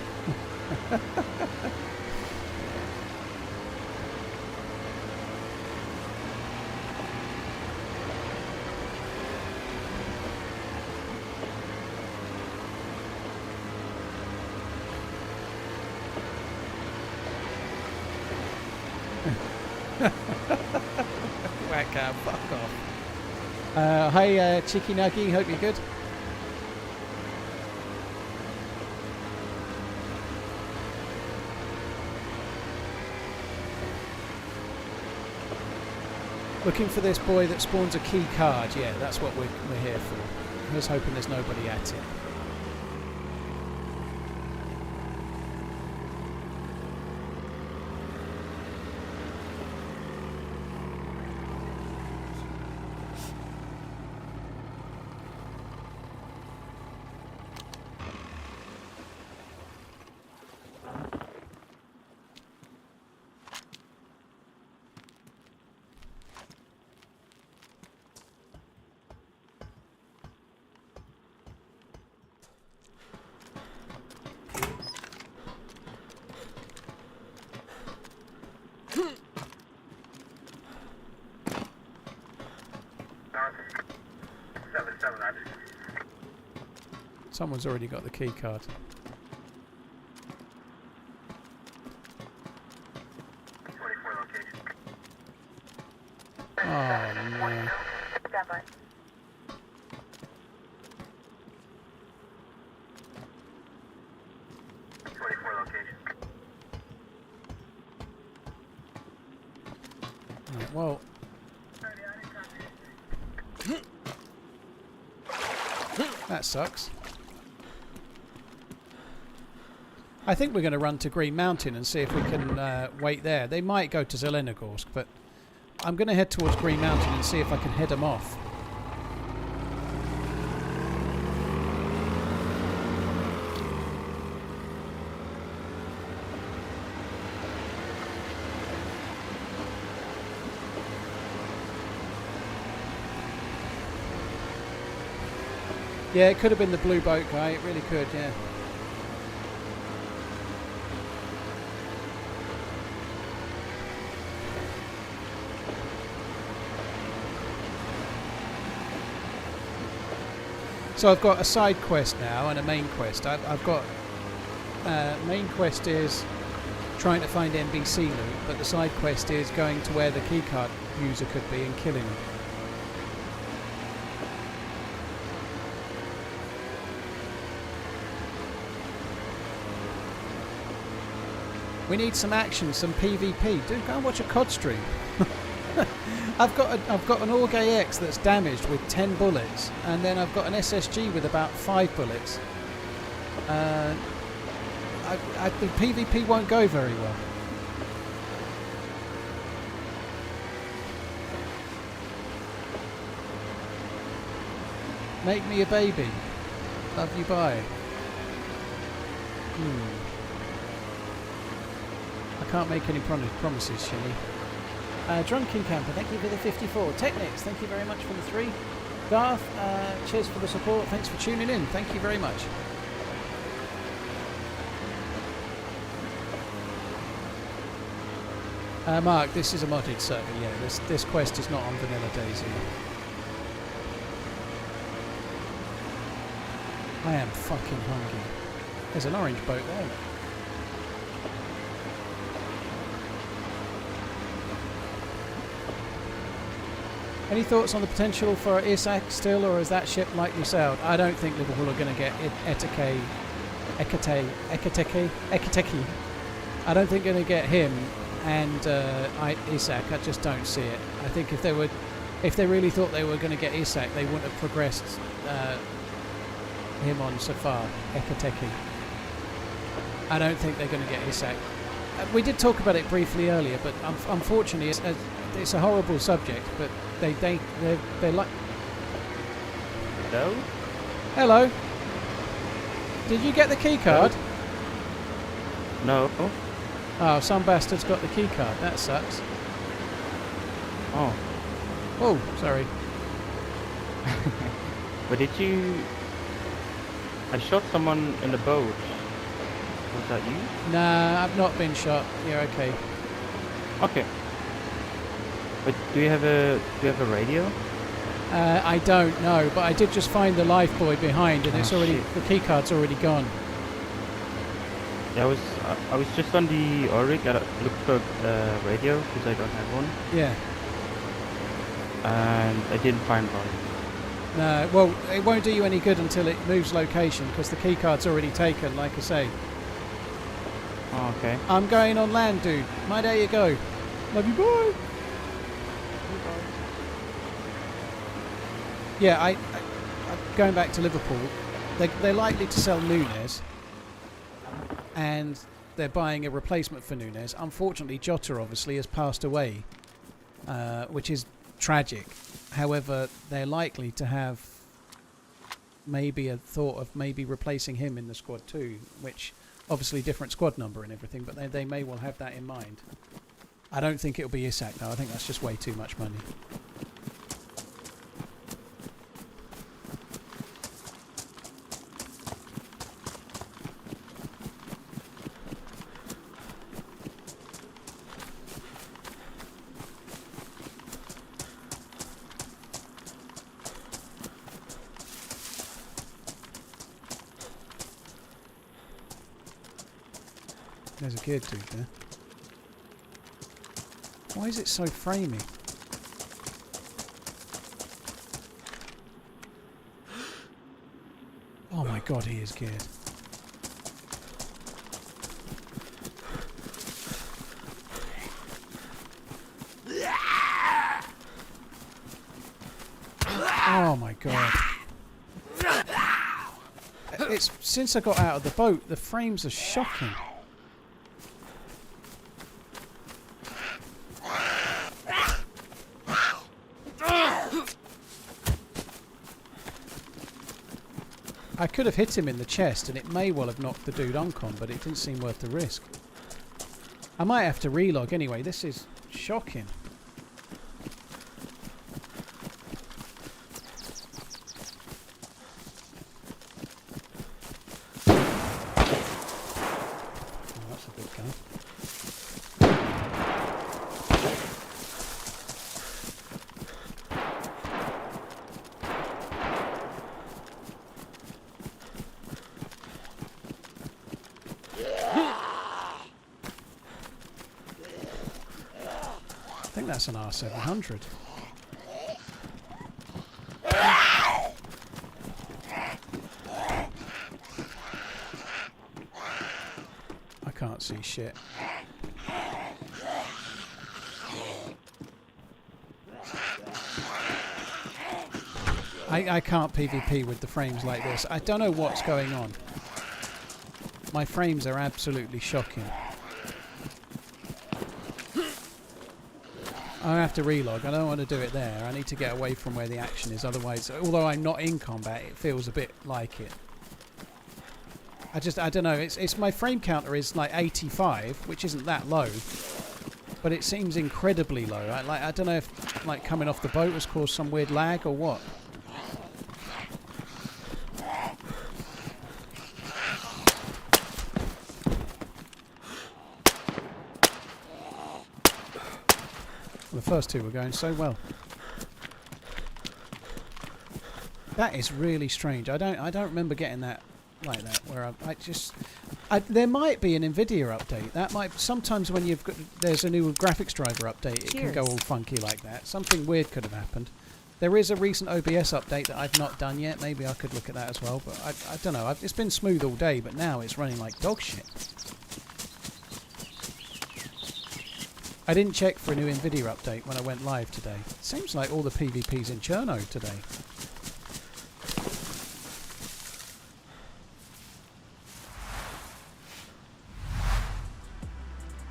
Whack out, fuck off. Hi, Chicky Nuggy, hope you're good. Looking for this boy that spawns a key card. Yeah, that's what we're here for. I was hoping there's nobody at it. Someone's already got the key card. Oh no. Right, well. That sucks. I think we're going to run to Green Mountain and see if we can wait there. They might go to Zelenogorsk, but I'm going to head towards Green Mountain and see if I can head them off. Yeah, it could have been the blue boat guy. It really could, yeah. So I've got a side quest now and a main quest. I've got main quest is trying to find NBC loot, but the side quest is going to where the keycard user could be and killing him. We need some action, some PvP. Dude, go and watch a COD stream. I've got an Org AX that's damaged with 10 bullets, and then I've got an SSG with about 5 bullets. The PvP won't go very well. Make me a baby. Love you, bye. I can't make any promises, Shinny. Drunken Camper, thank you for the 54. Technics, thank you very much for the 3. Garth, cheers for the support. Thanks for tuning in. Thank you very much. Mark, this is a modded server, yeah. This quest is not on vanilla DayZ. I am fucking hungry. There's an orange boat there. Any thoughts on the potential for Isak still, or is that ship likely sailed? I don't think Liverpool are going to get Ekiteke. I don't think they're going to get him and Isak. I just don't see it. I think if they really thought they were going to get Isak, they wouldn't have progressed him on so far. Ekiteke. I don't think they're going to get Isak. We did talk about it briefly earlier, but unfortunately, it's a horrible subject. But they're like.
Hello?
Hello. Did you get the key card?
No.
Oh, some bastard's got the key card. That sucks.
Oh.
Oh, sorry.
But did you... I shot someone in the boat. Was that you?
Nah, I've not been shot. You're okay.
Okay. But do you have a radio?
I don't know, but I did just find the life buoy behind, and
Oh,
it's already
shit.
the key card's already gone.
Yeah, I was just on the oil rig. I looked for radio because I don't have one,
Yeah.
and I didn't find one.
No, well, it won't do you any good until it moves location because the key card's already taken. Like I say,
Oh, okay.
I'm going on land, dude. There you go. Love you, boy. Yeah, I going back to Liverpool, they're likely to sell Nunes, and they're buying a replacement for Nunes. Unfortunately, Jota obviously has passed away, which is tragic. However, they're likely to have maybe a thought of maybe replacing him in the squad too, which obviously different squad number and everything, but they may well have that in mind. I don't think it'll be Isak though. I think that's just way too much money. There's a geared dude there. Why is it so framey? Oh my god, he is geared. Oh my god. It's since I got out of the boat, the frames are shocking. I could have hit him in the chest and it may well have knocked the dude uncon, but it didn't seem worth the risk. I might have to relog anyway. This is shocking. Oh, that's a big gun. I think that's an R700. I can't see shit. I can't PvP with the frames like this. I don't know what's going on. My frames are absolutely shocking. I have to relog. I don't want to do it there. I need to get away from where the action is. Otherwise, although I'm not in combat, it feels a bit like it. I don't know. It's my frame counter is like 85, which isn't that low, but it seems incredibly low. I don't know if like coming off the boat has caused some weird lag or what. first two were going so well. That is really strange. I don't remember getting that like that. Where there might be an Nvidia update. That might sometimes when there's a new graphics driver update, it can go all funky like that. Something weird could have happened. There is a recent OBS update that I've not done yet. Maybe I could look at that as well. But I don't know. It's been smooth all day, but now it's running like dog shit. I didn't check for a new Nvidia update when I went live today. It seems like all the PvP's in Cherno today.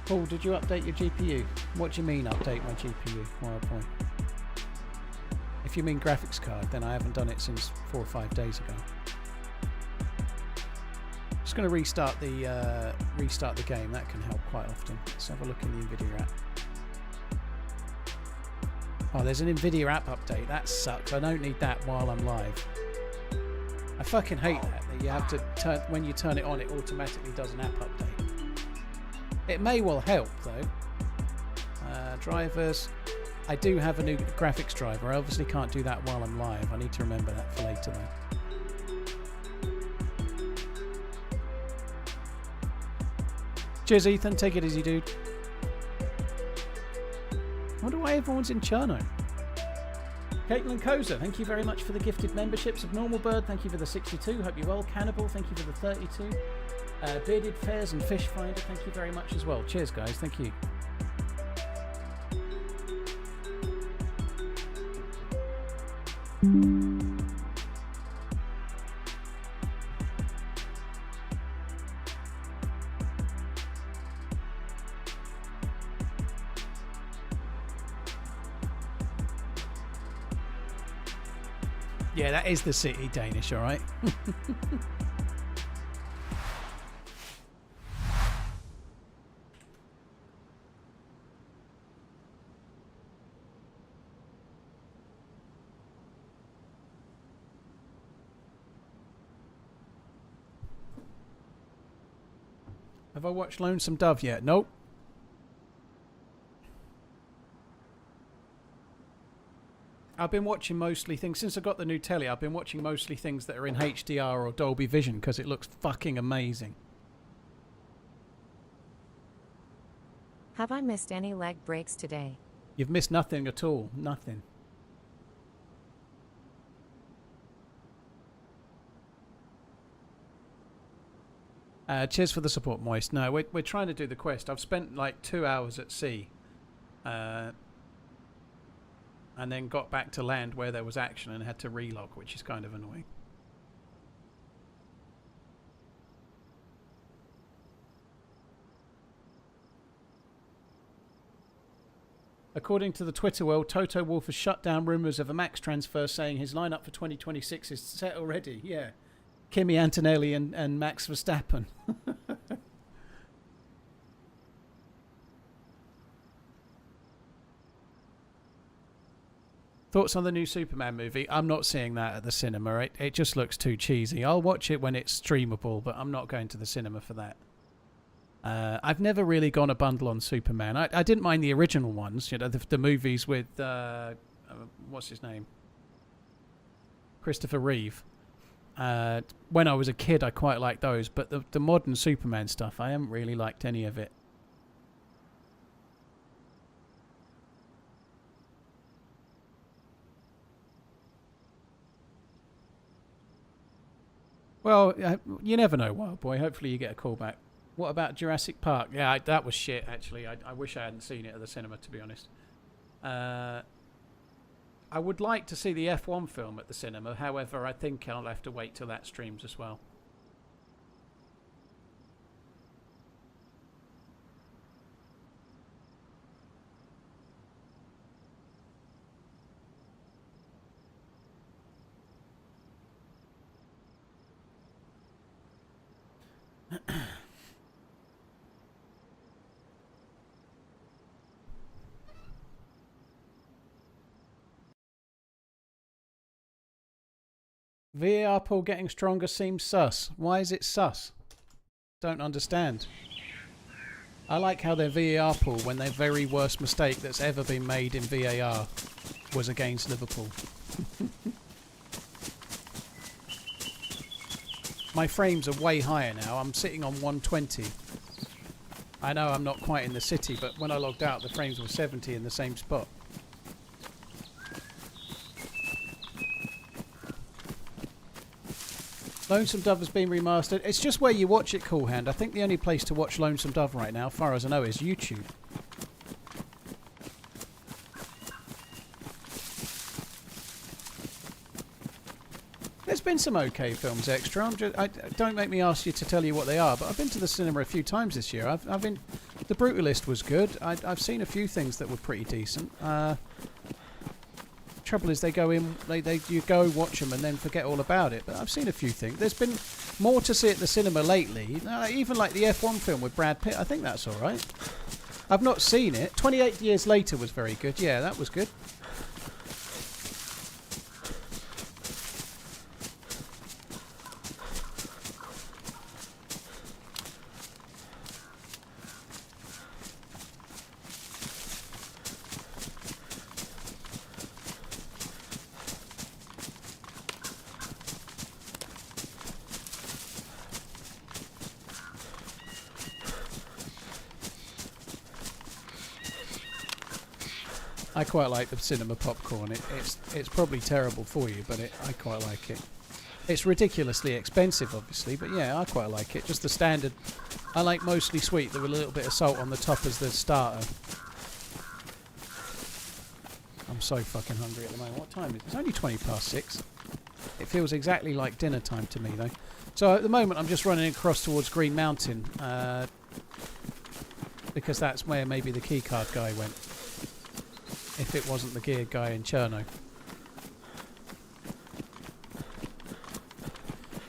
Paul, did you update your GPU? What do you mean update my GPU? Wild point. If you mean graphics card, then I haven't done it since 4 or 5 days ago. Just going to restart the game. That can help quite often. Let's have a look in the Nvidia app. Oh, there's an Nvidia app update. That sucks. I don't need that while I'm live. I fucking hate that you have to turn, when you turn it on, it automatically does an app update. It may well help though. Drivers. I do have a new graphics driver. I obviously can't do that while I'm live. I need to remember that for later though. Cheers, Ethan. Take it easy, dude. I wonder why everyone's in Cherno. Caitlin Koza, thank you very much for the gifted memberships. Of Normal Bird, thank you for the 62. Hope you're well. Cannibal, thank you for the 32. Bearded Fairs and Fish Finder, thank you very much as well. Cheers, guys. Thank you. Yeah, that is the city, Danish, all right? Have I watched Lonesome Dove yet? Nope. I've been watching mostly things, since I got the new telly, I've been watching mostly things that are in HDR or Dolby Vision because it looks fucking amazing.
Have I missed any leg breaks today?
You've missed nothing at all. Nothing. Cheers for the support, Moist. No, we're trying to do the quest. I've spent like 2 hours at sea. And then got back to land where there was action and had to relog, which is kind of annoying. According to the Twitter world, Toto Wolff has shut down rumours of a Max transfer, saying his lineup for 2026 is set already. Yeah. Kimi Antonelli and Max Verstappen. Thoughts on the new Superman movie? I'm not seeing that at the cinema. It just looks too cheesy. I'll watch it when it's streamable, but I'm not going to the cinema for that. I've never really gone a bundle on Superman. I didn't mind the original ones, you know, the movies with what's his name, Christopher Reeve. When I was a kid, I quite liked those, but the modern Superman stuff, I haven't really liked any of it. Well, you never know, Wild Boy. Hopefully you get a call back. What about Jurassic Park? Yeah, that was shit, actually. I wish I hadn't seen it at the cinema, to be honest. I would like to see the F1 film at the cinema. However, I think I'll have to wait till that streams as well. VAR pool getting stronger seems sus. Why is it sus? Don't understand. I like how their VAR pool, when their very worst mistake that's ever been made in VAR was against Liverpool. My frames are way higher now. I'm sitting on 120. I know I'm not quite in the city, but when I logged out, the frames were 70 in the same spot. Lonesome Dove has been remastered. It's just where you watch it, Cool Hand. I think the only place to watch Lonesome Dove right now, as far as I know, is YouTube. There's been some okay films extra. Don't make me ask you to tell you what they are, but I've been to the cinema a few times this year. I've been. The Brutalist was good. I've seen a few things that were pretty decent. Trouble is, they go in, you go watch them and then forget all about it. But I've seen a few things. There's been more to see at the cinema lately. Even like the F1 film with Brad Pitt. I think that's all right. I've not seen it. 28 Years Later was very good. Yeah, that was good. I quite like the cinema popcorn. It's probably terrible for you, but I quite like it. It's ridiculously expensive, obviously, but yeah, I quite like it. Just the standard. I like mostly sweet with a little bit of salt on the top as the starter. I'm so fucking hungry at the moment. What time is it? It's only 6:20. It feels exactly like dinner time to me, though. So at the moment, I'm just running across towards Green Mountain because that's where maybe the keycard guy went. If it wasn't the gear guy in Cherno.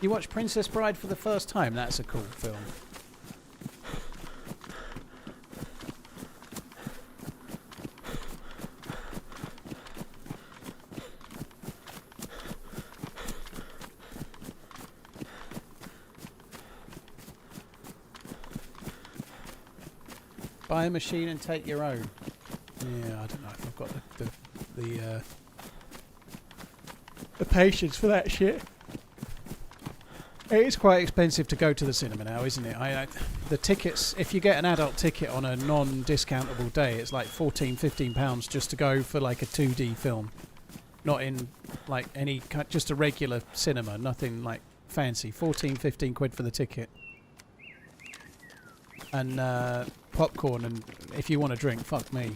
You watched Princess Bride for the first time? That's a cool film. Buy a machine and take your own. Yeah, I don't know if I've got the patience for that shit. It is quite expensive to go to the cinema now, isn't it? The tickets, if you get an adult ticket on a non-discountable day, it's like £14-15 just to go for like a 2D film. Not in like any, just a regular cinema, nothing like fancy. 14-15 quid for the ticket. And popcorn, and if you want to drink, fuck me.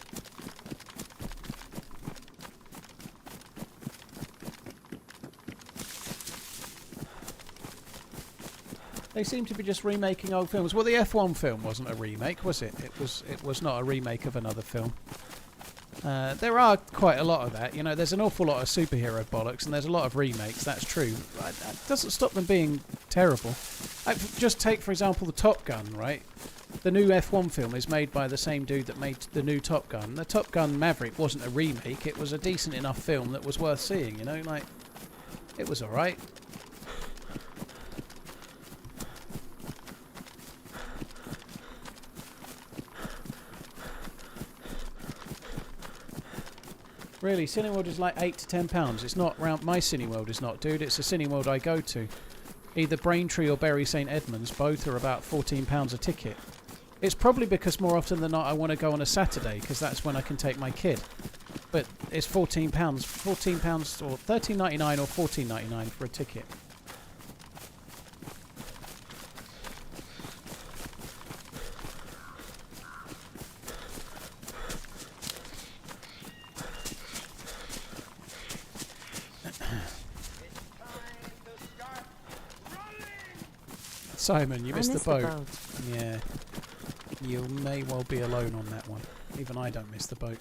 They seem to be just remaking old films. Well, the F1 film wasn't a remake, was it? It was not a remake of another film. There are quite a lot of that. You know, there's an awful lot of superhero bollocks, and there's a lot of remakes. That's true. That doesn't stop them being terrible. Just take, for example, the Top Gun, right? The new F1 film is made by the same dude that made the new Top Gun. The Top Gun Maverick wasn't a remake. It was a decent enough film that was worth seeing, you know? Like, it was alright. Really, Cineworld is like £8 to £10. It's not round. My Cineworld is not, dude. It's a Cineworld I go to. Either Braintree or Bury St Edmunds. Both are about £14 a ticket. It's probably because more often than not I want to go on a Saturday because that's when I can take my kid. But it's £14, £14 or $13.99 or $14.99 for a ticket. Simon, you missed the boat. Yeah. You may well be alone on that one. Even I don't miss the boat.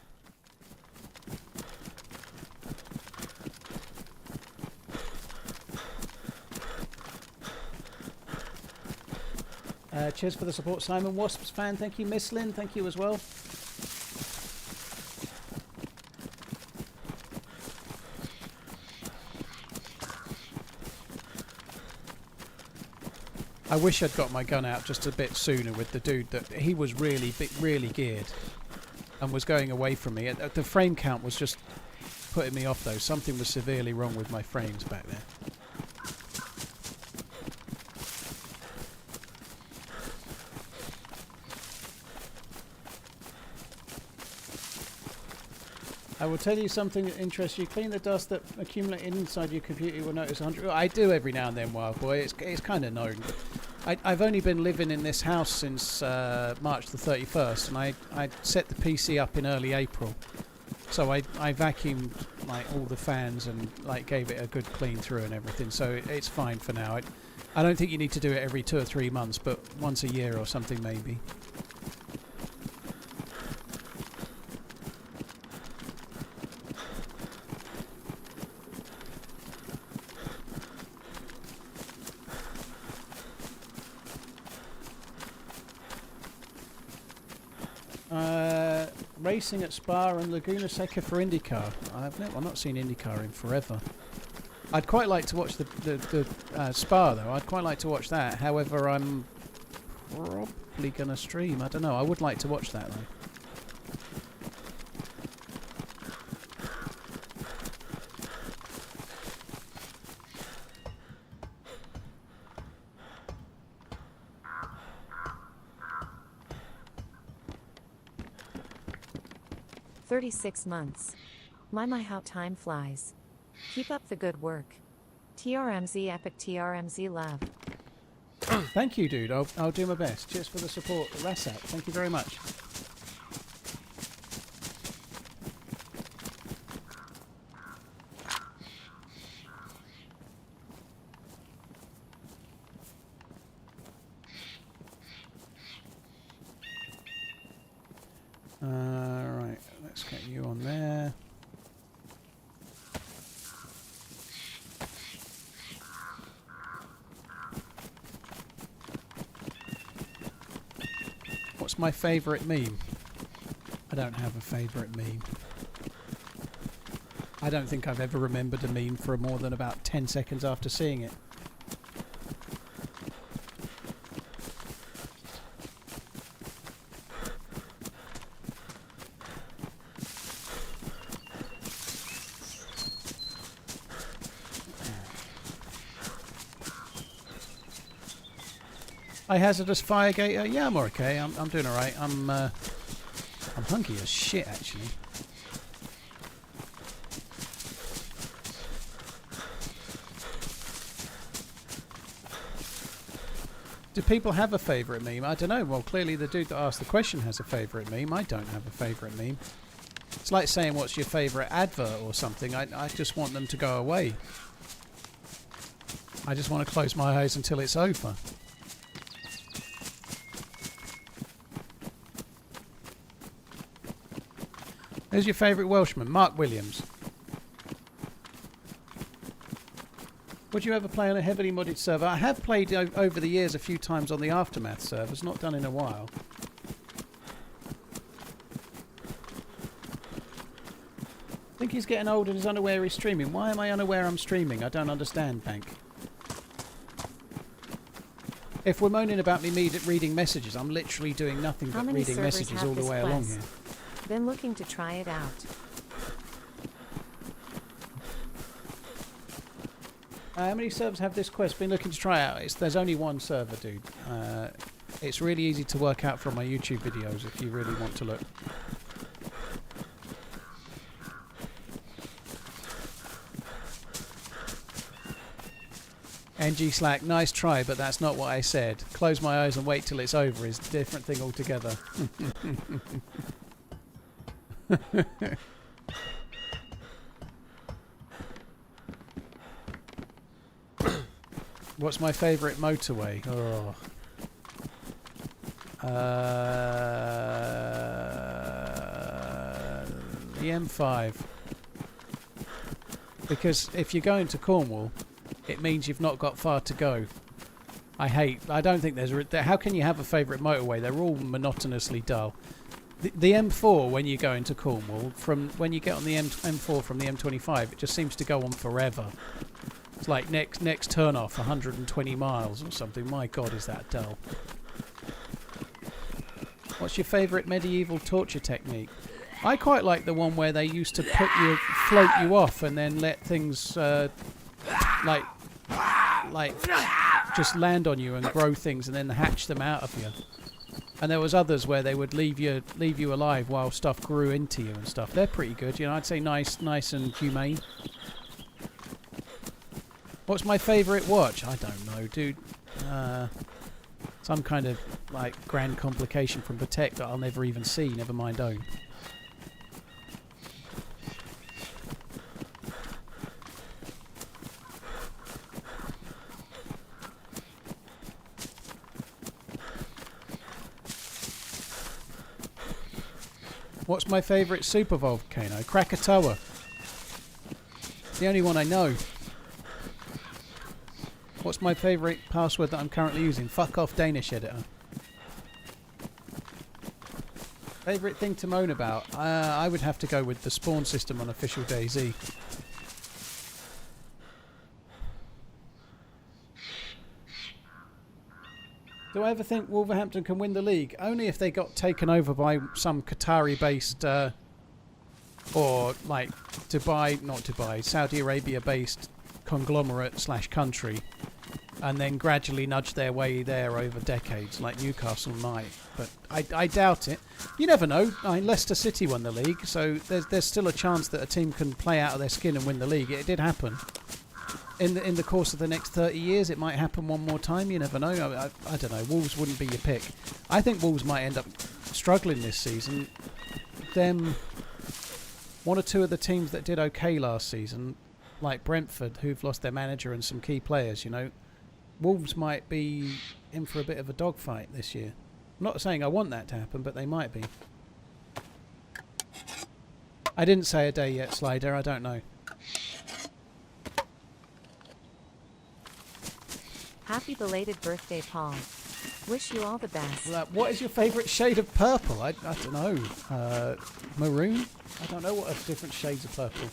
Cheers for the support, Simon. Wasps fan, thank you. Miss Lynn, thank you as well. I wish I'd got my gun out just a bit sooner with the dude. That he was really geared and was going away from me. The frame count was just putting me off though. Something was severely wrong with my frames back there. I will tell you something that interests you. Clean the dust that accumulated inside your computer. You will notice 100. I do every now and then, Wild Boy. It's kind of known. I've only been living in this house since March the 31st, and I set the PC up in early April. So I vacuumed like all the fans and like gave it a good clean through and everything. So it's fine for now. I don't think you need to do it every 2 or 3 months, but once a year or something maybe. Racing at Spa and Laguna Seca for IndyCar. I've not seen IndyCar in forever. I'd quite like to watch the Spa though. I'd quite like to watch that. However, I'm probably going to stream. I don't know. I would like to watch that though.
36 months. My how time flies. Keep up the good work. TRMZ epic TRMZ love.
Thank you, dude. I'll do my best. Cheers for the support. Rasat, thank you very much. Right, let's get you on there. What's my favourite meme? I don't have a favourite meme. I don't think I've ever remembered a meme for more than about 10 seconds after seeing it. Hi, Hazardous Firegator. Yeah, I'm okay. I'm doing all right. I'm hungry as shit, actually. Do people have a favourite meme? I don't know. Well, clearly the dude that asked the question has a favourite meme. I don't have a favourite meme. It's like saying what's your favourite advert or something. I just want them to go away. I just want to close my eyes until it's over. Who's your favourite Welshman? Mark Williams. Would you ever play on a heavily modded server? I have played over the years a few times on the Aftermath servers, not done in a while. I think he's getting old and is unaware he's streaming. Why am I unaware I'm streaming? I don't understand, Bank. If we're moaning about me reading messages, I'm literally doing nothing but reading messages all the way along here.
Been looking to try it out.
How many servers have this quest? Been looking to try out. There's only one server, dude. It's really easy to work out from my YouTube videos if you really want to look. NG Slack, nice try, but that's not what I said. Close my eyes and wait till it's over is a different thing altogether. What's my favourite motorway? Oh. The M5. Because if you're going to Cornwall, it means you've not got far to go. I don't think there's how can you have a favourite motorway? They're all monotonously dull. The M4, when you go into Cornwall, from when you get on the M4 from the M25, it just seems to go on forever. It's like next turn off 120 miles or something. My God, is that dull. What's your favourite medieval torture technique? I quite like the one where they used to float you off and then let things like just land on you and grow things and then hatch them out of you. And there was others where they would leave you alive while stuff grew into you and stuff. They're pretty good, you know. I'd say nice and humane. What's my favourite watch? I don't know, dude. Some kind of like grand complication from Patek that I'll never even see. Never mind own. What's my favourite super volcano? Krakatoa. It's the only one I know. What's my favourite password that I'm currently using? Fuck off Danish editor. Favourite thing to moan about? I would have to go with the spawn system on official DayZ. Do I ever think Wolverhampton can win the league? Only if they got taken over by some Qatari-based, or like Saudi Arabia-based conglomerate/country, and then gradually nudge their way there over decades, like Newcastle might. But I doubt it. You never know. Leicester City won the league, so there's still a chance that a team can play out of their skin and win the league. It did happen. In the course of the next 30 years, it might happen one more time. You never know. I don't know. Wolves wouldn't be your pick. I think Wolves might end up struggling this season. One or two of the teams that did okay last season, like Brentford, who've lost their manager and some key players, you know, Wolves might be in for a bit of a dogfight this year. I'm not saying I want that to happen, but they might be. I didn't say a day yet, Slider. I don't know.
Happy belated birthday, Paul. Wish you all the best.
What is your favourite shade of purple? I don't know. Maroon? I don't know what are different shades of purple.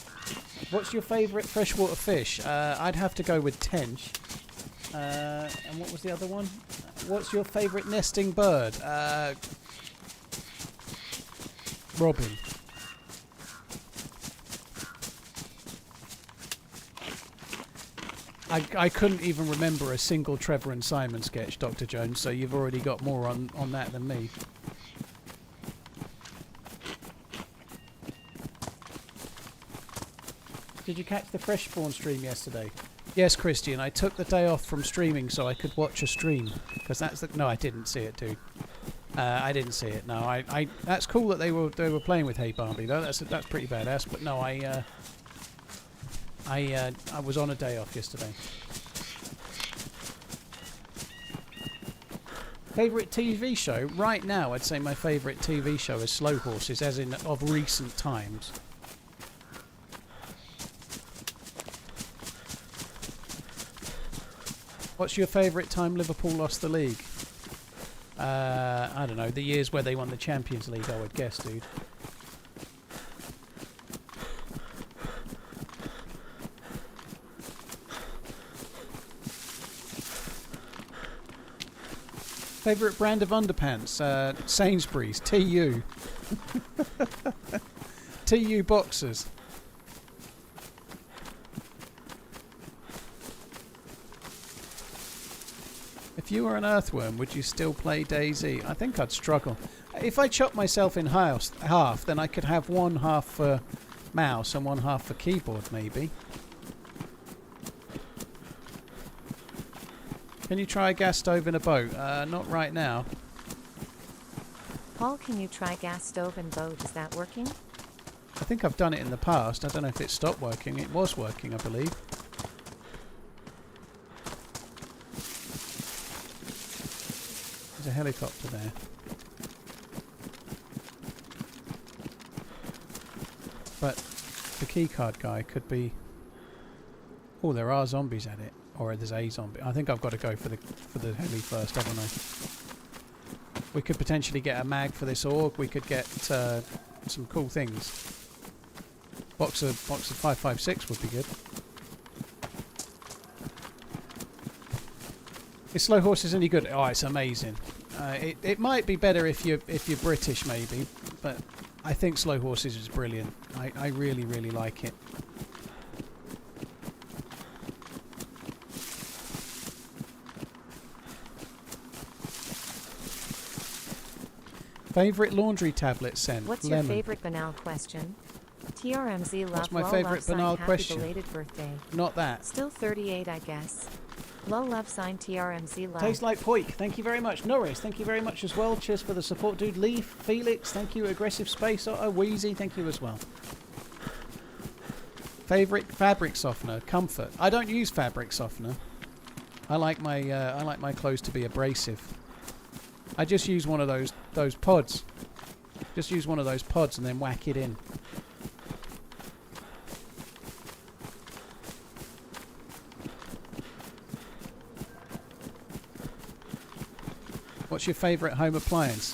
What's your favourite freshwater fish? I'd have to go with tench. And what was the other one? What's your favourite nesting bird? Robin. I couldn't even remember a single Trevor and Simon sketch, Dr. Jones, so you've already got more on that than me. Did you catch the Fresh Spawn stream yesterday? Yes, Christian, I took the day off from streaming so I could watch a stream. Because that's the... No, I didn't see it, dude. I didn't see it, no. I that's cool that they were playing with Hey Barbie, though. That's pretty badass, but no, I was on a day off yesterday. Favourite TV show? Right now, I'd say my favourite TV show is Slow Horses, as in of recent times. What's your favourite time Liverpool lost the league? I don't know, the years where they won the Champions League, I would guess, dude. Favourite brand of underpants? Sainsbury's. TU. TU boxers. If you were an earthworm, would you still play DayZ? I think I'd struggle. If I chop myself in half, then I could have one half for mouse and one half for keyboard, maybe. Can you try a gas stove in a boat? Not right now.
Paul, can you try gas stove and boat? Is that working?
I think I've done it in the past. I don't know if it stopped working. It was working, I believe. There's a helicopter there. But the keycard guy could be... Oh, there are zombies at it. Or there's a zombie. I think I've got to go for the heli first, haven't I? We could potentially get a mag for this org. We could get some cool things. Box of 556 would be good. Is Slow Horses any good? Oh, it's amazing. It might be better if you're British maybe, but I think Slow Horses is brilliant. I really, really like it. Favorite laundry tablet scent?
What's
Lemon.
your favorite banal question? TRMZ love.
What's my
Lol
favorite
love sign,
banal
happy
question?
Belated birthday.
Not that.
Still 38, I guess. Low love sign TRMZ love.
Tastes like Poik. Thank you very much. Norris, thank you very much as well. Cheers for the support, dude. Leaf, Felix, thank you. Aggressive Space Otter, Wheezy, thank you as well. Favorite fabric softener? Comfort. I don't use fabric softener. I like my clothes to be abrasive. I just use one of those pods. Just use one of those pods and then whack it in. What's your favourite home appliance?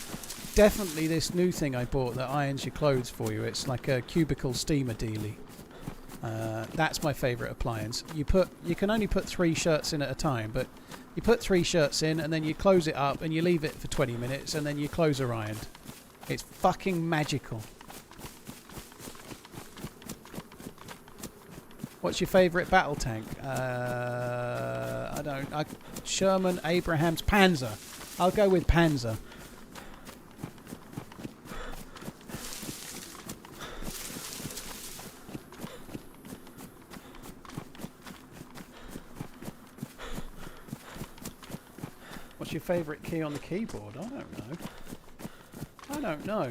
Definitely this new thing I bought that irons your clothes for you. It's like a cubicle steamer dealie. That's my favourite appliance. You can only put 3 shirts in at a time, but you put 3 shirts in and then you close it up and you leave it for 20 minutes and then your clothes are ironed. It's fucking magical. What's your favourite battle tank? Sherman, Abrams, Panzer. I'll go with Panzer. What's your favourite key on the keyboard? I don't know.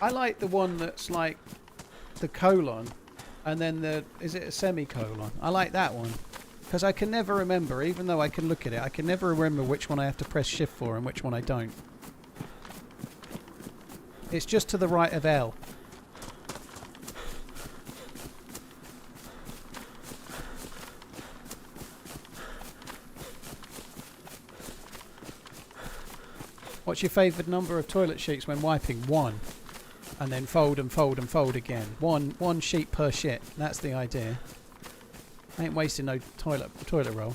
I like the one that's like the colon and then is it a semicolon? I like that one. Because I can never remember, even though I can look at it, I can never remember which one I have to press shift for and which one I don't. It's just to the right of L. What's your favourite number of toilet sheets when wiping? 1. And then fold and fold and fold again. One sheet per shit. That's the idea. Ain't wasting no toilet roll.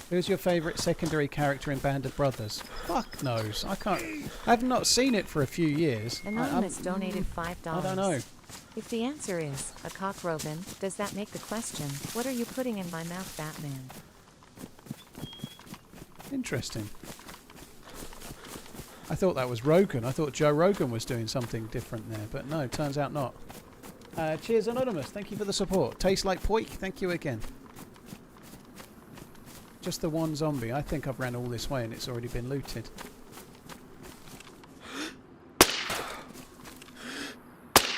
Who's your favourite secondary character in Band of Brothers? Fuck knows. I've not seen it for a few years.
Anonymous donated $5.
I don't know.
If the answer is a cockroven, does that make the question, what are you putting in my mouth, Batman?
Interesting. I thought that was Rogan. I thought Joe Rogan was doing something different there, but no, turns out not. Cheers, Anonymous. Thank you for the support. Tastes like Poik. Thank you again. Just the one zombie. I think I've ran all this way and it's already been looted.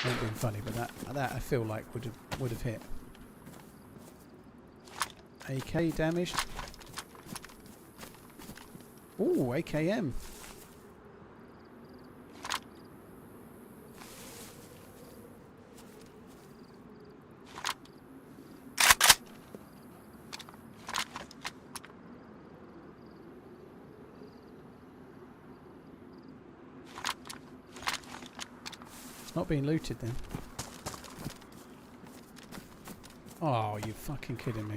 Ain't been funny, but that I feel like would have hit. AK damaged. Ooh, AKM. Not being looted then. Oh, you fucking kidding me.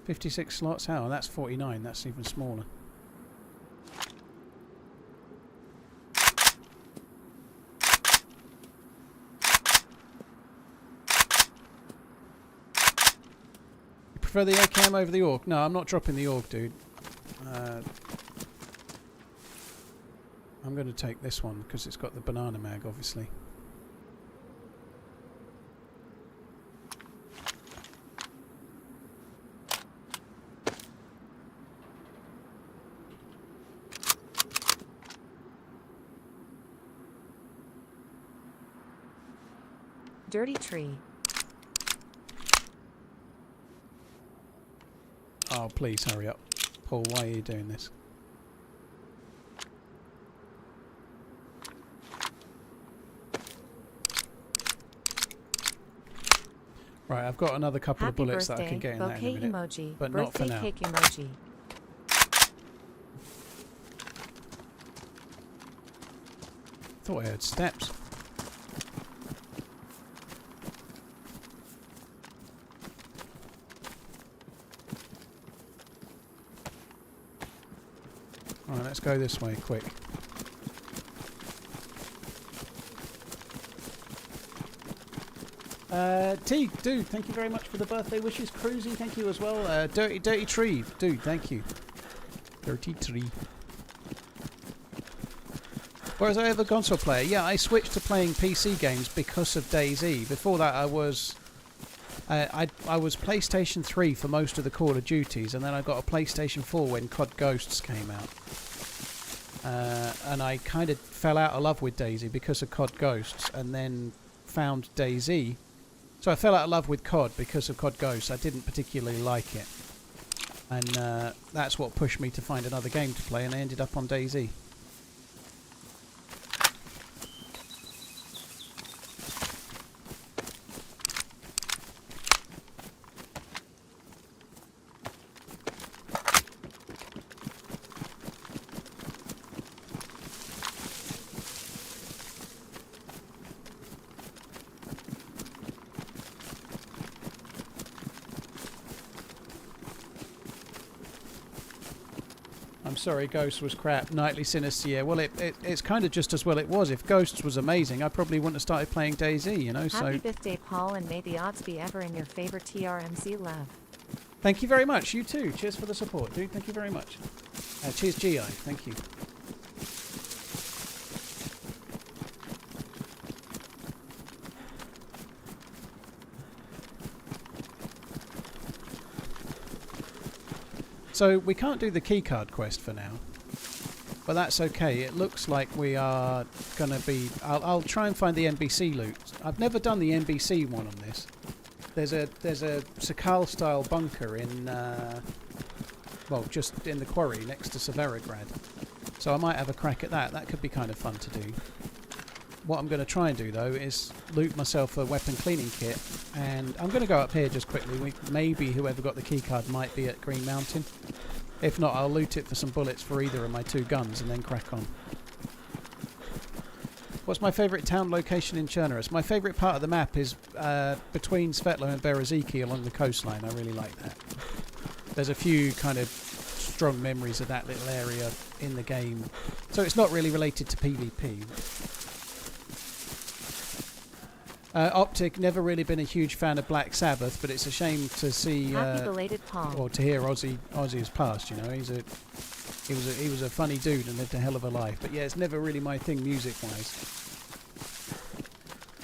$56 slots. How? That's 49. That's even smaller. Prefer the AKM over the AUG? No, I'm not dropping the AUG, dude. I'm going to take this one because it's got the banana mag, obviously.
Dirty tree.
Oh, please hurry up. Paul, why are you doing this? Right, I've got another couple of bullets that I can get in that in a minute.
Emoji.
But not for now.
Cake emoji.
thought I heard steps. Alright, let's go this way, quick. T, dude, thank you very much for the birthday wishes. Cruisy, thank you as well. Dirty Tree, dude, thank you. Dirty Tree. Whereas I ever console player, yeah, I switched to playing PC games because of DayZ. Before that, I was PlayStation 3 for most of the Call of Duties, and then I got a PlayStation 4 when COD Ghosts came out. And I kind of fell out of love with DayZ because of COD Ghosts, and then found DayZ. So I fell out of love with COD because of COD Ghosts. I didn't particularly like it. And that's what pushed me to find another game to play, and I ended up on DayZ. Sorry, Ghosts was crap. Nightly Sinister, yeah. Well, it's kind of just as well it was. If Ghosts was amazing, I probably wouldn't have started playing DayZ, you know.
Happy birthday, Paul, and may the odds be ever in your favorite TRMZ love.
Thank you very much. You too. Cheers for the support, dude. Thank you very much. Cheers, GI. Thank you. So we can't do the keycard quest for now, but that's okay. It looks like we are going to be... I'll try and find the NBC loot. I've never done the NBC one on this. There's a Sakal style bunker in well, just in the quarry next to Severograd. So I might have a crack at that. That could be kind of fun to do. What I'm going to try and do though is loot myself a weapon cleaning kit, and I'm going to go up here just quickly. Maybe whoever got the keycard might be at Green Mountain. If not, I'll loot it for some bullets for either of my two guns and then crack on. What's my favourite town location in Chernarus? My favourite part of the map is between Svetlo and Bereziki along the coastline. I really like that. There's a few kind of strong memories of that little area in the game. So it's not really related to PvP. Optic, never really been a huge fan of Black Sabbath, but it's a shame to see
Happy belated Paul.
or to hear Ozzy has passed. You know, he was a funny dude and lived a hell of a life. But yeah, it's never really my thing music-wise.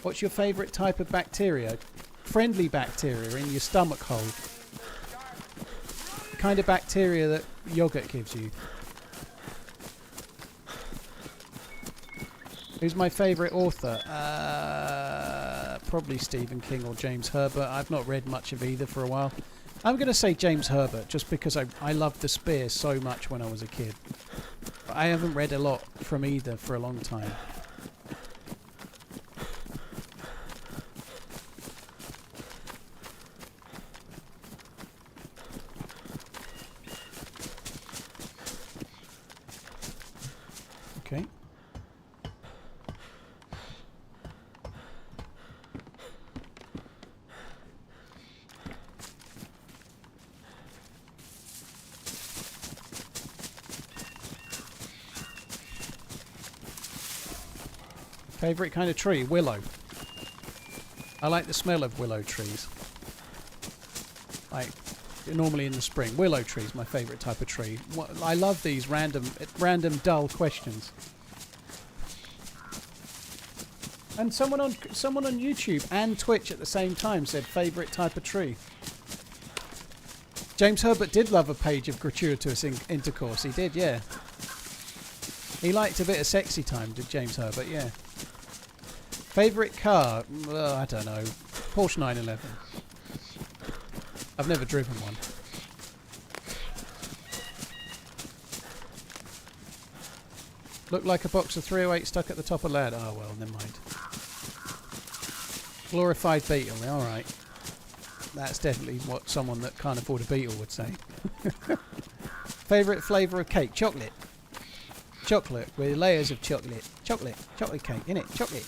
What's your favourite type of bacteria? Friendly bacteria in your stomach hole. The kind of bacteria that yogurt gives you. Who's my favourite author? Probably Stephen King or James Herbert. I've not read much of either for a while. I'm going to say James Herbert just because I loved The Spear so much when I was a kid. But I haven't read a lot from either for a long time. Okay. Favourite kind of tree? Willow. I like the smell of willow trees. Like, normally in the spring. Willow trees, my favourite type of tree. I love these random dull questions. And someone on YouTube and Twitch at the same time said favourite type of tree. James Herbert did love a page of gratuitous intercourse. He did, yeah. He liked a bit of sexy time, did James Herbert, yeah. Favourite car? I don't know. Porsche 911. I've never driven one. Looked like a box of 308 stuck at the top of ladder. Oh well, never mind. Glorified Beetle, alright. That's definitely what someone that can't afford a Beetle would say. Favourite flavour of cake? Chocolate. Chocolate with layers of chocolate. Chocolate cake, innit? Chocolate.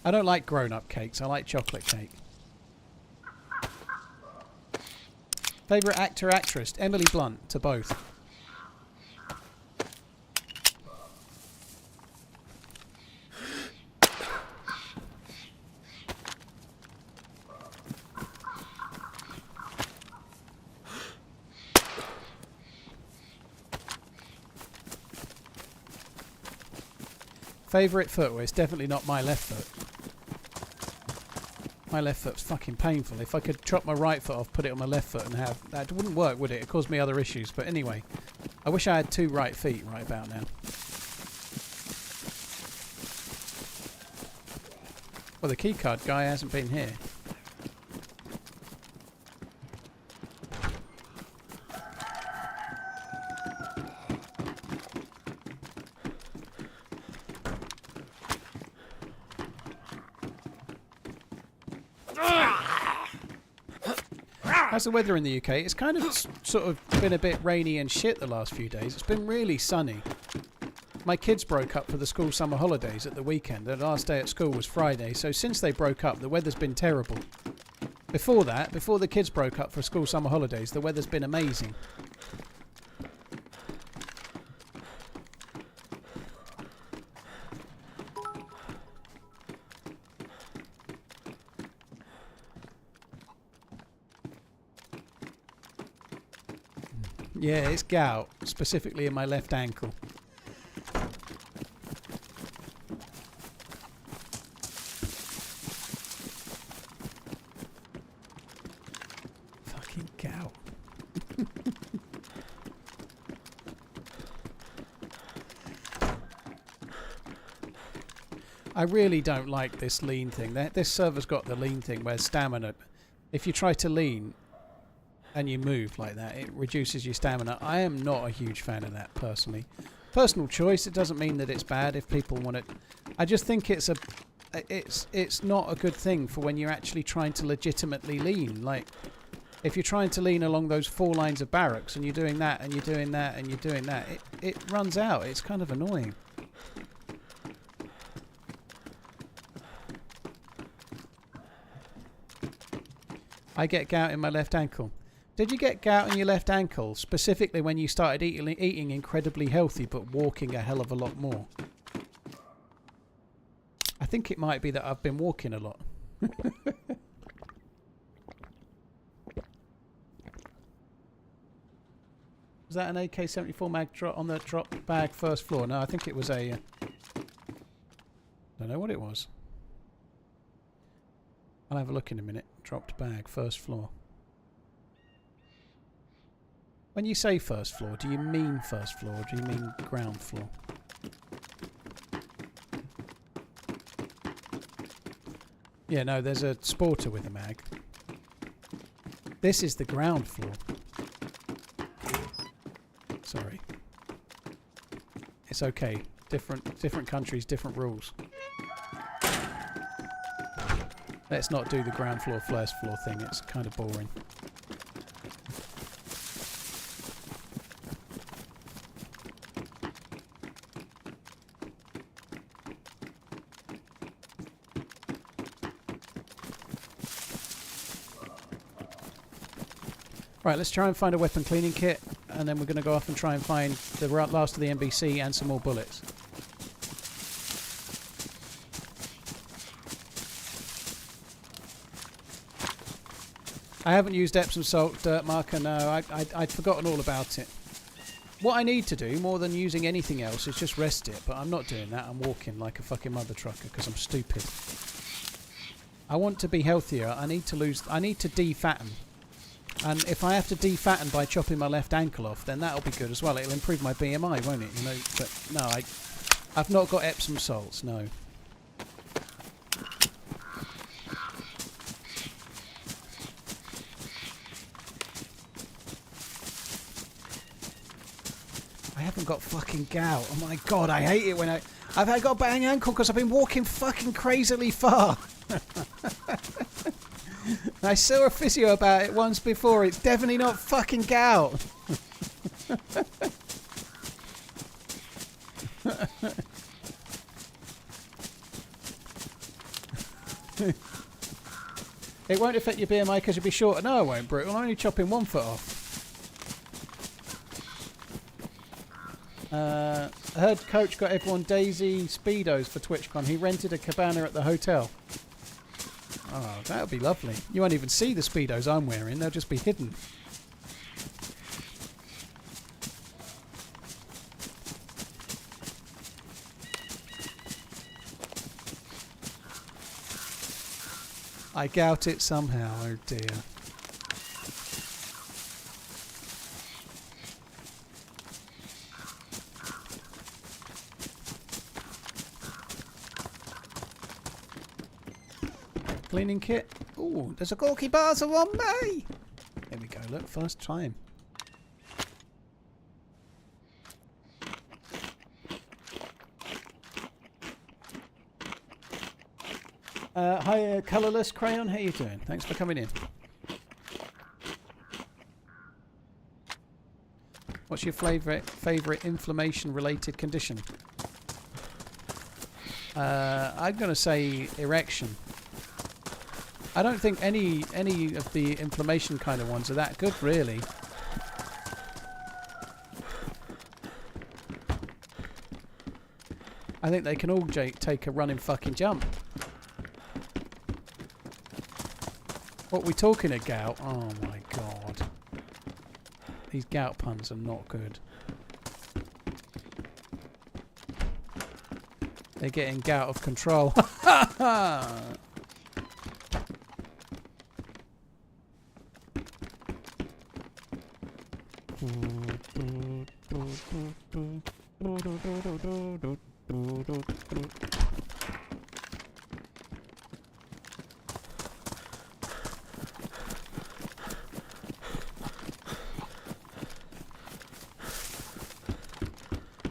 I don't like grown-up cakes. I like chocolate cake. Favourite actor, actress? Emily Blunt, to both. Favourite foot? Well, it's definitely not my left foot. My left foot's fucking painful. If I could chop my right foot off, put it on my left foot and have... That wouldn't work, would it? It caused me other issues. But anyway, I wish I had 2 right feet right about now. Well, the keycard guy hasn't been here. How's the weather in the UK? It's kind of sort of been a bit rainy and shit the last few days. It's been really sunny. My kids broke up for the school summer holidays at the weekend. The last day at school was Friday, so since they broke up, the weather's been terrible. Before that, before the kids broke up for school summer holidays, the weather's been amazing. Yeah, it's gout, specifically in my left ankle. Fucking gout. I really don't like this lean thing. This server's got the lean thing where stamina... If you try to lean... and you move like that, it reduces your stamina. I am not a huge fan of that personally. Personal choice. It doesn't mean that it's bad if people want it. I just think it's not a good thing for when you're actually trying to legitimately lean. Like if you're trying to lean along those 4 lines of barracks and you're doing that and you're doing that and you're doing that, it runs out. It's kind of annoying. I get gout in my left ankle. Did you get gout in your left ankle specifically when you started eating incredibly healthy but walking a hell of a lot more? I think it might be that I've been walking a lot. Was that an AK-74 mag drop on the drop bag first floor? No, I think it was a... don't know what it was. I'll have a look in a minute. Dropped bag, first floor. When you say first floor, do you mean first floor or do you mean ground floor? Yeah, no, there's a sporter with a mag. This is the ground floor. Sorry. It's okay. Different countries, different rules. Let's not do the ground floor, first floor thing. It's kind of boring. Right, let's try and find a weapon cleaning kit, and then we're going to go off and try and find the last of the NBC and some more bullets. I haven't used Epsom salt, Dirt Marker, no, I'd forgotten all about it. What I need to do, more than using anything else, is just rest it, but I'm not doing that. I'm walking like a fucking mother trucker because I'm stupid. I want to be healthier. I need to defatten. And if I have to defatten by chopping my left ankle off, then that'll be good as well. It'll improve my BMI, won't it? You know, but no, I've not got Epsom salts, no. I haven't got fucking gout. Oh my god, I hate it when I've got a bang ankle because I've been walking fucking crazily far. I saw a physio about it once before. It's definitely not fucking gout. It won't affect your BMI because you'll be shorter. No, it won't, Brutal. I'm only chopping 1 foot off. I heard Coach got everyone DayZ Speedos for TwitchCon. He rented a cabana at the hotel. Oh, that would be lovely. You won't even see the Speedos I'm wearing. They'll just be hidden. I gout it somehow. Oh dear. Cleaning kit. Ooh, there's a Gorky Basel on me. There we go. Look, first time. Hi, Colourless Crayon. How you doing? Thanks for coming in. What's your favourite inflammation-related condition? I'm going to say erection. I don't think any of the inflammation kind of ones are that good, really. I think they can all take a running fucking jump. What are we talking at gout? Oh my god. These gout puns are not good. They're getting gout of control.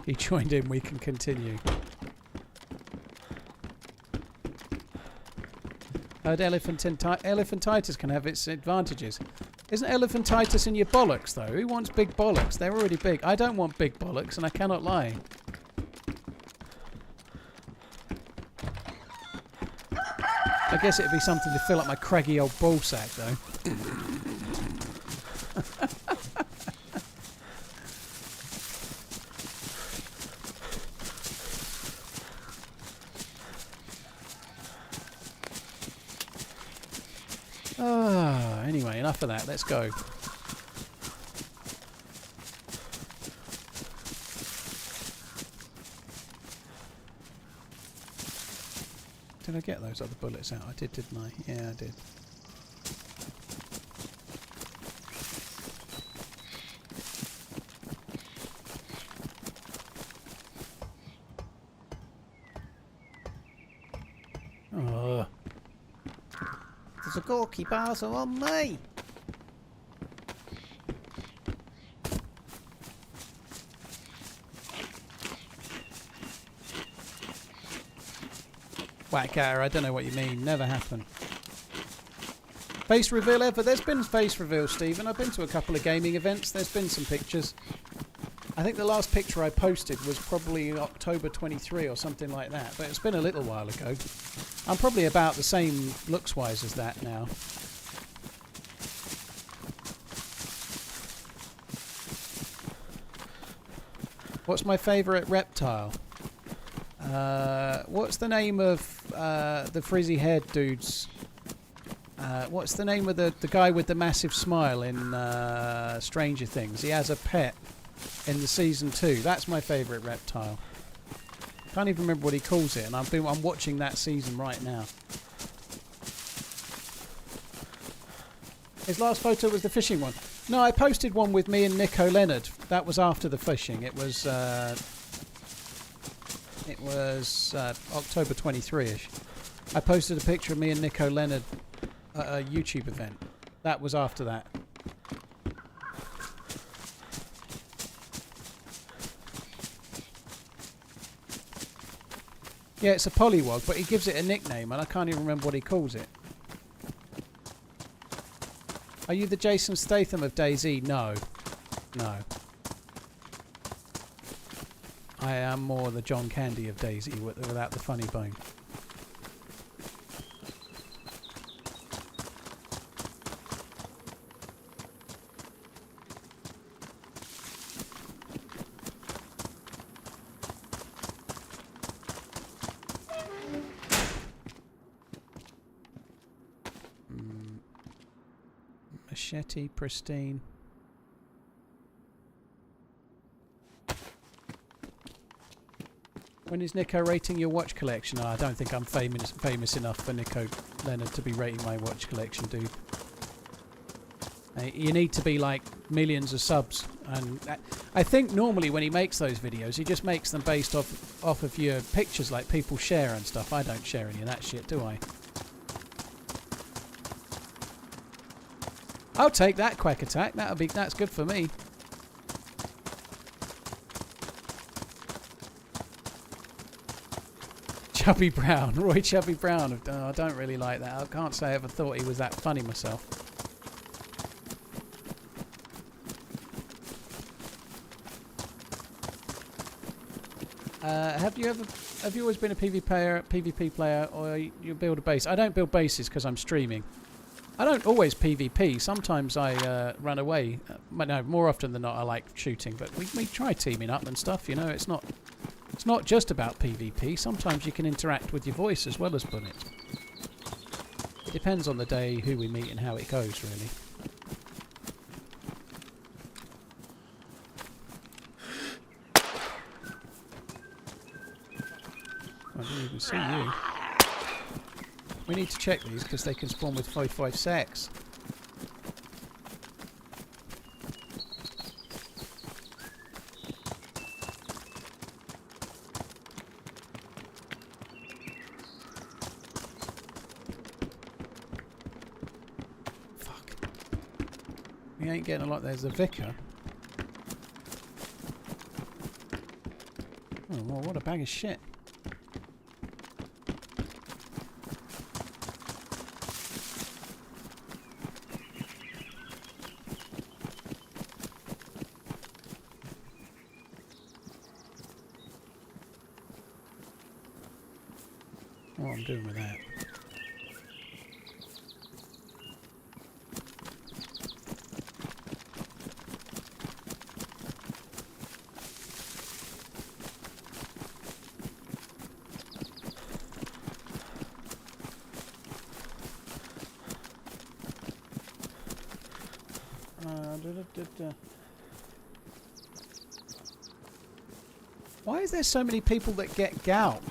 He joined in, we can continue. Heard elephantitis can have its advantages. Isn't elephantitis in your bollocks, though? Who wants big bollocks? They're already big. I don't want big bollocks, and I cannot lie. I guess it'd be something to fill up my craggy old ballsack, though. Anyway, enough of that. Let's go. Did I get those other bullets out? I did, didn't I? Yeah, I did. Oh. There's a Gorky Basel on me. Whacker, I don't know what you mean. Never happened. Face reveal ever? There's been face reveal, Stephen. I've been to a couple of gaming events. There's been some pictures. I think the last picture I posted was probably October 23 or something like that. But it's been a little while ago. I'm probably about the same looks-wise as that now. What's my favourite reptile? What's the name of the frizzy-haired dudes? What's the name of the guy with the massive smile in Stranger Things? He has a pet in the season 2. That's my favourite reptile. Can't even remember what he calls it, and I'm watching that season right now. His last photo was the fishing one. No, I posted one with me and Nico Leonard. That was after the fishing. It was October 23ish. I posted a picture of me and Nico Leonard at a YouTube event. That was after that. Yeah, it's a pollywog, but he gives it a nickname, and I can't even remember what he calls it. Are you the Jason Statham of DayZ? No. No. I am more the John Candy of DayZ without the funny bone. Machete, pristine. When is Nico rating your watch collection? Oh, I don't think I'm famous enough for Nico Leonard to be rating my watch collection, dude. You need to be like millions of subs, and I think normally when he makes those videos, he just makes them based off of your pictures, like people share and stuff. I don't share any of that shit, do I? I'll take that quack attack. That's good for me. Chubby Brown, Roy Chubby Brown. Oh, I don't really like that. I can't say I ever thought he was that funny myself. Have you always been a PvP player, or you build a base? I don't build bases because I'm streaming. I don't always PvP. Sometimes I run away. No, more often than not, I like shooting. But we try teaming up and stuff. You know, it's not just about PvP. Sometimes you can interact with your voice as well as bullets. It depends on the day, who we meet, and how it goes, really. I didn't even see you. We need to check these because they can spawn with 5.5 secs. Fuck. We ain't getting a lot. There's a vicar. Oh, well, what a bag of shit. What I'm doing with that. Why is there so many people that get gout?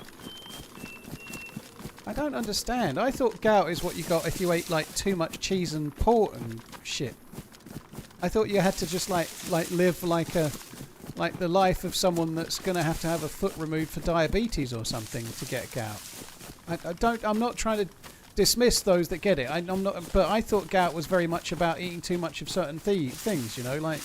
I don't understand. I thought gout is what you got if you ate like too much cheese and port and shit. I thought you had to just like live like the life of someone that's gonna have to have a foot removed for diabetes or something to get gout. I'm not trying to dismiss those that get it. I'm not. But I thought gout was very much about eating too much of certain things. You know, like.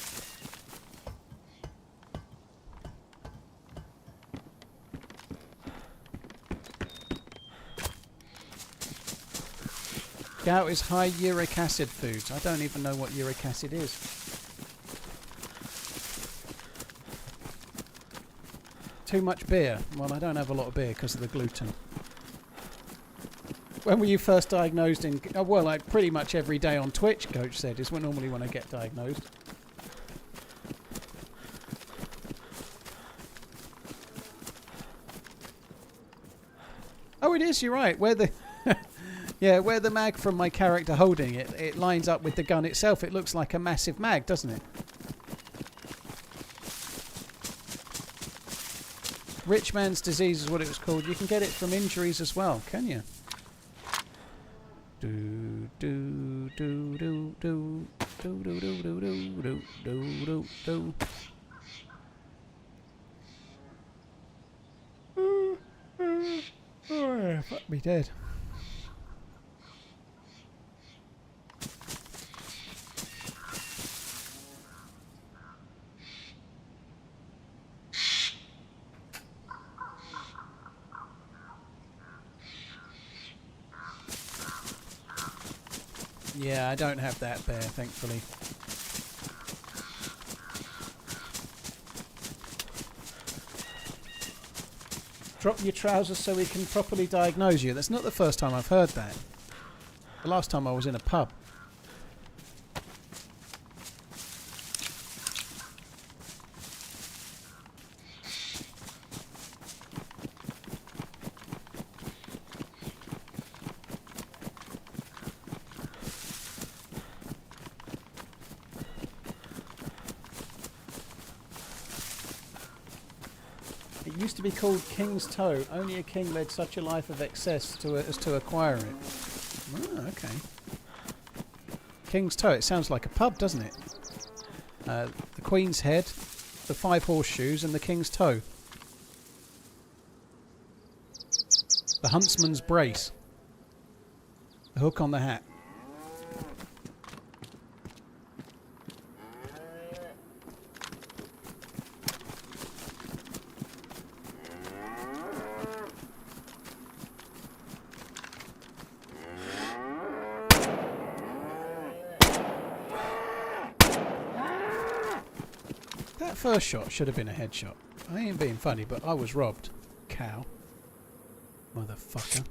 Gout is high uric acid foods. I don't even know what uric acid is. Too much beer. Well, I don't have a lot of beer because of the gluten. When were you first diagnosed in... Oh, well, like pretty much every day on Twitch, Coach said, is normally when I get diagnosed. Oh, it is, you're right. Where the... Yeah, where the mag from my character holding it, it lines up with the gun itself. It looks like a massive mag, doesn't it? Rich man's disease is what it was called. You can get it from injuries as well, can you? Do do do do do do do do do do do do do. Oh, fuck me dead. Yeah, I don't have that bear, thankfully. Drop your trousers so we can properly diagnose you. That's not the first time I've heard that. The last time I was in a pub. It used to be called King's Toe. Only a king led such a life of excess as to acquire it. Oh, okay. King's Toe. It sounds like a pub, doesn't it? The Queen's Head, the 5 Horseshoes, and the King's Toe. The Huntsman's Brace. The Hook on the Hat. That first shot should have been a headshot. I ain't being funny, but I was robbed. Cow. Motherfucker.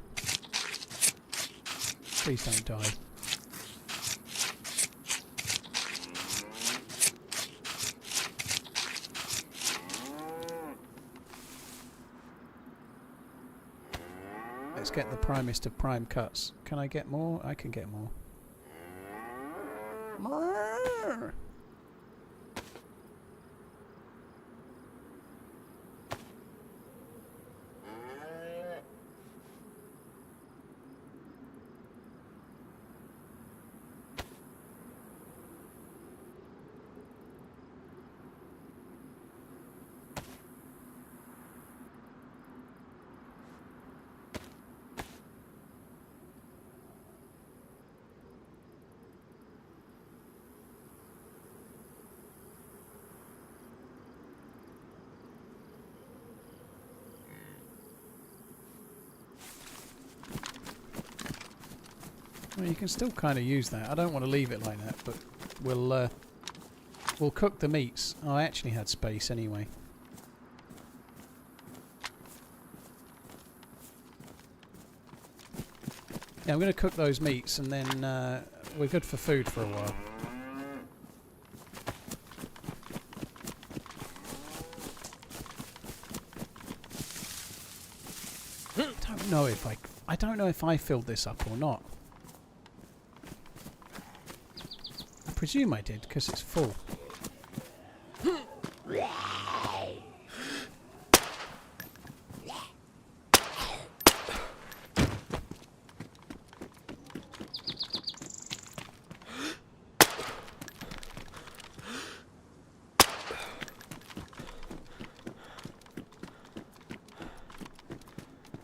Please don't die. Let's get the primest of prime cuts. Can I get more? I can get more. More! Well, you can still kind of use that. I don't want to leave it like that, but we'll cook the meats. Oh, I actually had space anyway. Yeah, I'm going to cook those meats, and then we're good for food for a while. I don't know if I filled this up or not. I presume I did, because it's full.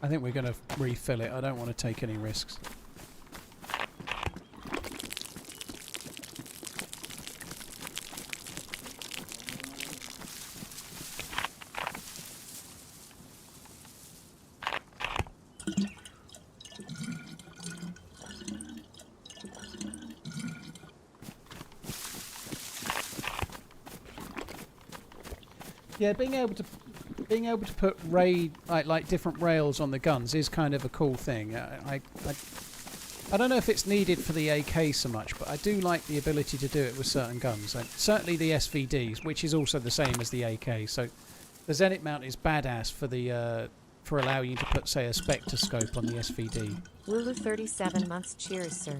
I think we're going to refill it. I don't want to take any risks. Yeah, being able to put like different rails on the guns is kind of a cool thing. I don't know if it's needed for the AK so much, but I do like the ability to do it with certain guns. Certainly the SVDs, which is also the same as the AK. So the Zenit mount is badass for the for allowing you to put, say, a Spectre scope on the SVD.
Lulu 37 months. Cheers, sir.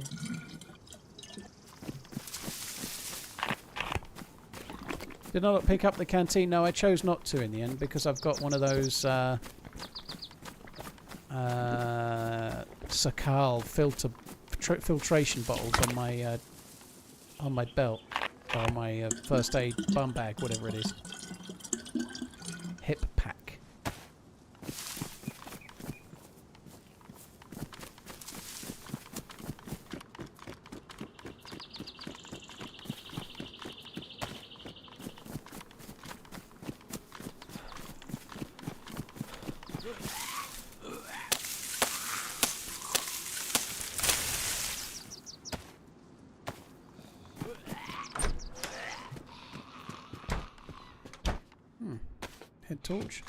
Did I not pick up the canteen? No, I chose not to in the end because I've got one of those Sakal filtration bottles on my belt, or my first aid bum bag, whatever it is. Hip pack. Head torch.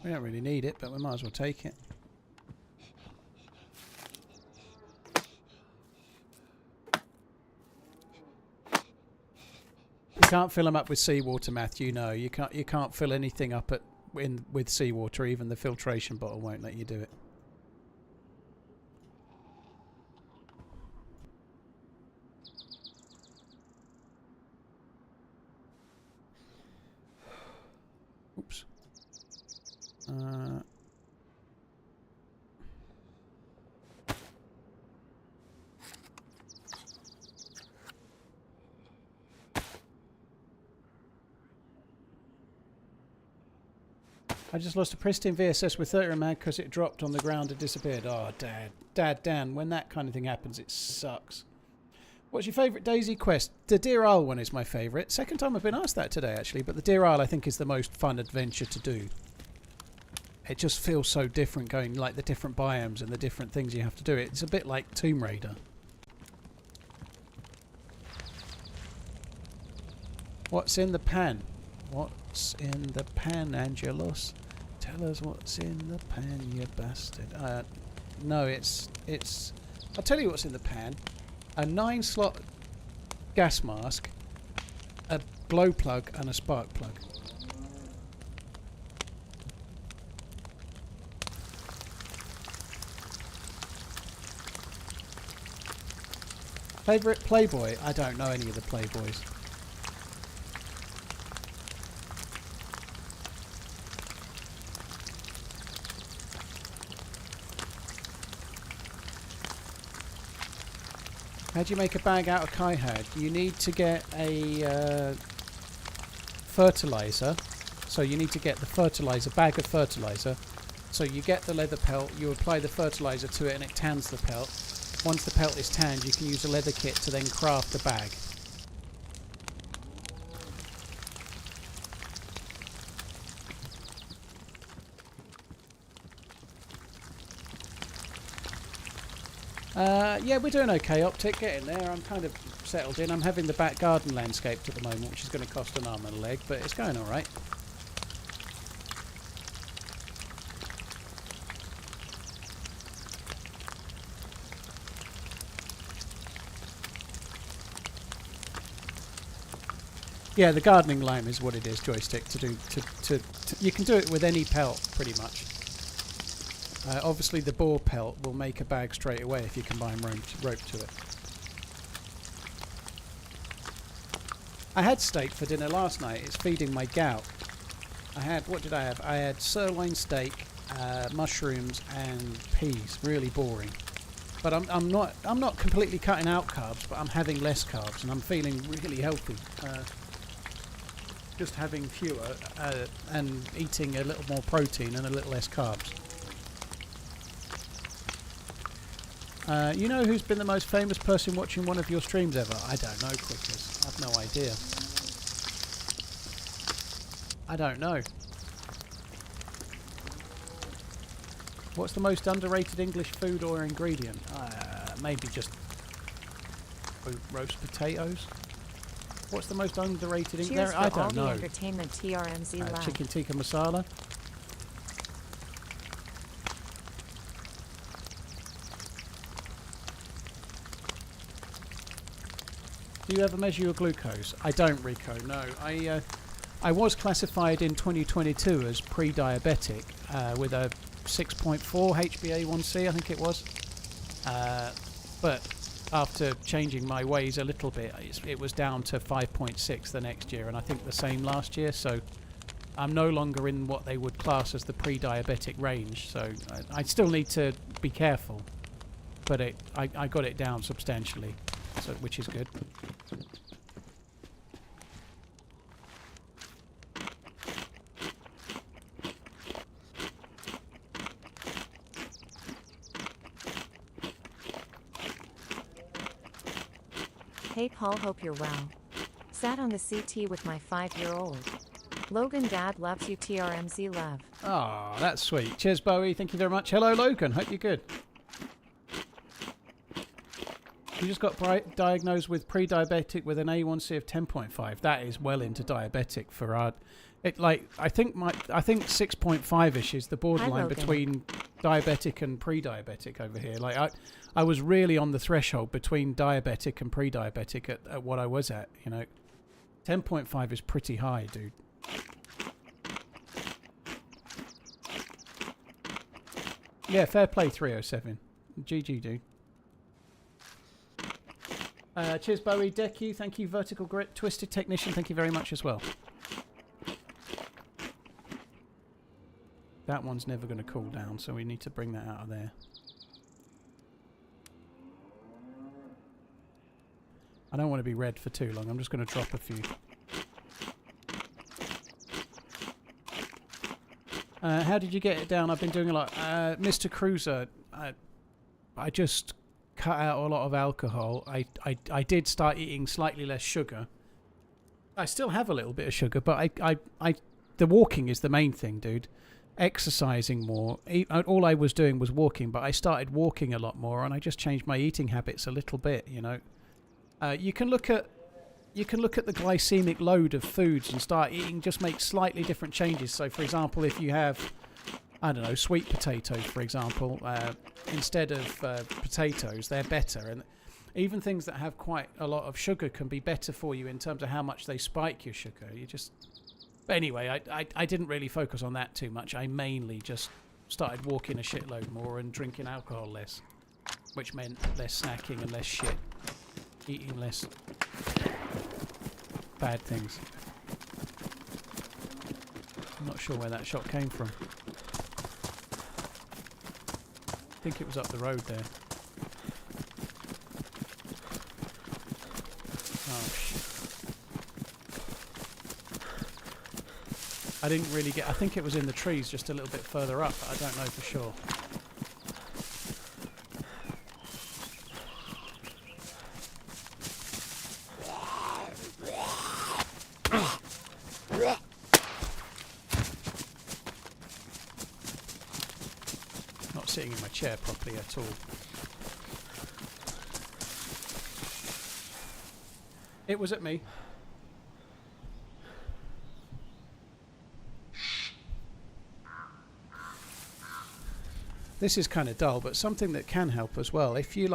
We don't really need it, but we might as well take it. You can't fill them up with seawater, Matthew. No, you can't. You can't fill anything up with seawater. Even the filtration bottle won't let you do it. Oops. I just lost a pristine VSS with 30 mag because it dropped on the ground and disappeared. Oh, Dad, Dan, when that kind of thing happens, it sucks. What's your favourite DayZ quest? The Deer Isle one is my favourite. Second time I've been asked that today, actually, but the Deer Isle I think is the most fun adventure to do. It just feels so different going, like the different biomes and the different things you have to do. It's a bit like Tomb Raider. What's in the pan? What's in the pan, Angelos? Tell us what's in the pan, you bastard. No, it's... I'll tell you what's in the pan. A 9-slot gas mask, a glow plug and a spark plug. Favourite Playboy? I don't know any of the Playboys. How do you make a bag out of Kaihad? You need to get a fertilizer. So you need to get the fertilizer, bag of fertilizer. So you get the leather pelt, you apply the fertilizer to it and it tans the pelt. Once the pelt is tanned, you can use a leather kit to then craft the bag. Yeah, we're doing okay, Optic. Getting there. I'm kind of settled in. I'm having the back garden landscaped at the moment, which is going to cost an arm and a leg, but it's going all right. Yeah, the gardening lime is what it is, Joystick. You can do it with any pelt, pretty much. Obviously, the boar pelt will make a bag straight away if you combine rope to it. I had steak for dinner last night. It's feeding my gout. What did I have? I had sirloin steak, mushrooms, and peas. Really boring. But I'm not completely cutting out carbs, but I'm having less carbs, and I'm feeling really healthy. Just having fewer and eating a little more protein and a little less carbs. You know who's been the most famous person watching one of your streams ever? I don't know, Quickers. I've no idea. I don't know. What's the most underrated English food or ingredient? Maybe just roast potatoes. What's the most underrated ingredient? I don't know.
Entertainment TRMZ Lab.
Chicken tikka masala. Do you ever measure your glucose? I don't, Rico. No, I was classified in 2022 as pre-diabetic with a 6.4 HbA1c, I think it was. But after changing my ways a little bit, it was down to 5.6 the next year, and I think the same last year. So I'm no longer in what they would class as the pre-diabetic range. So I still need to be careful, but I got it down substantially, so which is good.
Hey Paul, hope you're well. Sat on the CT with my 5-year-old. Logan, Dad loves you, TRMZ love.
Oh, that's sweet. Cheers, Bowie. Thank you very much. Hello, Logan. Hope you're good. You just got diagnosed with pre-diabetic with an A1C of 10.5. That is well into diabetic for our I think 6.5ish is the borderline
Logan.
between diabetic and pre-diabetic over here. Like I was really on the threshold between diabetic and pre-diabetic at what I was at. 10.5 is pretty high, dude. Yeah, fair play 307. GG, dude. Cheers, Bowie. Deku, thank you. Vertical Grit. Twisted Technician, thank you very much as well. That one's never going to cool down, so we need to bring that out of there. I don't want to be red for too long. I'm just going to drop a few. How did you get it down? I've been doing a lot. Mr. Cruiser, I just cut out a lot of alcohol. I did start eating slightly less sugar. I still have a little bit of sugar, but the walking is the main thing, dude. Exercising more. All I was doing was walking, but I started walking a lot more, and I just changed my eating habits a little bit. You can look at the glycemic load of foods and start eating. Just make slightly different changes. So, for example, if you have, I don't know, sweet potatoes, for example, instead of potatoes, they're better. And even things that have quite a lot of sugar can be better for you in terms of how much they spike your sugar. But anyway, I didn't really focus on that too much. I mainly just started walking a shitload more and drinking alcohol less, which meant less snacking and less shit. Eating less bad things. I'm not sure where that shot came from. I think it was up the road there. Oh shit. I didn't really get... I think it was in the trees just a little bit further up, but I don't know for sure. Not sitting in my chair properly at all. It was at me. This is kind of dull, but something that can help as well. If you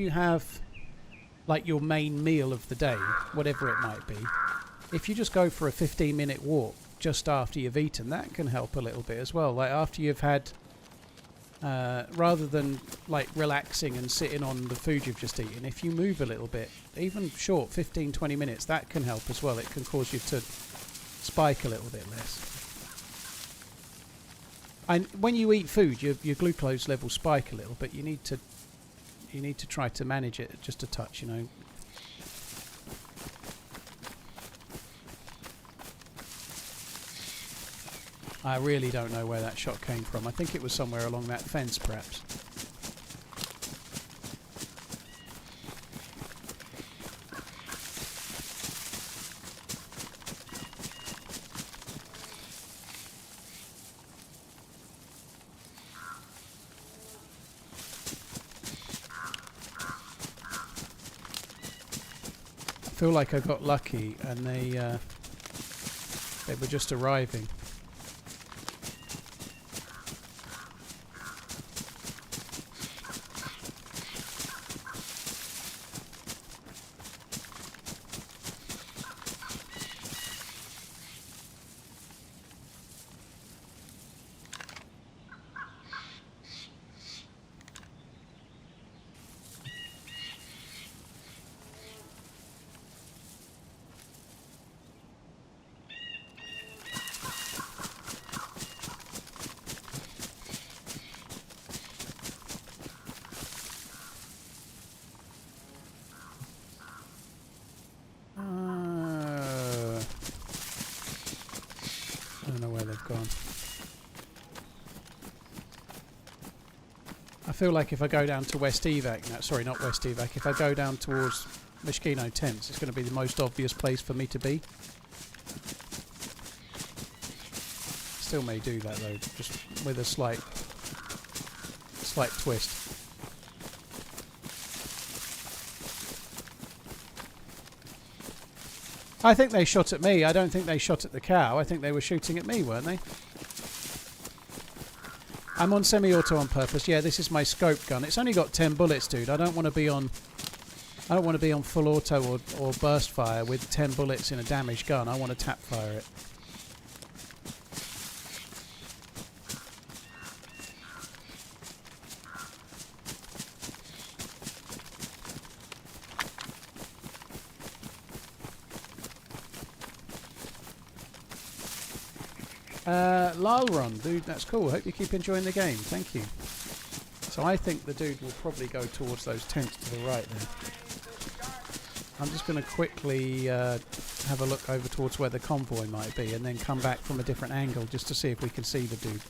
have like your main meal of the day, whatever it might be, if you just go for a 15-minute walk just after you've eaten, that can help a little bit as well. Like after you've had, rather than like relaxing and sitting on the food you've just eaten, if you move a little bit, even short 15-20 minutes, that can help as well. It can cause you to spike a little bit less. And when you eat food, your glucose levels spike a little, but you need to try to manage it just a touch, I really don't know where that shot came from. I think it was somewhere along that fence, perhaps. I feel like I got lucky and they were just arriving. I feel like if I go down to West Evac, no, sorry, not West Evac, if I go down towards Mishkino Tents, it's going to be the most obvious place for me to be. Still may do that though, just with a slight twist. I think they shot at me. I don't think they shot at the cow. I think they were shooting at me, weren't they? I'm on semi-auto on purpose. Yeah, this is my scope gun. It's only got 10 bullets, dude. I don't want to be on full auto or burst fire with 10 bullets in a damaged gun. I want to tap fire it. Lalron, dude, that's cool. Hope you keep enjoying the game. Thank you. So I think the dude will probably go towards those tents to the right there. I'm just going to quickly have a look over towards where the convoy might be and then come back from a different angle just to see if we can see the dude.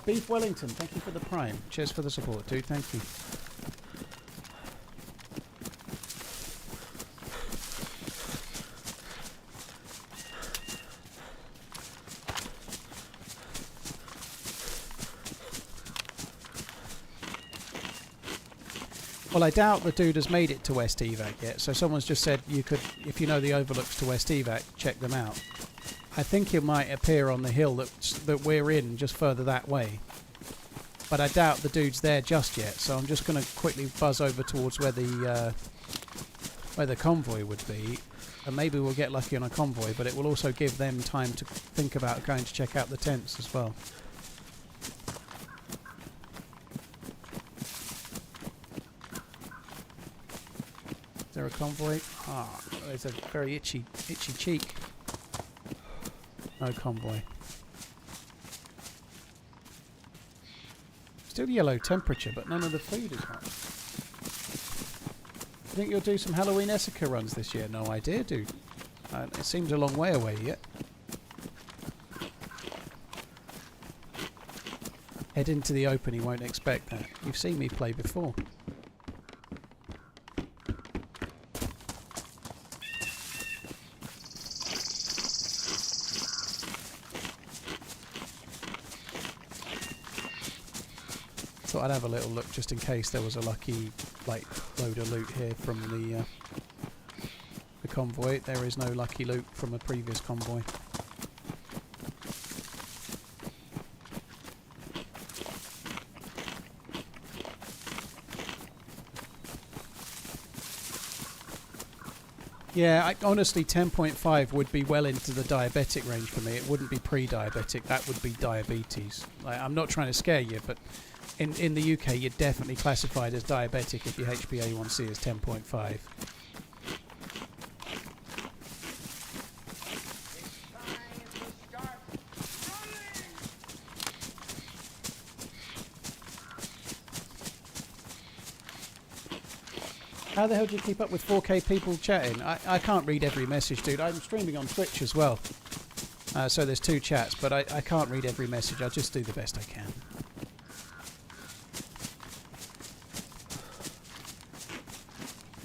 Beef Wellington, thank you for the prime. Cheers for the support, dude. Thank you. Well, I doubt the dude has made it to West Evac yet, so someone's just said you could, if you know the overlooks to West Evac, check them out. I think it might appear on the hill that we're in, just further that way. But I doubt the dude's there just yet, so I'm just going to quickly buzz over towards where the convoy would be, and maybe we'll get lucky on a convoy, but it will also give them time to think about going to check out the tents as well. Is there a convoy? Ah, there's a very itchy cheek. No convoy. Still yellow temperature, but none of the food is hot. Think you'll do some Halloween Essica runs this year? No idea, dude. It seems a long way away yet. Head into the open, he won't expect that. You've seen me play before. Thought I'd have a little look just in case there was a lucky load of loot here from the convoy. There is no lucky loot from a previous convoy. Yeah, honestly, 10.5 would be well into the diabetic range for me. It wouldn't be pre-diabetic. That would be diabetes. I'm not trying to scare you, but in the UK, you're definitely classified as diabetic if your HbA1c is 10.5. How the hell do you keep up with 4K people chatting? I can't read every message, dude. I'm streaming on Twitch as well. So there's 2 chats, but I can't read every message. I just do the best I can.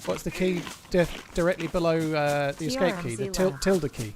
What's the key directly below the escape key? The tilde key.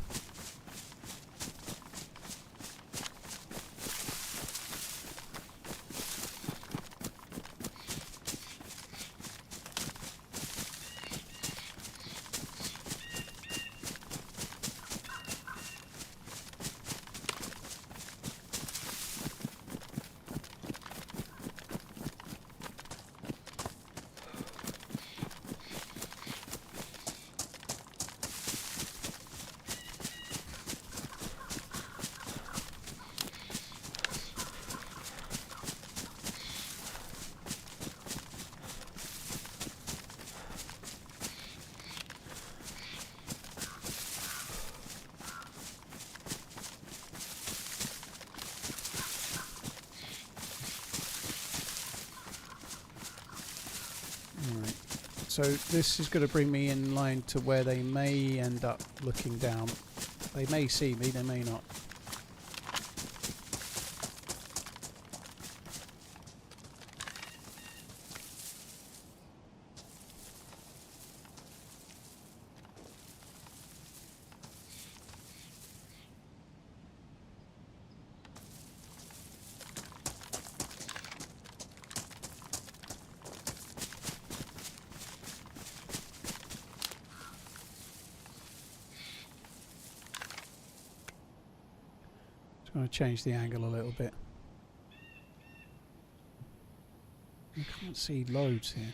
So this is going to bring me in line to where they may end up looking down. They may see me, they may not. I'm going to change the angle a little bit. I can't see loads here.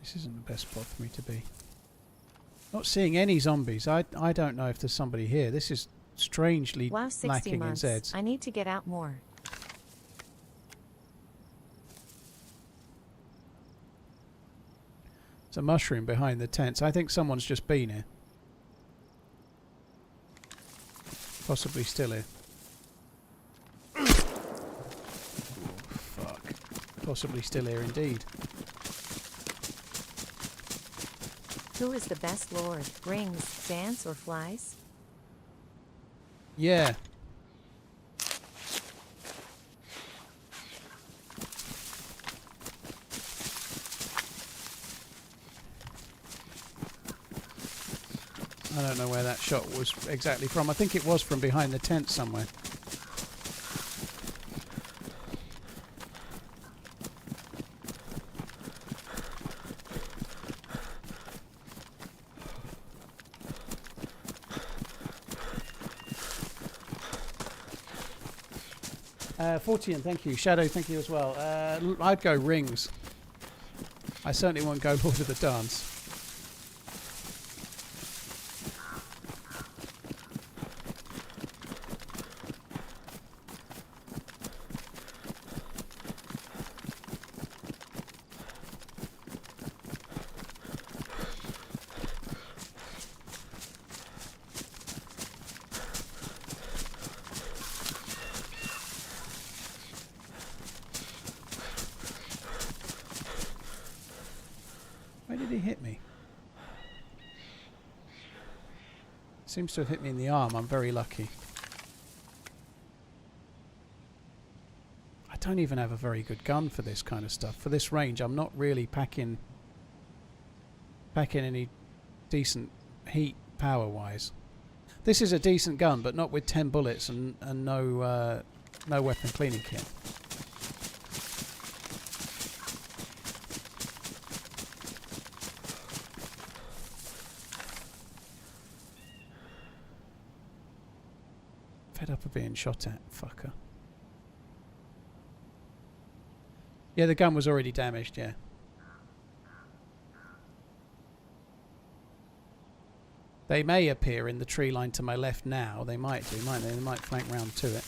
This isn't the best spot for me to be. Not seeing any zombies. I don't know if there's somebody here. This is strangely
Wow, 60
lacking
months.
in Zeds.
I need to get out more.
It's a mushroom behind the tents. I think someone's just been here. Possibly still here. Oh, fuck. Possibly still here indeed.
Who is the best lord? Rings, dance, or flies?
Yeah. I don't know where that shot was exactly from. I think it was from behind the tent somewhere. 40, and thank you. Shadow, thank you as well. I'd go rings. I certainly won't go Lord of the Dance. Where did he hit me? Seems to have hit me in the arm. I'm very lucky. I don't even have a very good gun for this kind of stuff. For this range, I'm not really packing any decent heat power-wise. This is a decent gun, but not with 10 bullets and no weapon cleaning kit. Fed up of being shot at, fucker. Yeah, the gun was already damaged, yeah. They may appear in the tree line to my left now. They might do, might they? They might flank round to it.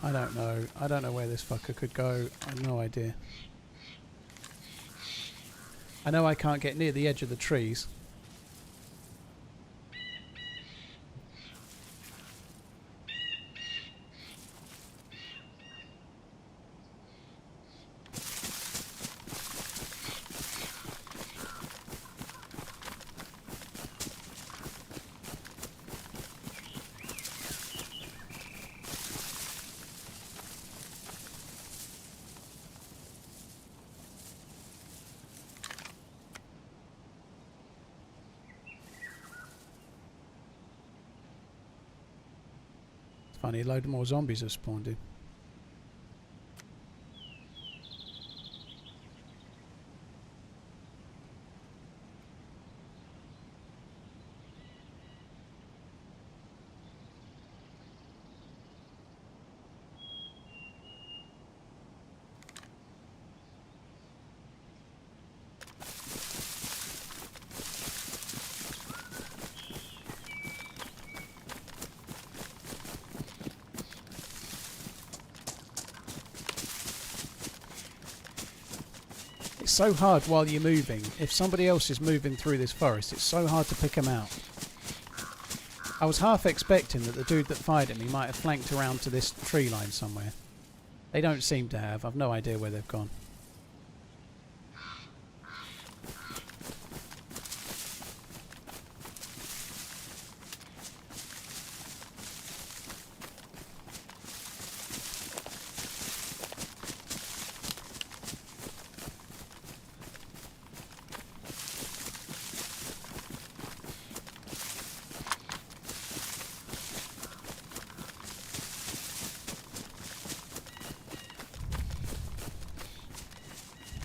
I don't know. I don't know where this fucker could go. I have no idea. I know I can't get near the edge of the trees. Funny, a load more zombies have spawned in. so hard while you're moving. If somebody else is moving through this forest, it's so hard to pick them out. I was half expecting that the dude that fired at me might have flanked around to this tree line somewhere. They don't seem to have. I've no idea where they've gone.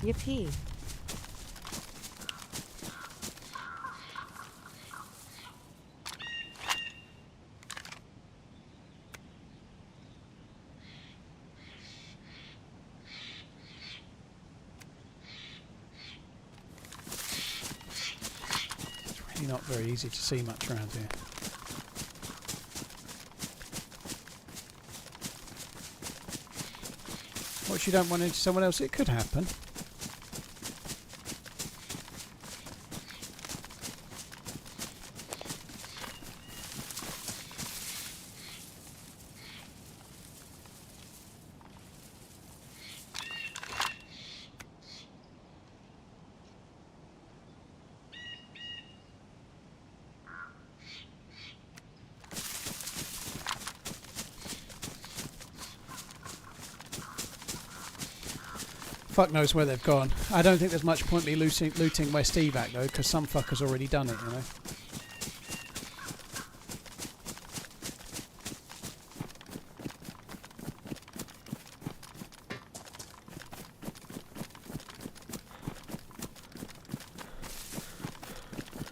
Yippee.
It's really not very easy to see much around here. What, you don't want into someone else? It could happen. Fuck knows where they've gone. I don't think there's much point me looting West Evac though, because some fucker's already done it, you know.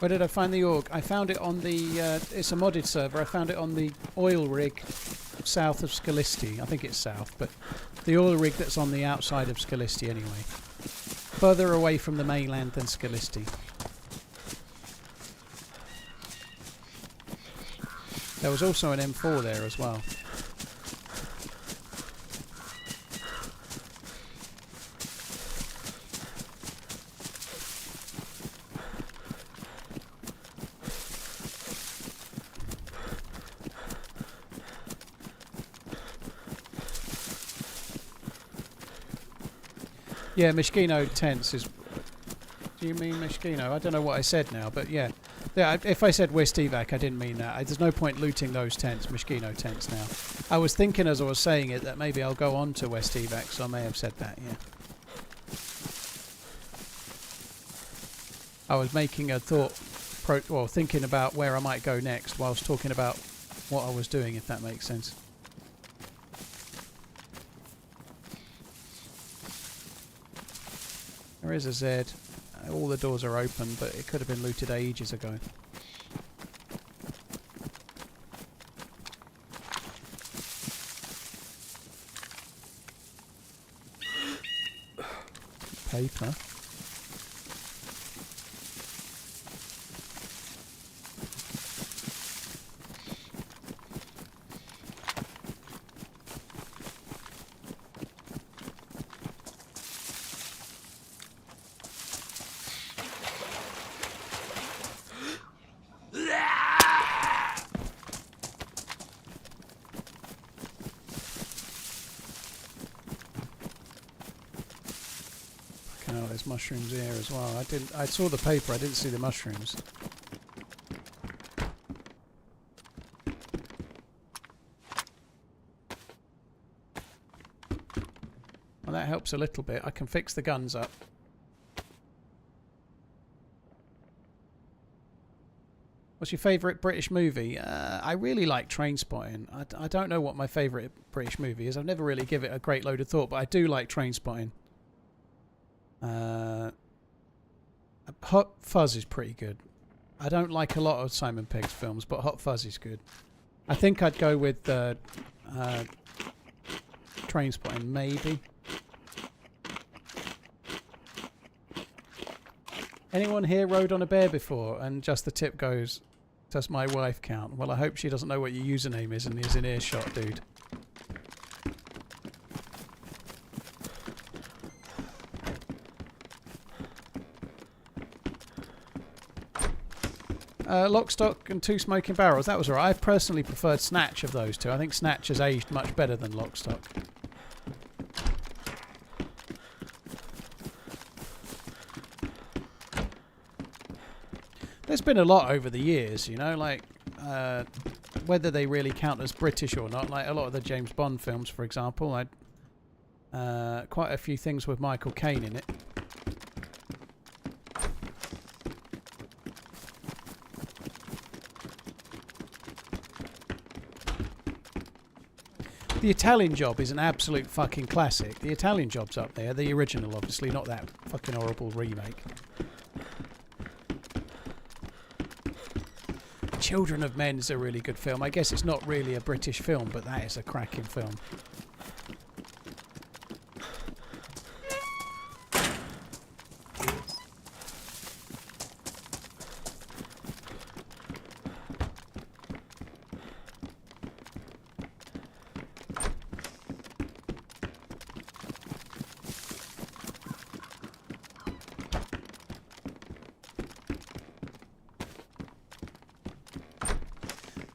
Where did I find the org? I found it on the, it's a modded server, I found it on the oil rig south of Scalisti. I think it's south, but the oil rig that's on the outside of Scalisti anyway. Further away from the mainland than Scalisti. There was also an M4 there as well. Yeah, Mishkino tents is... Do you mean Mishkino? I don't know what I said now, but yeah. Yeah, if I said West Evac, I didn't mean that. There's no point looting those tents, Mishkino tents now. I was thinking as I was saying it that maybe I'll go on to West Evac, so I may have said that, yeah. I was making a thinking about where I might go next whilst talking about what I was doing, if that makes sense. There is a Z. All the doors are open, but it could have been looted ages ago. Paper. Oh, there's mushrooms here as well. I saw the paper, I didn't see the mushrooms. Well, that helps a little bit. I can fix the guns up. What's your favourite British movie? I really like Trainspotting. I don't know what my favourite British movie is. I've never really given it a great load of thought, but I do like Trainspotting. Hot Fuzz is pretty good. I don't like a lot of Simon Pegg's films, but Hot Fuzz is good. I think I'd go with Trainspotting, maybe. Anyone here rode on a bear before? And just the tip goes, does my wife count? Well, I hope she doesn't know what your username is and is in earshot, dude. Lock, Stock and Two Smoking Barrels. That was alright. I personally preferred Snatch of those two. I think Snatch has aged much better than Lock, Stock. There's been a lot over the years, you know, like whether they really count as British or not. Like a lot of the James Bond films, for example, quite a few things with Michael Caine in it. The Italian Job is an absolute fucking classic. The Italian Job's up there. The original, obviously, not that fucking horrible remake. Children of Men is a really good film. I guess it's not really a British film, but that is a cracking film.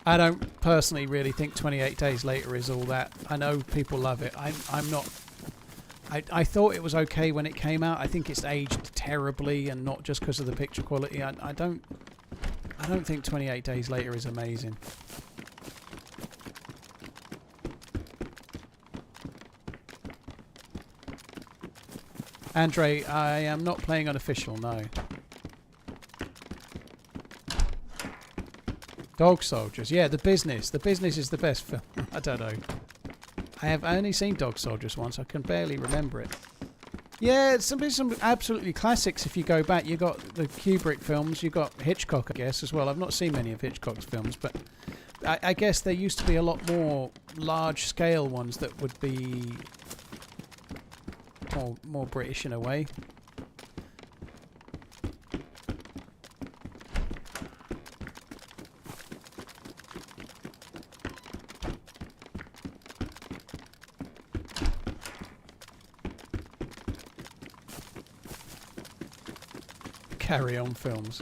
I don't personally really think 28 Days Later is all that. I know people love it. I'm not. I thought it was okay when it came out. I think it's aged terribly, and not just because of the picture quality. I don't think 28 Days Later is amazing. Andre, I am not playing unofficial, no. Dog Soldiers, yeah, The Business. The Business is the best film. I don't know. I have only seen Dog Soldiers once. I can barely remember it. Yeah, it's some absolutely classics if you go back. You got the Kubrick films. You got Hitchcock, I guess, as well. I've not seen many of Hitchcock's films, but I guess there used to be a lot more large-scale ones that would be more British in a way. Carry On films.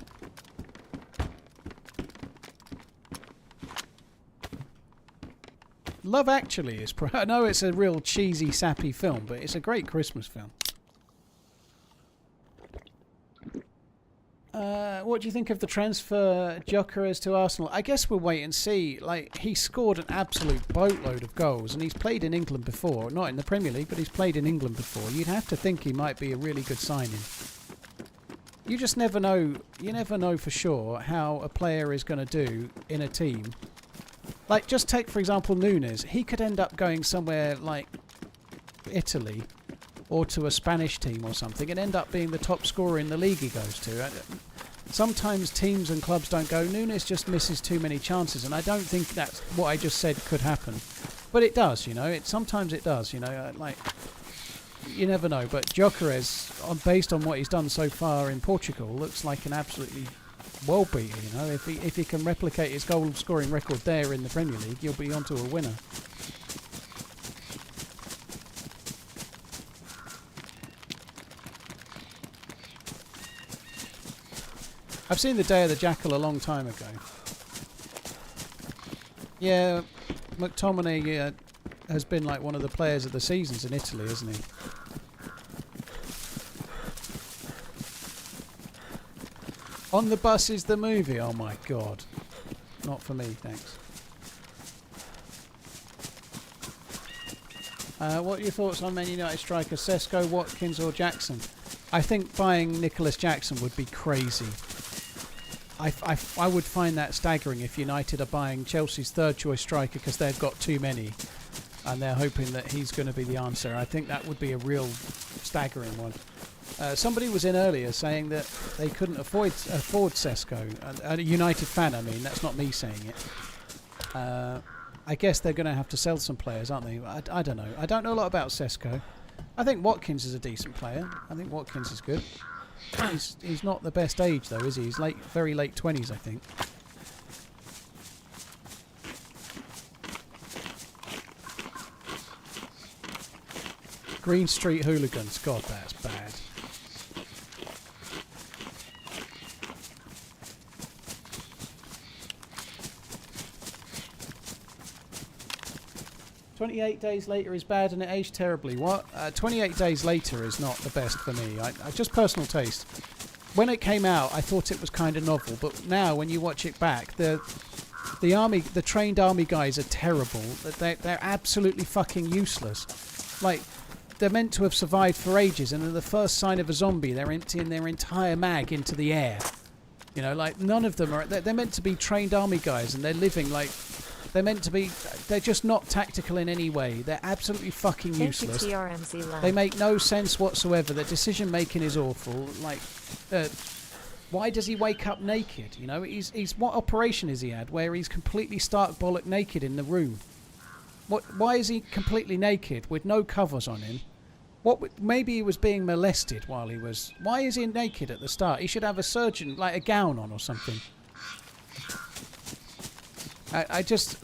Love Actually is... I know it's a real cheesy, sappy film, but it's a great Christmas film. What do you think of the transfer Chernarus to Arsenal? I guess we'll wait and see. Like, he scored an absolute boatload of goals, and he's played in England before. Not in the Premier League, but he's played in England before. You'd have to think he might be a really good signing. You just never know. You never know for sure how a player is going to do in a team. Like, just take, for example, Nunes. He could end up going somewhere like Italy or to a Spanish team or something and end up being the top scorer in the league he goes to. Sometimes teams and clubs don't go. Nunes just misses too many chances, and I don't think that's what I just said could happen. But it does, you know. Sometimes it does, you know. Like, you never know. But Chernarus, based on what he's done so far in Portugal, looks like an absolutely world beater, you know. If he can replicate his goal scoring record there in the Premier League, you'll be onto a winner. I've seen The Day of the Jackal a long time ago. Yeah, McTominay has been like one of the players of the seasons in Italy, isn't he? On the Bus is the movie. Oh my god. Not for me, thanks. What are your thoughts on Man United striker Sesko, Watkins or Jackson? I think buying Nicholas Jackson would be crazy. I would find that staggering if United are buying Chelsea's third choice striker because they've got too many and they're hoping that he's going to be the answer. I think that would be a real staggering one. Somebody was in earlier saying that they couldn't afford Sesko. A United fan, I mean. That's not me saying it. I guess they're going to have to sell some players, aren't they? I don't know. I don't know a lot about Sesko. I think Watkins is a decent player. I think Watkins is good. He's not the best age though, is he? He's very late 20s, I think. Green Street Hooligans. God, that's bad. 28 days later is bad and it aged terribly. What? 28 days later is not the best for me. I just personal taste. When it came out, I thought it was kind of novel, but now when you watch it back, the trained army guys are terrible. They're absolutely fucking useless. Like, they're meant to have survived for ages, and at the first sign of a zombie, they're emptying their entire mag into the air. You know, like, none of them are... They're meant to be trained army guys, and they're living like... They're meant to be... They're just not tactical in any way. They're absolutely fucking useless.
Thank you, TRMZ Lab.
They make no sense whatsoever. Their decision-making is awful. Like, why does he wake up naked? You know, he's... What operation has he had where he's completely stark bollock naked in the room? Why is he completely naked with no covers on him? Maybe he was being molested while he was... Why is he naked at the start? He should have a surgeon, like a gown on or something. I don't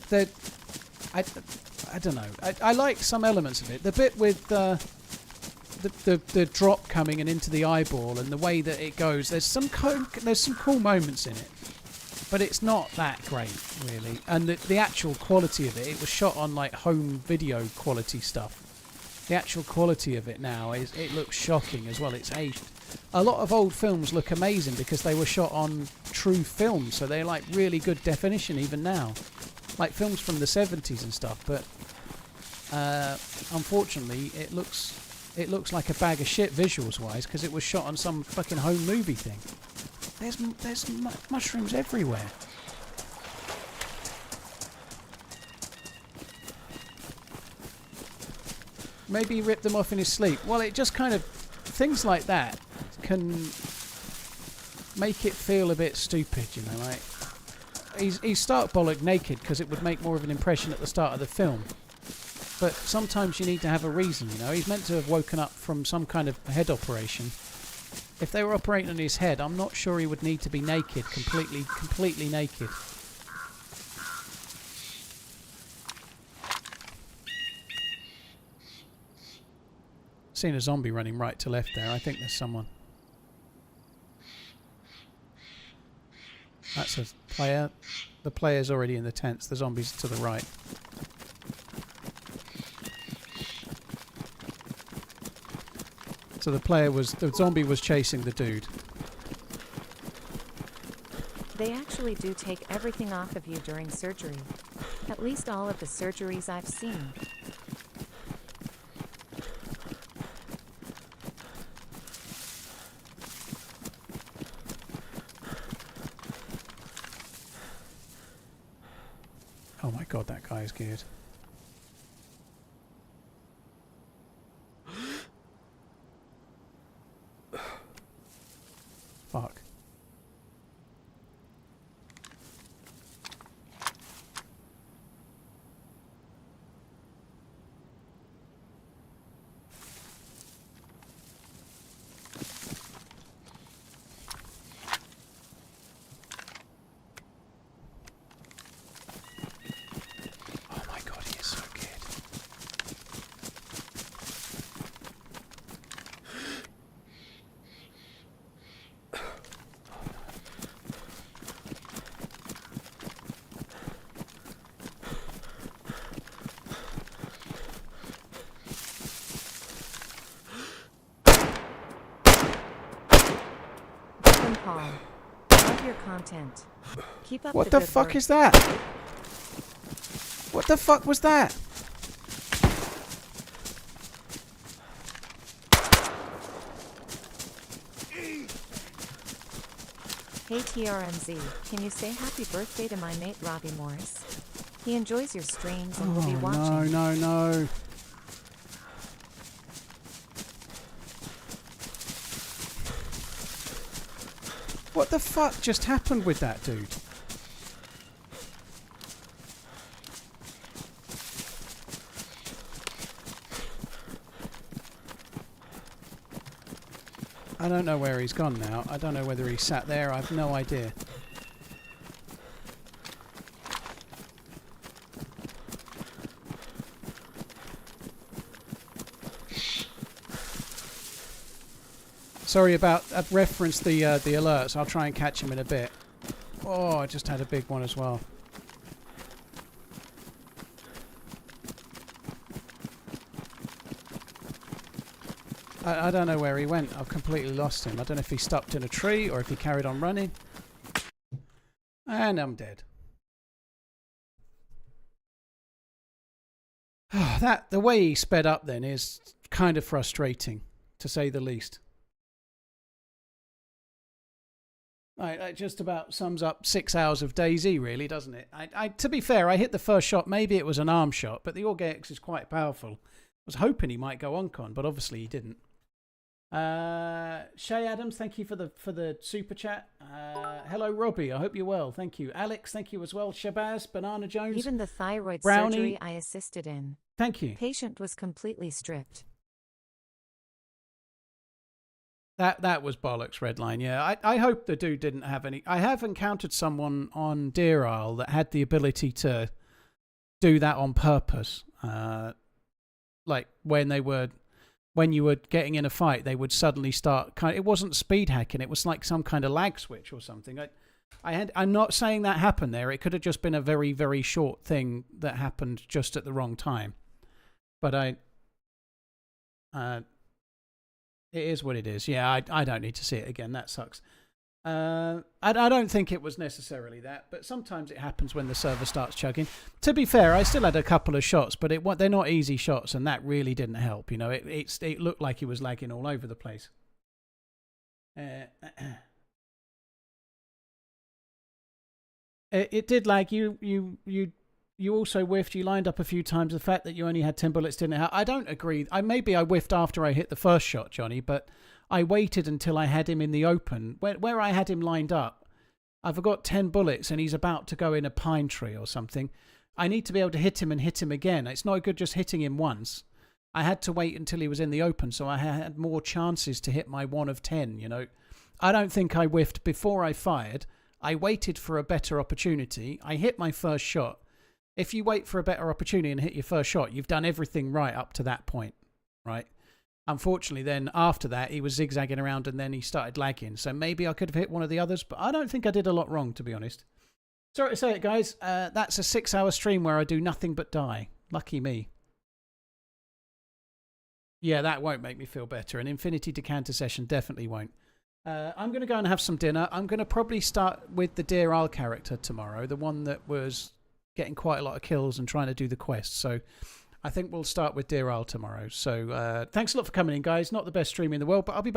know. I like some elements of it. The bit with the drop coming and into the eyeball and the way that it goes. There's some cool moments in it, but it's not that great really. And the actual quality of it was shot on like home video quality stuff. The actual quality of it now it looks shocking as well. It's aged. A lot of old films look amazing because they were shot on true film, so they're like really good definition even now, like films from the 70s and stuff. But unfortunately, it looks like a bag of shit visuals wise because it was shot on some fucking home movie thing. There's mushrooms everywhere. Maybe he ripped them off in his sleep. Well, it just kind of... Things like that can make it feel a bit stupid, you know, like... He's stark bollock naked because it would make more of an impression at the start of the film. But sometimes you need to have a reason, you know. He's meant to have woken up from some kind of head operation. If they were operating on his head, I'm not sure he would need to be naked, completely naked. Seen a zombie running right to left there. I think there's someone. That's a player. The player's already in the tents. The zombie's to the right. So the zombie was chasing the dude.
They actually do take everything off of you during surgery. At least all of the surgeries I've seen.
Oh my god, that guy is geared. Fuck.
Paul, love your content. Keep up
What
the
the
good
fuck
work.
is that? What the fuck was that?
Hey TRMZ, can you say happy birthday to my mate Robbie Morris? He enjoys your streams and will be watching.
No. What the fuck just happened with that dude? I don't know where he's gone now. I don't know whether he sat there. I have no idea. Sorry about... I've referenced the alerts. I'll try and catch him in a bit. Oh, I just had a big one as well. I don't know where he went. I've completely lost him. I don't know if he stopped in a tree or if he carried on running. And I'm dead. The way he sped up then is kind of frustrating, to say the least. Right, that just about sums up 6 hours of DayZ, really, doesn't it? To be fair, I hit the first shot. Maybe it was an arm shot, but the AUG-X is quite powerful. I was hoping he might go on-con, but obviously he didn't. Shay Adams, thank you for the super chat. Hello, Robbie. I hope you're well. Thank you. Alex, thank you as well. Shabazz, Banana Jones.
Even the thyroid
Brownie.
surgery I assisted in.
Thank you.
Patient was completely stripped.
That was bollocks, Redline. Yeah, I hope the dude didn't have any. I have encountered someone on Deer Isle that had the ability to do that on purpose. Like when you were getting in a fight, they would suddenly start it wasn't speed hacking. It was like some kind of lag switch or something. I'm not saying that happened there. It could have just been a very, very short thing that happened just at the wrong time. But it is what it is. Yeah, I don't need to see it again. That sucks. I don't think it was necessarily that, but sometimes it happens when the server starts chugging. To be fair, I still had a couple of shots, but they're not easy shots, and that really didn't help. You know, it looked like he was lagging all over the place. It did lag. You also whiffed. You lined up a few times. The fact that you only had 10 bullets didn't help. I don't agree. Maybe I whiffed after I hit the first shot, Johnny, but I waited until I had him in the open. Where I had him lined up, I've got 10 bullets and he's about to go in a pine tree or something. I need to be able to hit him and hit him again. It's not good just hitting him once. I had to wait until he was in the open, so I had more chances to hit my 1 of 10, you know. I don't think I whiffed before I fired. I waited for a better opportunity. I hit my first shot. If you wait for a better opportunity and hit your first shot, you've done everything right up to that point, right? Unfortunately, then after that, he was zigzagging around and then he started lagging. So maybe I could have hit one of the others, but I don't think I did a lot wrong, to be honest. Sorry to say it, guys. That's a 6-hour stream where I do nothing but die. Lucky me. Yeah, that won't make me feel better. An Infinity Decanter session definitely won't. I'm going to go and have some dinner. I'm going to probably start with the Deer Isle character tomorrow, the one that was getting quite a lot of kills and trying to do the quest. So I think we'll start with Deer Isle tomorrow. So thanks a lot for coming in, guys. Not the best stream in the world, but I'll be back.